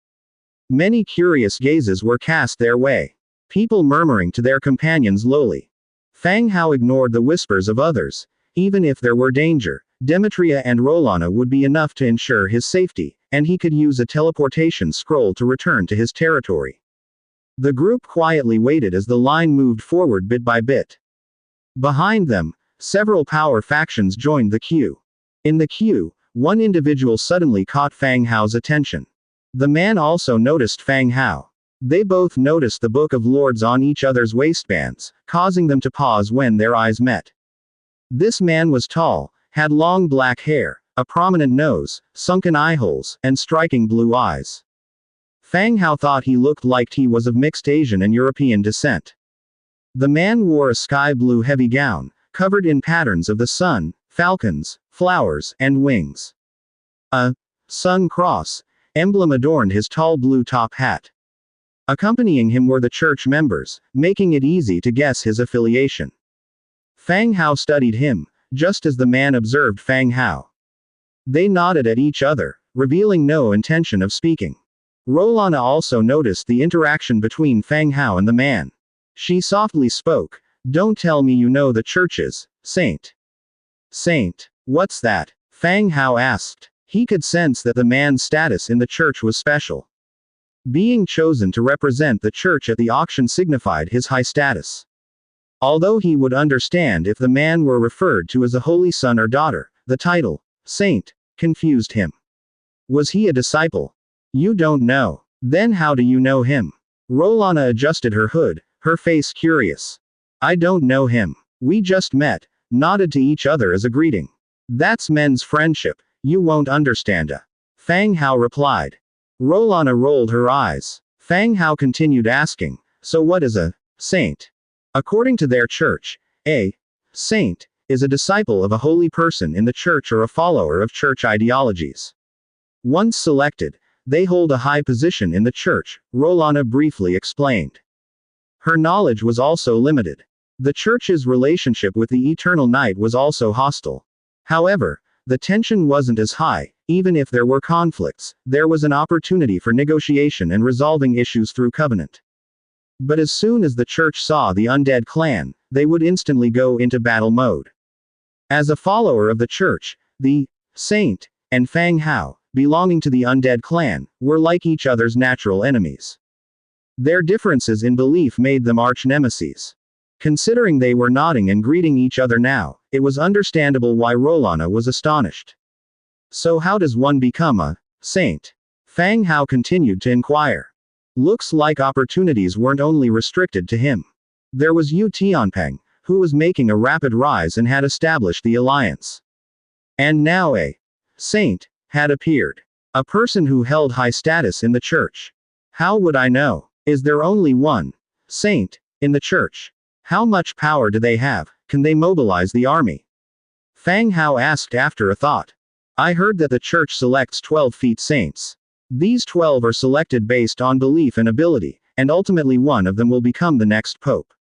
Many curious gazes were cast their way. People murmuring to their companions lowly. Fang Hao ignored the whispers of others. Even if there were danger, Demetria and Rolana would be enough to ensure his safety, and he could use a teleportation scroll to return to his territory. The group quietly waited as the line moved forward bit by bit. Behind them, several power factions joined the queue. In the queue, one individual suddenly caught Fang Hao's attention. The man also noticed Fang Hao. They both noticed the Book of Lords on each other's waistbands, causing them to pause when their eyes met. This man was tall, had long black hair, a prominent nose, sunken eyeholes, and striking blue eyes. Fang Hao thought he looked like he was of mixed Asian and European descent. The man wore a sky blue heavy gown, covered in patterns of the sun, falcons, flowers, and wings. A sun cross emblem adorned his tall blue top hat. Accompanying him were the church members, making it easy to guess his affiliation. Fang Hao studied him, just as the man observed Fang Hao. They nodded at each other, revealing no intention of speaking. Rolana also noticed the interaction between Fang Hao and the man. She softly spoke, "Don't tell me you know the church's saint." "Saint? What's that?" Fang Hao asked. He could sense that the man's status in the church was special. Being chosen to represent the church at the auction signified his high status. Although he would understand if the man were referred to as a holy son or daughter, the title, saint, confused him. Was he a disciple? "You don't know. Then how do you know him?" Rolana adjusted her hood, her face curious. "I don't know him. We just met, nodded to each other as a greeting. That's men's friendship, you won't understand. Fang Hao replied. Rolana rolled her eyes. Fang Hao continued asking, "So what is a saint?" According to their church, a saint is a disciple of a holy person in the church or a follower of church ideologies. Once selected, they hold a high position in the church, Rolana briefly explained. Her knowledge was also limited. The church's relationship with the Eternal Night was also hostile. However, the tension wasn't as high. Even if there were conflicts, there was an opportunity for negotiation and resolving issues through covenant. But as soon as the church saw the Undead clan, they would instantly go into battle mode. As a follower of the church, the saint and Fang Hao, belonging to the Undead clan, were like each other's natural enemies. Their differences in belief made them arch-nemeses. Considering they were nodding and greeting each other now, it was understandable why Rolana was astonished. So how does one become a saint? Fang Hao continued to inquire. Looks like opportunities weren't only restricted to him. There was Yu Tianpeng, who was making a rapid rise and had established the alliance. And now a saint had appeared. A person who held high status in the church. How would I know? Is there only one saint in the church? How much power do they have? Can they mobilize the army? Fang Hao asked after a thought. I heard that the church selects 12 feet saints. These 12 are selected based on belief and ability, and ultimately one of them will become the next pope.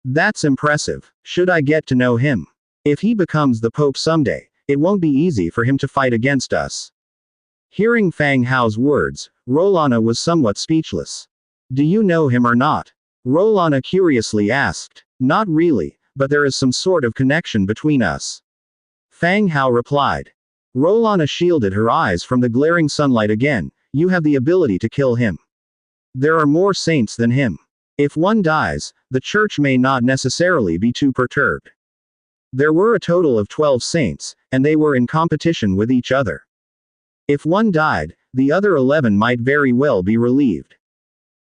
That's impressive. Should I get to know him? If he becomes the pope someday, it won't be easy for him to fight against us. Hearing Fang Hao's words, Rolana was somewhat speechless. Do you know him or not? Rolana curiously asked. Not really, but there is some sort of connection between us. Fang Hao replied. Rolana shielded her eyes from the glaring sunlight again. You have the ability to kill him. There are more saints than him. If one dies, the church may not necessarily be too perturbed. There were a total of 12 saints, and they were in competition with each other. If one died, the other 11 might very well be relieved.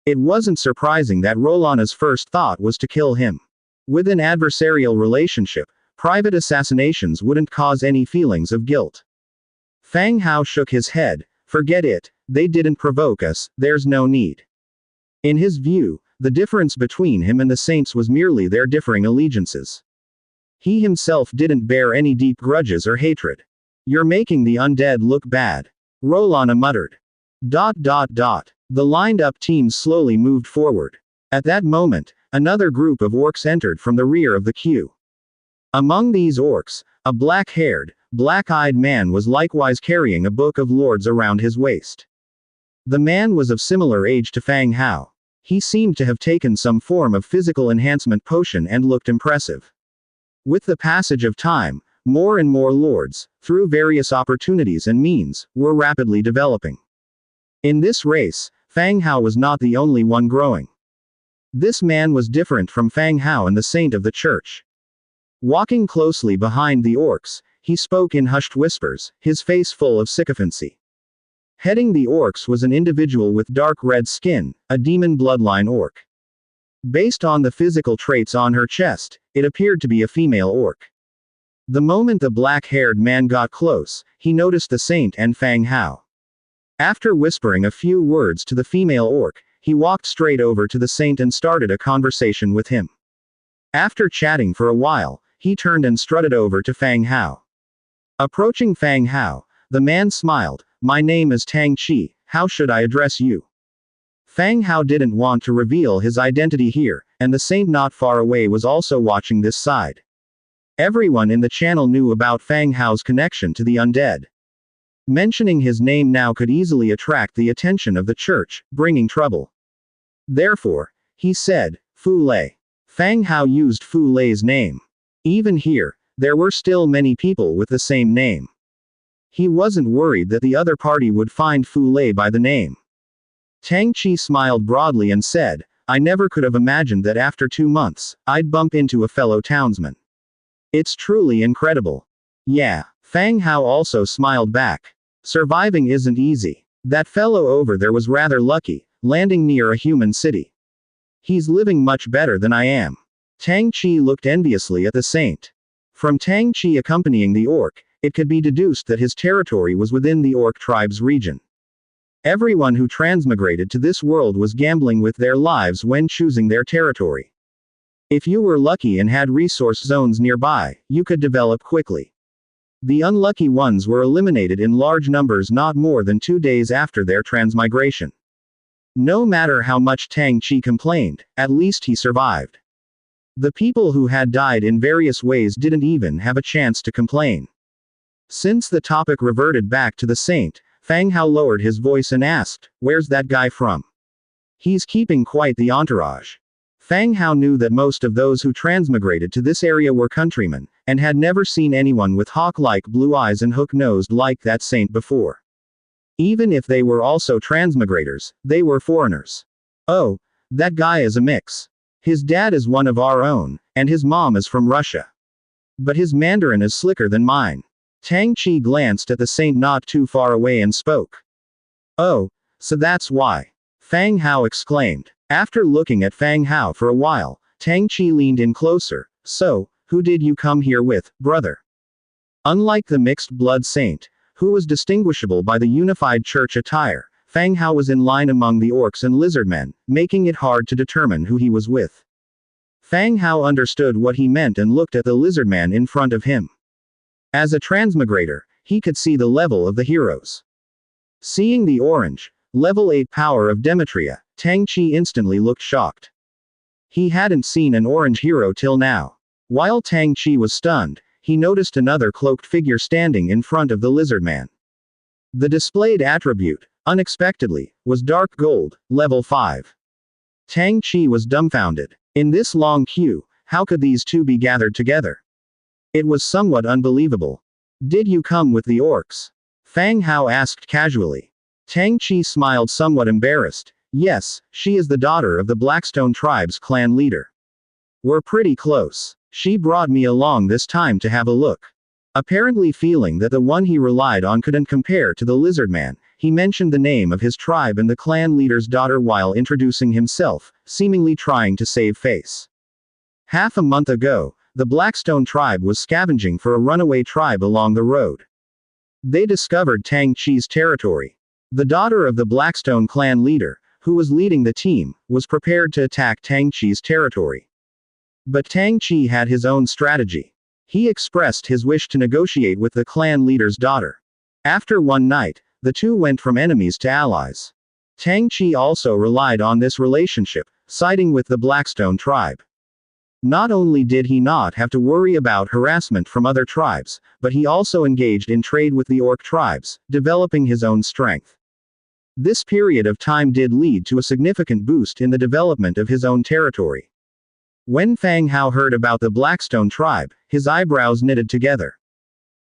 It wasn't surprising that Rolana's first thought was to kill him. With an adversarial relationship, private assassinations wouldn't cause any feelings of guilt. Fang Hao shook his head. Forget it, they didn't provoke us, there's no need. In his view, the difference between him and the saints was merely their differing allegiances. He himself didn't bear any deep grudges or hatred. You're making the undead look bad. Rolana muttered. The lined-up teams slowly moved forward. At that moment, another group of orcs entered from the rear of the queue. Among these orcs, a black-haired, black-eyed man was likewise carrying a book of lords around his waist. The man was of similar age to Fang Hao. He seemed to have taken some form of physical enhancement potion and looked impressive. With the passage of time, more and more lords, through various opportunities and means, were rapidly developing. In this race, Fang Hao was not the only one growing. This man was different from Fang Hao and the saint of the church. Walking closely behind the orcs, he spoke in hushed whispers, his face full of sycophancy. Heading the orcs was an individual with dark red skin, a demon bloodline orc. Based on the physical traits on her chest, it appeared to be a female orc. The moment the black-haired man got close, he noticed the saint and Fang Hao. After whispering a few words to the female orc, he walked straight over to the saint and started a conversation with him. After chatting for a while, he turned and strutted over to Fang Hao. Approaching Fang Hao, the man smiled. My name is Tang Qi, how should I address you? Fang Hao didn't want to reveal his identity here, and the saint not far away was also watching this side. Everyone in the channel knew about Fang Hao's connection to the undead. Mentioning his name now could easily attract the attention of the church, bringing trouble. Therefore, he said, Fu Lei. Fang Hao used Fu Lei's name. Even here, there were still many people with the same name. He wasn't worried that the other party would find Fu Lei by the name. Tang Qi smiled broadly and said, I never could have imagined that after 2 months, I'd bump into a fellow townsman. It's truly incredible. Yeah, Fang Hao also smiled back. Surviving isn't easy. That fellow over there was rather lucky, landing near a human city. He's living much better than I am. Tang Qi looked enviously at the saint. From Tang Qi accompanying the orc, it could be deduced that his territory was within the orc tribe's region. Everyone who transmigrated to this world was gambling with their lives when choosing their territory. If you were lucky and had resource zones nearby, you could develop quickly. The unlucky ones were eliminated in large numbers not more than 2 days after their transmigration. No matter how much Tang Qi complained, at least he survived. The people who had died in various ways didn't even have a chance to complain. Since the topic reverted back to the saint, Fang Hao lowered his voice and asked, Where's that guy from? He's keeping quite the entourage. Fang Hao knew that most of those who transmigrated to this area were countrymen, and had never seen anyone with hawk-like blue eyes and hook-nosed like that saint before. Even if they were also transmigrators, they were foreigners. Oh, that guy is a mix. His dad is one of our own, and his mom is from Russia. But his Mandarin is slicker than mine. Tang Qi glanced at the saint not too far away and spoke. Oh, so that's why. Fang Hao exclaimed. After looking at Fang Hao for a while, Tang Qi leaned in closer, So, who did you come here with, brother? Unlike the mixed blood saint, who was distinguishable by the unified church attire, Fang Hao was in line among the orcs and lizardmen, making it hard to determine who he was with. Fang Hao understood what he meant and looked at the lizardman in front of him. As a transmigrator, he could see the level of the heroes. Seeing the orange, level 8 power of Demetria, Tang Chi instantly looked shocked. He hadn't seen an orange hero till now. While Tang Chi was stunned, he noticed another cloaked figure standing in front of the lizardman. The displayed attribute, unexpectedly, was dark gold, level 5. Tang Chi was dumbfounded. In this long queue, how could these two be gathered together? It was somewhat unbelievable. Did you come with the orcs? Fang Hao asked casually. Tang Chi smiled somewhat embarrassed. Yes, she is the daughter of the Blackstone tribe's clan leader. We're pretty close. She brought me along this time to have a look. Apparently feeling that the one he relied on couldn't compare to the lizardman, he mentioned the name of his tribe and the clan leader's daughter while introducing himself, seemingly trying to save face. Half a month ago, the Blackstone tribe was scavenging for a runaway tribe along the road. They discovered Tang Chi's territory. The daughter of the Blackstone clan leader, who was leading the team, was prepared to attack Tang Chi's territory. But Tang Chi had his own strategy. He expressed his wish to negotiate with the clan leader's daughter. After one night, the two went from enemies to allies. Tang Chi also relied on this relationship, siding with the Blackstone tribe. Not only did he not have to worry about harassment from other tribes, but he also engaged in trade with the orc tribes, developing his own strength. This period of time did lead to a significant boost in the development of his own territory. When Fang Hao heard about the Blackstone tribe, his eyebrows knitted together.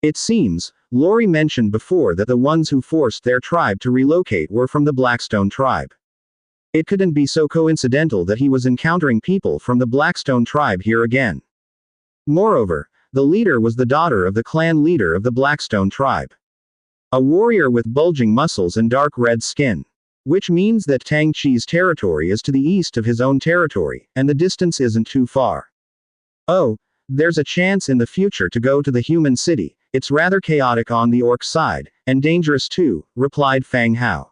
It seems, Lori mentioned before that the ones who forced their tribe to relocate were from the Blackstone tribe. It couldn't be so coincidental that he was encountering people from the Blackstone tribe here again. Moreover, the leader was the daughter of the clan leader of the Blackstone tribe. A warrior with bulging muscles and dark red skin. Which means that Tang Chi's territory is to the east of his own territory, and the distance isn't too far. Oh, there's a chance in the future to go to the human city. It's rather chaotic on the orc side, and dangerous too, replied Fang Hao.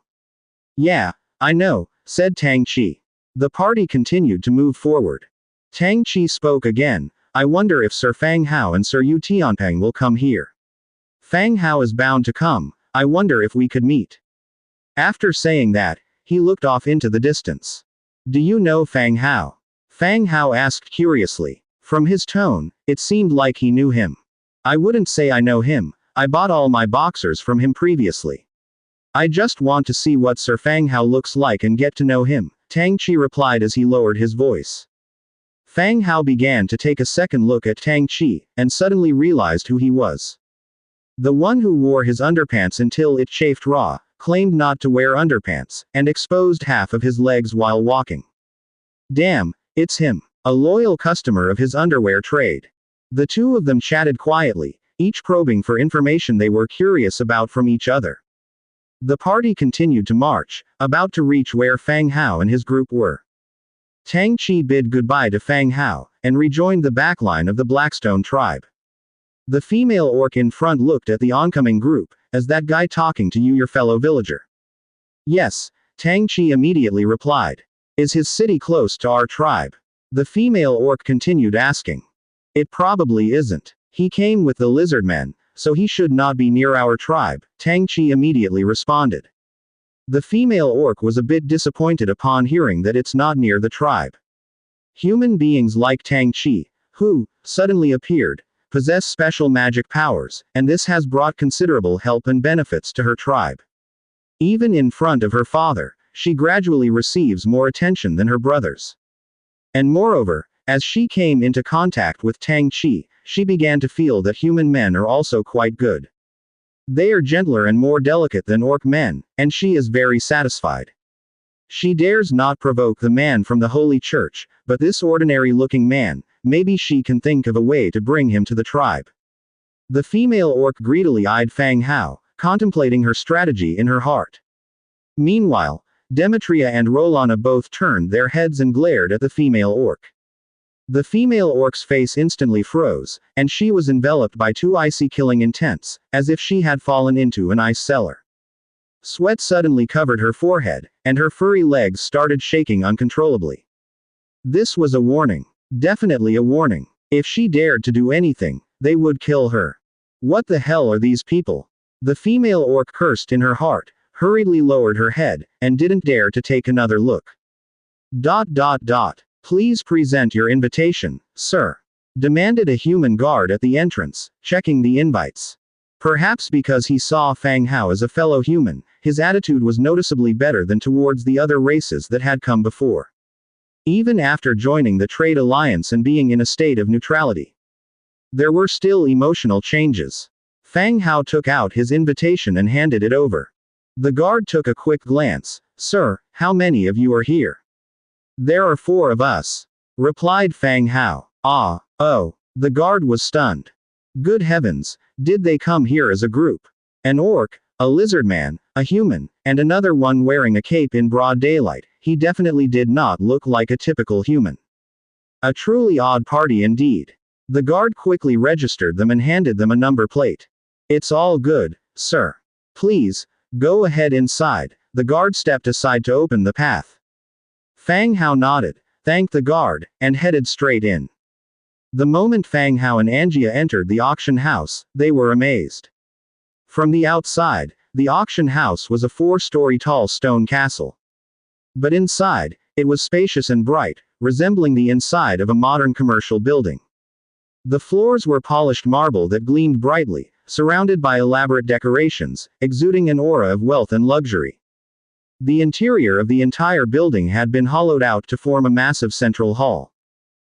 Yeah, I know, said Tang Chi. The party continued to move forward. Tang Chi spoke again. I wonder if Sir Fang Hao and Sir Yu Tianpeng will come here. Fang Hao is bound to come. I wonder if we could meet. After saying that, he looked off into the distance. Do you know Fang Hao? Fang Hao asked curiously. From his tone, it seemed like he knew him. I wouldn't say I know him. I bought all my boxers from him previously. I just want to see what Sir Fang Hao looks like and get to know him, Tang Chi replied as he lowered his voice. Fang Hao began to take a second look at Tang Chi, and suddenly realized who he was. The one who wore his underpants until it chafed raw, claimed not to wear underpants, and exposed half of his legs while walking. Damn, it's him. A loyal customer of his underwear trade. The two of them chatted quietly, each probing for information they were curious about from each other. The party continued to march, about to reach where Fang Hao and his group were. Tang Chi bid goodbye to Fang Hao, and rejoined the backline of the Blackstone tribe. The female orc in front looked at the oncoming group. Is that guy talking to you, your fellow villager? Yes, Tang Chi immediately replied. Is his city close to our tribe? The female orc continued asking. It probably isn't. He came with the lizard men, so he should not be near our tribe, Tang Chi immediately responded. The female orc was a bit disappointed upon hearing that it's not near the tribe. Human beings like Tang Chi, who suddenly appeared, possess special magic powers, and this has brought considerable help and benefits to her tribe. Even in front of her father, she gradually receives more attention than her brothers. And moreover, as she came into contact with Tang Chi, she began to feel that human men are also quite good. They are gentler and more delicate than orc men, and she is very satisfied. She dares not provoke the man from the Holy Church, but this ordinary-looking man, maybe she can think of a way to bring him to the tribe. The female orc greedily eyed Fang Hao, contemplating her strategy in her heart. Meanwhile, Demetria and Rolana both turned their heads and glared at the female orc. The female orc's face instantly froze, and she was enveloped by two icy killing intents, as if she had fallen into an ice cellar. Sweat suddenly covered her forehead, and her furry legs started shaking uncontrollably. This was a warning. Definitely a warning. If she dared to do anything, they would kill her. What the hell are these people? The female orc cursed in her heart, hurriedly lowered her head, and didn't dare to take another look. Please present your invitation, sir. Demanded a human guard at the entrance, checking the invites. Perhaps because he saw Fang Hao as a fellow human, his attitude was noticeably better than towards the other races that had come before. Even after joining the trade alliance and being in a state of neutrality, there were still emotional changes. Fang Hao took out his invitation and handed it over. The guard took a quick glance. Sir, how many of you are here? There are 4 of us, replied Fang Hao. Oh. The guard was stunned. Good heavens, did they come here as a group? An orc, a lizard man, a human, and another one wearing a cape in broad daylight. He definitely did not look like a typical human. A truly odd party indeed. The guard quickly registered them and handed them a number plate. It's all good, sir. Please, go ahead inside. The guard stepped aside to open the path. Fang Hao nodded, thanked the guard, and headed straight in. The moment Fang Hao and Angia entered the auction house, they were amazed. From the outside, the auction house was a 4-story tall stone castle. But inside, it was spacious and bright, resembling the inside of a modern commercial building. The floors were polished marble that gleamed brightly, surrounded by elaborate decorations, exuding an aura of wealth and luxury. The interior of the entire building had been hollowed out to form a massive central hall.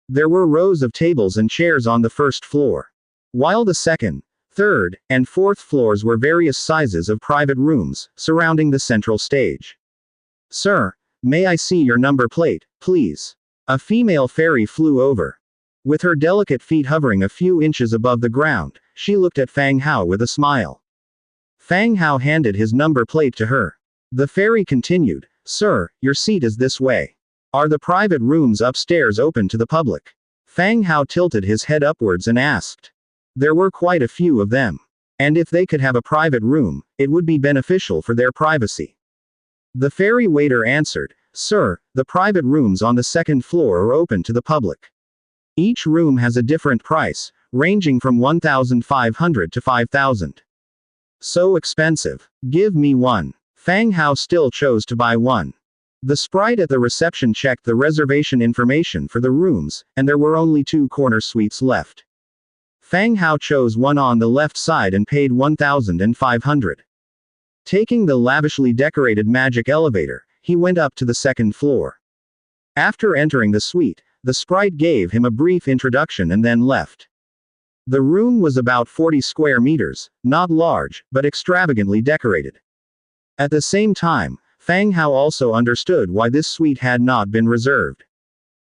There were rows of tables and chairs on the first floor, while the second, third, and fourth floors were various sizes of private rooms, surrounding the central stage. Sir, may I see your number plate, please? A female fairy flew over. With her delicate feet hovering a few inches above the ground, she looked at Fang Hao with a smile. Fang Hao handed his number plate to her. The fairy continued, Sir, your seat is this way. Are the private rooms upstairs open to the public? Fang Hao tilted his head upwards and asked. There were quite a few of them. And if they could have a private room, it would be beneficial for their privacy. The fairy waiter answered, Sir, the private rooms on the second floor are open to the public. Each room has a different price, ranging from 1,500 to 5,000. So expensive. Give me one. Fang Hao still chose to buy one. The sprite at the reception checked the reservation information for the rooms, and there were only 2 corner suites left. Fang Hao chose one on the left side and paid 1,500. Taking the lavishly decorated magic elevator, he went up to the second floor. After entering the suite, the sprite gave him a brief introduction and then left. The room was about 40 square meters, not large, but extravagantly decorated. At the same time, Fang Hao also understood why this suite had not been reserved.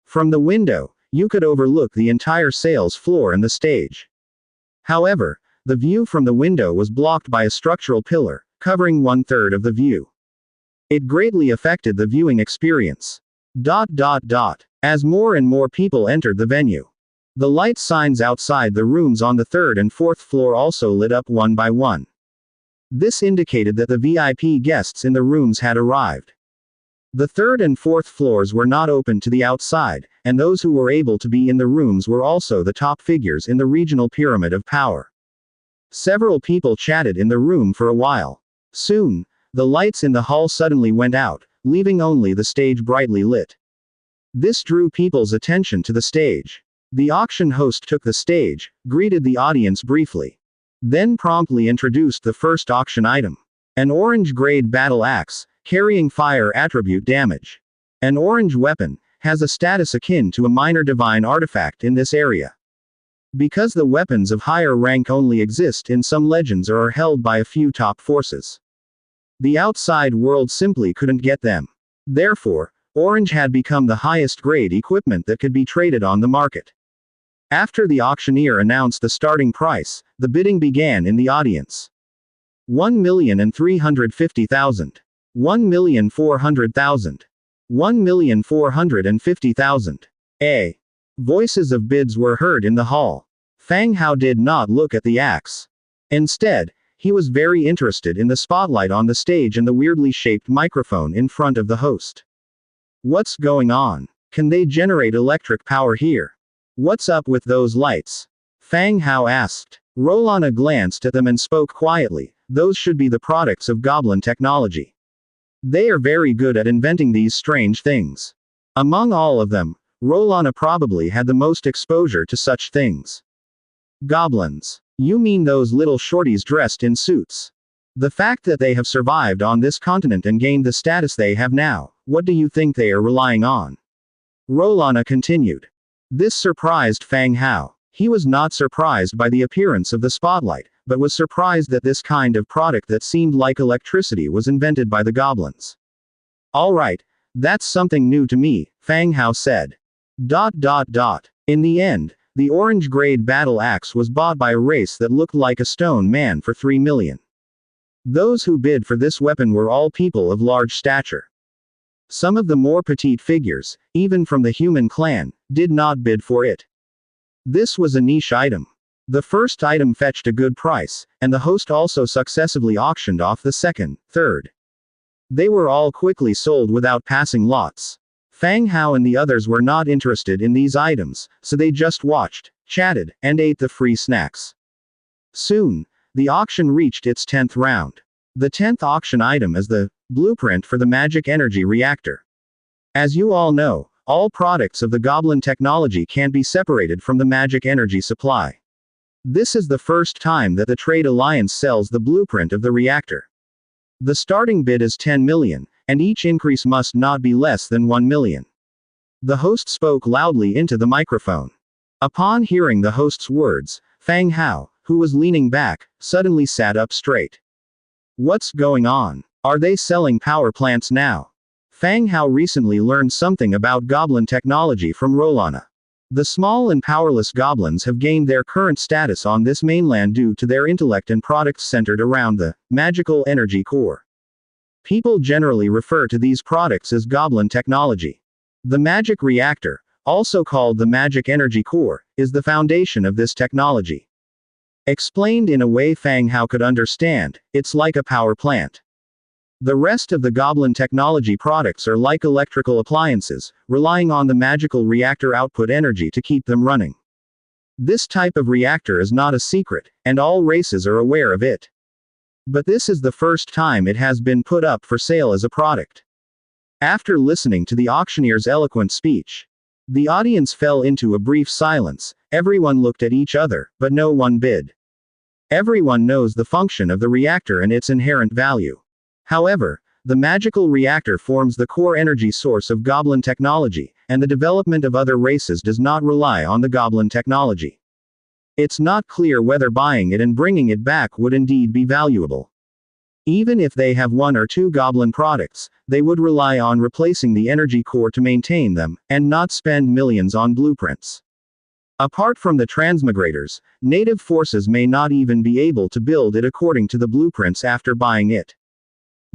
From the window, you could overlook the entire sales floor and the stage. However, the view from the window was blocked by a structural pillar, covering 1/3 of the view. It greatly affected the viewing experience. As more and more people entered the venue, the light signs outside the rooms on the 3rd and 4th floor also lit up one by one. This indicated that the VIP guests in the rooms had arrived. The 3rd and 4th floors were not open to the outside, and those who were able to be in the rooms were also the top figures in the regional pyramid of power. Several people chatted in the room for a while. Soon, the lights in the hall suddenly went out, leaving only the stage brightly lit. This drew people's attention to the stage. The auction host took the stage, greeted the audience briefly, then promptly introduced the first auction item. An orange-grade battle axe, carrying fire attribute damage. An orange weapon, has a status akin to a minor divine artifact in this area. Because the weapons of higher rank only exist in some legends or are held by a few top forces, the outside world simply couldn't get them. Therefore, orange had become the highest grade equipment that could be traded on the market. After the auctioneer announced the starting price, the bidding began in the audience. 1,350,000. 1,400,000. 1,450,000. Voices of bids were heard in the hall. Fang Hao did not look at the axe. Instead, he was very interested in the spotlight on the stage and the weirdly shaped microphone in front of the host. What's going on? Can they generate electric power here? What's up with those lights? Fang Hao asked. Rolana glanced at them and spoke quietly. Those should be the products of goblin technology. They are very good at inventing these strange things. Among all of them, Rolana probably had the most exposure to such things. Goblins. You mean those little shorties dressed in suits? The fact that they have survived on this continent and gained the status they have now, what do you think they are relying on? Rolana continued. This surprised Fang Hao. He was not surprised by the appearance of the spotlight, but was surprised that this kind of product that seemed like electricity was invented by the goblins. Alright, that's something new to me, Fang Hao said. In the end, the orange-grade battle axe was bought by a race that looked like a stone man for 3 million. Those who bid for this weapon were all people of large stature. Some of the more petite figures, even from the human clan, did not bid for it. This was a niche item. The first item fetched a good price, and the host also successively auctioned off the second, third. They were all quickly sold without passing lots. Fang Hao and the others were not interested in these items, so they just watched, chatted, and ate the free snacks. Soon, the auction reached its 10th round. The 10th auction item is the blueprint for the magic energy reactor. As you all know, all products of the goblin technology can't be separated from the magic energy supply. This is the first time that the Trade Alliance sells the blueprint of the reactor. The starting bid is 10 million, and each increase must not be less than 1 million. The host spoke loudly into the microphone. Upon hearing the host's words, Fang Hao, who was leaning back, suddenly sat up straight. What's going on? Are they selling power plants now? Fang Hao recently learned something about goblin technology from Rolana. The small and powerless goblins have gained their current status on this mainland due to their intellect and products centered around the magical energy core. People generally refer to these products as goblin technology. The magic reactor, also called the magic energy core, is the foundation of this technology. Explained in a way Fang Hao could understand, it's like a power plant. The rest of the goblin technology products are like electrical appliances, relying on the magical reactor output energy to keep them running. This type of reactor is not a secret, and all races are aware of it. But this is the first time it has been put up for sale as a product. After listening to the auctioneer's eloquent speech, the audience fell into a brief silence. Everyone looked at each other, but no one bid. Everyone knows the function of the reactor and its inherent value. However, the magical reactor forms the core energy source of goblin technology, and the development of other races does not rely on the goblin technology. It's not clear whether buying it and bringing it back would indeed be valuable. Even if they have 1 or 2 goblin products, they would rely on replacing the energy core to maintain them, and not spend millions on blueprints. Apart from the transmigrators, native forces may not even be able to build it according to the blueprints after buying it.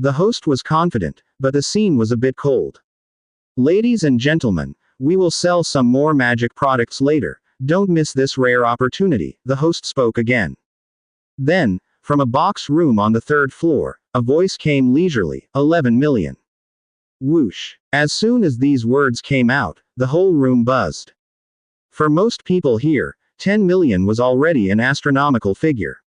The host was confident, but the scene was a bit cold. Ladies and gentlemen, we will sell some more magic products later. Don't miss this rare opportunity, the host spoke again. Then, from a box room on the 3rd floor, a voice came leisurely, 11 million. Whoosh. As soon as these words came out, the whole room buzzed. For most people here, 10 million was already an astronomical figure.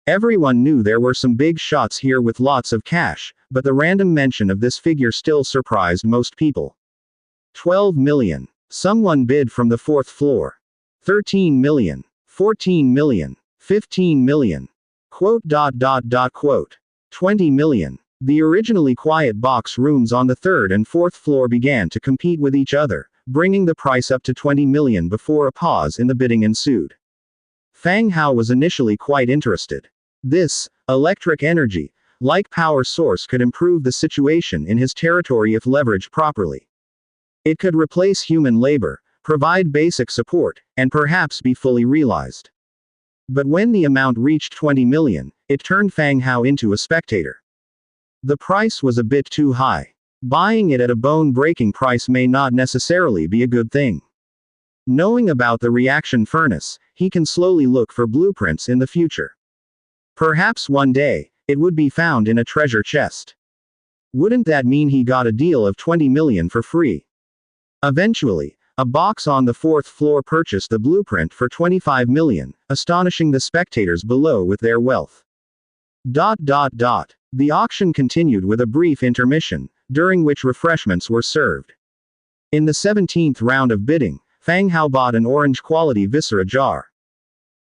Everyone knew there were some big shots here with lots of cash, but the random mention of this figure still surprised most people. 12 million. Someone bid from the 4th floor. 13 million. 14 million. 15 million. Quote. 20 million. The originally quiet box rooms on the 3rd and 4th floor began to compete with each other, bringing the price up to 20 million before a pause in the bidding ensued. Fang Hao was initially quite interested. This electric energy, like power source, could improve the situation in his territory if leveraged properly. It could replace human labor, provide basic support, and perhaps be fully realized. But when the amount reached 20 million, it turned Fang Hao into a spectator. The price was a bit too high. Buying it at a bone-breaking price may not necessarily be a good thing. Knowing about the reaction furnace, he can slowly look for blueprints in the future. Perhaps one day, it would be found in a treasure chest. Wouldn't that mean he got a deal of 20 million for free? Eventually, a box on the 4th floor purchased the blueprint for 25 million, astonishing the spectators below with their wealth. The auction continued with a brief intermission, during which refreshments were served. In the 17th round of bidding, Fang Hao bought an orange quality viscera jar.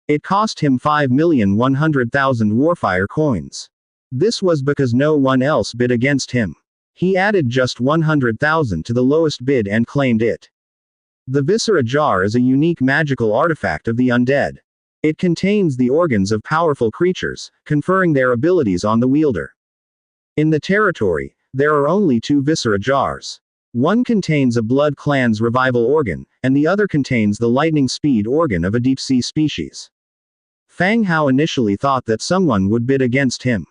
It cost him 5,100,000 Warfire coins. This was because no one else bid against him. He added just 100,000 to the lowest bid and claimed it. The viscera jar is a unique magical artifact of the undead. It contains the organs of powerful creatures, conferring their abilities on the wielder. In the territory, there are only 2 viscera jars. One contains a Blood Clan's revival organ, and the other contains the lightning speed organ of a deep-sea species. Fang Hao initially thought that someone would bid against him.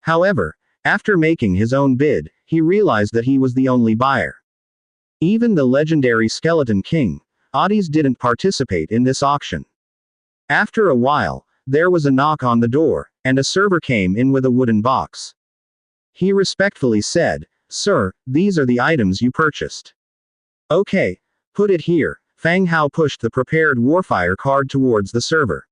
However, after making his own bid, he realized that he was the only buyer. Even the legendary Skeleton King, Oddies, didn't participate in this auction. After a while, there was a knock on the door, and a server came in with a wooden box. He respectfully said, "Sir, these are the items you purchased." "Okay, put it here." Fang Hao pushed the prepared Warfire card towards the server.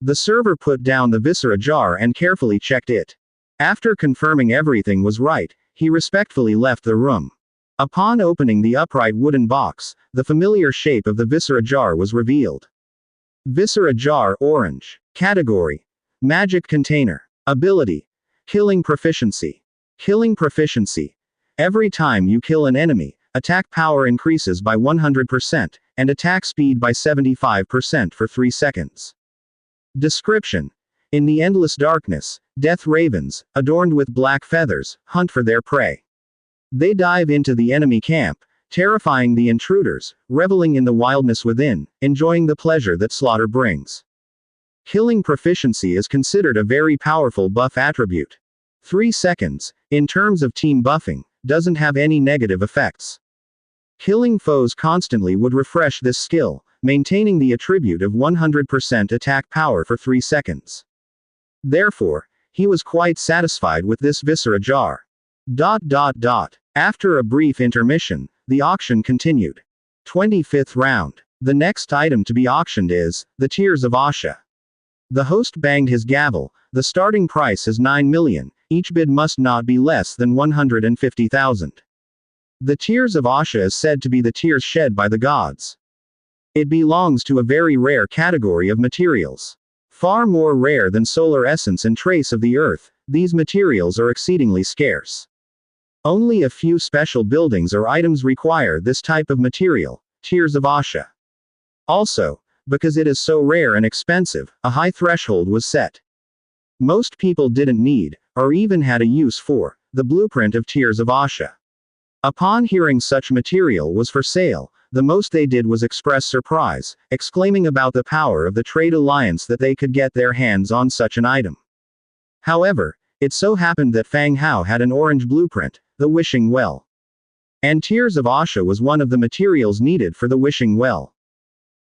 The server put down the viscera jar and carefully checked it. After confirming everything was right, he respectfully left the room. Upon opening the upright wooden box, the familiar shape of the viscera jar was revealed. Viscera jar orange. Category: Magic container. Ability: Killing proficiency. Killing proficiency. Every time you kill an enemy, attack power increases by 100%, and attack speed by 75% for 3 seconds. Description: In the endless darkness, death ravens, adorned with black feathers, hunt for their prey. They dive into the enemy camp, terrifying the intruders, reveling in the wildness within, enjoying the pleasure that slaughter brings. Killing proficiency is considered a very powerful buff attribute. 3 seconds, in terms of team buffing, doesn't have any negative effects. Killing foes constantly would refresh this skill, maintaining the attribute of 100% attack power for 3 seconds. Therefore, he was quite satisfied with this viscera jar. After a brief intermission, the auction continued. 25th round. The next item to be auctioned is the Tears of Asha. The host banged his gavel. The starting price is 9 million, each bid must not be less than 150,000. The Tears of Asha is said to be the tears shed by the gods. It belongs to a very rare category of materials. Far more rare than solar essence and trace of the earth, these materials are exceedingly scarce. Only a few special buildings or items require this type of material, Tears of Asha. Also, because it is so rare and expensive, a high threshold was set. Most people didn't need, or even had a use for, the blueprint of Tears of Asha. Upon hearing such material was for sale, the most they did was express surprise, exclaiming about the power of the trade alliance that they could get their hands on such an item. However, it so happened that Fang Hao had an orange blueprint, the Wishing Well. And Tears of Asha was one of the materials needed for the Wishing Well.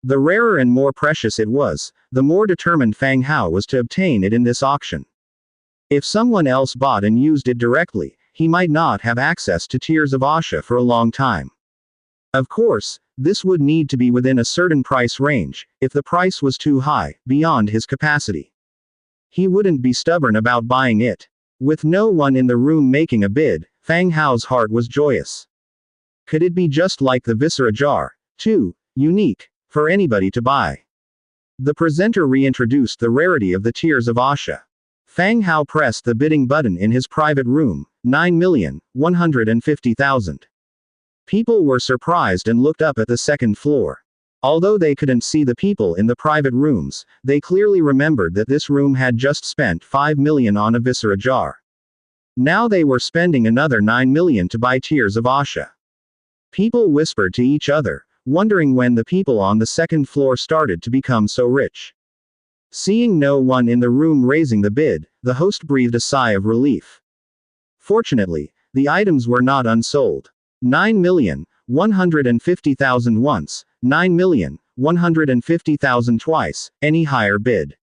The rarer and more precious it was, the more determined Fang Hao was to obtain it in this auction. If someone else bought and used it directly, he might not have access to Tears of Asha for a long time. Of course, this would need to be within a certain price range. If the price was too high, beyond his capacity, he wouldn't be stubborn about buying it. With no one in the room making a bid, Fang Hao's heart was joyous. Could it be just like the viscera jar, too unique for anybody to buy? The presenter reintroduced the rarity of the Tears of Asha. Fang Hao pressed the bidding button in his private room. 9,150,000. People were surprised and looked up at the second floor. Although they couldn't see the people in the private rooms, they clearly remembered that this room had just spent 5 million on a viscera jar. Now they were spending another 9 million to buy Tears of Asha. People whispered to each other, wondering when the people on the second floor started to become so rich. Seeing no one in the room raising the bid, the host breathed a sigh of relief. Fortunately, the items were not unsold. 9,150,000 once, 9,150,000 150,000 twice, any higher bid.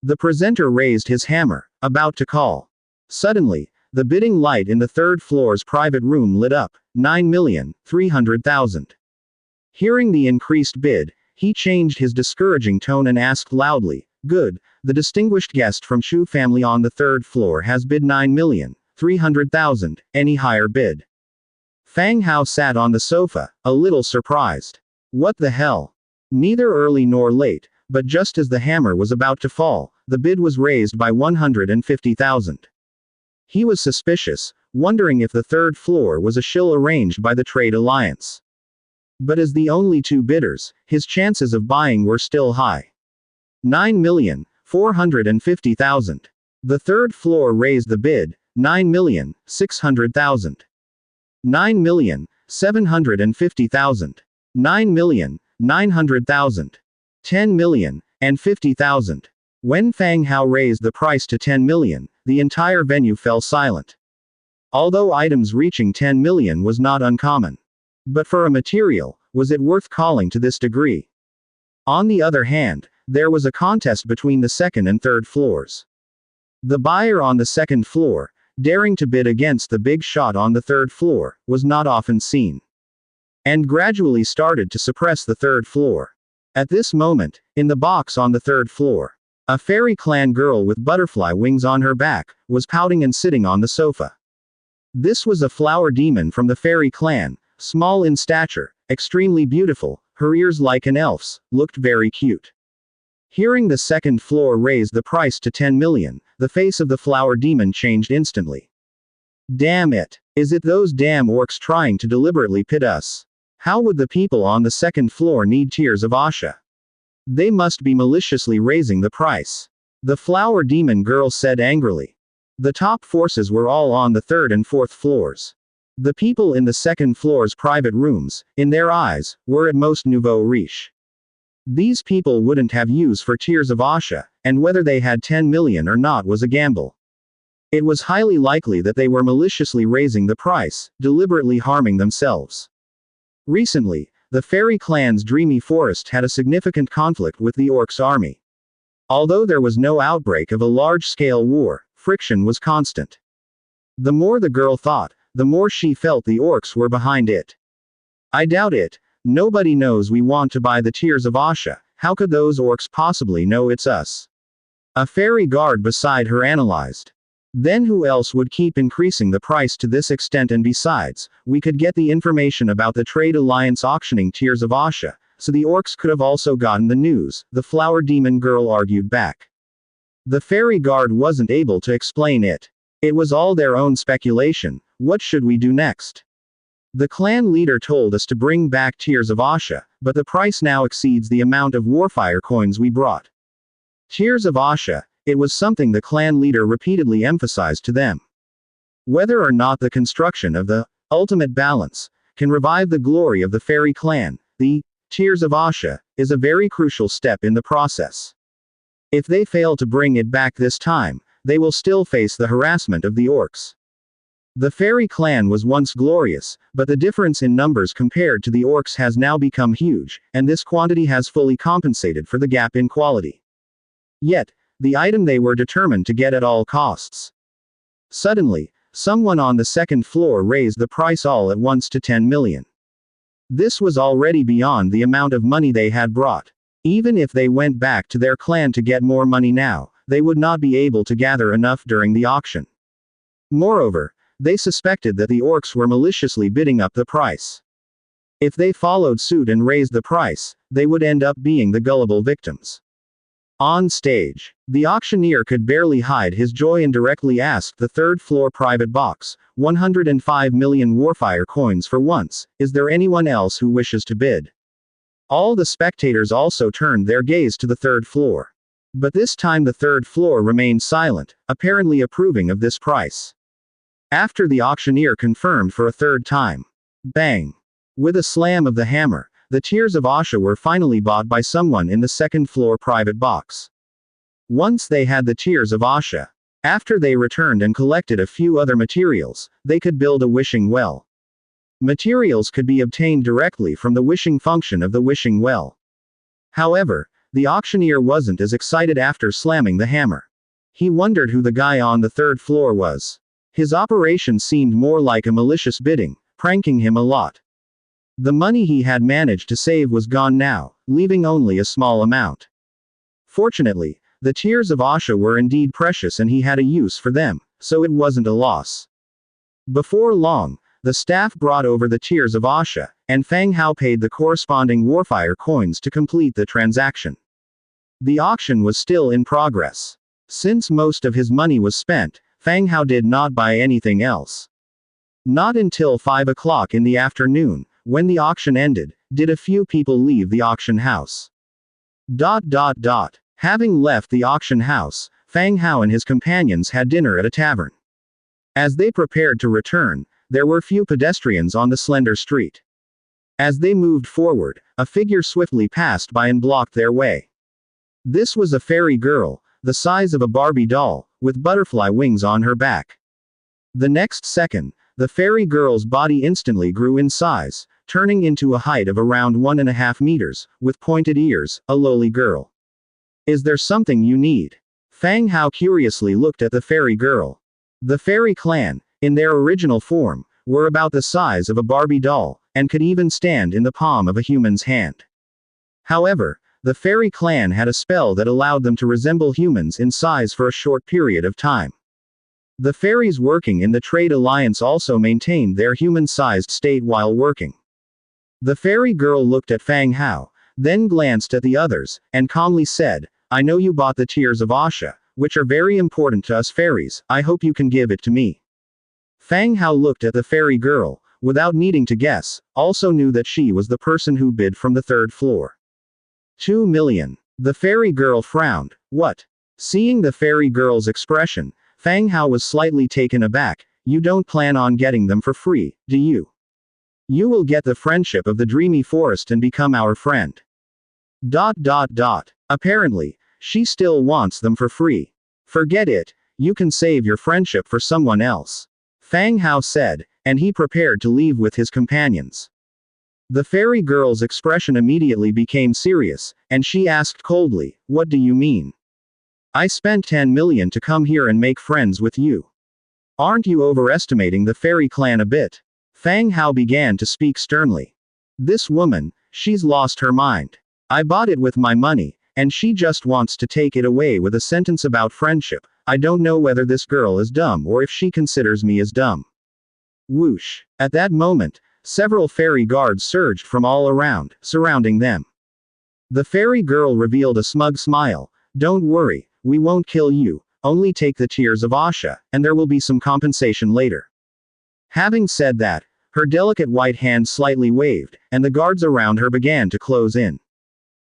The presenter raised his hammer, about to call. Suddenly, the bidding light in the third floor's private room lit up, 9,300,000. Hearing the increased bid, he changed his discouraging tone and asked loudly, "Good, the distinguished guest from Chu family on the third floor has bid 9,300,000, any higher bid." Fang Hao sat on the sofa, a little surprised. What the hell? Neither early nor late, but just as the hammer was about to fall, the bid was raised by 150,000. He was suspicious, wondering if the third floor was a shill arranged by the trade alliance. But as the only two bidders, his chances of buying were still high. 9,450,000. The third floor raised the bid, 9,600,000. 9,750,000. 9,900,000. 10,050,000. When Fang Hao raised the price to 10 million, the entire venue fell silent. Although items reaching 10 million was not uncommon. But for a material, was it worth calling to this degree? On the other hand, there was a contest between the second and third floors. The buyer on the second floor, daring to bid against the big shot on the third floor, was not often seen. And gradually started to suppress the third floor. At this moment, in the box on the third floor, a fairy clan girl with butterfly wings on her back, was pouting and sitting on the sofa. This was a flower demon from the fairy clan, small in stature, extremely beautiful, her ears like an elf's, looked very cute. Hearing the second floor raise the price to 10 million, the face of the flower demon changed instantly. Damn it! Is it those damn orcs trying to deliberately pit us? How would the people on the second floor need Tears of Asha? They must be maliciously raising the price. The flower demon girl said angrily. The top forces were all on the third and fourth floors. The people in the second floor's private rooms, in their eyes, were at most nouveau riche. These people wouldn't have use for Tears of Asha, and whether they had 10 million or not was a gamble. It was highly likely that they were maliciously raising the price, deliberately harming themselves. Recently, the fairy clan's dreamy forest had a significant conflict with the orcs' army. Although there was no outbreak of a large-scale war, friction was constant. The more the girl thought, the more she felt the orcs were behind it. I doubt it. Nobody knows we want to buy the Tears of Asha, how could those orcs possibly know it's us? A fairy guard beside her analyzed. Then who else would keep increasing the price to this extent, and besides, we could get the information about the trade alliance auctioning Tears of Asha, so the orcs could have also gotten the news, the flower demon girl argued back. The fairy guard wasn't able to explain it. It was all their own speculation. What should we do next? The clan leader told us to bring back Tears of Asha, but the price now exceeds the amount of Warfire coins we brought. Tears of Asha, it was something the clan leader repeatedly emphasized to them. Whether or not the construction of the ultimate balance can revive the glory of the fairy clan, the Tears of Asha is a very crucial step in the process. If they fail to bring it back this time, they will still face the harassment of the orcs. The fairy clan was once glorious, but the difference in numbers compared to the orcs has now become huge, and this quantity has fully compensated for the gap in quality. Yet, the item they were determined to get at all costs. Suddenly, someone on the second floor raised the price all at once to 10 million. This was already beyond the amount of money they had brought. Even if they went back to their clan to get more money now, they would not be able to gather enough during the auction. Moreover, they suspected that the orcs were maliciously bidding up the price. If they followed suit and raised the price, they would end up being the gullible victims. On stage, the auctioneer could barely hide his joy and directly asked the third-floor private box, 105 million Warfire coins for once, is there anyone else who wishes to bid? All the spectators also turned their gaze to the third floor. But this time the third floor remained silent, apparently approving of this price. After the auctioneer confirmed for a third time. Bang! With a slam of the hammer, the Tears of Asha were finally bought by someone in the second-floor private box. Once they had the Tears of Asha, after they returned and collected a few other materials, they could build a wishing well. Materials could be obtained directly from the wishing function of the wishing well. However, the auctioneer wasn't as excited after slamming the hammer. He wondered who the guy on the third floor was. His operation seemed more like a malicious bidding, pranking him a lot. The money he had managed to save was gone now, leaving only a small amount. Fortunately, the tears of Asha were indeed precious and he had a use for them, so it wasn't a loss. Before long, the staff brought over the tears of Asha, and Fang Hao paid the corresponding Warfire coins to complete the transaction. The auction was still in progress. Since most of his money was spent, Fang Hao did not buy anything else. Not until 5 o'clock in the afternoon, when the auction ended, did a few people leave the auction house. Having left the auction house, Fang Hao and his companions had dinner at a tavern. As they prepared to return, there were few pedestrians on the slender street. As they moved forward, a figure swiftly passed by and blocked their way. This was a fairy girl, the size of a Barbie doll, with butterfly wings on her back. The next second, the fairy girl's body instantly grew in size, turning into a height of around 1.5 meters, with pointed ears, a lowly girl. Is there something you need? Fang Hao curiously looked at the fairy girl. The fairy clan, in their original form, were about the size of a Barbie doll, and could even stand in the palm of a human's hand. However, the fairy clan had a spell that allowed them to resemble humans in size for a short period of time. The fairies working in the trade alliance also maintained their human-sized state while working. The fairy girl looked at Fang Hao, then glanced at the others, and calmly said, "I know you bought the tears of Asha, which are very important to us fairies. I hope you can give it to me." Fang Hao looked at the fairy girl, without needing to guess, also knew that she was the person who bid from the third floor. 2 million. The fairy girl frowned. What? Seeing the fairy girl's expression, Fang Hao was slightly taken aback. You don't plan on getting them for free, do you? You will get the friendship of the dreamy forest and become our friend. Apparently, she still wants them for free. Forget it, you can save your friendship for someone else. Fang Hao said, and he prepared to leave with his companions. The fairy girl's expression immediately became serious, and she asked coldly, "What do you mean? I spent 10 million to come here and make friends with you. Aren't you overestimating the fairy clan a bit?" Fang Hao began to speak sternly. This woman, she's lost her mind. I bought it with my money, and she just wants to take it away with a sentence about friendship. I don't know whether this girl is dumb or if she considers me as dumb. Whoosh. At that moment, several fairy guards surged from all around, surrounding them. The fairy girl revealed a smug smile. Don't worry, we won't kill you, only take the tears of Asha, and there will be some compensation later. Having said that, her delicate white hand slightly waved, and the guards around her began to close in.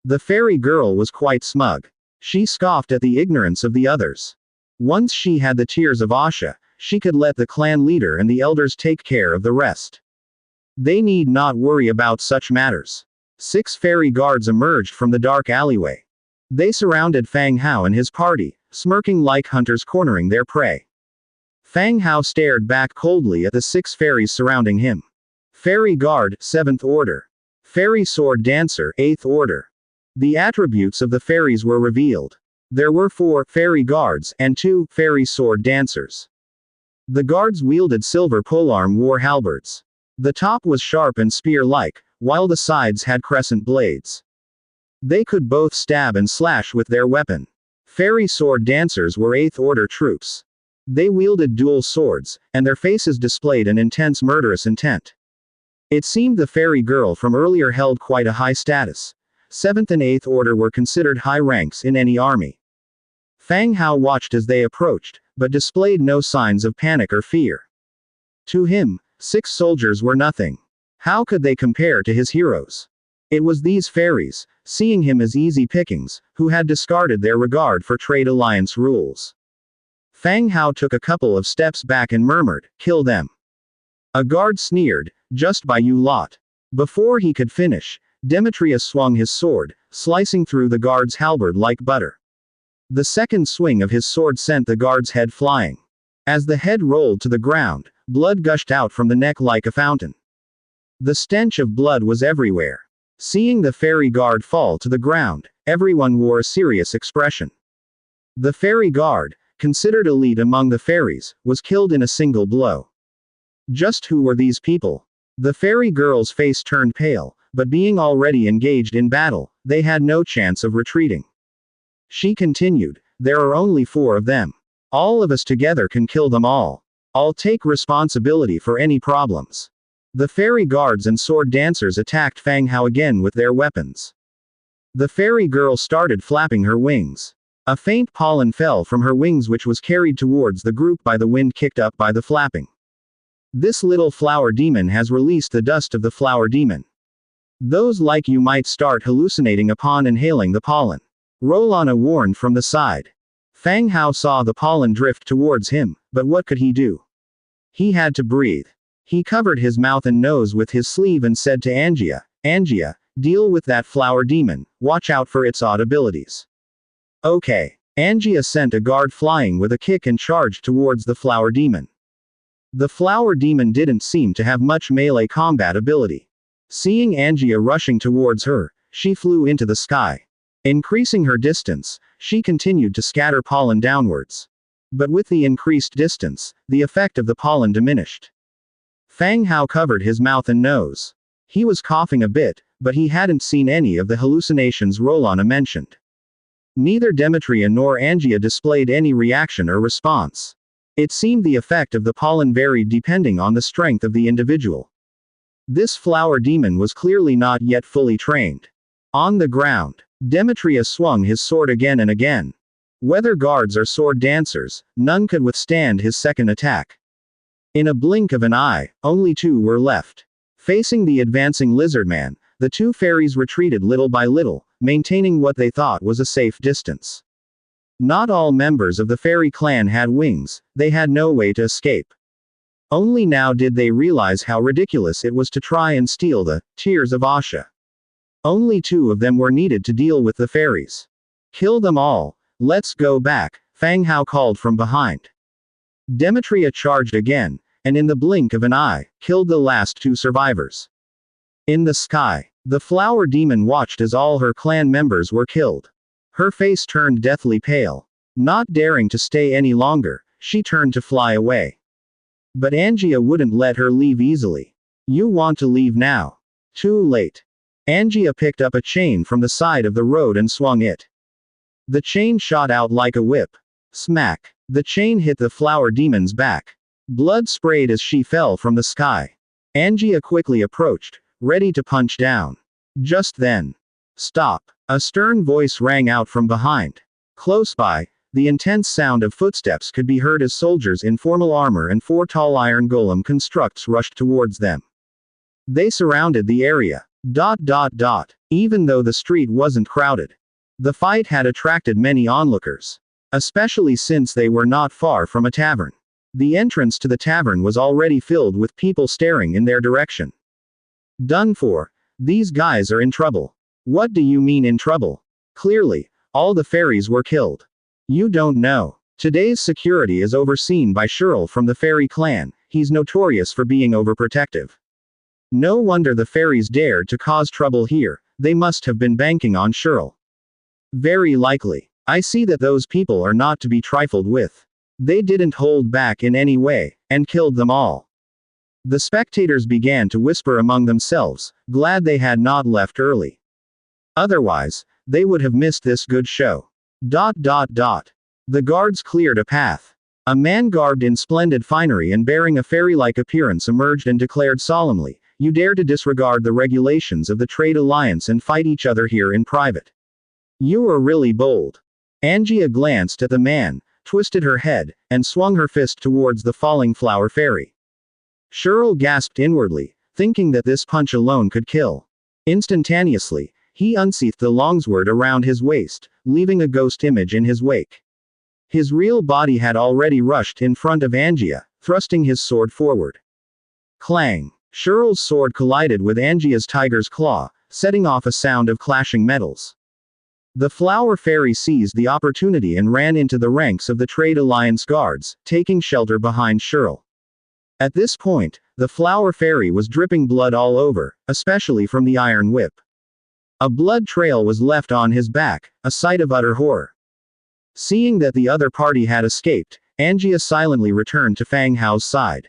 The fairy girl was quite smug. She scoffed at the ignorance of the others. Once she had the tears of Asha, she could let the clan leader and the elders take care of the rest. They need not worry about such matters. 6 fairy guards emerged from the dark alleyway. They surrounded Fang Hao and his party, smirking like hunters cornering their prey. Fang Hao stared back coldly at the 6 fairies surrounding him. Fairy Guard, 7th Order. Fairy Sword Dancer, 8th Order. The attributes of the fairies were revealed. There were 4 fairy guards and 2 fairy sword dancers. The guards wielded silver polearm war halberds. The top was sharp and spear-like, while the sides had crescent blades. They could both stab and slash with their weapon. Fairy sword dancers were 8th Order troops. They wielded dual swords, and their faces displayed an intense murderous intent. It seemed the fairy girl from earlier held quite a high status. 7th and 8th Order were considered high ranks in any army. Fang Hao watched as they approached, but displayed no signs of panic or fear. To him, 6 soldiers were nothing. How could they compare to his heroes? It was these fairies, seeing him as easy pickings, who had discarded their regard for trade alliance rules. Fang Hao took a couple of steps back and murmured, "Kill them." A guard sneered, "Just by you lot." Before he could finish, Demetrius swung his sword, slicing through the guard's halberd like butter. The second swing of his sword sent the guard's head flying. As the head rolled to the ground, blood gushed out from the neck like a fountain. The stench of blood was everywhere. Seeing the fairy guard fall to the ground, everyone wore a serious expression. The fairy guard, considered elite among the fairies, was killed in a single blow. Just who were these people? The fairy girl's face turned pale, but being already engaged in battle, they had no chance of retreating. She continued, "There are only 4 of them. All of us together can kill them all. I'll take responsibility for any problems." The fairy guards and sword dancers attacked Fang Hao again with their weapons. The fairy girl started flapping her wings. A faint pollen fell from her wings, which was carried towards the group by the wind kicked up by the flapping. This little flower demon has released the dust of the flower demon. Those like you might start hallucinating upon inhaling the pollen. Rolana warned from the side. Fang Hao saw the pollen drift towards him, but what could he do? He had to breathe. He covered his mouth and nose with his sleeve and said to Angia, "Angia, deal with that flower demon, watch out for its odd abilities." Okay. Angia sent a guard flying with a kick and charged towards the flower demon. The flower demon didn't seem to have much melee combat ability. Seeing Angia rushing towards her, she flew into the sky. Increasing her distance, she continued to scatter pollen downwards. But with the increased distance, the effect of the pollen diminished. Fang Hao covered his mouth and nose. He was coughing a bit, but he hadn't seen any of the hallucinations Rolana mentioned. Neither Demetria nor Angia displayed any reaction or response. It seemed the effect of the pollen varied depending on the strength of the individual. This flower demon was clearly not yet fully trained. On the ground, Demetria swung his sword again and again. Whether guards or sword dancers, none could withstand his second attack. In a blink of an eye, only 2 were left. Facing the advancing lizard man, the 2 fairies retreated little by little, maintaining what they thought was a safe distance. Not all members of the fairy clan had wings, they had no way to escape. Only now did they realize how ridiculous it was to try and steal the tears of Asha. Only 2 of them were needed to deal with the fairies. Kill them all. Let's go back, Fang Hao called from behind. Demetria charged again, and in the blink of an eye, killed the last 2 survivors. In the sky, the flower demon watched as all her clan members were killed. Her face turned deathly pale. Not daring to stay any longer, she turned to fly away. But Angia wouldn't let her leave easily. "You want to leave now?" "Too late." Angia picked up a chain from the side of the road and swung it. The chain shot out like a whip. Smack. The chain hit the flower demon's back. Blood sprayed as she fell from the sky. Angia quickly approached, ready to punch down. Just then. "Stop." A stern voice rang out from behind. Close by, the intense sound of footsteps could be heard as soldiers in formal armor and 4 tall iron golem constructs rushed towards them. They surrounded the area. Even though the street wasn't crowded. The fight had attracted many onlookers. Especially since they were not far from a tavern. The entrance to the tavern was already filled with people staring in their direction. "Done for. These guys are in trouble." "What do you mean in trouble?" "Clearly, all the fairies were killed." "You don't know. Today's security is overseen by Cheryl from the fairy clan, he's notorious for being overprotective. No wonder the fairies dared to cause trouble here, they must have been banking on Cheryl." "Very likely. I see that those people are not to be trifled with. They didn't hold back in any way, and killed them all." The spectators began to whisper among themselves, glad they had not left early. Otherwise, they would have missed this good show. The guards cleared a path. A man garbed in splendid finery and bearing a fairy-like appearance emerged and declared solemnly, "You dare to disregard the regulations of the trade alliance and fight each other here in private. You are really bold." Angia glanced at the man, twisted her head, and swung her fist towards the falling flower fairy. Cheryl gasped inwardly, thinking that this punch alone could kill. Instantaneously, he unsheathed the longsword around his waist, leaving a ghost image in his wake. His real body had already rushed in front of Angia, thrusting his sword forward. Clang! Cheryl's sword collided with Angia's tiger's claw, setting off a sound of clashing metals. The flower fairy seized the opportunity and ran into the ranks of the Trade Alliance guards, taking shelter behind Cheryl. At this point, the flower fairy was dripping blood all over, especially from the iron whip. A blood trail was left on his back, a sight of utter horror. Seeing that the other party had escaped, Angia silently returned to Fang Hao's side.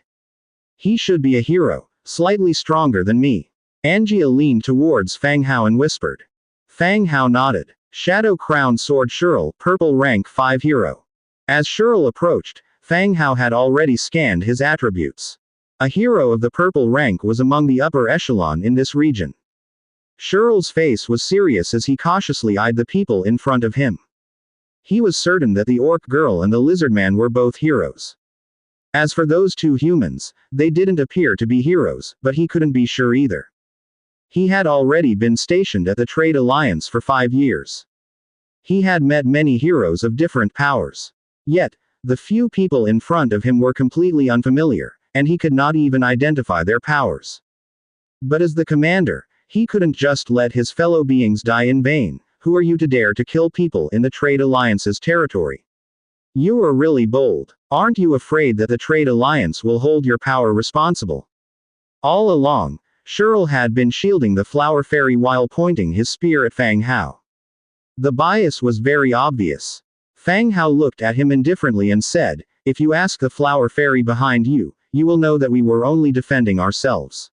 He should be a hero, slightly stronger than me. Angia leaned towards Fang Hao and whispered. Fang Hao nodded. Shadow Crown Sword Shirl, Purple Rank 5 Hero. As Shirl approached, Fang Hao had already scanned his attributes. A hero of the purple rank was among the upper echelon in this region. Shirl's face was serious as he cautiously eyed the people in front of him. He was certain that the orc girl and the lizard man were both heroes. As for those two humans, they didn't appear to be heroes, but he couldn't be sure either. He had already been stationed at the Trade Alliance for 5 years. He had met many heroes of different powers. Yet, the few people in front of him were completely unfamiliar, and he could not even identify their powers. But as the commander, he couldn't just let his fellow beings die in vain. Who are you to dare to kill people in the Trade Alliance's territory? You are really bold. Aren't you afraid that the Trade Alliance will hold your power responsible? All along, Shirl had been shielding the Flower Fairy while pointing his spear at Fang Hao. The bias was very obvious. Fang Hao looked at him indifferently and said, if you ask the Flower Fairy behind you, you will know that we were only defending ourselves.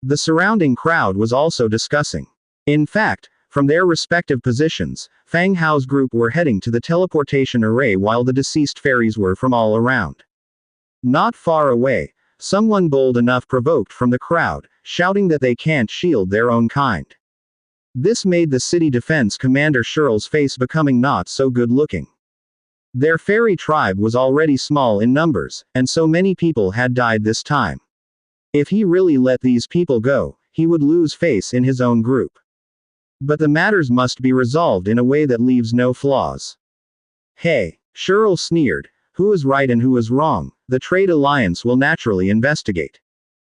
The surrounding crowd was also discussing. In fact, from their respective positions, Fang Hao's group were heading to the teleportation array while the deceased fairies were from all around. Not far away, someone bold enough provoked from the crowd, shouting that they can't shield their own kind. This made the city defense commander Shirl's face becoming not so good looking. Their fairy tribe was already small in numbers, and so many people had died this time. If he really let these people go, he would lose face in his own group. But the matters must be resolved in a way that leaves no flaws. Hey, Shirl sneered, who is right and who is wrong, the Trade Alliance will naturally investigate.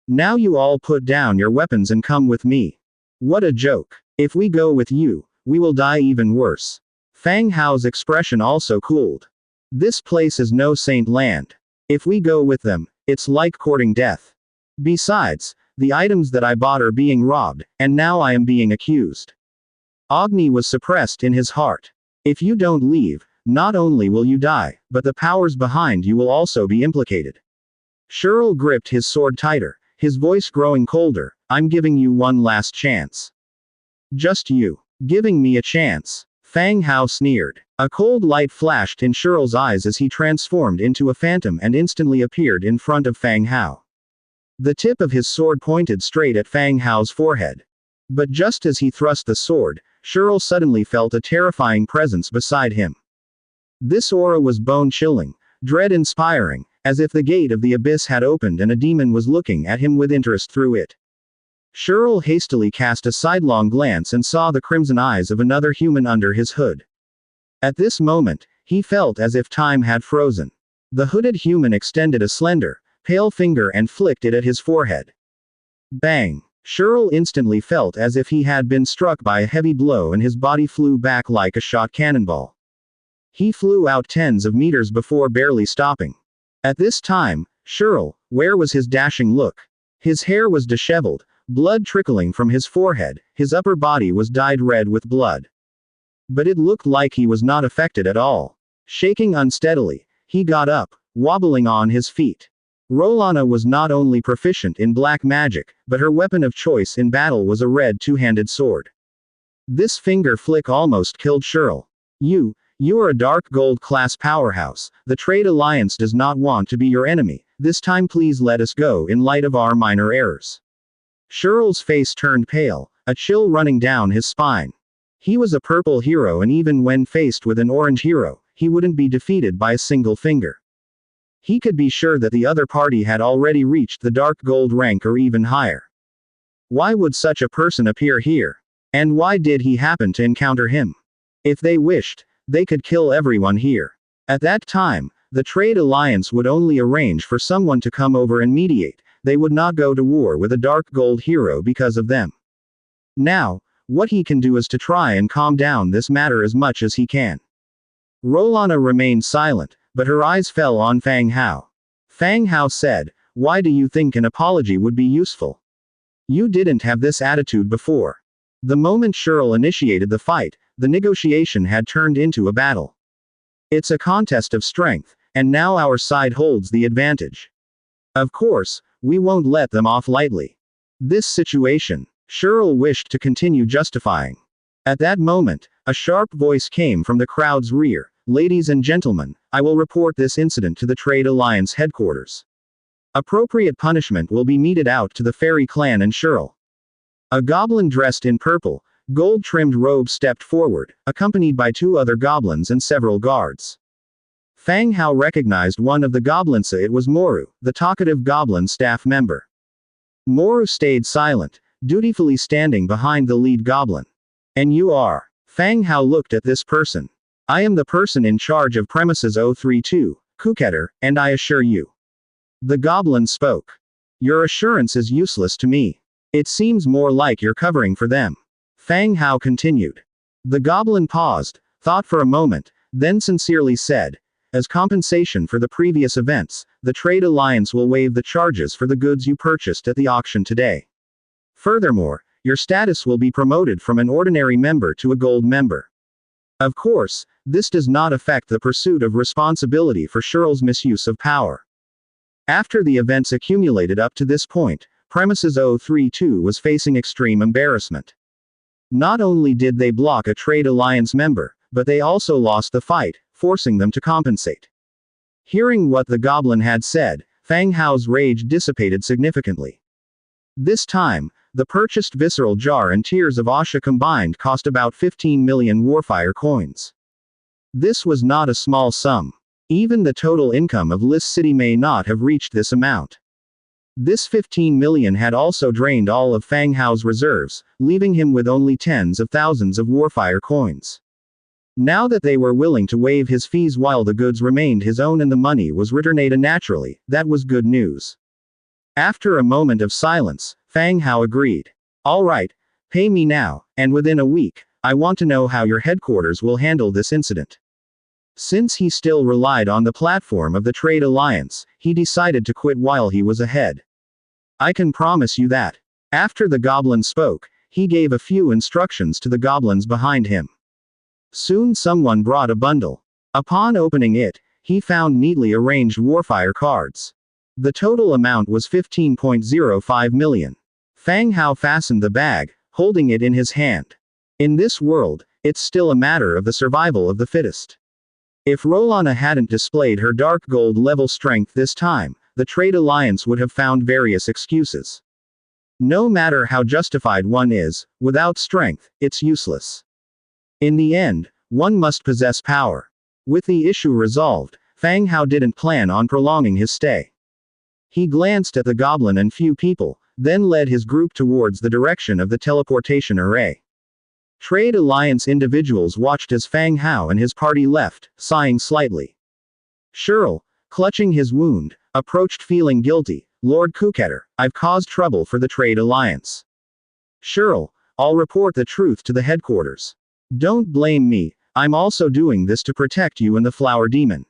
Now you all put down your weapons and come with me. What a joke. If we go with you, we will die even worse. Fang Hao's expression also cooled. This place is no saint land. If we go with them, it's like courting death. Besides, the items that I bought are being robbed, and now I am being accused. Agni was suppressed in his heart. If you don't leave, not only will you die, but the powers behind you will also be implicated. Shirl gripped his sword tighter, his voice growing colder. I'm giving you one last chance. Just you. Giving me a chance. Fang Hao sneered. A cold light flashed in Shirl's eyes as he transformed into a phantom and instantly appeared in front of Fang Hao. The tip of his sword pointed straight at Fang Hao's forehead. But just as he thrust the sword, Shirl suddenly felt a terrifying presence beside him. This aura was bone-chilling, dread-inspiring, as if the gate of the abyss had opened and a demon was looking at him with interest through it. Shirl hastily cast a sidelong glance and saw the crimson eyes of another human under his hood. At this moment, he felt as if time had frozen. The hooded human extended a slender, pale finger and flicked it at his forehead. Bang! Shirl instantly felt as if he had been struck by a heavy blow and his body flew back like a shot cannonball. He flew out tens of meters before barely stopping. At this time, Shirl, where was his dashing look? His hair was disheveled, blood trickling from his forehead, his upper body was dyed red with blood. But it looked like he was not affected at all. Shaking unsteadily, he got up, wobbling on his feet. Rolana was not only proficient in black magic, but her weapon of choice in battle was a red two-handed sword. This finger flick almost killed Shirl. You are a dark gold class powerhouse. The Trade Alliance does not want to be your enemy. This time please let us go in light of our minor errors. Shirl's face turned pale, a chill running down his spine. He was a purple hero and even when faced with an orange hero, he wouldn't be defeated by a single finger. He could be sure that the other party had already reached the dark gold rank or even higher. Why would such a person appear here? And why did he happen to encounter him? If they wished, they could kill everyone here. At that time, the Trade Alliance would only arrange for someone to come over and mediate. They would not go to war with a dark gold hero because of them. Now, what he can do is to try and calm down this matter as much as he can. Rolana remained silent, but her eyes fell on Fang Hao. Fang Hao said, "Why do you think an apology would be useful? You didn't have this attitude before." The moment Cheryl initiated the fight, the negotiation had turned into a battle. It's a contest of strength, and now our side holds the advantage. Of course, we won't let them off lightly. This situation, Cheryl wished to continue justifying. At that moment, a sharp voice came from the crowd's rear. Ladies and gentlemen, I will report this incident to the Trade Alliance headquarters. Appropriate punishment will be meted out to the Fairy clan and Cheryl. A goblin dressed in purple, gold-trimmed robe stepped forward, accompanied by 2 other goblins and several guards. Fang Hao recognized one of the goblins. It was Moru, the talkative goblin staff member. Moru stayed silent, dutifully standing behind the lead goblin. And you are? Fang Hao looked at this person. I am the person in charge of premises 032, Kuketer, and I assure you. The goblin spoke. Your assurance is useless to me. It seems more like you're covering for them. Fang Hao continued. The goblin paused, thought for a moment, then sincerely said, as compensation for the previous events, the Trade Alliance will waive the charges for the goods you purchased at the auction today. Furthermore, your status will be promoted from an ordinary member to a gold member. Of course, this does not affect the pursuit of responsibility for Cheryl's misuse of power. After the events accumulated up to this point, Premises 032 was facing extreme embarrassment. Not only did they block a Trade Alliance member, but they also lost the fight, forcing them to compensate. Hearing what the goblin had said, Fang Hao's rage dissipated significantly. This time, the purchased visceral jar and tears of Asha combined cost about 15 million warfire coins. This was not a small sum. Even the total income of Lis City may not have reached this amount. This 15 million had also drained all of Fang Hao's reserves, leaving him with only tens of thousands of warfire coins. Now that they were willing to waive his fees while the goods remained his own and the money was returned naturally, that was good news. After a moment of silence, Fang Hao agreed. All right, pay me now, and within a week, I want to know how your headquarters will handle this incident. Since he still relied on the platform of the Trade Alliance, he decided to quit while he was ahead. I can promise you that. After the goblin spoke, he gave a few instructions to the goblins behind him. Soon someone brought a bundle. Upon opening it, he found neatly arranged warfire cards. The total amount was 15.05 million. Fang Hao fastened the bag, holding it in his hand. In this world, it's still a matter of the survival of the fittest. If Rolana hadn't displayed her dark gold level strength this time, the Trade Alliance would have found various excuses. No matter how justified one is, without strength, it's useless. In the end, one must possess power. With the issue resolved, Fang Hao didn't plan on prolonging his stay. He glanced at the goblin and few people, then led his group towards the direction of the teleportation array. Trade Alliance individuals watched as Fang Hao and his party left, sighing slightly. Cheryl, clutching his wound, approached feeling guilty. Lord Kuketer, I've caused trouble for the Trade Alliance. Cheryl, I'll report the truth to the headquarters. Don't blame me, I'm also doing this to protect you and the Flower Demon.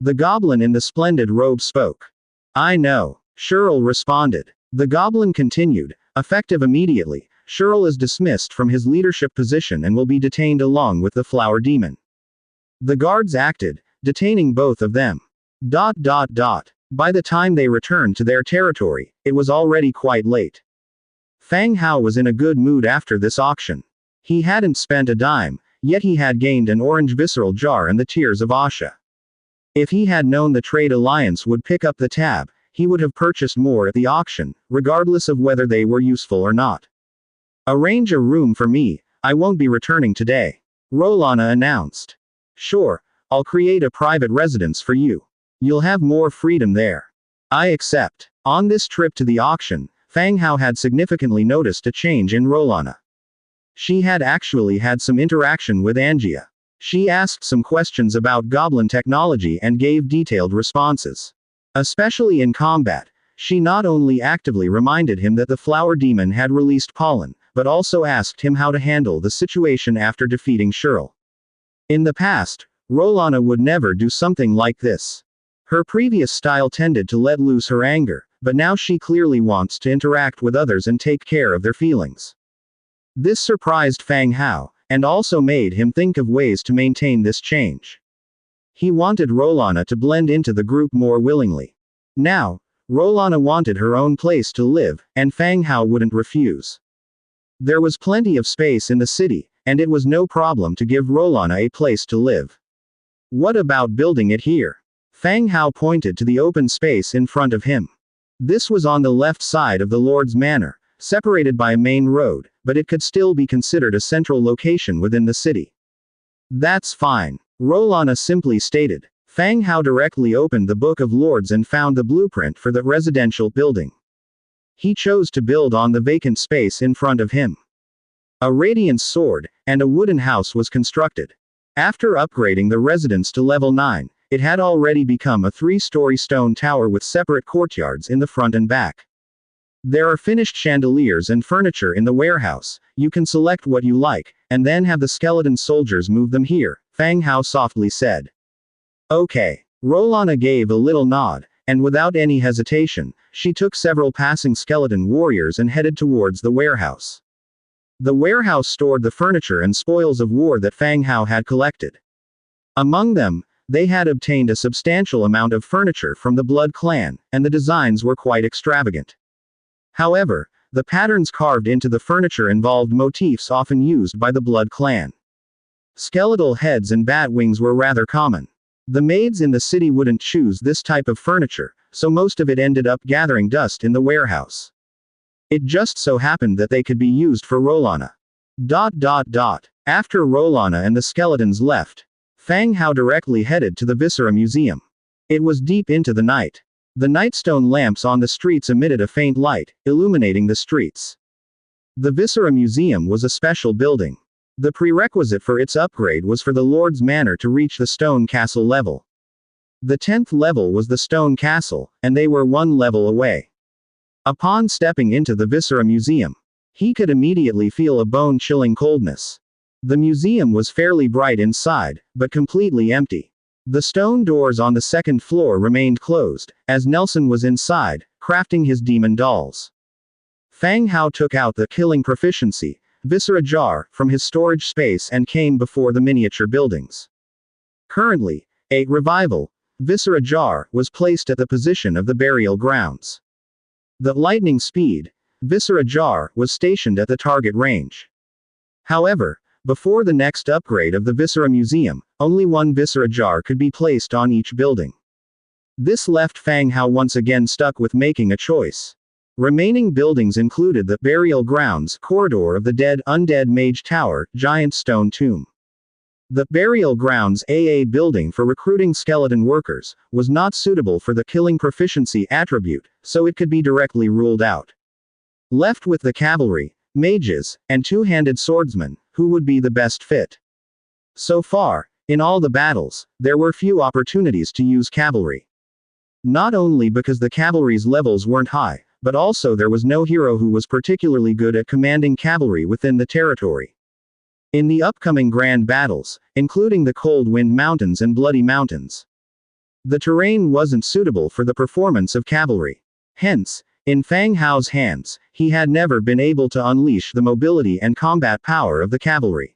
The goblin in the splendid robe spoke. I know, Cheryl responded. The goblin continued, effective immediately. Cheryl is dismissed from his leadership position and will be detained along with the Flower Demon. The guards acted, detaining both of them. By the time they returned to their territory, it was already quite late. Fang Hao was in a good mood after this auction. He hadn't spent a dime, yet he had gained an orange visceral jar and the tears of Asha. If he had known the Trade Alliance would pick up the tab, he would have purchased more at the auction, regardless of whether they were useful or not. Arrange a room for me, I won't be returning today. Rolana announced. Sure, I'll create a private residence for you. You'll have more freedom there. I accept. On this trip to the auction, Fang Hao had significantly noticed a change in Rolana. She had actually had some interaction with Angia. She asked some questions about goblin technology and gave detailed responses. Especially in combat, she not only actively reminded him that the Flower Demon had released pollen, but also asked him how to handle the situation after defeating Cheryl. In the past, Rolana would never do something like this. Her previous style tended to let loose her anger, but now she clearly wants to interact with others and take care of their feelings. This surprised Fang Hao, and also made him think of ways to maintain this change. He wanted Rolana to blend into the group more willingly. Now, Rolana wanted her own place to live, and Fang Hao wouldn't refuse. There was plenty of space in the city, and it was no problem to give Rolana a place to live. What about building it here? Fang Hao pointed to the open space in front of him. This was on the left side of the Lord's Manor, separated by a main road, but it could still be considered a central location within the city. That's fine, Rolana simply stated. Fang Hao directly opened the Book of Lords and found the blueprint for the residential building. He chose to build on the vacant space in front of him. A radiance sword, and a wooden house was constructed. After upgrading the residence to level 9, it had already become a 3-story stone tower with separate courtyards in the front and back. There are finished chandeliers and furniture in the warehouse. You can select what you like, and then have the skeleton soldiers move them here, Fang Hao softly said. Okay. Rolana gave a little nod, and without any hesitation, she took several passing skeleton warriors and headed towards the warehouse. The warehouse stored the furniture and spoils of war that Fang Hao had collected. Among them, they had obtained a substantial amount of furniture from the Blood Clan, and the designs were quite extravagant. However, the patterns carved into the furniture involved motifs often used by the Blood Clan. Skeletal heads and bat wings were rather common. The maids in the city wouldn't choose this type of furniture, so most of it ended up gathering dust in the warehouse. It just so happened that they could be used for Rolana. After Rolana and the skeletons left, Fang Hao directly headed to the Viscera Museum. It was deep into the night. The nightstone lamps on the streets emitted a faint light, illuminating the streets. The Viscera Museum was a special building. The prerequisite for its upgrade was for the Lord's Manor to reach the Stone Castle level. The 10th level was the Stone Castle, and they were one level away. Upon stepping into the Viscera Museum, he could immediately feel a bone-chilling coldness. The museum was fairly bright inside, but completely empty. The stone doors on the second floor remained closed, as Nelson was inside, crafting his demon dolls. Fang Hao took out the killing proficiency, Viscera jar, from his storage space and came before the miniature buildings. Currently, a revival Viscera jar was placed at the position of the burial grounds. The lightning speed Viscera jar was stationed at the target range. However, before the next upgrade of the Viscera Museum, only one Viscera jar could be placed on each building. This left Fang Hao once again stuck with making a choice. Remaining buildings included the Burial Grounds Corridor of the Undead Mage Tower, Giant Stone Tomb. The Burial Grounds AA building for recruiting skeleton workers was not suitable for the killing proficiency attribute, so it could be directly ruled out. Left with the cavalry, mages, and two-handed swordsmen, who would be the best fit. So far, in all the battles, there were few opportunities to use cavalry. Not only because the cavalry's levels weren't high, but also there was no hero who was particularly good at commanding cavalry within the territory. In the upcoming grand battles, including the Cold Wind Mountains and Bloody Mountains, the terrain wasn't suitable for the performance of cavalry. Hence, in Fang Hao's hands, he had never been able to unleash the mobility and combat power of the cavalry.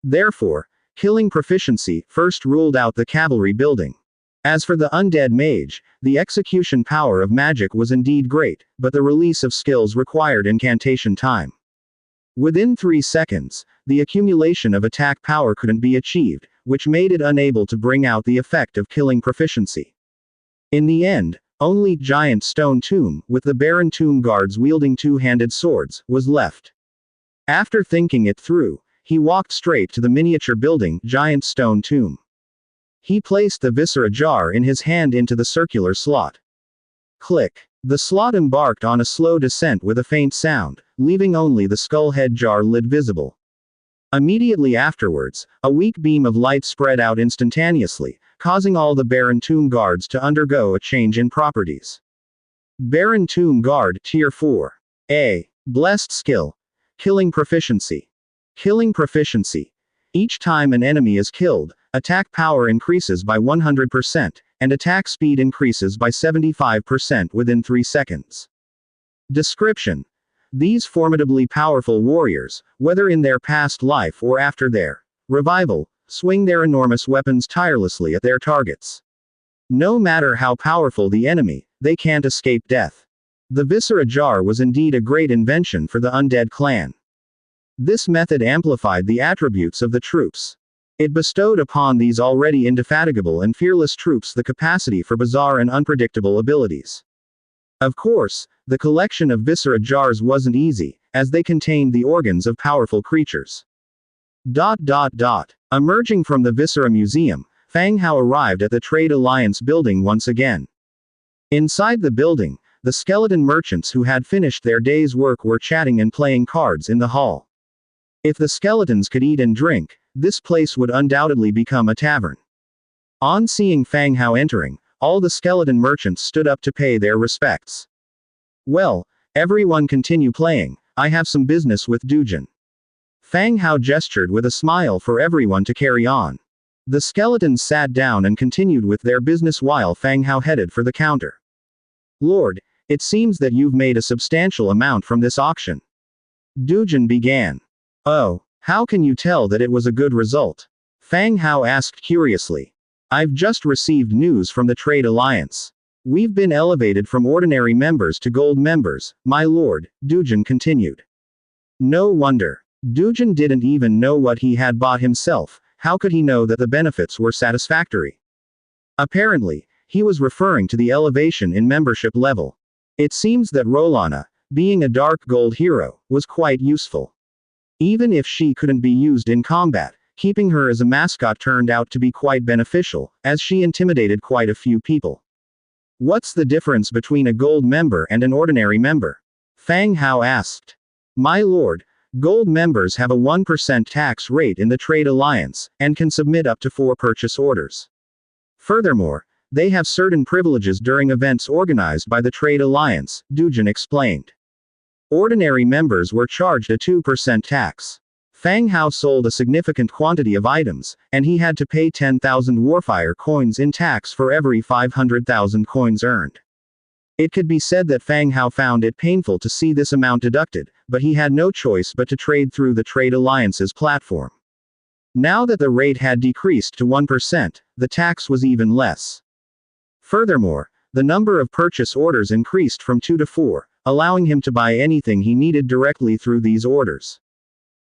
Therefore, killing proficiency first ruled out the cavalry building. As for the undead mage, the execution power of magic was indeed great, but the release of skills required incantation time. Within 3 seconds, the accumulation of attack power couldn't be achieved, which made it unable to bring out the effect of killing proficiency. In the end, only Giant Stone Tomb, with the Baron Tomb guards wielding two-handed swords, was left. After thinking it through, he walked straight to the miniature building, Giant Stone Tomb. He placed the Viscera jar in his hand into the circular slot. Click. The slot embarked on a slow descent with a faint sound, leaving only the skull-head jar lid visible. Immediately afterwards, a weak beam of light spread out instantaneously, causing all the Baron Tomb guards to undergo a change in properties. Baron Tomb Guard, Tier 4. A. Blessed Skill. Killing Proficiency. Killing Proficiency. Each time an enemy is killed, attack power increases by 100%, and attack speed increases by 75% within 3 seconds. Description. These formidably powerful warriors, whether in their past life or after their revival, swing their enormous weapons tirelessly at their targets. No matter how powerful the enemy, they can't escape death. The Viscera jar was indeed a great invention for the Undead clan. This method amplified the attributes of the troops. It bestowed upon these already indefatigable and fearless troops the capacity for bizarre and unpredictable abilities. Of course, the collection of Viscera jars wasn't easy, as they contained the organs of powerful creatures. Emerging from the Viscera Museum, Fang Hao arrived at the Trade Alliance building once again. Inside the building, the skeleton merchants who had finished their day's work were chatting and playing cards in the hall. If the skeletons could eat and drink, this place would undoubtedly become a tavern. On seeing Fang Hao entering, all the skeleton merchants stood up to pay their respects. Well, everyone continue playing, I have some business with Dujin. Fang Hao gestured with a smile for everyone to carry on. The skeletons sat down and continued with their business while Fang Hao headed for the counter. Lord, it seems that you've made a substantial amount from this auction. Dujin began. Oh, how can you tell that it was a good result? Fang Hao asked curiously. I've just received news from the Trade Alliance. We've been elevated from ordinary members to gold members, my lord, Dujin continued. No wonder. Dujin didn't even know what he had bought himself, how could he know that the benefits were satisfactory? Apparently, he was referring to the elevation in membership level. It seems that Rolana, being a dark gold hero, was quite useful. Even if she couldn't be used in combat, keeping her as a mascot turned out to be quite beneficial, as she intimidated quite a few people. What's the difference between a gold member and an ordinary member? Fang Hao asked. My lord, gold members have a 1% tax rate in the Trade Alliance, and can submit up to 4 purchase orders. Furthermore, they have certain privileges during events organized by the Trade Alliance, Dujin explained. Ordinary members were charged a 2% tax. Fang Hao sold a significant quantity of items, and he had to pay 10,000 Warfire coins in tax for every 500,000 coins earned. It could be said that Fang Hao found it painful to see this amount deducted, but he had no choice but to trade through the Trade Alliance's platform. Now that the rate had decreased to 1%, the tax was even less. Furthermore, the number of purchase orders increased from 2 to 4, allowing him to buy anything he needed directly through these orders.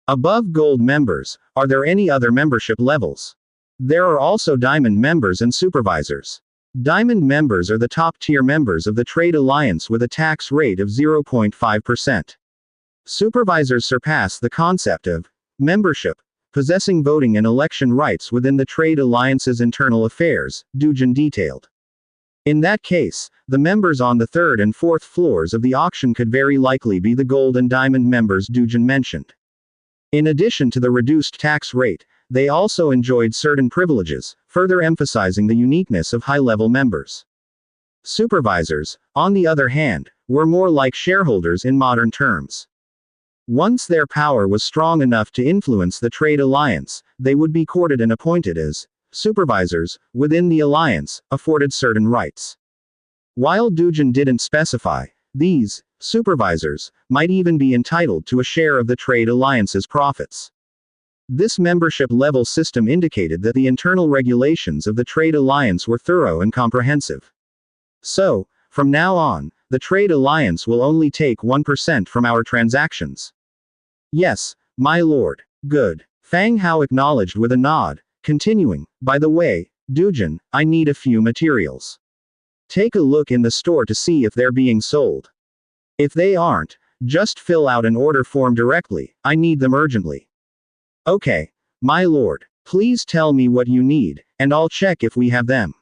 Above gold members, are there any other membership levels? There are also diamond members and supervisors. Diamond members are the top-tier members of the Trade Alliance with a tax rate of 0.5%. Supervisors surpass the concept of membership, possessing voting and election rights within the Trade Alliance's internal affairs, Dujin detailed. In that case, the members on the 3rd and 4th floors of the auction could very likely be the gold and diamond members Dujin mentioned. In addition to the reduced tax rate, they also enjoyed certain privileges, further emphasizing the uniqueness of high-level members. Supervisors, on the other hand, were more like shareholders in modern terms. Once their power was strong enough to influence the Trade Alliance, they would be courted and appointed as supervisors within the alliance, afforded certain rights. While Dujin didn't specify, these supervisors might even be entitled to a share of the Trade Alliance's profits. This membership level system indicated that the internal regulations of the Trade Alliance were thorough and comprehensive. So, from now on, the Trade Alliance will only take 1% from our transactions. Yes, my lord. Good. Fang Hao acknowledged with a nod, continuing, by the way, Dujin, I need a few materials. Take a look in the store to see if they're being sold. If they aren't, just fill out an order form directly, I need them urgently. Okay, my lord, please tell me what you need, and I'll check if we have them.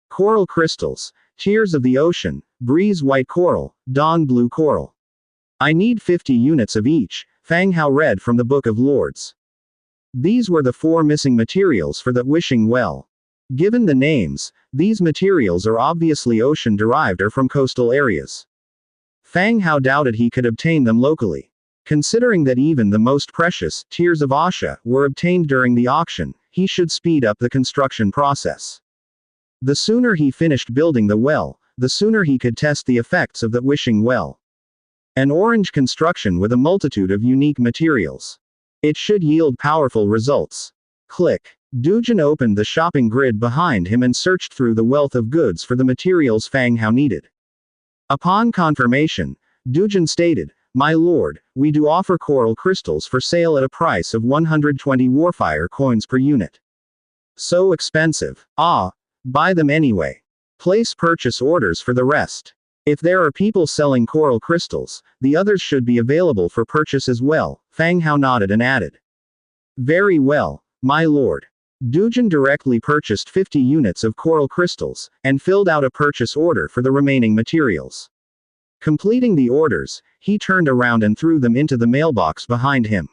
Coral crystals, tears of the ocean, breeze white coral, dawn blue coral. I need 50 units of each, Fang Hao read from the Book of Lords. These were the 4 missing materials for the wishing well. Given the names, these materials are obviously ocean-derived or from coastal areas. Fang Hao doubted he could obtain them locally. Considering that even the most precious tears of Asha were obtained during the auction, he should speed up the construction process. The sooner he finished building the well, the sooner he could test the effects of the wishing well. An orange construction with a multitude of unique materials. It should yield powerful results. Click. Dujin opened the shopping grid behind him and searched through the wealth of goods for the materials Fang Hao needed. Upon confirmation, Dujin stated, "My lord, we do offer coral crystals for sale at a price of 120 warfire coins per unit." So expensive. Ah, buy them anyway. Place purchase orders for the rest. If there are people selling coral crystals, the others should be available for purchase as well. Fang Hao nodded and added, "Very well, my lord." Dujin directly purchased 50 units of coral crystals, and filled out a purchase order for the remaining materials. Completing the orders, he turned around and threw them into the mailbox behind him.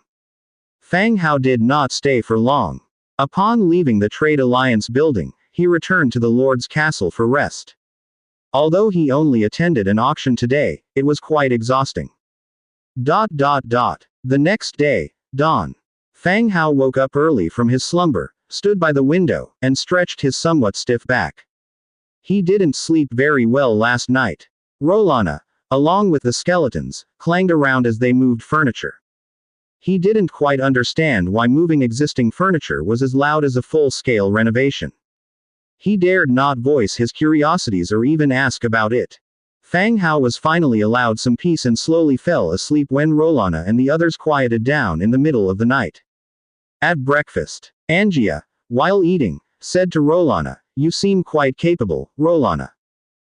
Fang Hao did not stay for long. Upon leaving the Trade Alliance building, he returned to the Lord's castle for rest. Although he only attended an auction today, it was quite exhausting. The next day, dawn. Fang Hao woke up early from his slumber, stood by the window, and stretched his somewhat stiff back. He didn't sleep very well last night. Rolana, along with the skeletons, clanged around as they moved furniture. He didn't quite understand why moving existing furniture was as loud as a full-scale renovation. He dared not voice his curiosities or even ask about it. Fang Hao was finally allowed some peace and slowly fell asleep when Rolana and the others quieted down in the middle of the night. At breakfast, Angia, while eating, said to Rolana, "You seem quite capable, Rolana.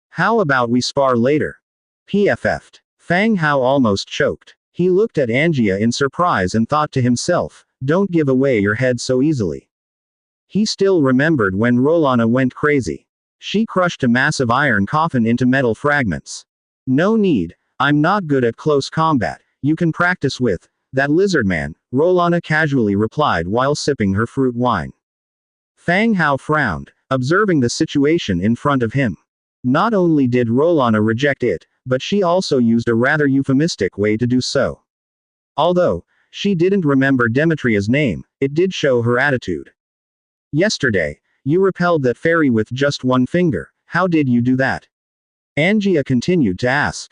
How about we spar later?" PFF'd. Fang Hao almost choked. He looked at Angia in surprise and thought to himself, "Don't give away your head so easily." He still remembered when Rolana went crazy. She crushed a massive iron coffin into metal fragments. "No need, I'm not good at close combat, you can practice with that lizard man," Rolana casually replied while sipping her fruit wine. Fang Hao frowned, observing the situation in front of him. Not only did Rolana reject it, but she also used a rather euphemistic way to do so. Although she didn't remember Demetria's name, it did show her attitude. "Yesterday, you repelled that fairy with just one finger. How did you do that?" Angia continued to ask.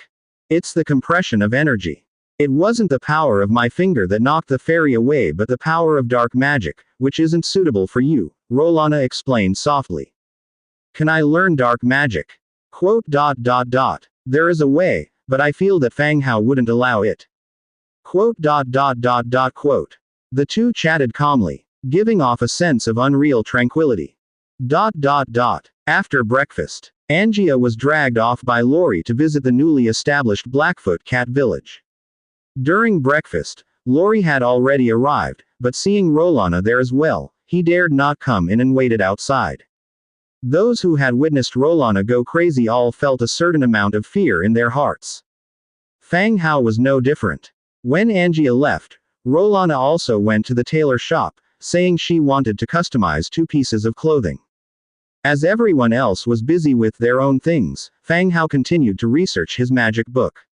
"It's the compression of energy. It wasn't the power of my finger that knocked the fairy away but the power of dark magic, which isn't suitable for you," Rolana explained softly. "Can I learn dark magic?" There is a way, but I feel that Fang Hao wouldn't allow it. The two chatted calmly, giving off a sense of unreal tranquility. After breakfast, Angia was dragged off by Lori to visit the newly established Blackfoot Cat Village. During breakfast, Lori had already arrived, but seeing Rolana there as well, he dared not come in and waited outside. Those who had witnessed Rolana go crazy all felt a certain amount of fear in their hearts. Fang Hao was no different. When Angia left, Rolana also went to the tailor shop, saying she wanted to customize 2 pieces of clothing. As everyone else was busy with their own things, Fang Hao continued to research his magic book.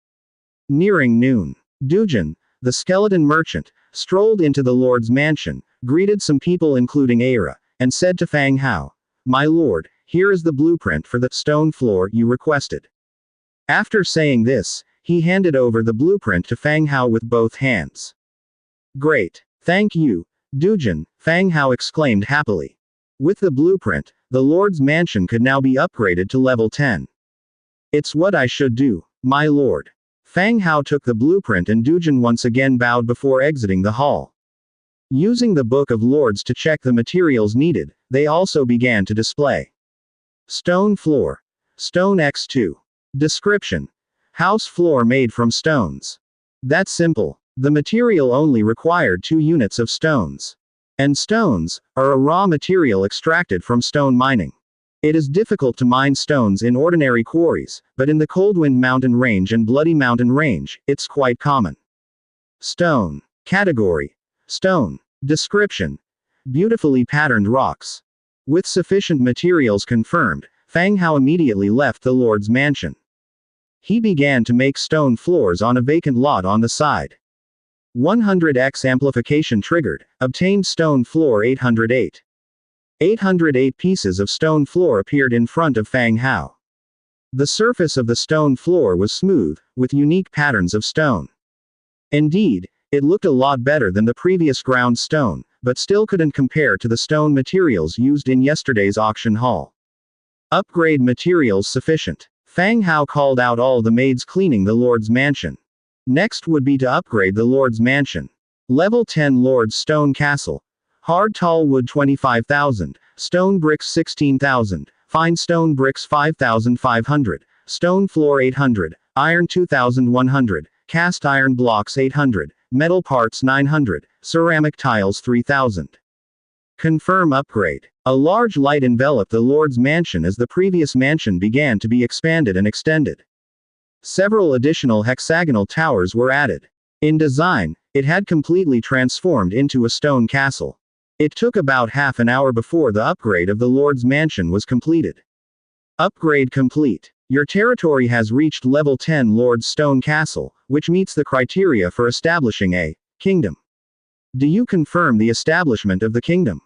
Nearing noon, Dujin, the skeleton merchant, strolled into the Lord's mansion, greeted some people including Aira, and said to Fang Hao, "My lord, here is the blueprint for the stone floor you requested." After saying this, he handed over the blueprint to Fang Hao with both hands. "Great. Thank you, Dujin," Fang Hao exclaimed happily. With the blueprint, the Lord's mansion could now be upgraded to level 10. "It's what I should do, my lord." Fang Hao took the blueprint and Dujin once again bowed before exiting the hall. Using the Book of Lords to check the materials needed, they also began to display. Stone floor. Stone X2. Description. House floor made from stones. That's simple. The material only required 2 units of stones. And stones are a raw material extracted from stone mining. It is difficult to mine stones in ordinary quarries, but in the Coldwind Mountain Range and Bloody Mountain Range, it's quite common. Stone. Category. Stone. Description. Beautifully patterned rocks. With sufficient materials confirmed, Fang Hao immediately left the Lord's mansion. He began to make stone floors on a vacant lot on the side. 100x amplification triggered, obtained stone floor 808. 808 pieces of stone floor appeared in front of Fang Hao. The surface of the stone floor was smooth, with unique patterns of stone. Indeed, it looked a lot better than the previous ground stone, but still couldn't compare to the stone materials used in yesterday's auction haul. Upgrade materials sufficient. Fang Hao called out all the maids cleaning the Lord's mansion. Next would be to upgrade the Lord's mansion. Level 10 Lord's Stone Castle. Hard tall wood 25,000, stone bricks 16,000, fine stone bricks 5,500, stone floor 800, iron 2,100, cast iron blocks 800, metal parts 900, ceramic tiles 3,000. Confirm upgrade. A large light enveloped the Lord's mansion as the previous mansion began to be expanded and extended. Several additional hexagonal towers were added. In design, it had completely transformed into a stone castle. It took about half an hour before the upgrade of the Lord's mansion was completed. Upgrade complete. Your territory has reached level 10 Lord's Stone Castle, which meets the criteria for establishing a kingdom. Do you confirm the establishment of the kingdom?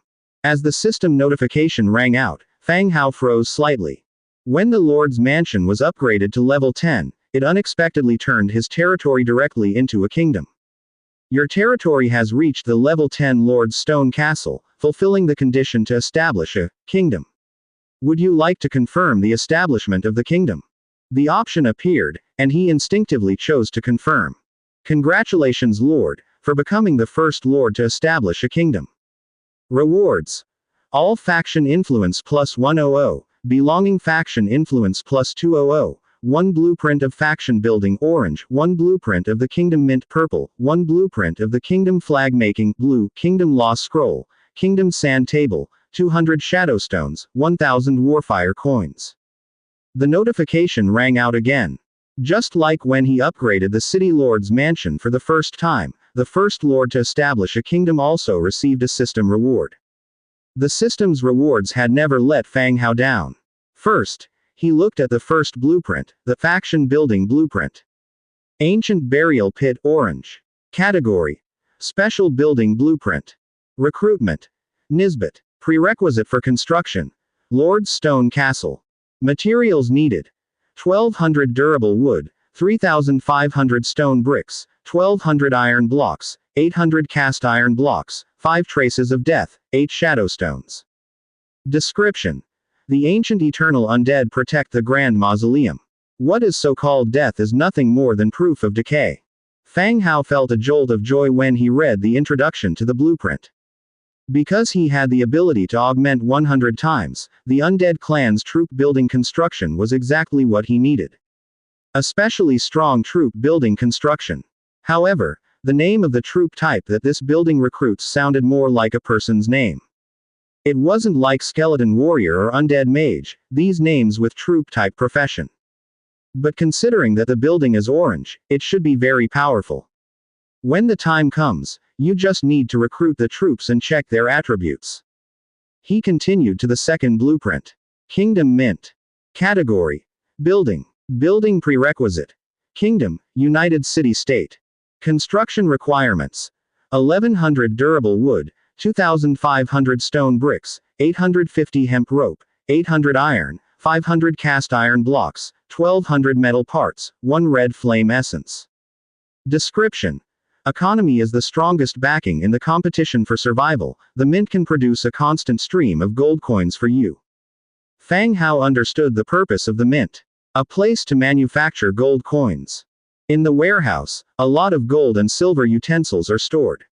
As the system notification rang out, Fang Hao froze slightly. When the Lord's mansion was upgraded to level 10, it unexpectedly turned his territory directly into a kingdom. Your territory has reached the level 10 Lord's Stone Castle, fulfilling the condition to establish a kingdom. Would you like to confirm the establishment of the kingdom? The option appeared, and he instinctively chose to confirm. Congratulations, Lord, for becoming the first Lord to establish a kingdom. Rewards. All faction influence plus 100, belonging faction influence plus 200, 1 blueprint of faction building orange, 1 blueprint of the kingdom mint purple, 1 blueprint of the kingdom flag making blue, kingdom law scroll, kingdom sand table, 200 shadowstones, 1000 warfire coins. The notification rang out again. Just like when he upgraded the city lord's mansion for the first time, the first lord to establish a kingdom also received a system reward. The system's rewards had never let Fang Hao down. First, he looked at the first blueprint, the faction building blueprint. Ancient burial pit orange. Category: special building blueprint. Recruitment: Nisbet. Prerequisite for construction: Lord's Stone Castle. Materials needed: 1,200 durable wood, 3,500 stone bricks, 1,200 iron blocks, 800 cast iron blocks, 5 traces of death, 8 shadowstones. Description: the ancient eternal undead protect the grand mausoleum. What is so-called death is nothing more than proof of decay. Fang Hao felt a jolt of joy when he read the introduction to the blueprint. Because he had the ability to augment 100 times, the undead clan's troop building construction was exactly what he needed. Especially strong troop building construction. However, the name of the troop type that this building recruits sounded more like a person's name. It wasn't like skeleton warrior or undead mage, these names with troop type profession. But considering that the building is orange, it should be very powerful. When the time comes, you just need to recruit the troops and check their attributes. He continued to the second blueprint. Kingdom Mint. Category: building. Building prerequisite: Kingdom, United City State. Construction requirements: 1,100 durable wood, 2,500 stone bricks, 850 hemp rope, 800 iron, 500 cast iron blocks, 1,200 metal parts, 1 red flame essence. Description: economy is the strongest backing in the competition for survival. The mint can produce a constant stream of gold coins for you. Fang Hao understood the purpose of the mint. A place to manufacture gold coins. In the warehouse, a lot of gold and silver utensils are stored.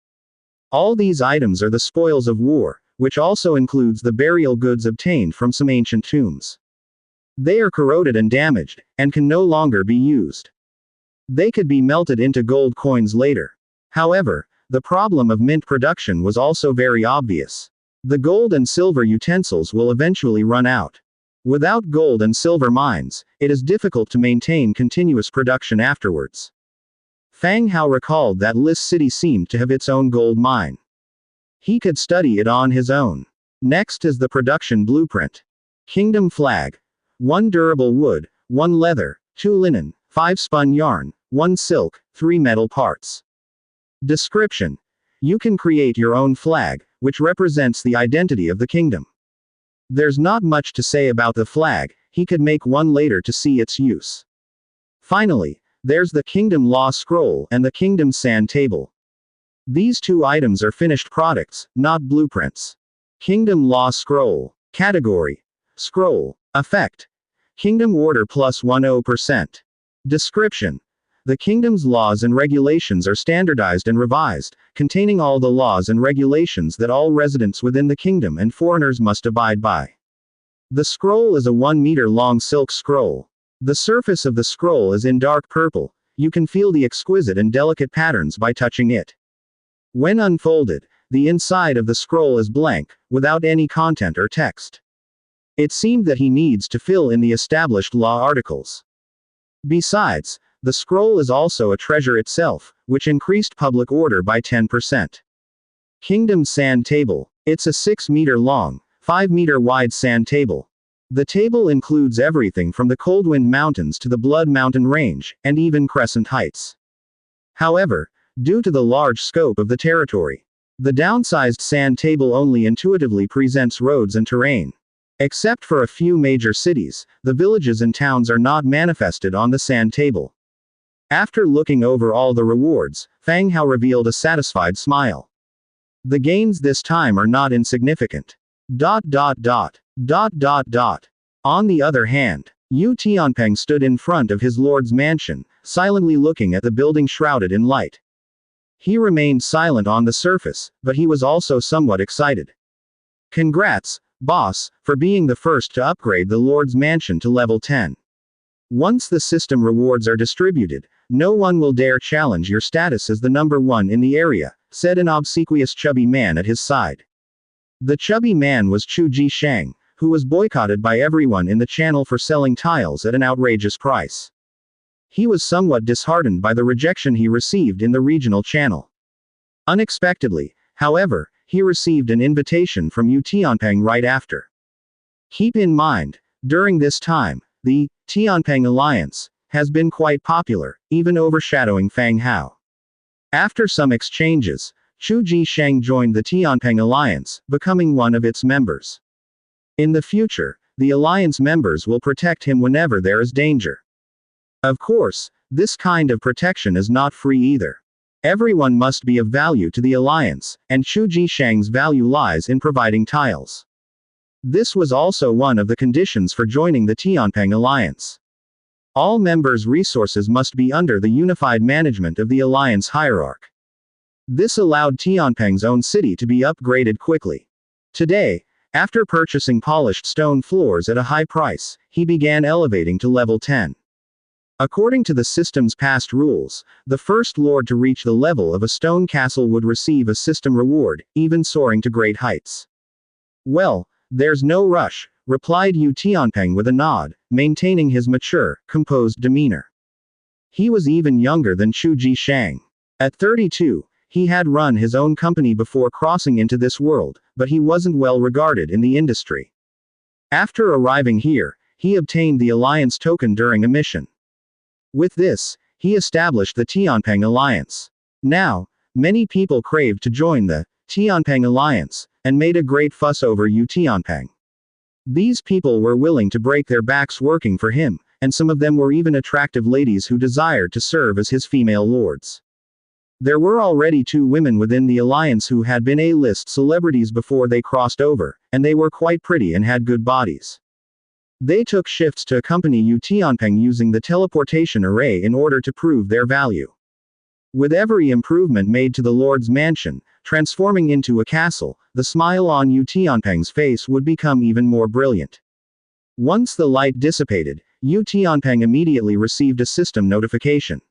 All these items are the spoils of war, which also includes the burial goods obtained from some ancient tombs. They are corroded and damaged, and can no longer be used. They could be melted into gold coins later. However, the problem of mint production was also very obvious. The gold and silver utensils will eventually run out. Without gold and silver mines, it is difficult to maintain continuous production afterwards. Fang Hao recalled that Lis City seemed to have its own gold mine. He could study it on his own. Next is the production blueprint. Kingdom Flag. 1 durable wood, 1 leather, 2 linen, 5 spun yarn, 1 silk, 3 metal parts. Description: you can create your own flag, which represents the identity of the kingdom. There's not much to say about the flag, he could make one later to see its use. Finally, there's the Kingdom Law Scroll and the Kingdom Sand Table. These two items are finished products, not blueprints. Kingdom Law Scroll. Category: Scroll. Effect: Kingdom Order plus 10%. Description: the kingdom's laws and regulations are standardized and revised, containing all the laws and regulations that all residents within the kingdom and foreigners must abide by. The scroll is a 1-meter long silk scroll. The surface of the scroll is in dark purple. You can feel the exquisite and delicate patterns by touching it. When unfolded, the inside of the scroll is blank, without any content or text. It seemed that he needs to fill in the established law articles. Besides, the scroll is also a treasure itself, which increased public order by 10%. Kingdom Sand Table. It's a 6-meter long, 5-meter wide sand table. The table includes everything from the Coldwind Mountains to the Blood Mountain Range, and even Crescent Heights. However, due to the large scope of the territory, the downsized sand table only intuitively presents roads and terrain. Except for a few major cities, the villages and towns are not manifested on the sand table. After looking over all the rewards, Fang Hao revealed a satisfied smile. The gains this time are not insignificant. On the other hand, Yu Tianpeng stood in front of his lord's mansion, silently looking at the building shrouded in light. He remained silent on the surface, but he was also somewhat excited. Congrats, boss, for being the first to upgrade the Lord's Mansion to level 10. Once the system rewards are distributed, no one will dare challenge your status as the number one in the area, said an obsequious chubby man at his side. The chubby man was Chu Jishang, who was boycotted by everyone in the channel for selling tiles at an outrageous price. He was somewhat disheartened by the rejection he received in the regional channel. Unexpectedly, however, he received an invitation from Yu Tianpeng right after. Keep in mind, during this time, the Tianpeng Alliance has been quite popular, even overshadowing Fang Hao. After some exchanges, Chu Jishang joined the Tianpeng Alliance, becoming one of its members. In the future, the alliance members will protect him whenever there is danger. Of course, this kind of protection is not free either. Everyone must be of value to the alliance, and Chu Jishang's value lies in providing tiles. This was also one of the conditions for joining the Tianpeng Alliance. All members' resources must be under the unified management of the alliance hierarch. This allowed Tianpeng's own city to be upgraded quickly. Today, after purchasing polished stone floors at a high price, he began elevating to level 10. According to the system's past rules, the first lord to reach the level of a stone castle would receive a system reward, even soaring to great heights. Well, there's no rush, replied Yu Tianpeng with a nod, maintaining his mature, composed demeanor. He was even younger than Chu Jishang. At 32, he had run his own company before crossing into this world, but he wasn't well regarded in the industry. After arriving here, he obtained the alliance token during a mission. With this, he established the Tianpeng Alliance. Now, many people craved to join the Tianpeng Alliance, and made a great fuss over Yu Tianpeng. These people were willing to break their backs working for him, and some of them were even attractive ladies who desired to serve as his female lords. There were already 2 women within the alliance who had been A-list celebrities before they crossed over, and they were quite pretty and had good bodies. They took shifts to accompany Yu Tianpeng using the teleportation array in order to prove their value. With every improvement made to the Lord's Mansion, transforming into a castle, the smile on Yu Tianpeng's face would become even more brilliant. Once the light dissipated, Yu Tianpeng immediately received a system notification.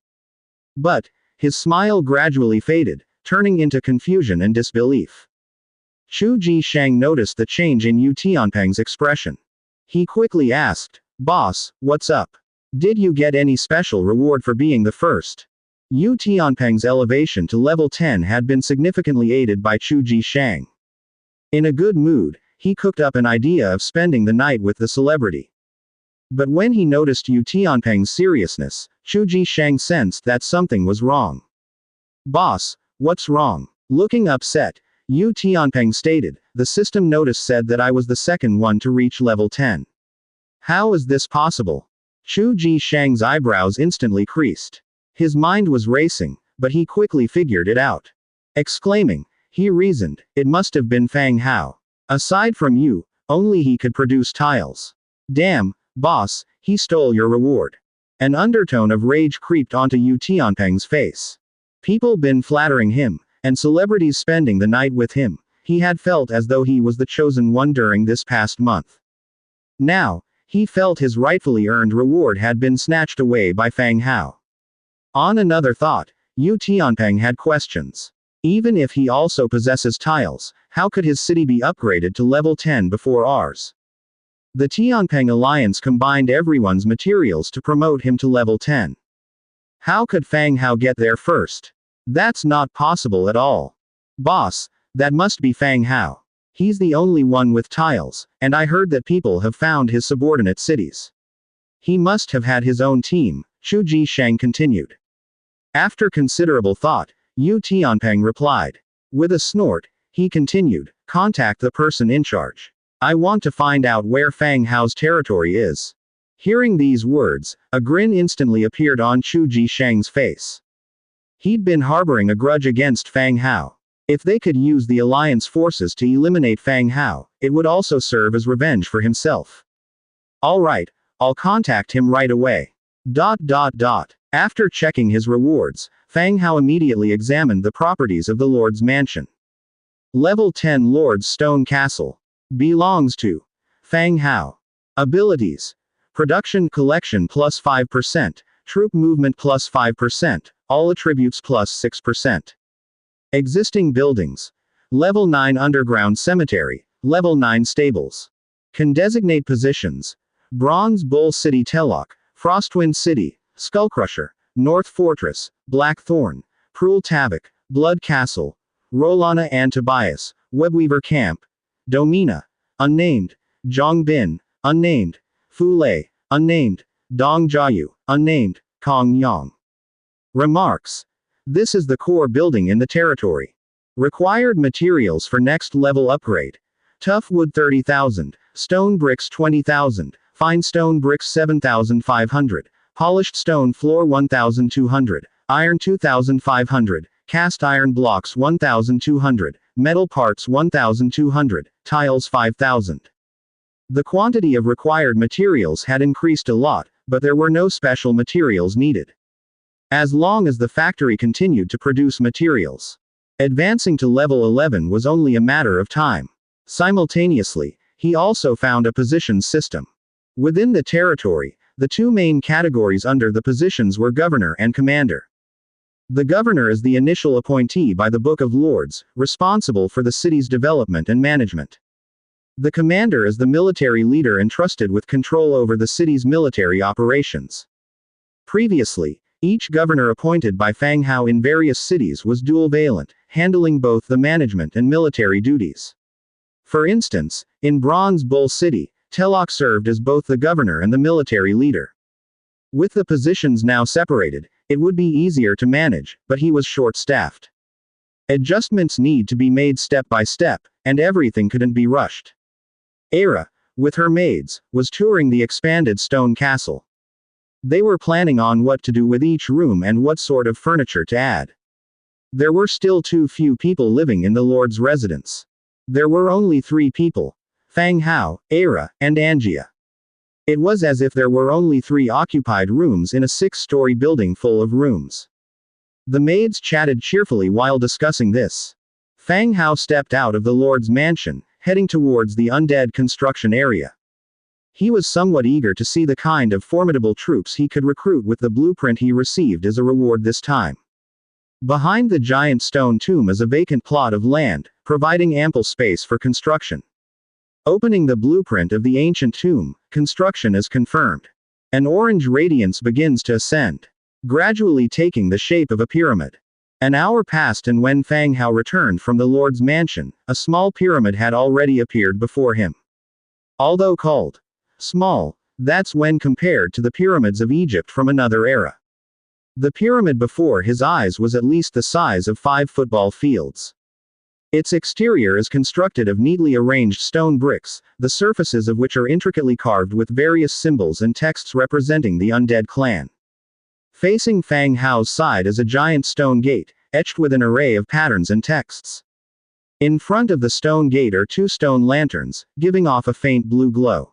But his smile gradually faded, turning into confusion and disbelief. Chu Jishang noticed the change in Yu Tianpeng's expression. He quickly asked, "Boss, what's up? Did you get any special reward for being the first?" Yu Tianpeng's elevation to level 10 had been significantly aided by Chu Jishang. In a good mood, he cooked up an idea of spending the night with the celebrity. But when he noticed Yu Tianpeng's seriousness, Chu Jishang sensed that something was wrong. "Boss, what's wrong?" Looking upset, Yu Tianpeng stated, "The system notice said that I was the second one to reach level 10. How is this possible? Chu Ji-shang's eyebrows instantly creased. His mind was racing, but he quickly figured it out. Exclaiming, he reasoned, it must have been Fang Hao. Aside from you, only he could produce tiles. Damn, boss, he stole your reward. An undertone of rage creeped onto Yu Tianpeng's face. People been flattering him, and celebrities spending the night with him. He had felt as though he was the chosen one during this past month. Now, he felt his rightfully earned reward had been snatched away by Fang Hao. On another thought, Yu Tianpeng had questions. Even if he also possesses tiles, how could his city be upgraded to level 10 before ours? The Tianpeng Alliance combined everyone's materials to promote him to level 10. How could Fang Hao get there first? That's not possible at all. Boss, that must be Fang Hao. He's the only one with tiles, and I heard that people have found his subordinate cities. He must have had his own team, Chu Ji-shang continued. After considerable thought, Yu Tianpeng replied. With a snort, he continued, contact the person in charge. I want to find out where Fang Hao's territory is. Hearing these words, a grin instantly appeared on Chu Ji-shang's face. He'd been harboring a grudge against Fang Hao. If they could use the alliance forces to eliminate Fang Hao, it would also serve as revenge for himself. Alright, I'll contact him right away. After checking his rewards, Fang Hao immediately examined the properties of the Lord's mansion. Level 10 Lord's Stone Castle. Belongs to Fang Hao. Abilities. Production collection plus 5%, troop movement plus 5%, all attributes plus 6%. Existing buildings. Level 9 Underground Cemetery, Level 9 Stables. Can designate positions. Bronze Bull City Telok, Frostwind City, Skullcrusher, North Fortress, Blackthorn, Prul Tavok, Blood Castle, Rolana and Tobias, Webweaver Camp, Domina, unnamed, Zhongbin, unnamed, Fulei, unnamed, Dong Jiayu, unnamed, Kong Yang. Remarks. This is the core building in the territory. Required materials for next level upgrade. Tough wood 30,000, stone bricks 20,000, fine stone bricks 7,500, polished stone floor 1,200, iron 2,500, cast iron blocks 1,200, metal parts 1,200, tiles 5,000. The quantity of required materials had increased a lot, but there were no special materials needed. As long as the factory continued to produce materials. Advancing to level 11 was only a matter of time. Simultaneously, he also found a positions system. Within the territory, the two main categories under the positions were Governor and Commander. The Governor is the initial appointee by the Book of Lords, responsible for the city's development and management. The Commander is the military leader entrusted with control over the city's military operations. Previously, each governor appointed by Fang Hao in various cities was dual-valent, handling both the management and military duties. For instance, in Bronze Bull City, Telok served as both the governor and the military leader. With the positions now separated, it would be easier to manage, but he was short-staffed. Adjustments need to be made step by step, and everything couldn't be rushed. Era, with her maids, was touring the expanded stone castle. They were planning on what to do with each room and what sort of furniture to add. There were still too few people living in the Lord's residence. There were only 3 people. Fang Hao, Era, and Angia. It was as if there were only 3 occupied rooms in a 6-story building full of rooms. The maids chatted cheerfully while discussing this. Fang Hao stepped out of the Lord's mansion, heading towards the Undead construction area. He was somewhat eager to see the kind of formidable troops he could recruit with the blueprint he received as a reward this time. Behind the giant stone tomb is a vacant plot of land, providing ample space for construction. Opening the blueprint of the ancient tomb, construction is confirmed. An orange radiance begins to ascend, gradually taking the shape of a pyramid. An hour passed, and when Fang Hao returned from the Lord's mansion, a small pyramid had already appeared before him. Although called small, that's when compared to the pyramids of Egypt from another era. The pyramid before his eyes was at least the size of 5 football fields. Its exterior is constructed of neatly arranged stone bricks, the surfaces of which are intricately carved with various symbols and texts representing the Undead clan. Facing Fang Hao's side is a giant stone gate, etched with an array of patterns and texts. In front of the stone gate are two stone lanterns, giving off a faint blue glow.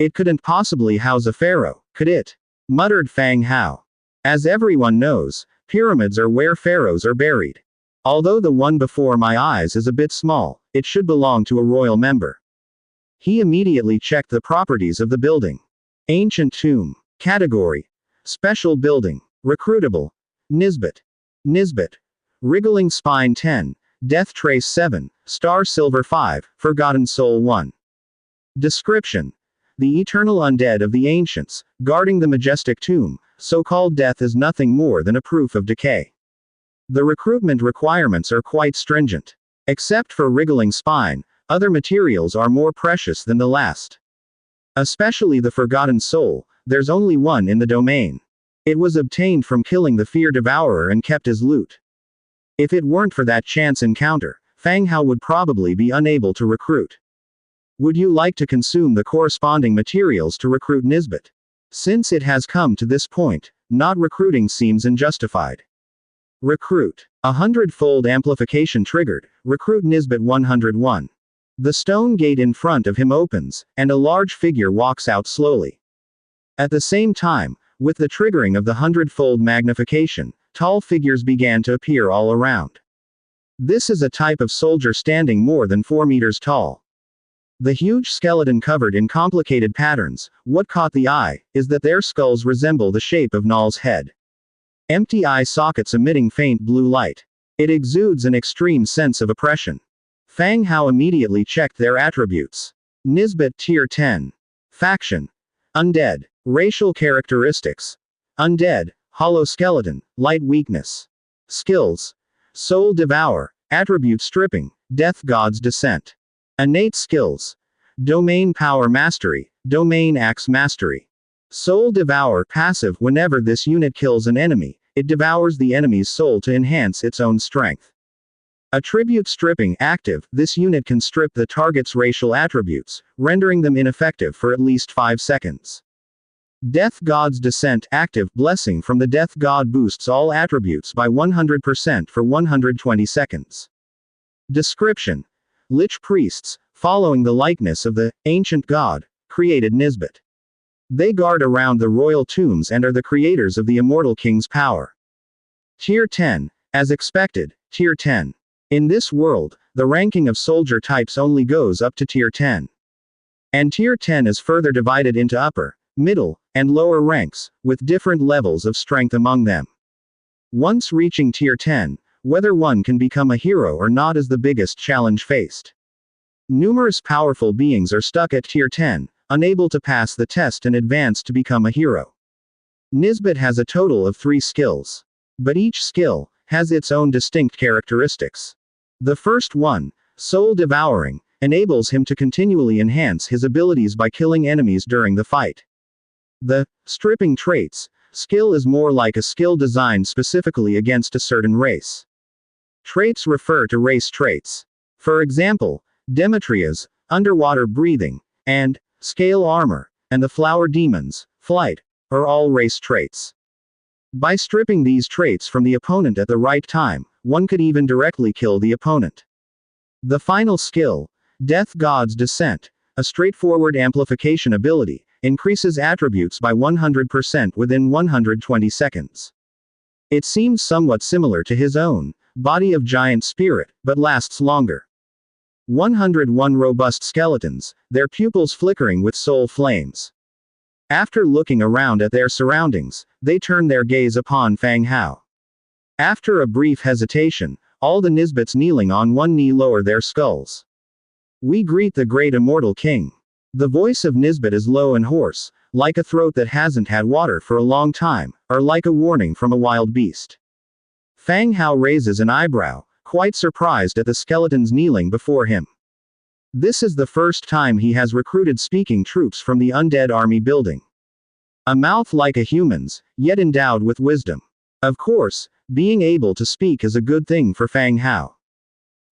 It couldn't possibly house a pharaoh, could it? Muttered Fang Hao. As everyone knows, pyramids are where pharaohs are buried. Although the one before my eyes is a bit small, it should belong to a royal member. He immediately checked the properties of the building. Ancient tomb. Category. Special building. Recruitable. Nisbet. Nisbet. Wriggling Spine 10. Death Trace 7. Star Silver 5. Forgotten Soul 1. Description. The eternal undead of the ancients, guarding the majestic tomb, so-called death is nothing more than a proof of decay. The recruitment requirements are quite stringent. Except for Wriggling Spine, other materials are more precious than the last. Especially the Forgotten Soul, there's only one in the domain. It was obtained from killing the Fear Devourer and kept as loot. If it weren't for that chance encounter, Fang Hao would probably be unable to recruit. Would you like to consume the corresponding materials to recruit Nisbet? Since it has come to this point, not recruiting seems unjustified. Recruit. 100-fold amplification triggered. Recruit Nisbet 101. The stone gate in front of him opens, and a large figure walks out slowly. At the same time, with the triggering of the 100-fold magnification, tall figures began to appear all around. This is a type of soldier standing more than 4 meters tall. The huge skeleton covered in complicated patterns, what caught the eye, is that their skulls resemble the shape of Null's head. Empty eye sockets emitting faint blue light. It exudes an extreme sense of oppression. Fang Hao immediately checked their attributes. Nisbet Tier 10. Faction. Undead. Racial characteristics. Undead. Hollow skeleton. Light weakness. Skills. Soul Devour. Attribute stripping. Death God's Descent. Innate skills. Domain Power Mastery. Domain Axe Mastery. Soul Devour passive. Whenever this unit kills an enemy, it devours the enemy's soul to enhance its own strength. Attribute Stripping active. This unit can strip the target's racial attributes, rendering them ineffective for at least 5 seconds. Death God's Descent active. Blessing from the Death God boosts all attributes by 100% for 120 seconds. Description. Lich priests, following the likeness of the ancient god, created Nisbet. They guard around the royal tombs and are the creators of the immortal king's power. Tier 10. As expected, Tier 10. In this world, the ranking of soldier types only goes up to Tier 10. And Tier 10 is further divided into upper, middle, and lower ranks, with different levels of strength among them. Once reaching Tier 10, whether one can become a hero or not is the biggest challenge faced. Numerous powerful beings are stuck at Tier 10, unable to pass the test and advance to become a hero. Nisbet has a total of 3 skills. But each skill has its own distinct characteristics. The first one, Soul Devouring, enables him to continually enhance his abilities by killing enemies during the fight. The Stripping Traits skill is more like a skill designed specifically against a certain race. Traits refer to race traits. For example, Demetria's Underwater Breathing, and Scale Armor, and the Flower Demon's Flight, are all race traits. By stripping these traits from the opponent at the right time, one could even directly kill the opponent. The final skill, Death God's Descent, a straightforward amplification ability, increases attributes by 100% within 120 seconds. It seems somewhat similar to his own Body of Giant Spirit, but lasts longer. 101 robust skeletons, their pupils flickering with soul flames. After looking around at their surroundings, they turn their gaze upon Fang Hao. After a brief hesitation, all the Nisbets kneeling on one knee lower their skulls. We greet the great immortal king. The voice of Nisbet is low and hoarse, like a throat that hasn't had water for a long time, or like a warning from a wild beast. Fang Hao raises an eyebrow, quite surprised at the skeletons kneeling before him. This is the first time he has recruited speaking troops from the undead army building. A mouth like a human's, yet endowed with wisdom. Of course, being able to speak is a good thing for Fang Hao.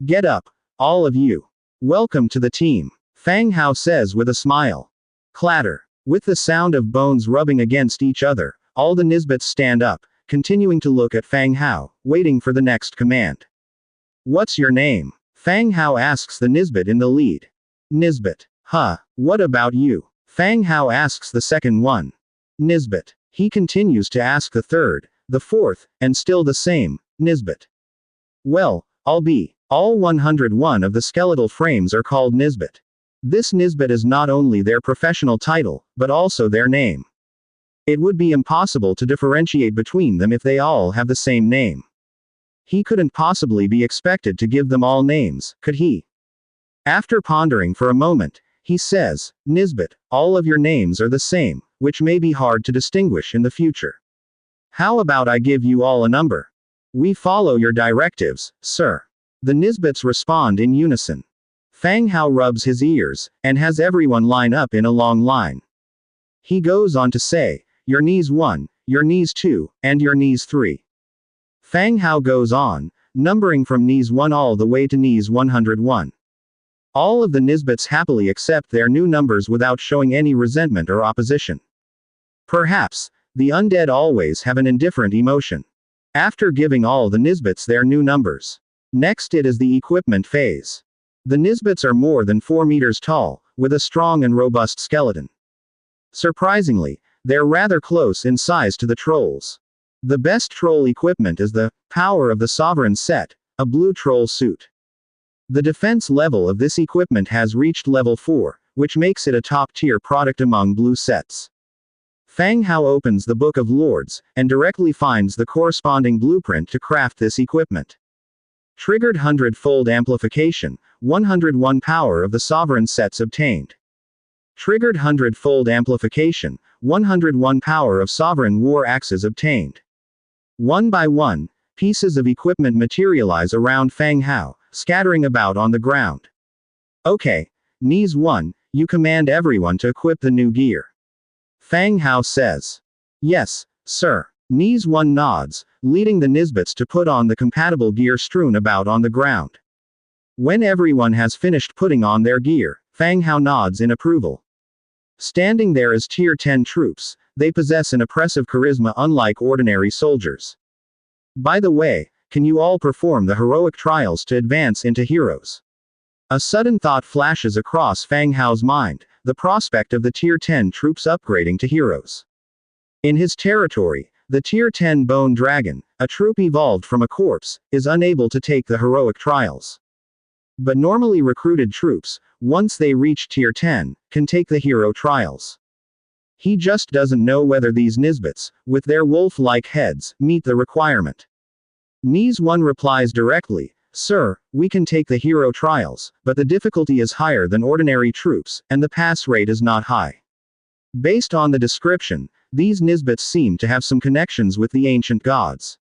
Get up, all of you. Welcome to the team, Fang Hao says with a smile. Clatter. With the sound of bones rubbing against each other, all the Nisbets stand up, continuing to look at Fang Hao, waiting for the next command. What's your name? Fang Hao asks the Nisbet in the lead. Nisbet. Huh, what about you? Fang Hao asks the second one. Nisbet. He continues to ask the third, the fourth, and still the same, Nisbet. Well, I'll be. All 101 of the skeletal frames are called Nisbet. This Nisbet is not only their professional title, but also their name. It would be impossible to differentiate between them if they all have the same name. He couldn't possibly be expected to give them all names, could he? After pondering for a moment, he says, Nisbet, all of your names are the same, which may be hard to distinguish in the future. How about I give you all a number? We follow your directives, sir. The Nisbets respond in unison. Fang Hao rubs his ears, and has everyone line up in a long line. He goes on to say, your knees 1, your knees 2, and your knees 3. Fang Hao goes on, numbering from knees 1 all the way to knees 101. All of the Nisbets happily accept their new numbers without showing any resentment or opposition. Perhaps, the undead always have an indifferent emotion. After giving all the Nisbets their new numbers. Next it is the equipment phase. The Nisbets are more than 4 meters tall, with a strong and robust skeleton. Surprisingly, they're rather close in size to the trolls. The best troll equipment is the Power of the Sovereign set, a blue troll suit. The defense level of this equipment has reached level 4, which makes it a top-tier product among blue sets. Fang Hao opens the Book of Lords, and directly finds the corresponding blueprint to craft this equipment. Triggered Hundredfold Amplification, 101 Power of the Sovereign sets obtained. Triggered Hundredfold Amplification, 101 Power of Sovereign War Axes obtained. One by one, pieces of equipment materialize around Fang Hao, scattering about on the ground. Okay, knees 1, you command everyone to equip the new gear. Fang Hao says. Yes, sir. Knees 1 nods, leading the Nisbets to put on the compatible gear strewn about on the ground. When everyone has finished putting on their gear, Fang Hao nods in approval. Standing there as Tier 10 troops, they possess an oppressive charisma unlike ordinary soldiers. By the way, can you all perform the heroic trials to advance into heroes? A sudden thought flashes across Fang Hao's mind, the prospect of the Tier 10 troops upgrading to heroes. In his territory, the Tier 10 Bone Dragon, a troop evolved from a corpse, is unable to take the heroic trials. But normally recruited troops, once they reach Tier 10, can take the hero trials. He just doesn't know whether these Nisbets, with their wolf-like heads, meet the requirement. Knees 1 replies directly, Sir, we can take the hero trials, but the difficulty is higher than ordinary troops, and the pass rate is not high. Based on the description, these Nisbets seem to have some connections with the ancient gods.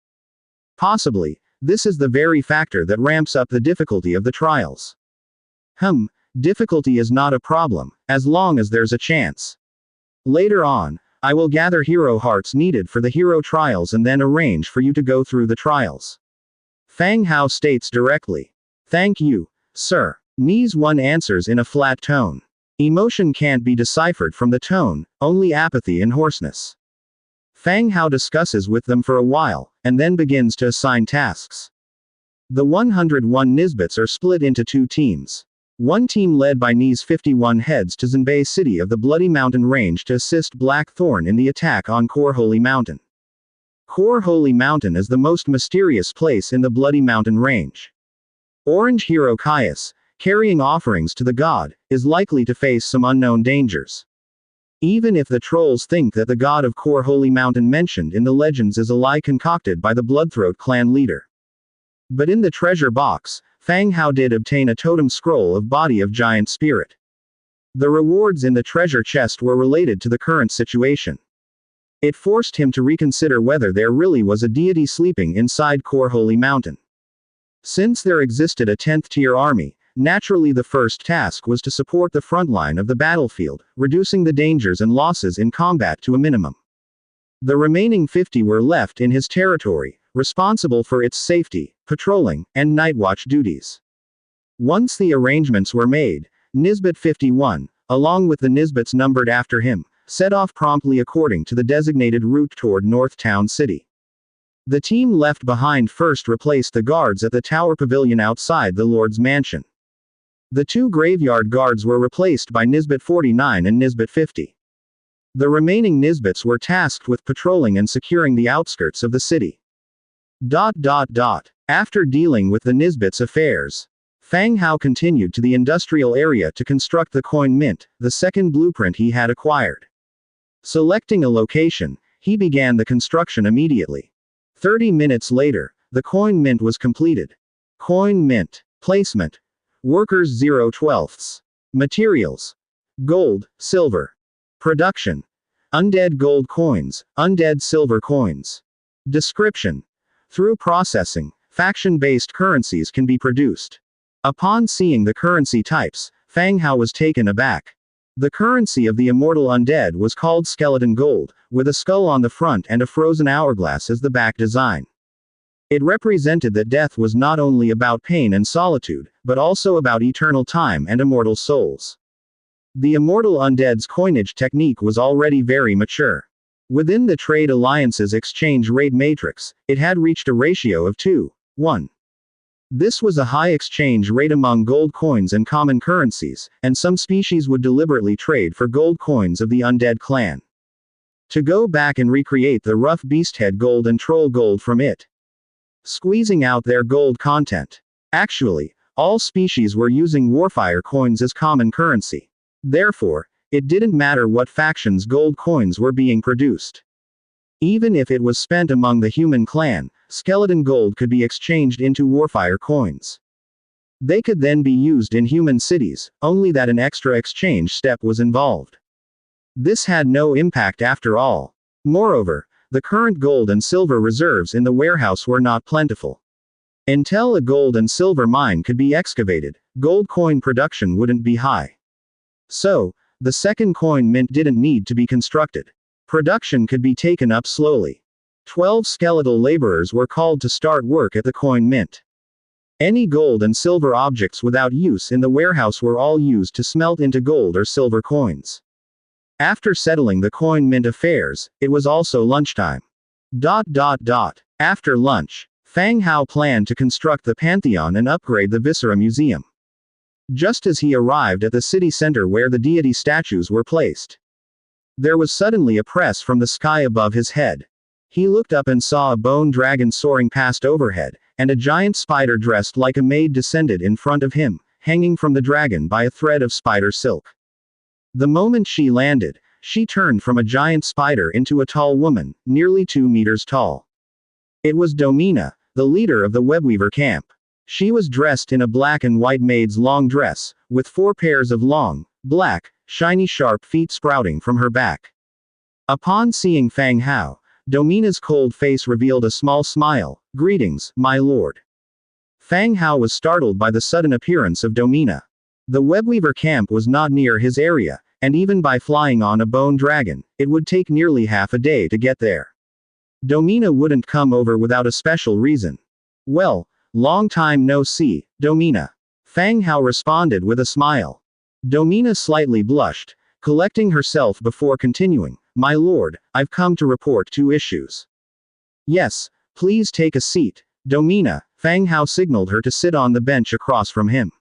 Possibly, this is the very factor that ramps up the difficulty of the trials. Difficulty is not a problem, as long as there's a chance. Later on, I will gather hero hearts needed for the hero trials and then arrange for you to go through the trials. Fang Hao states directly. Thank you, sir. Knees 1 answers in a flat tone. Emotion can't be deciphered from the tone, only apathy and hoarseness. Fang Hao discusses with them for a while, and then begins to assign tasks. The 101 Nisbets are split into 2 teams. One team led by Knees 51 heads to Zanbei City of the Bloody Mountain Range to assist Blackthorn in the attack on Core Holy Mountain. Core Holy Mountain is the most mysterious place in the Bloody Mountain Range. Orange hero Caius, carrying offerings to the god, is likely to face some unknown dangers. Even if the trolls think that the god of Core Holy Mountain mentioned in the legends is a lie concocted by the Bloodthroat clan leader. But in the treasure box, Fang Hao did obtain a totem scroll of Body of Giant Spirit. The rewards in the treasure chest were related to the current situation. It forced him to reconsider whether there really was a deity sleeping inside Core Holy Mountain. Since there existed a 10th tier army, naturally the first task was to support the front line of the battlefield, reducing the dangers and losses in combat to a minimum. The remaining 50 were left in his territory, responsible for its safety, patrolling, and nightwatch duties. Once the arrangements were made, Nisbet 51, along with the Nisbets numbered after him, set off promptly according to the designated route toward North Town City. The team left behind first replaced the guards at the Tower Pavilion outside the Lord's Mansion. The two graveyard guards were replaced by Nisbet 49 and Nisbet 50. The remaining Nisbets were tasked with patrolling and securing the outskirts of the city. After dealing with the Nisbets' affairs, Fang Hao continued to the industrial area to construct the coin mint, the second blueprint he had acquired. Selecting a location, he began the construction immediately. 30 minutes later, the coin mint was completed. Coin mint. Placement. Workers 0/12. Materials. Gold, silver. Production. Undead gold coins, undead silver coins. Description. Through processing, faction-based currencies can be produced. Upon seeing the currency types, Fang Hao was taken aback. The currency of the immortal undead was called skeleton gold, with a skull on the front and a frozen hourglass as the back design. It represented that death was not only about pain and solitude, but also about eternal time and immortal souls. The immortal undead's coinage technique was already very mature. Within the Trade Alliance's exchange rate matrix, it had reached a ratio of 2:1. This was a high exchange rate among gold coins and common currencies, and some species would deliberately trade for gold coins of the undead clan. To go back and recreate the rough beasthead gold and troll gold from it, squeezing out their gold content. Actually, all species were using warfire coins as common currency. Therefore, it didn't matter what faction's gold coins were being produced. Even if it was spent among the human clan, skeleton gold could be exchanged into warfire coins. They could then be used in human cities, only that an extra exchange step was involved. This had no impact after all. Moreover, the current gold and silver reserves in the warehouse were not plentiful. Until a gold and silver mine could be excavated, gold coin production wouldn't be high. So, the second coin mint didn't need to be constructed. Production could be taken up slowly. 12 skeletal laborers were called to start work at the coin mint. Any gold and silver objects without use in the warehouse were all used to smelt into gold or silver coins. After settling the coin mint affairs, it was also lunchtime. After lunch, Fang Hao planned to construct the Pantheon and upgrade the Viscera Museum. Just as he arrived at the city center where the deity statues were placed, there was suddenly a press from the sky above his head. He looked up and saw a bone dragon soaring past overhead, and a giant spider dressed like a maid descended in front of him, hanging from the dragon by a thread of spider silk. The moment she landed, she turned from a giant spider into a tall woman, nearly 2 meters tall. It was Domina, the leader of the webweaver camp. She was dressed in a black and white maid's long dress, with 4 pairs of long, black, shiny sharp feet sprouting from her back. Upon seeing Fang Hao, Domina's cold face revealed a small smile. "Greetings, my lord." Fang Hao was startled by the sudden appearance of Domina. The webweaver camp was not near his area, and even by flying on a bone dragon, it would take nearly half a day to get there. Domina wouldn't come over without a special reason. "Well, long time no see, Domina." Fang Hao responded with a smile. Domina slightly blushed, collecting herself before continuing. "My lord, I've come to report 2 issues." "Yes, please take a seat, Domina." Fang Hao signaled her to sit on the bench across from him.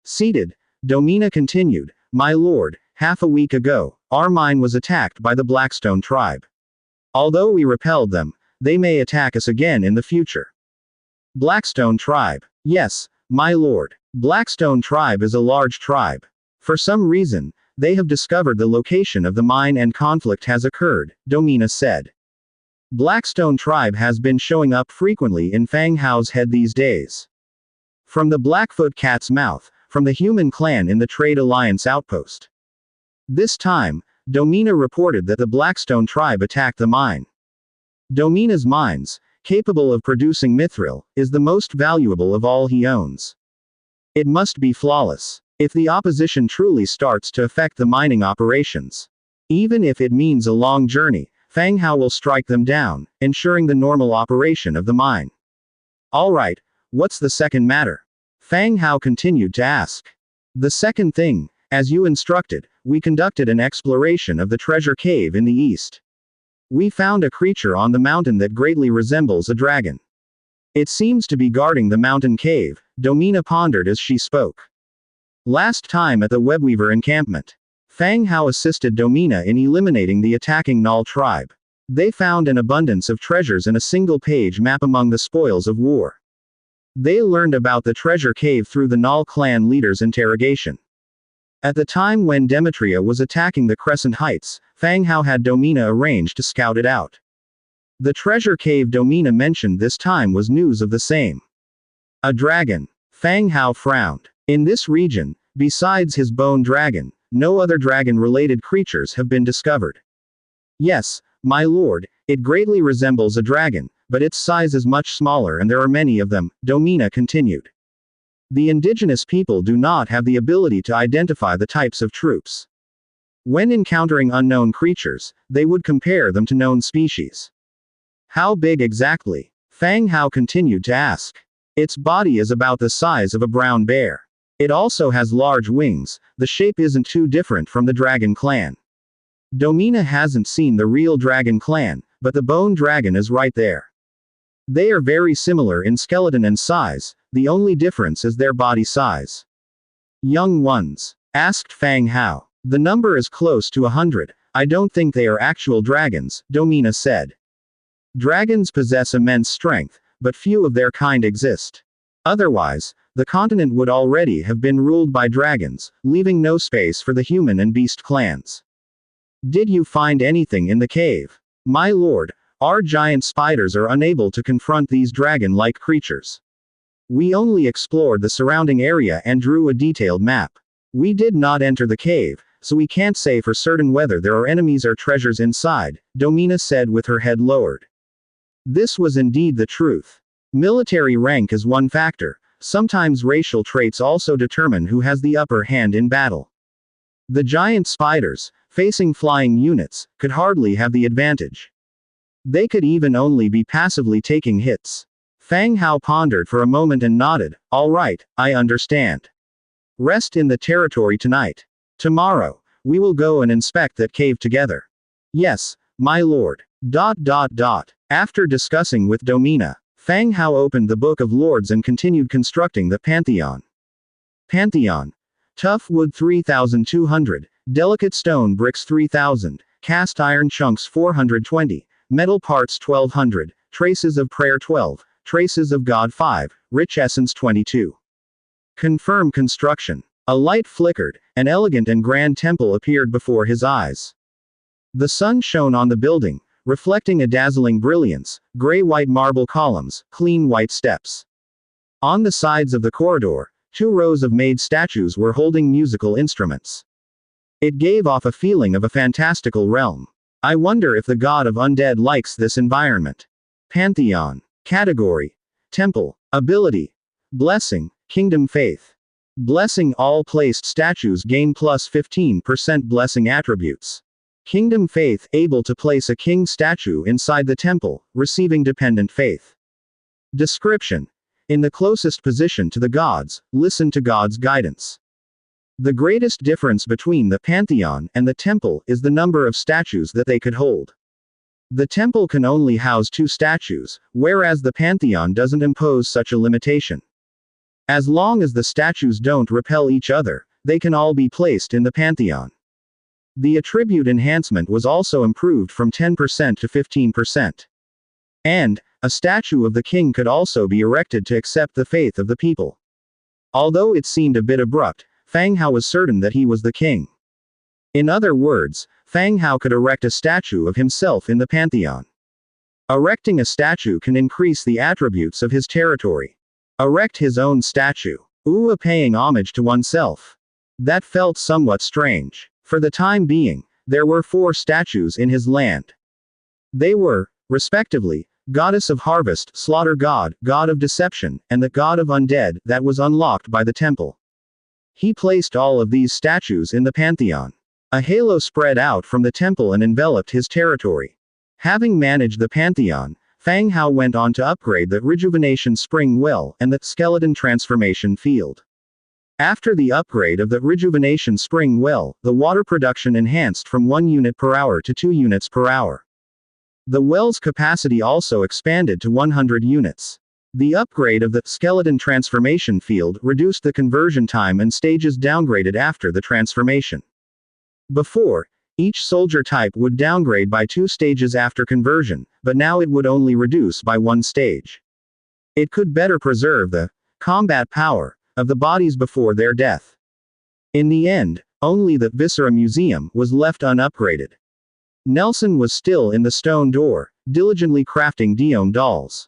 Seated, Domina continued, "My lord, half a week ago, our mine was attacked by the Blackstone tribe. Although we repelled them, they may attack us again in the future." Blackstone tribe. "Yes, my lord. Blackstone tribe is a large tribe. For some reason, they have discovered the location of the mine and conflict has occurred," Domina said. Blackstone tribe has been showing up frequently in Fang Hao's head these days. From the Blackfoot Cat's mouth, from the human clan in the Trade Alliance outpost. This time, Domina reported that the Blackstone tribe attacked the mine. Domina's mines, capable of producing mithril, is the most valuable of all he owns. It must be flawless. If the opposition truly starts to affect the mining operations, even if it means a long journey, Fang Hao will strike them down, ensuring the normal operation of the mine. "All right, what's the second matter?" Fang Hao continued to ask. The second thing, as you instructed, we conducted an exploration of the treasure cave in the east. We found a creature on the mountain that greatly resembles a dragon. It seems to be guarding the mountain cave, Domina pondered as she spoke. Last time at the Webweaver encampment, Fang Hao assisted Domina in eliminating the attacking Null tribe. They found an abundance of treasures in a single-page map among the spoils of war. They learned about the treasure cave through the Null clan leader's interrogation. At the time when Demetria was attacking the Crescent Heights, Fang Hao had Domina arranged to scout it out. The treasure cave Domina mentioned this time was news of the same. A dragon. Fang Hao frowned. In this region, besides his bone dragon, no other dragon-related creatures have been discovered. Yes, my lord, it greatly resembles a dragon, but its size is much smaller and there are many of them, Domina continued. The indigenous people do not have the ability to identify the types of troops. When encountering unknown creatures, they would compare them to known species. How big exactly? Fang Hao continued to ask. Its body is about the size of a brown bear. It also has large wings, the shape isn't too different from the dragon clan. Domina hasn't seen the real dragon clan, but the bone dragon is right there. They are very similar in skeleton and size, the only difference is their body size. Young ones? Asked Fang Hao. The number is close to 100, I don't think they are actual dragons, Domina said. Dragons possess immense strength, but few of their kind exist. Otherwise, the continent would already have been ruled by dragons, leaving no space for the human and beast clans. Did you find anything in the cave? My lord, our giant spiders are unable to confront these dragon-like creatures. We only explored the surrounding area and drew a detailed map. We did not enter the cave, so we can't say for certain whether there are enemies or treasures inside, Domina said with her head lowered. This was indeed the truth. Military rank is one factor, sometimes racial traits also determine who has the upper hand in battle. The giant spiders, facing flying units, could hardly have the advantage. They could even only be passively taking hits. Fang Hao pondered for a moment and nodded, all right, I understand. Rest in the territory tonight. Tomorrow, we will go and inspect that cave together. Yes, my lord. After discussing with Domina, Fang Hao opened the Book of Lords and continued constructing the Pantheon. Pantheon. Tough wood 3,200, delicate stone bricks 3,000, cast iron chunks 420, metal parts 1,200, traces of prayer 12, traces of God 5, rich essence 22. Confirm construction. A light flickered, an elegant and grand temple appeared before his eyes. The sun shone on the building, reflecting a dazzling brilliance, gray-white marble columns, clean white steps. On the sides of the corridor, 2 rows of made statues were holding musical instruments. It gave off a feeling of a fantastical realm. I wonder if the god of Undead likes this environment. Pantheon. Category. Temple. Ability. Blessing. Kingdom Faith. Blessing. All placed statues gain plus 15% blessing attributes. Kingdom Faith, able to place a king statue inside the temple, receiving dependent faith. Description. In the closest position to the gods, listen to God's guidance. The greatest difference between the Pantheon and the temple is the number of statues that they could hold. The temple can only house 2 statues, whereas the Pantheon doesn't impose such a limitation. As long as the statues don't repel each other, they can all be placed in the Pantheon. The attribute enhancement was also improved from 10% to 15%. And, a statue of the king could also be erected to accept the faith of the people. Although it seemed a bit abrupt, Fang Hao was certain that he was the king. In other words, Fang Hao could erect a statue of himself in the Pantheon. Erecting a statue can increase the attributes of his territory. Erect his own statue. Paying homage to oneself. That felt somewhat strange. For the time being, there were 4 statues in his land. They were, respectively, Goddess of Harvest, Slaughter God, God of Deception, and the God of Undead, that was unlocked by the temple. He placed all of these statues in the Pantheon. A halo spread out from the temple and enveloped his territory. Having managed the Pantheon, Fang Hao went on to upgrade the Rejuvenation Spring Well and the Skeleton Transformation Field. After the upgrade of the Rejuvenation Spring Well, the water production enhanced from 1 unit per hour to 2 units per hour. The well's capacity also expanded to 100 units. The upgrade of the Skeleton Transformation Field reduced the conversion time and stages downgraded after the transformation. Before, each soldier type would downgrade by 2 stages after conversion, but now it would only reduce by 1 stage. It could better preserve the combat power of the bodies before their death. In the end, only the Viscera Museum was left unupgraded. Nelson was still in the stone door, diligently crafting Diome dolls.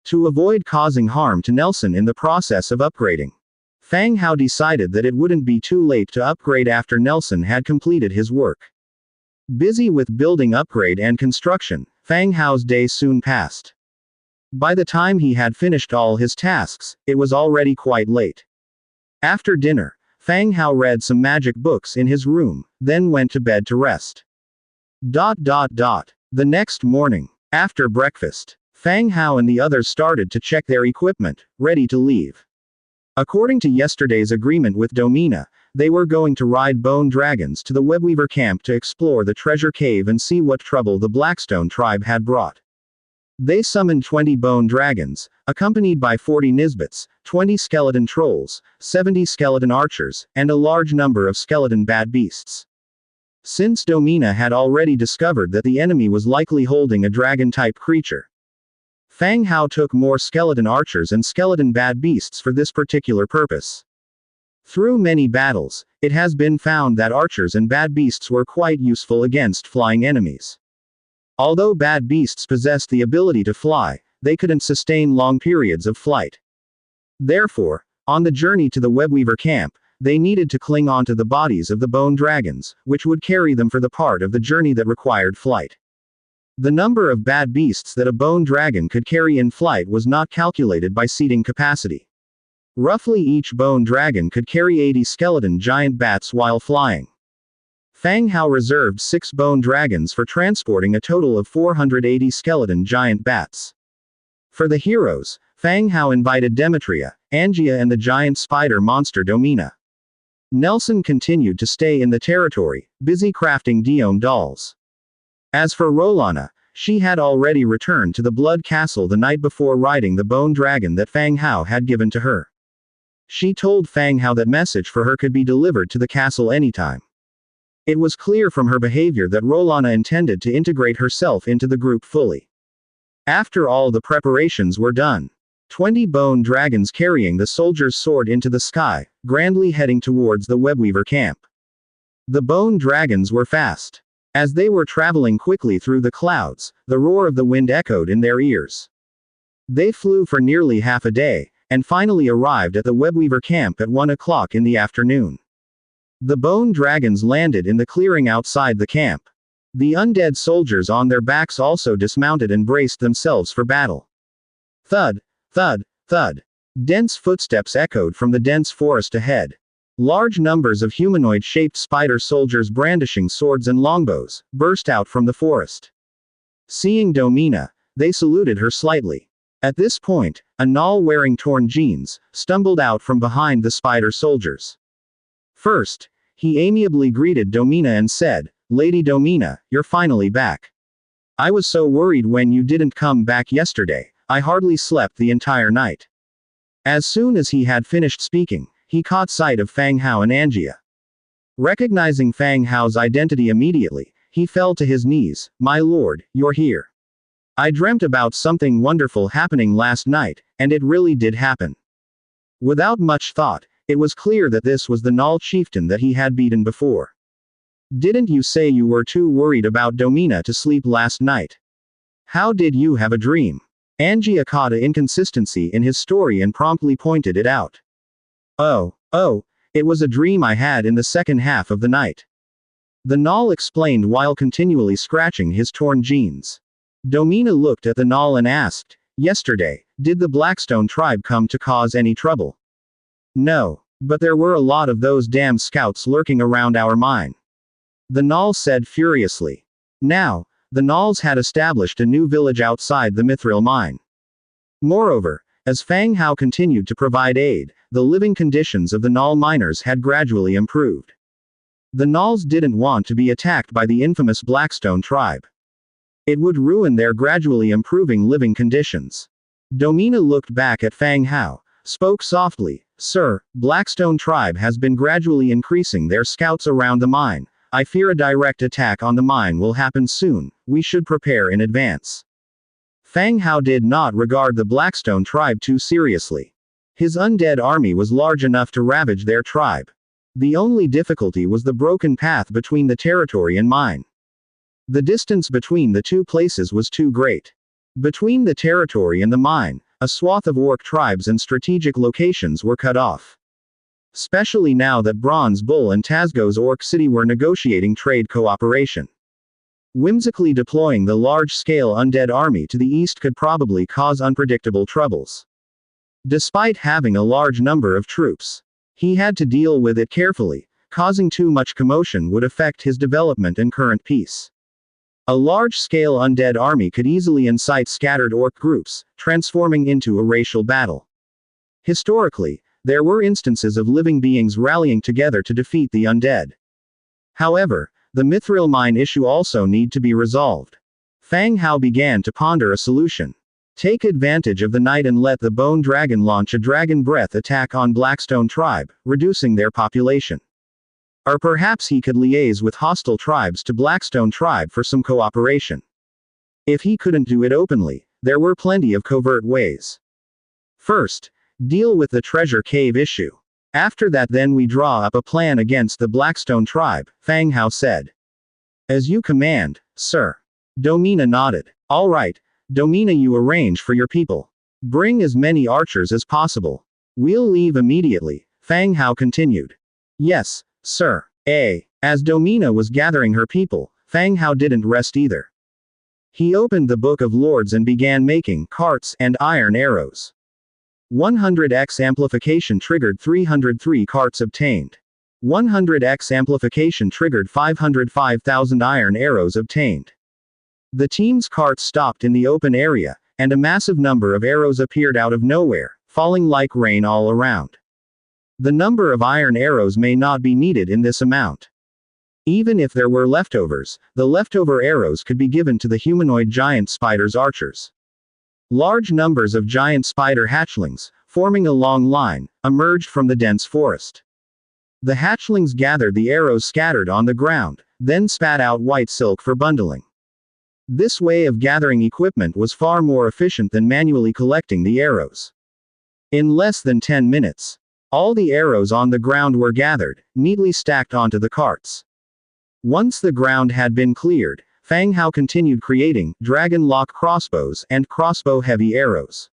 To avoid causing harm to Nelson in the process of upgrading, Fang Hao decided that it wouldn't be too late to upgrade after Nelson had completed his work. Busy with building upgrade and construction, Fang Hao's day soon passed. By the time he had finished all his tasks, it was already quite late. After dinner, Fang Hao read some magic books in his room, then went to bed to rest. The next morning, after breakfast, Fang Hao and the others started to check their equipment, ready to leave. According to yesterday's agreement with Domina, they were going to ride bone dragons to the Webweaver camp to explore the treasure cave and see what trouble the Blackstone tribe had brought. They summoned 20 bone dragons, accompanied by 40 Nisbets, 20 skeleton trolls, 70 skeleton archers, and a large number of skeleton bad beasts. Since Domina had already discovered that the enemy was likely holding a dragon-type creature, Fang Hao took more skeleton archers and skeleton bad beasts for this particular purpose. Through many battles, it has been found that archers and bad beasts were quite useful against flying enemies. Although bad beasts possessed the ability to fly, they couldn't sustain long periods of flight. Therefore, on the journey to the Webweaver camp, they needed to cling onto the bodies of the bone dragons, which would carry them for the part of the journey that required flight. The number of bad beasts that a bone dragon could carry in flight was not calculated by seating capacity. Roughly each bone dragon could carry 80 skeleton giant bats while flying. Fang Hao reserved 6 bone dragons for transporting a total of 480 skeleton giant bats. For the heroes, Fang Hao invited Demetria, Angia and the giant spider monster Domina. Nelson continued to stay in the territory, busy crafting Diome dolls. As for Rolana, she had already returned to the Blood Castle the night before riding the bone dragon that Fang Hao had given to her. She told Fang Hao that message for her could be delivered to the castle anytime. It was clear from her behavior that Rolana intended to integrate herself into the group fully. After all the preparations were done, 20 bone dragons carrying the soldiers soared into the sky, grandly heading towards the Webweaver camp. The bone dragons were fast. As they were traveling quickly through the clouds, the roar of the wind echoed in their ears. They flew for nearly half a day, and finally arrived at the Webweaver camp at 1 o'clock in the afternoon. The bone dragons landed in the clearing outside the camp. The undead soldiers on their backs also dismounted and braced themselves for battle. Thud, thud, thud. Dense footsteps echoed from the dense forest ahead. Large numbers of humanoid-shaped spider soldiers brandishing swords and longbows burst out from the forest. Seeing Domina, they saluted her slightly. At this point, a Null wearing torn jeans stumbled out from behind the spider soldiers. First, he amiably greeted Domina and said, "Lady Domina, you're finally back. I was so worried when you didn't come back yesterday, I hardly slept the entire night." As soon as he had finished speaking, he caught sight of Fang Hao and Angia. Recognizing Fang Hao's identity immediately, he fell to his knees. "My lord, you're here. I dreamt about something wonderful happening last night, and it really did happen." Without much thought, it was clear that this was the Null chieftain that he had beaten before. "Didn't you say you were too worried about Domina to sleep last night? How did you have a dream?" Angia caught an inconsistency in his story and promptly pointed it out. Oh, it was a dream I had in the second half of the night," the Null explained while continually scratching his torn jeans. Domina looked at the Null and asked, "Yesterday, did the Blackstone tribe come to cause any trouble?" "No, but there were a lot of those damn scouts lurking around our mine," the Null said furiously. Now, The Gnolls had established a new village outside the Mithril mine. Moreover, as Fang Hao continued to provide aid, the living conditions of the Gnoll miners had gradually improved. The Gnolls didn't want to be attacked by the infamous Blackstone tribe. It would ruin their gradually improving living conditions. Domina looked back at Fang Hao, spoke softly, "Sir, Blackstone tribe has been gradually increasing their scouts around the mine. I fear a direct attack on the mine will happen soon. We should prepare in advance." Fang Hao did not regard the Blackstone tribe too seriously. His undead army was large enough to ravage their tribe. The only difficulty was the broken path between the territory and mine. The distance between the two places was too great. Between the territory and the mine, a swath of orc tribes and strategic locations were cut off. Especially now that Bronze Bull and Tazgo's Orc City were negotiating trade cooperation. Whimsically deploying the large-scale undead army to the east could probably cause unpredictable troubles. Despite having a large number of troops, he had to deal with it carefully. Causing too much commotion would affect his development and current peace. A large-scale undead army could easily incite scattered orc groups, transforming into a racial battle. Historically, there were instances of living beings rallying together to defeat the undead. However, the Mithril mine issue also need to be resolved. Fang Hao began to ponder a solution. Take advantage of the night and let the Bone Dragon launch a Dragon Breath attack on Blackstone tribe, reducing their population. Or perhaps he could liaise with hostile tribes to Blackstone tribe for some cooperation. If he couldn't do it openly, there were plenty of covert ways. First, deal with the treasure cave issue. After that then we draw up a plan against the Blackstone tribe, Fang Hao said. As you command, sir. Domina nodded. All right, Domina, you arrange for your people. Bring as many archers as possible. We'll leave immediately, Fang Hao continued. Yes, sir. As Domina was gathering her people, Fang Hao didn't rest either. He opened the Book of Lords and began making carts and iron arrows. 100x amplification triggered 303 carts obtained. 100x amplification triggered 505,000 iron arrows obtained. The team's carts stopped in the open area, and a massive number of arrows appeared out of nowhere, falling like rain all around. The number of iron arrows may not be needed in this amount. Even if there were leftovers, the leftover arrows could be given to the humanoid giant spider's archers. Large numbers of giant spider hatchlings, forming a long line, emerged from the dense forest. The hatchlings gathered the arrows scattered on the ground, then spat out white silk for bundling. This way of gathering equipment was far more efficient than manually collecting the arrows. In less than 10 minutes, all the arrows on the ground were gathered, neatly stacked onto the carts. Once the ground had been cleared, Fang Hao continued creating dragon lock crossbows and crossbow heavy arrows.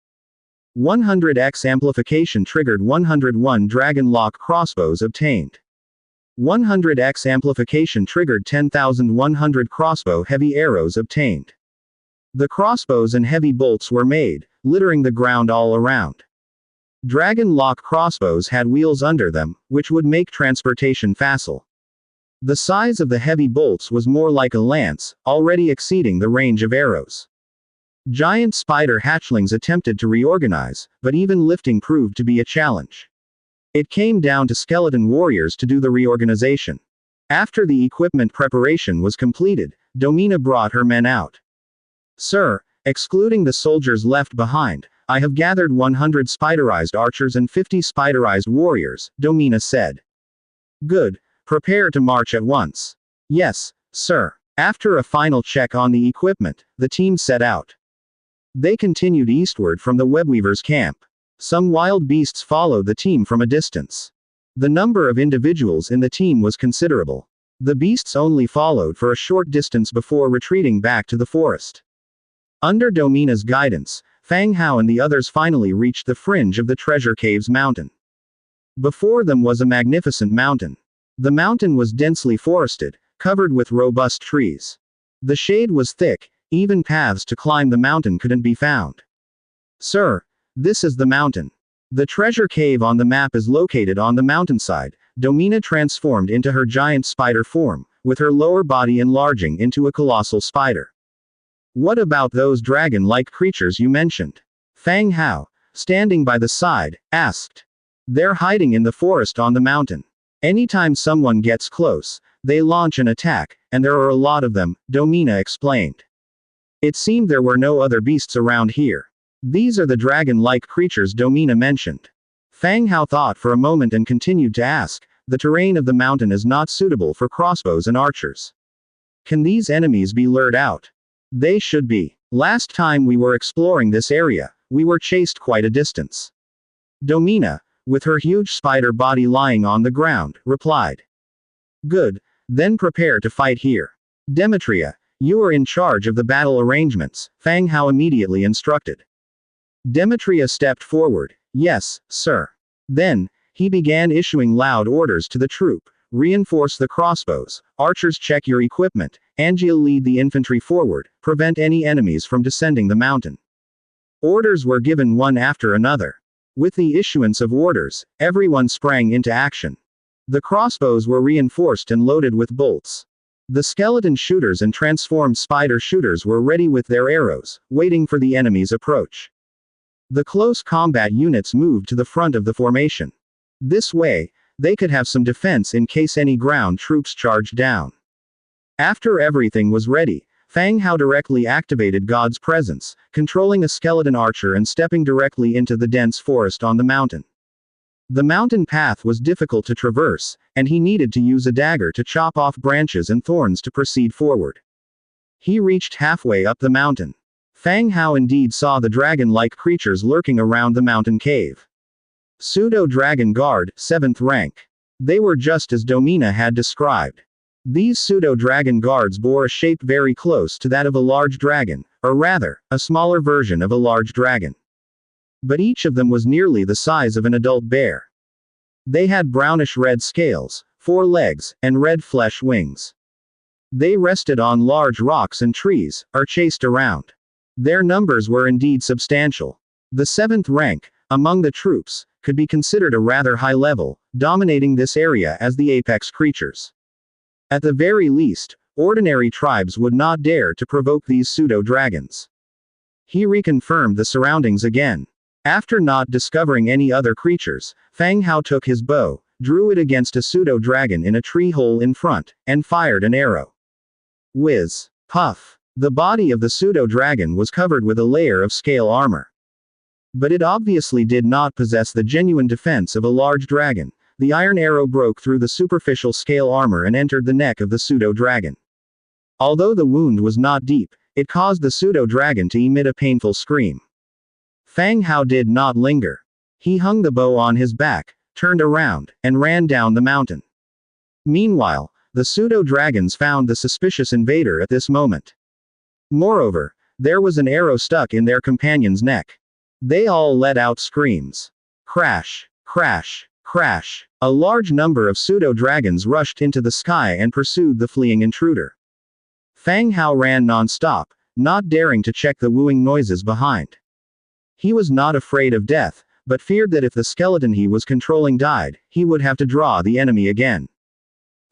100x amplification triggered 101 dragon lock crossbows obtained. 100x amplification triggered 10,100 crossbow heavy arrows obtained. The crossbows and heavy bolts were made, littering the ground all around. Dragon lock crossbows had wheels under them, which would make transportation facile. The size of the heavy bolts was more like a lance, already exceeding the range of arrows. Giant spider hatchlings attempted to reorganize, but even lifting proved to be a challenge. It came down to skeleton warriors to do the reorganization. After the equipment preparation was completed, Domina brought her men out. Sir, excluding the soldiers left behind, I have gathered 100 spiderized archers and 50 spiderized warriors, Domina said. Good. Prepare to march at once. Yes, sir. After a final check on the equipment, the team set out. They continued eastward from the webweaver's camp. Some wild beasts followed the team from a distance. The number of individuals in the team was considerable. The beasts only followed for a short distance before retreating back to the forest. Under Domina's guidance, Fang Hao and the others finally reached the fringe of the Treasure Cave's mountain. Before them was a magnificent mountain. The mountain was densely forested, covered with robust trees. The shade was thick, even paths to climb the mountain couldn't be found. Sir, this is the mountain. The treasure cave on the map is located on the mountainside. Domina transformed into her giant spider form, with her lower body enlarging into a colossal spider. What about those dragon-like creatures you mentioned? Fang Hao, standing by the side, asked. They're hiding in the forest on the mountain. Anytime someone gets close, they launch an attack, and there are a lot of them, Domina explained. It seemed there were no other beasts around here. These are the dragon-like creatures Domina mentioned. Fang Hao thought for a moment and continued to ask, the terrain of the mountain is not suitable for crossbows and archers. Can these enemies be lured out? They should be. Last time we were exploring this area, we were chased quite a distance. Domina, with her huge spider body lying on the ground, replied. Good, then prepare to fight here. Demetria, you are in charge of the battle arrangements, Fang Hao immediately instructed. Demetria stepped forward. Yes, sir. Then, he began issuing loud orders to the troop. Reinforce the crossbows, archers check your equipment, Angeal lead the infantry forward, prevent any enemies from descending the mountain. Orders were given one after another. With the issuance of orders, everyone sprang into action. The crossbows were reinforced and loaded with bolts. The skeleton shooters and transformed spider shooters were ready with their arrows, waiting for the enemy's approach. The close combat units moved to the front of the formation. This way, they could have some defense in case any ground troops charged down. After everything was ready, Fang Hao directly activated God's presence, controlling a skeleton archer and stepping directly into the dense forest on the mountain. The mountain path was difficult to traverse, and he needed to use a dagger to chop off branches and thorns to proceed forward. He reached halfway up the mountain. Fang Hao indeed saw the dragon-like creatures lurking around the mountain cave. Pseudo-Dragon Guard, 7th rank. They were just as Domina had described. These pseudo-dragon guards bore a shape very close to that of a large dragon, or rather, a smaller version of a large dragon. But each of them was nearly the size of an adult bear. They had brownish-red scales, 4 legs, and red flesh wings. They rested on large rocks and trees, or chased around. Their numbers were indeed substantial. The 7th rank, among the troops, could be considered a rather high level, dominating this area as the apex creatures. At the very least, ordinary tribes would not dare to provoke these pseudo-dragons. He reconfirmed the surroundings again. After not discovering any other creatures, Fang Hao took his bow, drew it against a pseudo-dragon in a tree hole in front, and fired an arrow. Whiz. Puff. The body of the pseudo-dragon was covered with a layer of scale armor. But it obviously did not possess the genuine defense of a large dragon. The iron arrow broke through the superficial scale armor and entered the neck of the pseudo-dragon. Although the wound was not deep, it caused the pseudo-dragon to emit a painful scream. Fang Hao did not linger. He hung the bow on his back, turned around, and ran down the mountain. Meanwhile, the pseudo-dragons found the suspicious invader at this moment. Moreover, there was an arrow stuck in their companion's neck. They all let out screams. Crash, crash, crash. A large number of pseudo-dragons rushed into the sky and pursued the fleeing intruder. Fang Hao ran non-stop, not daring to check the wooing noises behind. He was not afraid of death, but feared that if the skeleton he was controlling died, he would have to draw the enemy again.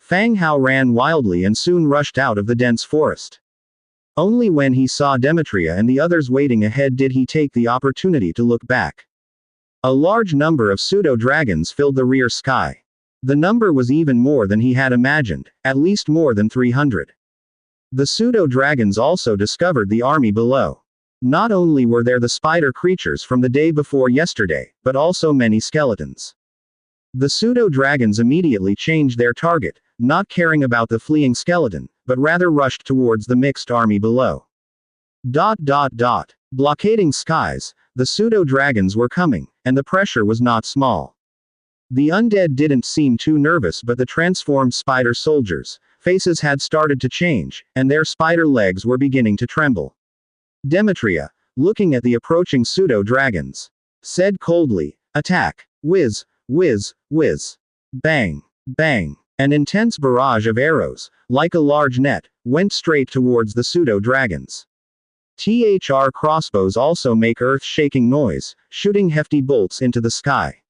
Fang Hao ran wildly and soon rushed out of the dense forest. Only when he saw Demetria and the others waiting ahead did he take the opportunity to look back. A large number of pseudo-dragons filled the rear sky. The number was even more than he had imagined, at least more than 300. The pseudo-dragons also discovered the army below. Not only were there the spider creatures from the day before yesterday, but also many skeletons. The pseudo-dragons immediately changed their target, not caring about the fleeing skeleton, but rather rushed towards the mixed army below. Blockading skies, the pseudo-dragons were coming, and the pressure was not small. The undead didn't seem too nervous, but the transformed spider soldiers' faces had started to change, and their spider legs were beginning to tremble. Demetria, looking at the approaching pseudo-dragons, said coldly, "Attack! Whiz, whiz, whiz. Bang, bang." An intense barrage of arrows, like a large net, went straight towards the pseudo-dragons. THR crossbows also make earth-shaking noise, shooting hefty bolts into the sky.